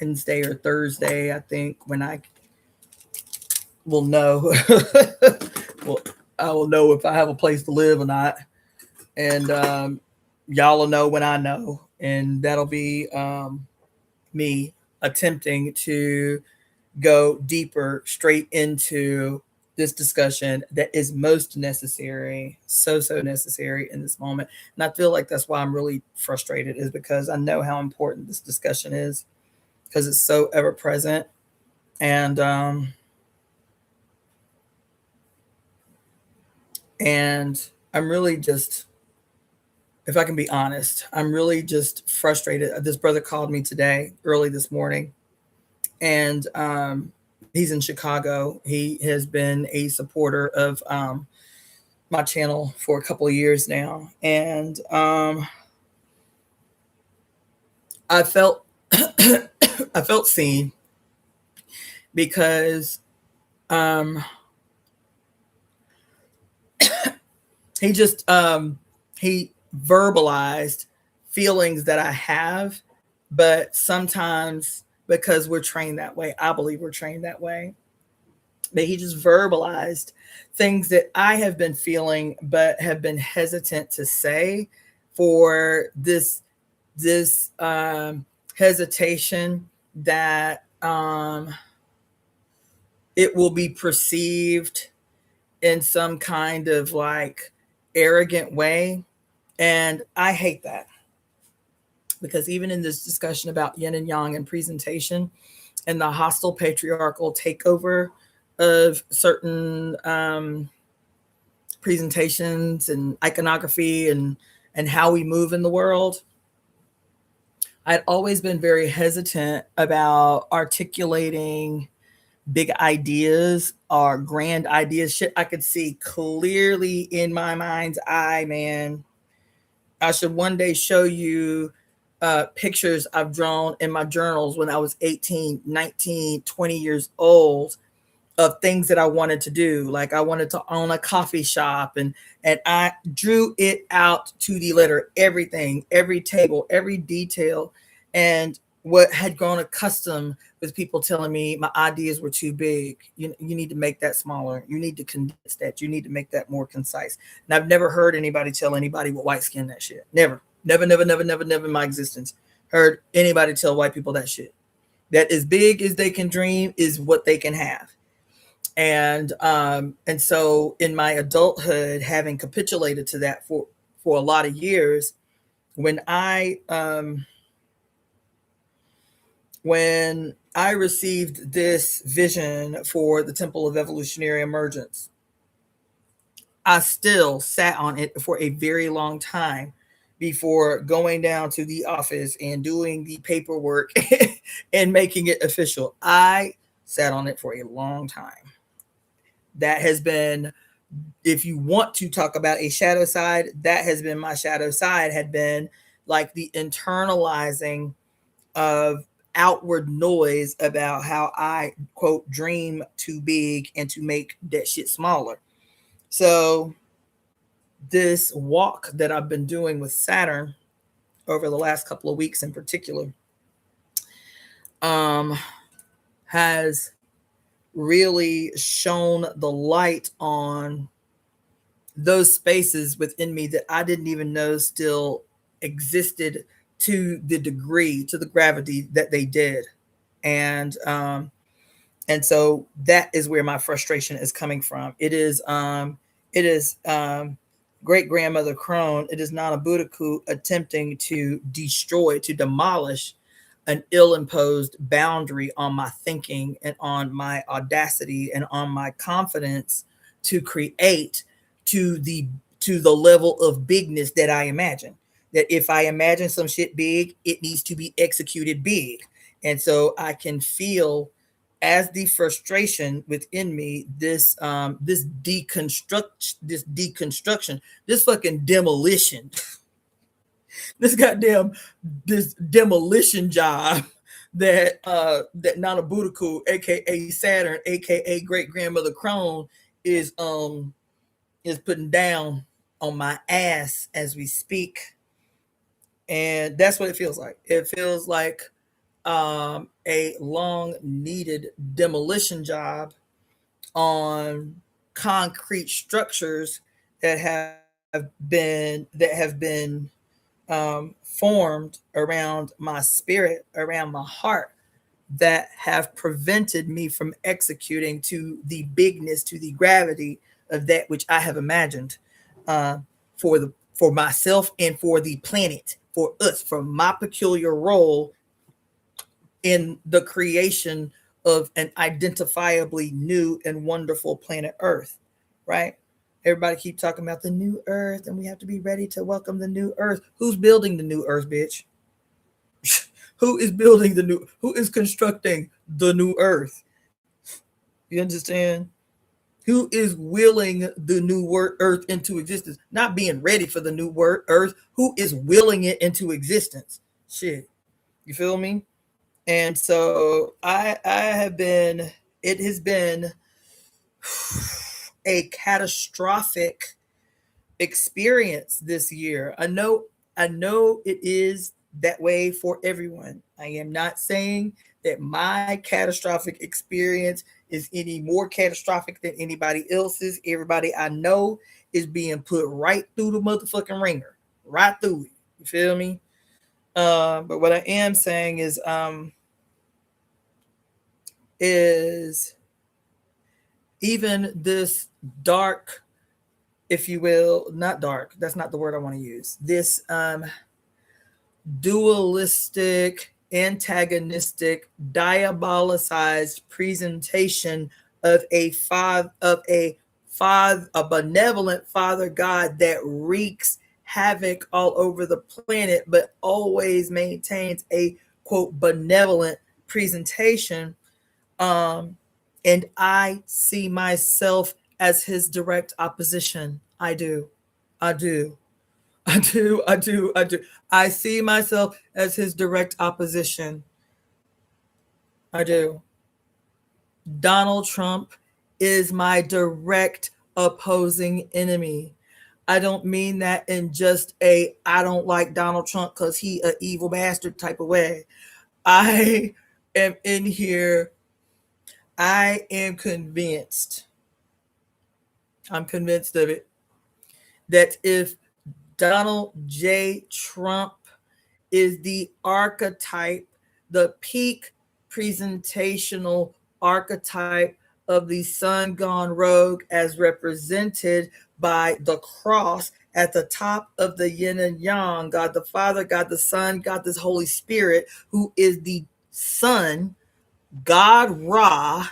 A: Wednesday or Thursday, I think, when I will know. Well, I will know if I have a place to live or not. And y'all will know when I know. And that'll be me attempting to go deeper straight into this discussion that is most necessary, so necessary in this moment. And I feel like that's why I'm really frustrated, is because I know how important this discussion is, because it's so ever present. And I'm really just, if I can be honest, I'm really just frustrated. This brother called me today, early this morning, and he's in Chicago. He has been a supporter of my channel for a couple of years now. And I felt I felt seen, because he just he verbalized feelings that I have, but sometimes, because we're trained that way, I believe we're trained that way, but he just verbalized things that I have been feeling but have been hesitant to say, for this hesitation that it will be perceived in some kind of like arrogant way. And I hate that, because even in this discussion about yin and yang and presentation and the hostile patriarchal takeover of certain presentations and iconography and how we move in the world, I'd always been very hesitant about articulating big ideas or grand ideas, shit I could see clearly in my mind's eye, man. I should one day show you pictures I've drawn in my journals when I was 18, 19, 20 years old, of things that I wanted to do. Like I wanted to own a coffee shop, and I drew it out to the letter, everything, every table, every detail. And what had grown accustomed with people telling me my ideas were too big. You need to make that smaller. You need to condense that. You need to make that more concise. And I've never heard anybody tell anybody with white skin that shit. Never in my existence heard anybody tell white people that shit. That as big as they can dream is what they can have. And so in my adulthood, having capitulated to that for a lot of years, when I received this vision for the Temple of Evolutionary Emergence, I still sat on it for a very long time before going down to the office and doing the paperwork and making it official. I sat on it for a long time. That has been, if you want to talk about a shadow side, that has been my shadow side, had been like the internalizing of outward noise about how I, quote, dream too big and to make that shit smaller. So this walk that I've been doing with Saturn over the last couple of weeks in particular, has really shone the light on those spaces within me that I didn't even know still existed to the degree, to the gravity that they did. And so that is where my frustration is coming from. It is great grandmother crone. It is not a Buddhaku attempting to destroy, to demolish an ill-imposed boundary on my thinking and on my audacity and on my confidence to create to the level of bigness that I imagine. That if I imagine some shit big, it needs to be executed big. And so I can feel as the frustration within me, this deconstruction, this fucking demolition, this demolition job that Nana Buddhaku, aka Saturn, aka great grandmother crone, is putting down on my ass as we speak. And that's what it feels like. It feels like a long needed demolition job on concrete structures that have been formed around my spirit, around my heart, that have prevented me from executing to the bigness, to the gravity of that which I have imagined for myself and for the planet, for us, for my peculiar role in the creation of an identifiably new and wonderful planet Earth, right? Everybody keep talking about the new Earth, and we have to be ready to welcome the new Earth. Who's building the new Earth, bitch? Who is constructing the new Earth? You understand? Who is willing the new Earth into existence? Not being ready for the new Earth. Who is willing it into existence? Shit. You feel me? And so it has been a catastrophic experience this year. I know it is that way for everyone. I am not saying that my catastrophic experience is any more catastrophic than anybody else's. Everybody I know is being put right through the motherfucking ringer, right through it. You feel me? But what I am saying is even this dark, if you will, not dark, that's not the word I want to use, this dualistic, antagonistic, diabolicized presentation of a benevolent Father God that wreaks havoc all over the planet, but always maintains a quote benevolent presentation. And I see myself as his direct opposition. I do. I see myself as his direct opposition. I do. Donald Trump is my direct opposing enemy. I don't mean that in just I don't like Donald Trump because he an evil bastard type of way. I am in here. I am convinced. I'm convinced of it. That if Donald J. Trump is the archetype, the peak presentational archetype of the sun gone rogue as represented by the cross at the top of the yin and yang, God the Father, God the Son, God the Holy Spirit, who is the sun, God Ra,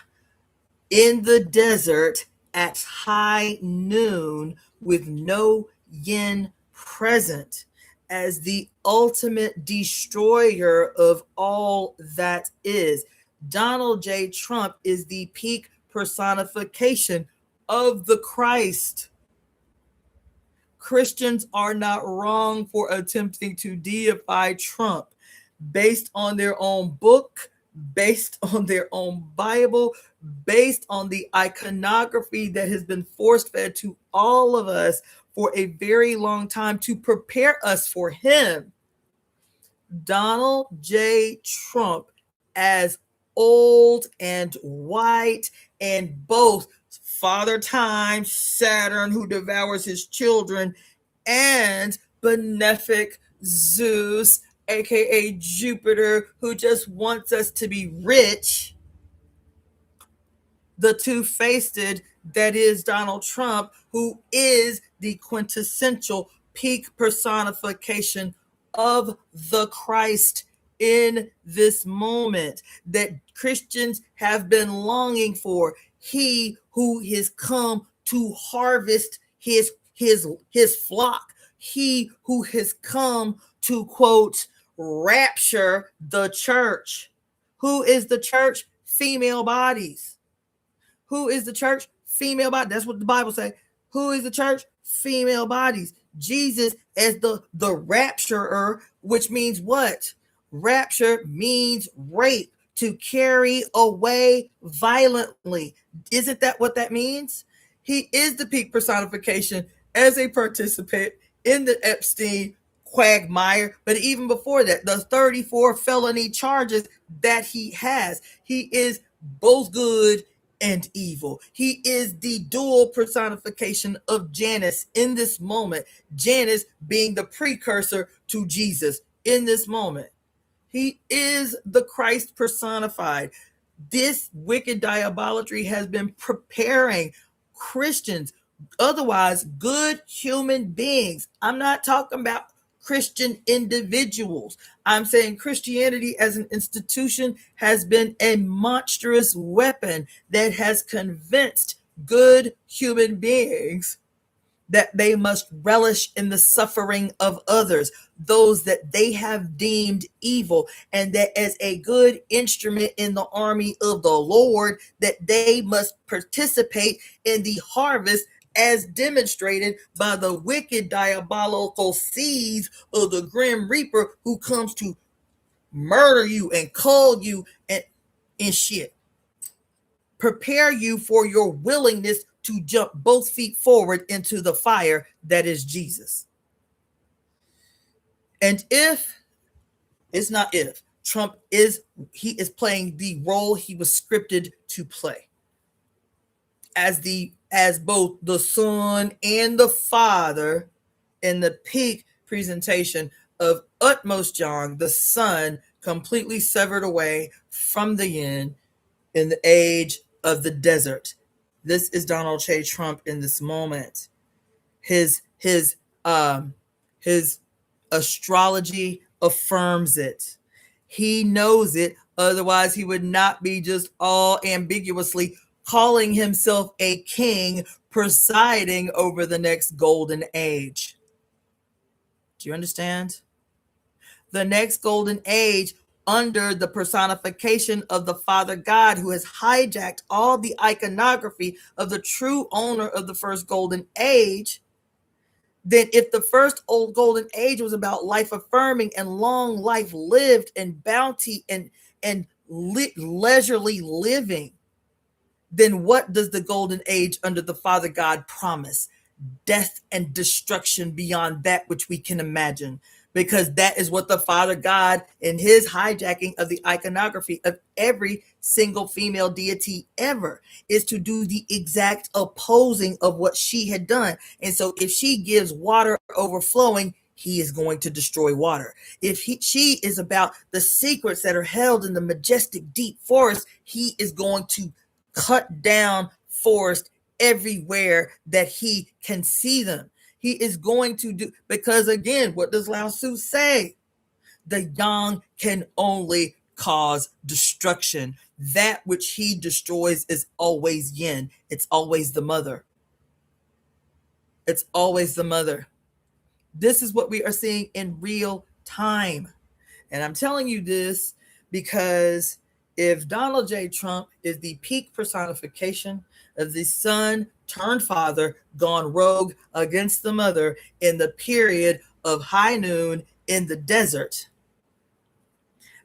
A: in the desert at high noon with no yin present, as the ultimate destroyer of all that is. Donald J. Trump is the peak personification of the Christ. Christians are not wrong for attempting to deify Trump based on their own book, based on their own Bible, based on the iconography that has been force-fed to all of us for a very long time to prepare us for him. Donald J. Trump as old and white and both Father Time, Saturn, who devours his children, and benefic Zeus, aka Jupiter, who just wants us to be rich. The two-faced that is Donald Trump, who is the quintessential peak personification of the Christ in this moment that Christians have been longing for. He who has come to harvest his flock. He who has come to, quote, rapture the church. Who is the church? Female bodies. Who is the church? Female body. That's what the Bible says. Who is the church? Female bodies. Jesus as the rapturer, which means what? Rapture means rape, to carry away violently. Isn't that what that means? He is the peak personification as a participant in the Epstein quagmire. But even before that, the 34 felony charges that he has, he is both good and evil. He is the dual personification of Janus in this moment. Janus being the precursor to Jesus in this moment. He is the Christ personified. This wicked diabolatry has been preparing Christians, otherwise good human beings. I'm not talking about Christian individuals. I'm saying Christianity as an institution has been a monstrous weapon that has convinced good human beings that they must relish in the suffering of others, those that they have deemed evil, and that as a good instrument in the army of the Lord, that they must participate in the harvest as demonstrated by the wicked diabolical seeds of the grim reaper who comes to murder you and cull you and shit. Prepare you for your willingness to jump both feet forward into the fire that is Jesus. And Trump is playing the role he was scripted to play as both the Son and the Father in the peak presentation of utmost John, the Son completely severed away from the yin in the age of the desert. This is Donald J. Trump in this moment. His astrology affirms it. He knows it. Otherwise, he would not be just all ambiguously calling himself a king presiding over the next golden age. Do you understand? The next golden age under the personification of the Father God, who has hijacked all the iconography of the true owner of the first golden age. Then if the first old golden age was about life affirming and long life lived and bounty and leisurely living, then what does the golden age under the Father God promise? Death and destruction beyond that which we can imagine, because that is what the Father God, in his hijacking of the iconography of every single female deity ever, is to do the exact opposing of what she had done. And so if she gives water overflowing, he is going to destroy water. If she is about the secrets that are held in the majestic deep forest, he is going to cut down forest everywhere that he can see them. He is going to do, because again, what does Lao Tzu say? The yang can only cause destruction. That which he destroys is always yin. It's always the mother. It's always the mother. This is what we are seeing in real time. And I'm telling you this because if Donald J. Trump is the peak personification of the son turned father gone rogue against the mother in the period of high noon in the desert,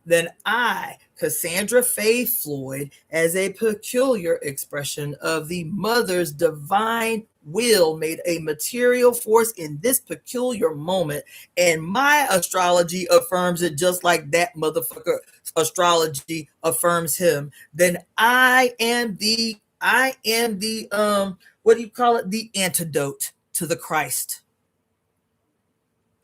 A: then I, Cassandra-Floyd, as a peculiar expression of the mother's divine will, made a material force in this peculiar moment, and my astrology affirms it just like that motherfucker astrology affirms him, then I am the what do you call it? The antidote to the Christ.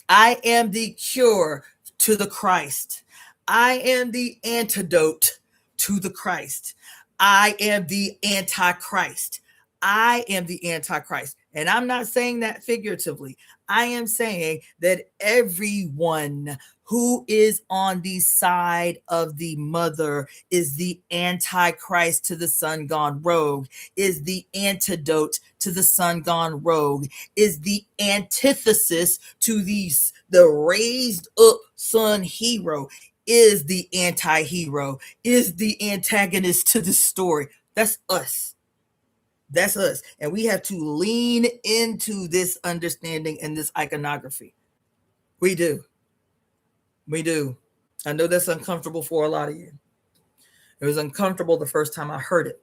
A: I am the cure to the Christ. I am the antidote to the Christ. I am the Antichrist. I am the Antichrist. And I'm not saying that figuratively. I am saying that everyone who is on the side of the mother is the Antichrist to the sun gone rogue, is the antidote to the sun gone rogue, is the antithesis to the raised up sun hero, is the anti-hero, is the antagonist to the story. That's us. That's us. And we have to lean into this understanding and this iconography. We do. We do. I know that's uncomfortable for a lot of you. It was uncomfortable the first time I heard it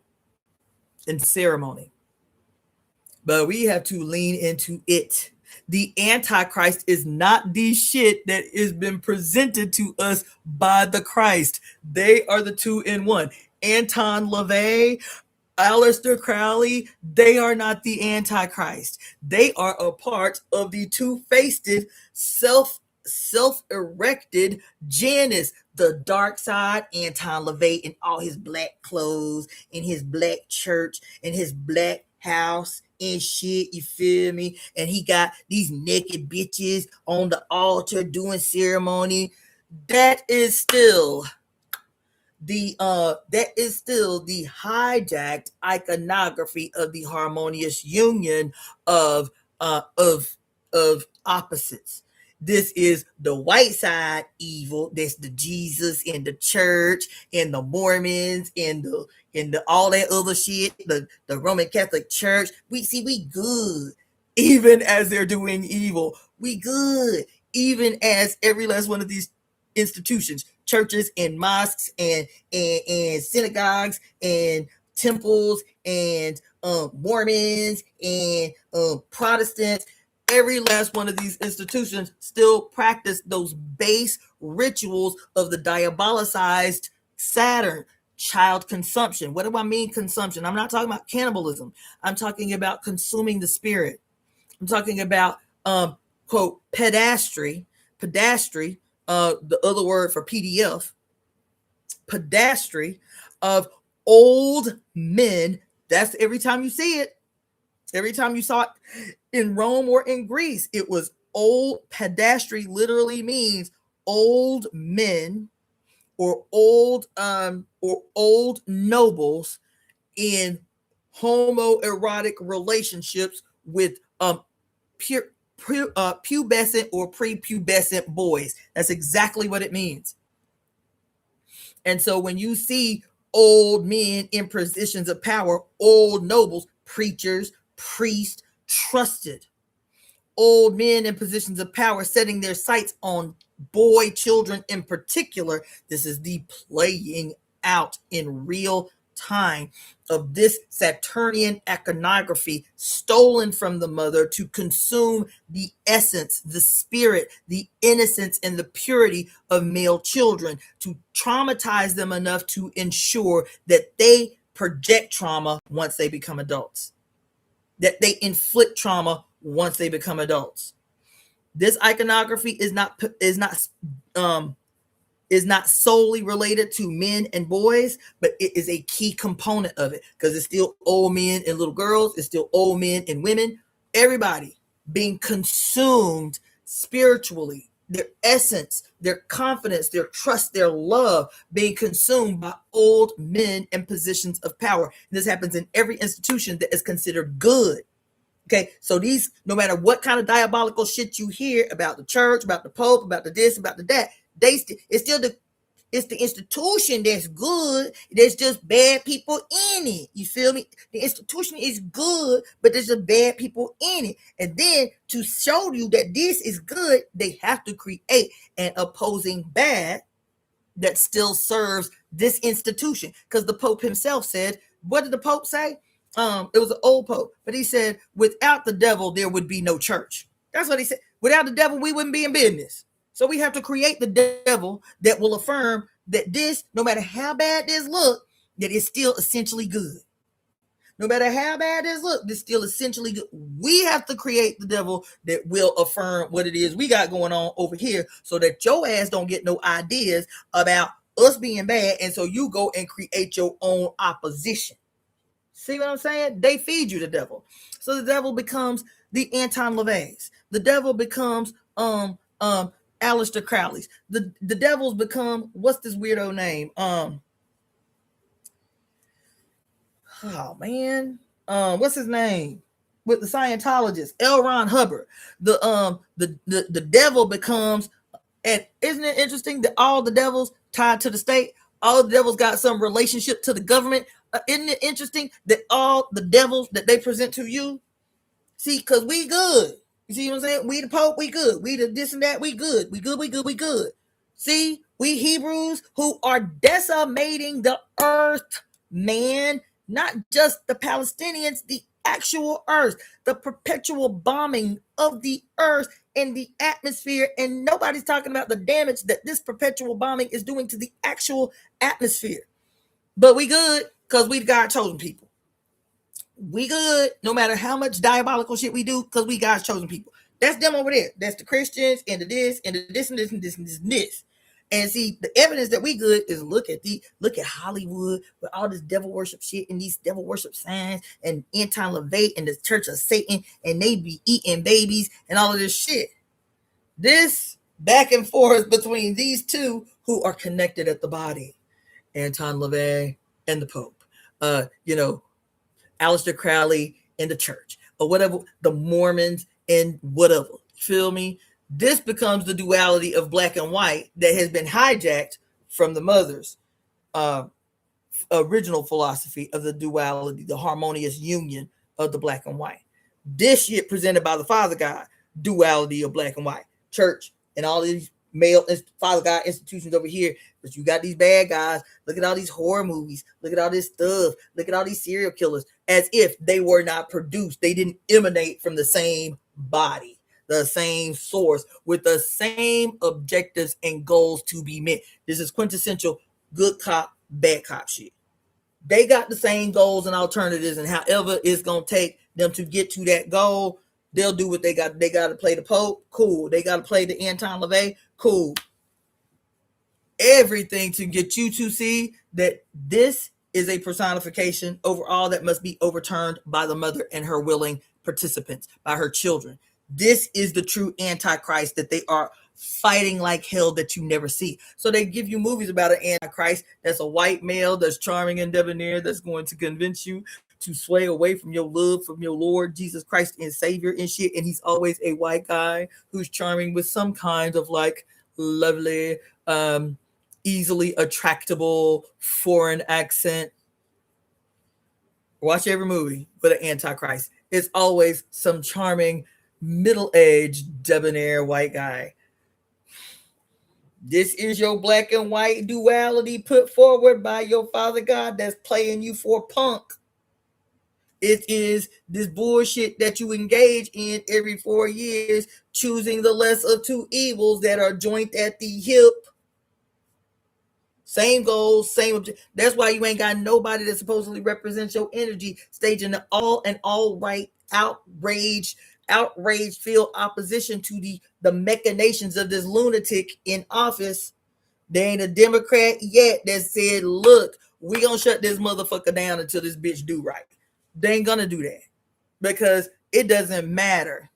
A: in ceremony. But we have to lean into it. The Antichrist is not the shit that has been presented to us by the Christ. They are the two in one. Anton LaVey, Aleister Crowley, they are not the Antichrist. They are a part of the two-faced, self-erected Janus, the dark side, Anton LaVey in all his black clothes, in his black church, in his black house and shit, you feel me? And he got these naked bitches on the altar doing ceremony. That is still the hijacked iconography of the harmonious union of opposites. This is the white side evil. That's the Jesus and the church and the Mormons and the all that other shit. The Roman Catholic Church. We good, even as they're doing evil. We good, even as every last one of these institutions, churches and mosques and synagogues and temples and Mormons and Protestants, every last one of these institutions still practice those base rituals of the diabolicized Saturn, child consumption. What do I mean consumption? I'm not talking about cannibalism. I'm talking about consuming the spirit. I'm talking about quote pedastry, the other word for PDF, pedastry of old men. That's every time you see it. Every time you saw it in Rome or in Greece, it was old. Pedastry literally means old men or old nobles in homoerotic relationships with pubescent or prepubescent boys. That's exactly what it means. And so when you see old men in positions of power, old nobles, preachers, priests, trusted, old men in positions of power setting their sights on boy children in particular, this is the playing out in real time of this Saturnian iconography stolen from the mother to consume the essence, the spirit, the innocence, and the purity of male children, to traumatize them enough to ensure that they project trauma once they become adults, that they inflict trauma once they become adults. This iconography is not solely related to men and boys, but it is a key component of it, because it's still old men and little girls. It's still old men and women. Everybody being consumed spiritually, their essence, their confidence, their trust, their love being consumed by old men in positions of power. And this happens in every institution that is considered good. Okay, so these, no matter what kind of diabolical shit you hear about the church, about the Pope, about the this, about the that, it's the institution that's good. There's just bad people in it. You feel me? The institution is good, but there's just bad people in it. And then to show you that this is good, they have to create an opposing bad that still serves this institution. Because the Pope himself said, what did the Pope say? It was an old Pope, but he said, without the devil, there would be no church. That's what he said. Without the devil, we wouldn't be in business. So we have to create the devil that will affirm that this, no matter how bad this look, that it's still essentially good. No matter how bad this look, it's still essentially good. We have to create the devil that will affirm what it is we got going on over here, so that your ass don't get no ideas about us being bad, and so you go and create your own opposition. See what I'm saying? They feed you the devil. So the devil becomes the Anton LaVey's. The devil becomes Aleister Crowley's. The devils become, what's this weirdo name? Oh man, what's his name with the Scientologist? L. Ron Hubbard. The devil becomes, and isn't it interesting that all the devils tied to the state, all the devils got some relationship to the government? Isn't it interesting that all the devils that they present to you, see, because we good. You see what I'm saying? We the Pope, we good. We the this and that, we good. We good, we good, we good. See, we Hebrews who are decimating the earth, man. Not just the Palestinians, the actual earth, the perpetual bombing of the earth and the atmosphere. And nobody's talking about the damage that this perpetual bombing is doing to the actual atmosphere. But we good because we God chosen people. We good no matter how much diabolical shit we do, because we God's chosen people. That's them over there. That's the Christians and the this and the this and this and this and this and this. And see, the evidence that we good is look at Hollywood with all this devil worship shit and these devil worship signs and Anton LaVey and the Church of Satan, and they be eating babies and all of this shit. This back and forth between these two who are connected at the body, Anton LaVey and the Pope, Aleister Crowley and the church, or whatever, the Mormons and whatever. Feel me? This becomes the duality of black and white that has been hijacked from the mother's original philosophy of the duality, the harmonious union of the black and white. This shit presented by the Father God, duality of black and white, church, and all these male Father God institutions over here. But you got these bad guys. Look at all these horror movies. Look at all this stuff. Look at all these serial killers, as if they were not produced. They didn't emanate from the same body, the same source, with the same objectives and goals to be met. This is quintessential good cop, bad cop shit. They got the same goals and alternatives, and however it's going to take them to get to that goal, they'll do what they got. They got to play the Pope, cool. They got to play the Anton LaVey, cool. Everything to get you to see that this is a personification over all that must be overturned by the mother and her willing participants, by her children. This is the true Antichrist that they are fighting like hell that you never see. So they give you movies about an Antichrist that's a white male, that's charming and debonair, that's going to convince you to sway away from your love from your Lord Jesus Christ and Savior and shit. And he's always a white guy who's charming with some kind of like lovely, easily attractable foreign accent. Watch every movie with an Antichrist. It's always some charming, middle-aged, debonair white guy. This is your black and white duality put forward by your Father God that's playing you for punk. It is this bullshit that you engage in every 4 years, choosing the less of two evils that are joined at the hip. Same goals, same object. That's why you ain't got nobody that supposedly represents your energy staging the all right outraged filled opposition to the machinations of this lunatic in office. There ain't a Democrat yet that said, look, we gonna shut this motherfucker down until this bitch do right. They ain't gonna do that, because it doesn't matter.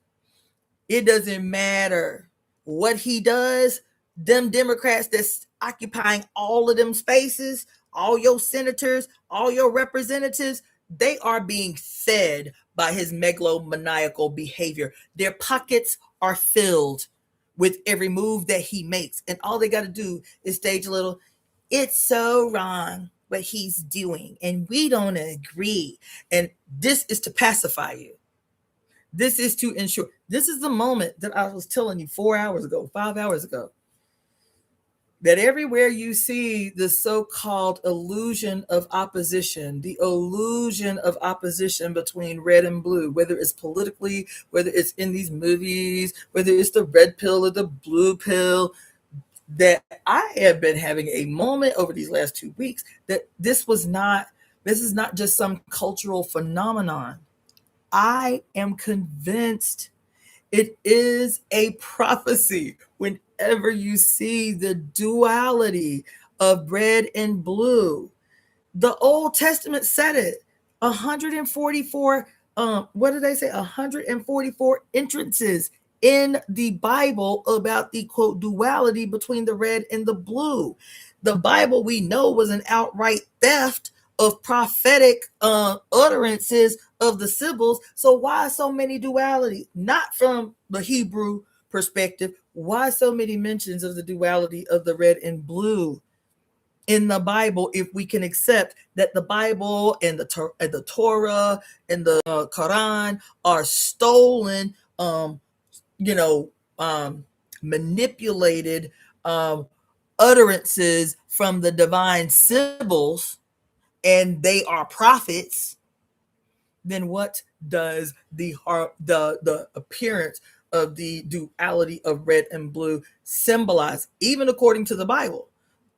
A: It doesn't matter what he does. Them Democrats that's occupying all of them spaces, all your senators, all your representatives, they are being fed by his megalomaniacal behavior. Their pockets are filled with every move that he makes. And all they got to do is stage a little, it's so wrong what he's doing, and we don't agree. And this is to pacify you. This is to ensure. This is the moment that I was telling you 4 hours ago, 5 hours ago. that everywhere you see the so-called illusion of opposition, the illusion of opposition between red and blue, whether it's politically, whether it's in these movies, whether it's the red pill or the blue pill, that I have been having a moment over these last 2 weeks that this is not just some cultural phenomenon. I am convinced it is a prophecy. Whenever you see the duality of red and blue, the Old Testament said it. 144, what did they say? 144 entrances in the Bible about the quote duality between the red and the blue. The Bible, we know, was an outright theft of prophetic utterances of the Sibyls. So why so many duality? Not from the Hebrew perspective. Why so many mentions of the duality of the red and blue in the Bible, if we can accept that the Bible and the Torah and the Quran are stolen, you know, manipulated utterances from the divine Sibyls, and they are prophets, then what does the appearance of the duality of red and blue symbolize, even according to the Bible?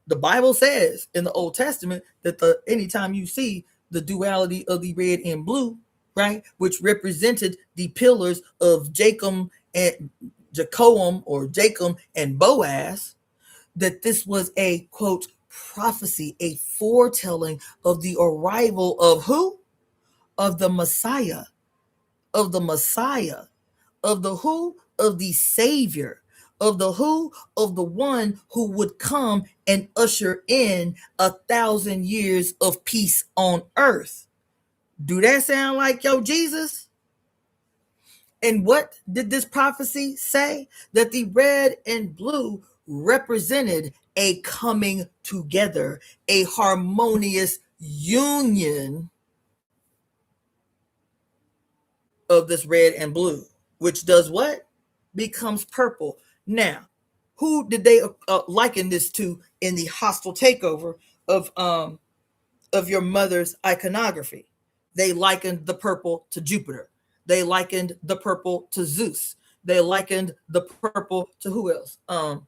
A: The Bible says in the Old Testament that anytime you see the duality of the red and blue, right, which represented the pillars of Jacob and Boaz, that this was a quote prophecy, a foretelling of the arrival of who? Of the Messiah, of the Messiah, of the who? Of the Savior, of the who? Of the one who would come and usher in 1,000 years of peace on earth. Do that sound like your Jesus? And what did this prophecy say? That the red and blue represented a coming together, a harmonious union of this red and blue, which does what? Becomes purple. Now, who did they liken this to in the hostile takeover of your mother's iconography? They likened the purple to Jupiter. They likened the purple to Zeus. They likened the purple to who else? Um,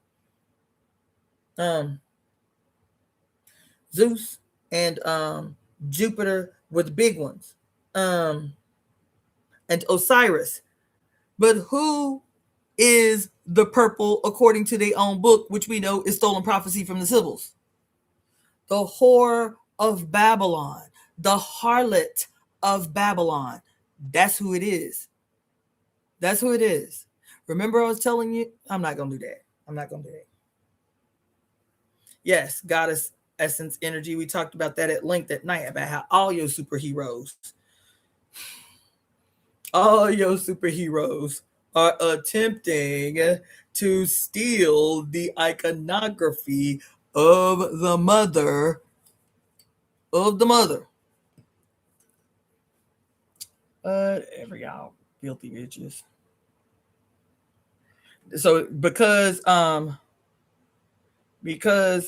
A: Zeus and Jupiter were the big ones. And Osiris. But who is the purple according to their own book, which we know is stolen prophecy from the Sibyls? The whore of Babylon, the harlot of Babylon. That's who it is. That's who it is. Remember I was telling you? I'm not going to do that. I'm not going to do that. Yes, goddess essence energy. We talked about that at length at night about how all your superheroes are attempting to steal the iconography of the mother. Whatever, y'all filthy bitches. So because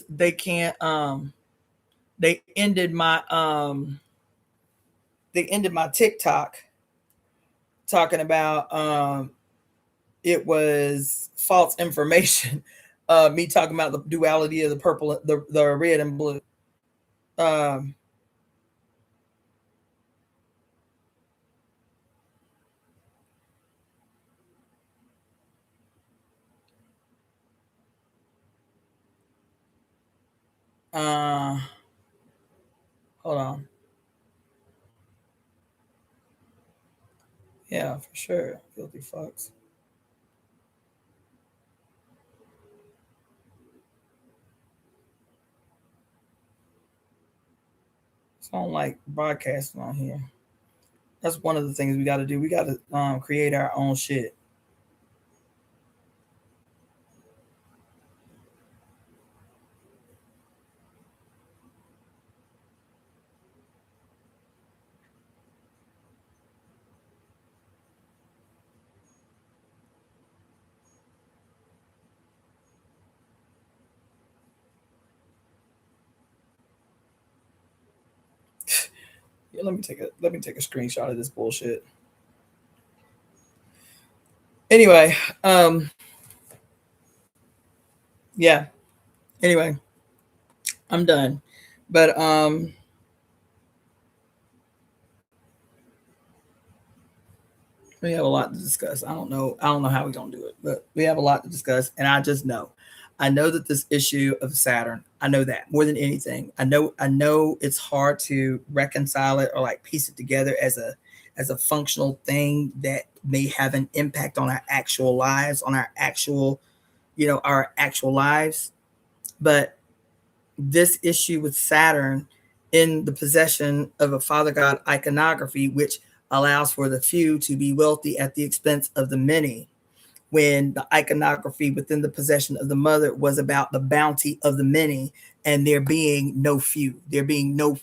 A: they can't they ended my TikTok talking about it was false information. Me talking about the duality of the purple, the red and blue. Um, uh, hold on. Yeah, for sure. Filthy fucks. So I don't like broadcasting on here. That's one of the things we got to do. We got to create our own shit. let me take a screenshot of this bullshit. Anyway, yeah. Anyway, I'm done. But we have a lot to discuss. I don't know how we're gonna do it, but we have a lot to discuss. And I know that this issue of Saturn, I know that more than anything. I know it's hard to reconcile it or like piece it together as a functional thing that may have an impact on our actual lives, on our actual lives. But this issue with Saturn in the possession of a father god iconography, which allows for the few to be wealthy at the expense of the many, when the iconography within the possession of the mother was about the bounty of the many, and there being no few, there being no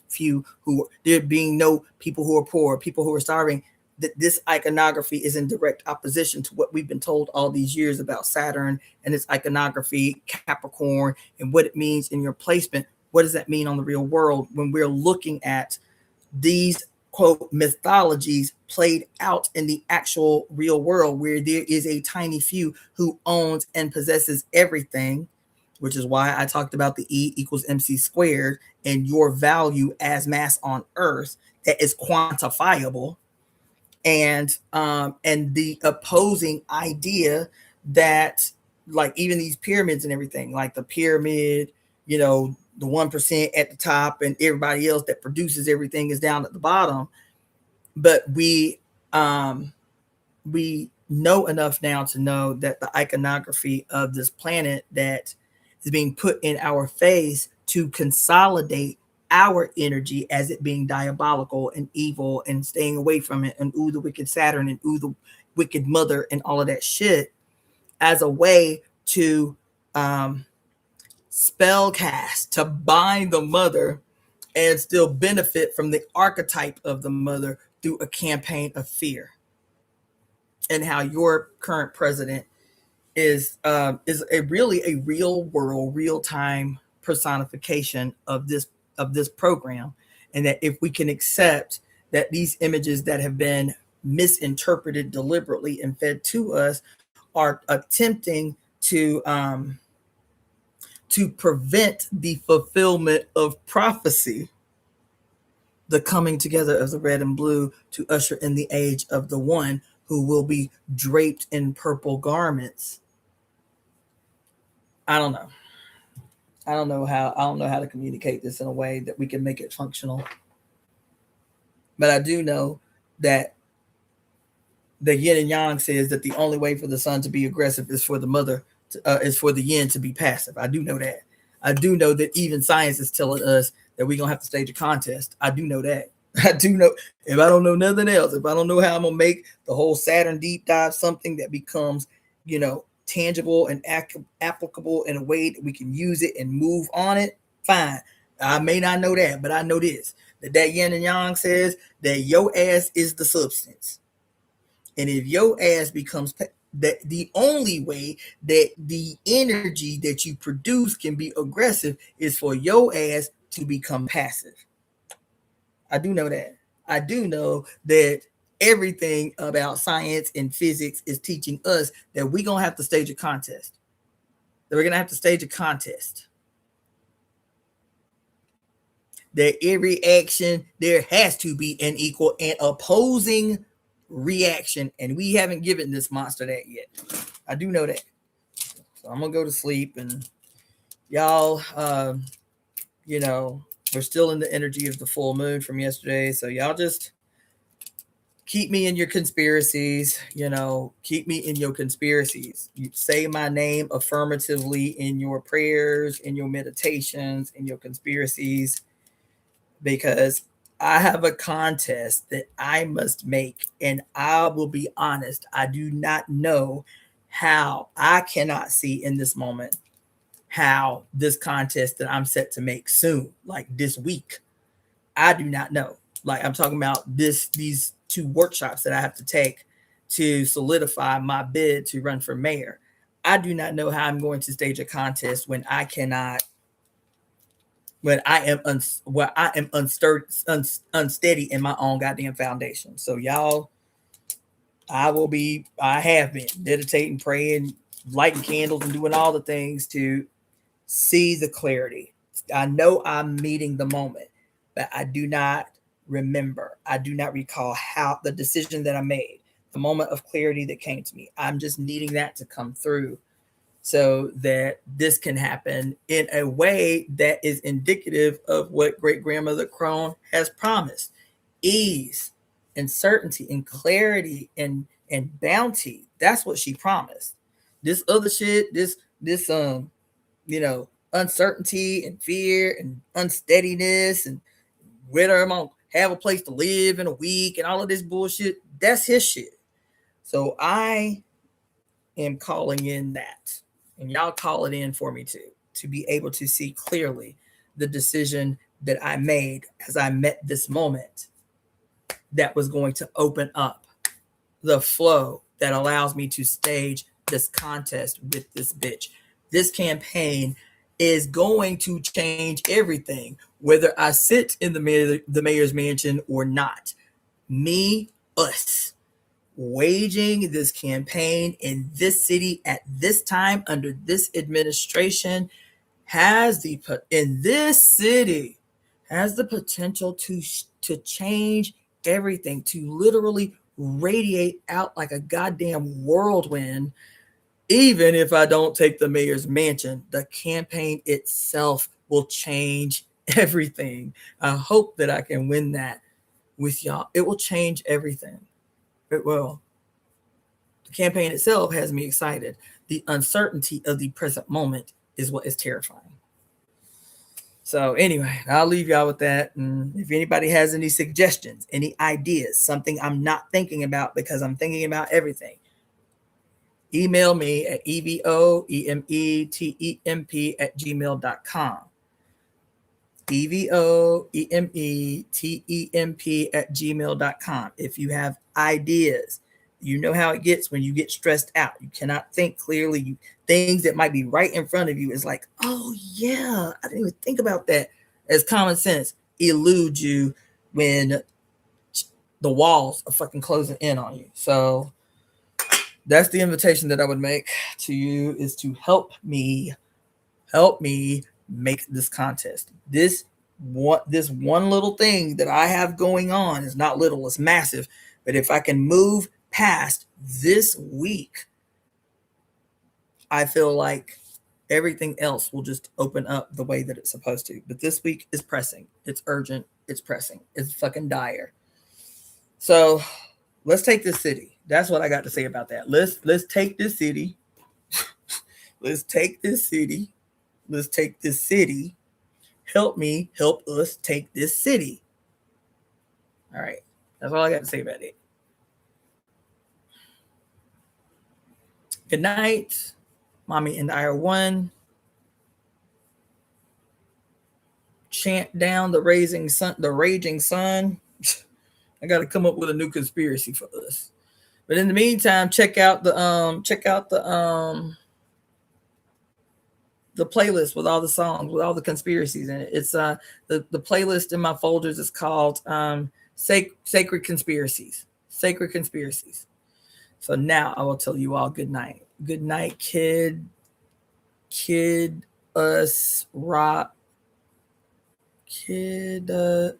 A: people who are poor, people who are starving. That this iconography is in direct opposition to what we've been told all these years about Saturn and its iconography, Capricorn, and what it means in your placement. What does that mean on the real world when we're looking at these quote mythologies played out in the actual real world, where there is a tiny few who owns and possesses everything, which is why I talked about the E equals MC squared and your value as mass on Earth that is quantifiable, and the opposing idea that like even these pyramids and everything, like the pyramid, the 1% at the top and everybody else that produces everything is down at the bottom. But we know enough now to know that the iconography of this planet that is being put in our face to consolidate our energy as it being diabolical and evil and staying away from it, and ooh, the wicked Saturn, and ooh, the wicked mother, and all of that shit, as a way to spell cast, to bind the mother and still benefit from the archetype of the mother through a campaign of fear. And how your current president is a really a real world, real time personification of this program, and that if we can accept that these images that have been misinterpreted deliberately and fed to us are attempting to prevent the fulfillment of prophecy, the coming together of the red and blue to usher in the age of the one who will be draped in purple garments. I don't know. I don't know how to communicate this in a way that we can make it functional. But I do know that the yin and yang says that the only way for the sun to be aggressive is for the mother is for the yin to be passive. I do know that. I do know that even science is telling us that we're gonna have to stage a contest. I do know that. I do know, if I don't know nothing else, if I don't know how I'm gonna make the whole Saturn deep dive something that becomes, tangible and applicable in a way that we can use it and move on it, fine. I may not know that, but I know this, that yin and yang says that your ass is the substance. And if your ass becomes that, the only way that the energy that you produce can be aggressive is for your ass to become passive. I do know that. I do know that everything about science and physics is teaching us that we're going to have to stage a contest. That we're going to have to stage a contest. That every action, there has to be an equal and opposing reaction. And we haven't given this monster that yet. I do know that. So I'm going to go to sleep. And y'all, we're still in the energy of the full moon from yesterday. So y'all just keep me in your conspiracies, keep me in your conspiracies. You say my name affirmatively in your prayers, in your meditations, in your conspiracies, because I have a contest that I must make. And I will be honest, I do not know how. I cannot see in this moment how this contest that I'm set to make soon, like this week, I do not know. Like I'm talking about these 2 workshops that I have to take to solidify my bid to run for mayor. I do not know how I'm going to stage a contest when I cannot when I am unsteady in my own goddamn foundation. So y'all, I have been meditating, praying, lighting candles, and doing all the things to see the clarity. I know I'm meeting the moment, but I do not remember. I do not recall how the decision that I made, the moment of clarity that came to me. I'm just needing that to come through so that this can happen in a way that is indicative of what great grandmother Crone has promised: ease and certainty and clarity and bounty. That's what she promised. This other shit, this uncertainty and fear and unsteadiness and whether I'm gonna have a place to live in a week and all of this bullshit, that's his shit. So I am calling in that, and y'all call it in for me too, to be able to see clearly the decision that I made as I met this moment that was going to open up the flow that allows me to stage this contest with this bitch. This campaign is going to change everything, whether I sit in the mayor's mansion or not. Me, us, waging this campaign in this city at this time under this administration has the potential to change everything, to literally radiate out like a goddamn whirlwind. Even if I don't take the mayor's mansion, the campaign itself will change everything. I hope that I can win that with y'all. It will change everything. It will. The campaign itself has me excited. The uncertainty of the present moment is what is terrifying. So anyway, I'll leave y'all with that. And if anybody has any suggestions, any ideas, something I'm not thinking about because I'm thinking about everything, email me at EvoEmeTemp EvoEmeTemp@gmail.com. If you have ideas, you know how it gets when you get stressed out. You cannot think clearly. Things that might be right in front of you is like, oh yeah, I didn't even think about that. As common sense eludes you when the walls are fucking closing in on you. So that's the invitation that I would make to you, is to help me make this contest. This one little thing that I have going on is not little, it's massive. But if I can move past this week, I feel like everything else will just open up the way that it's supposed to. But this week is pressing. It's urgent. It's pressing. It's fucking dire. So let's take this city. That's what I got to say about that. Let's take this city. Let's take this city. Let's take this city. Help me, help us take this city. All right. That's all I got to say about it. Good night. Mommy and I are one. Chant down the raging sun. I got to come up with a new conspiracy for us. But in the meantime, check out the playlist with all the songs, with all the conspiracies in it. It's the playlist in my folders is called Sacred Conspiracies. Sacred Conspiracies. So now I will tell you all good night. Good night, kid, us, rock, Kitus,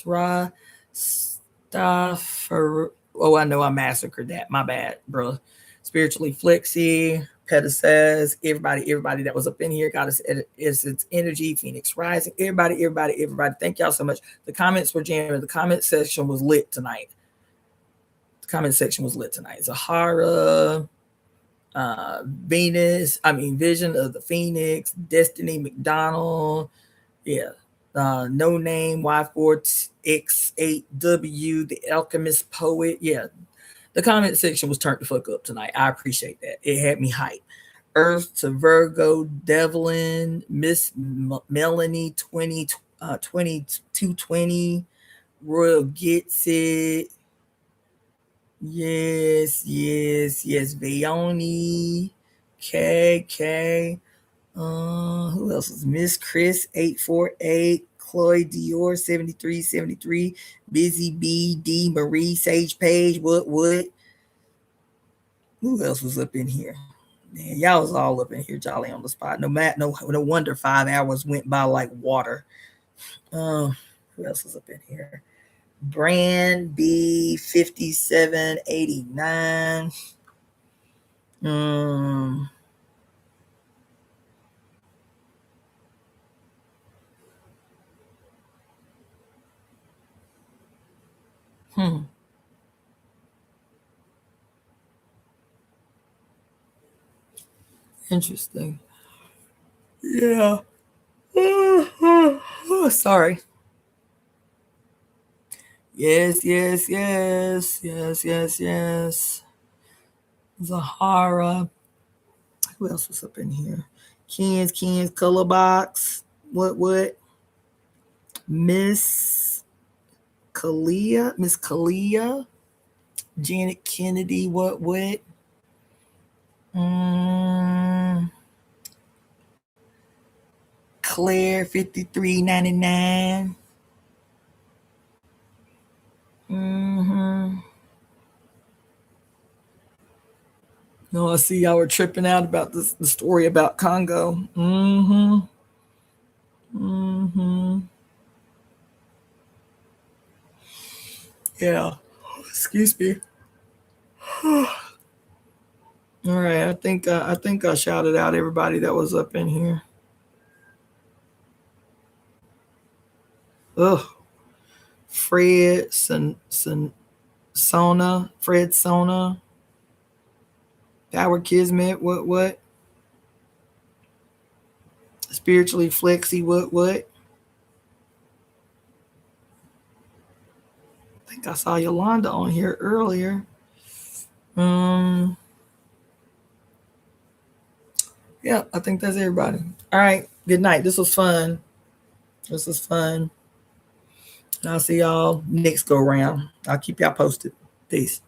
A: Ra, stuff. Oh, I know I massacred that. My bad, bro. Spiritually Flexy, Peta says, everybody that was up in here got us its energy, Phoenix Rising, everybody. Thank y'all so much. The comments were jamming. The comment section was lit tonight. Zahara, Vision of the Phoenix, Destiny McDonald, yeah. No Name, Y4X8W, The Alchemist Poet. Yeah, the comment section was turned the fuck up tonight. I appreciate that. It had me hype. Earth to Virgo, Devlin, Miss Melanie 2220, Royal Gets It. Yes. Vioni, KK, Who else was Miss Chris 848, Chloe Dior 7373, Busy B D Marie Sage Page. What? Who else was up in here? Man, y'all was all up in here jolly on the spot. No wonder 5 hours went by like water. Who else was up in here? Brand B 5789. Interesting. Yeah. Sorry. Yes. Zahara. Who else was up in here? Ken's Color Box. What? Miss Kalia. Janet Kennedy. What? Claire 5399. No, I see y'all were tripping out about the story about Congo. Yeah. Excuse me. All right, I think I shouted out everybody that was up in here. Ugh. Fred Sona. Power Kismet. What? Spiritually Flexy. What? I think I saw Yolanda on here earlier. Yeah, I think that's everybody. All right. Good night. This was fun. And I'll see y'all next go round. I'll keep y'all posted. Peace.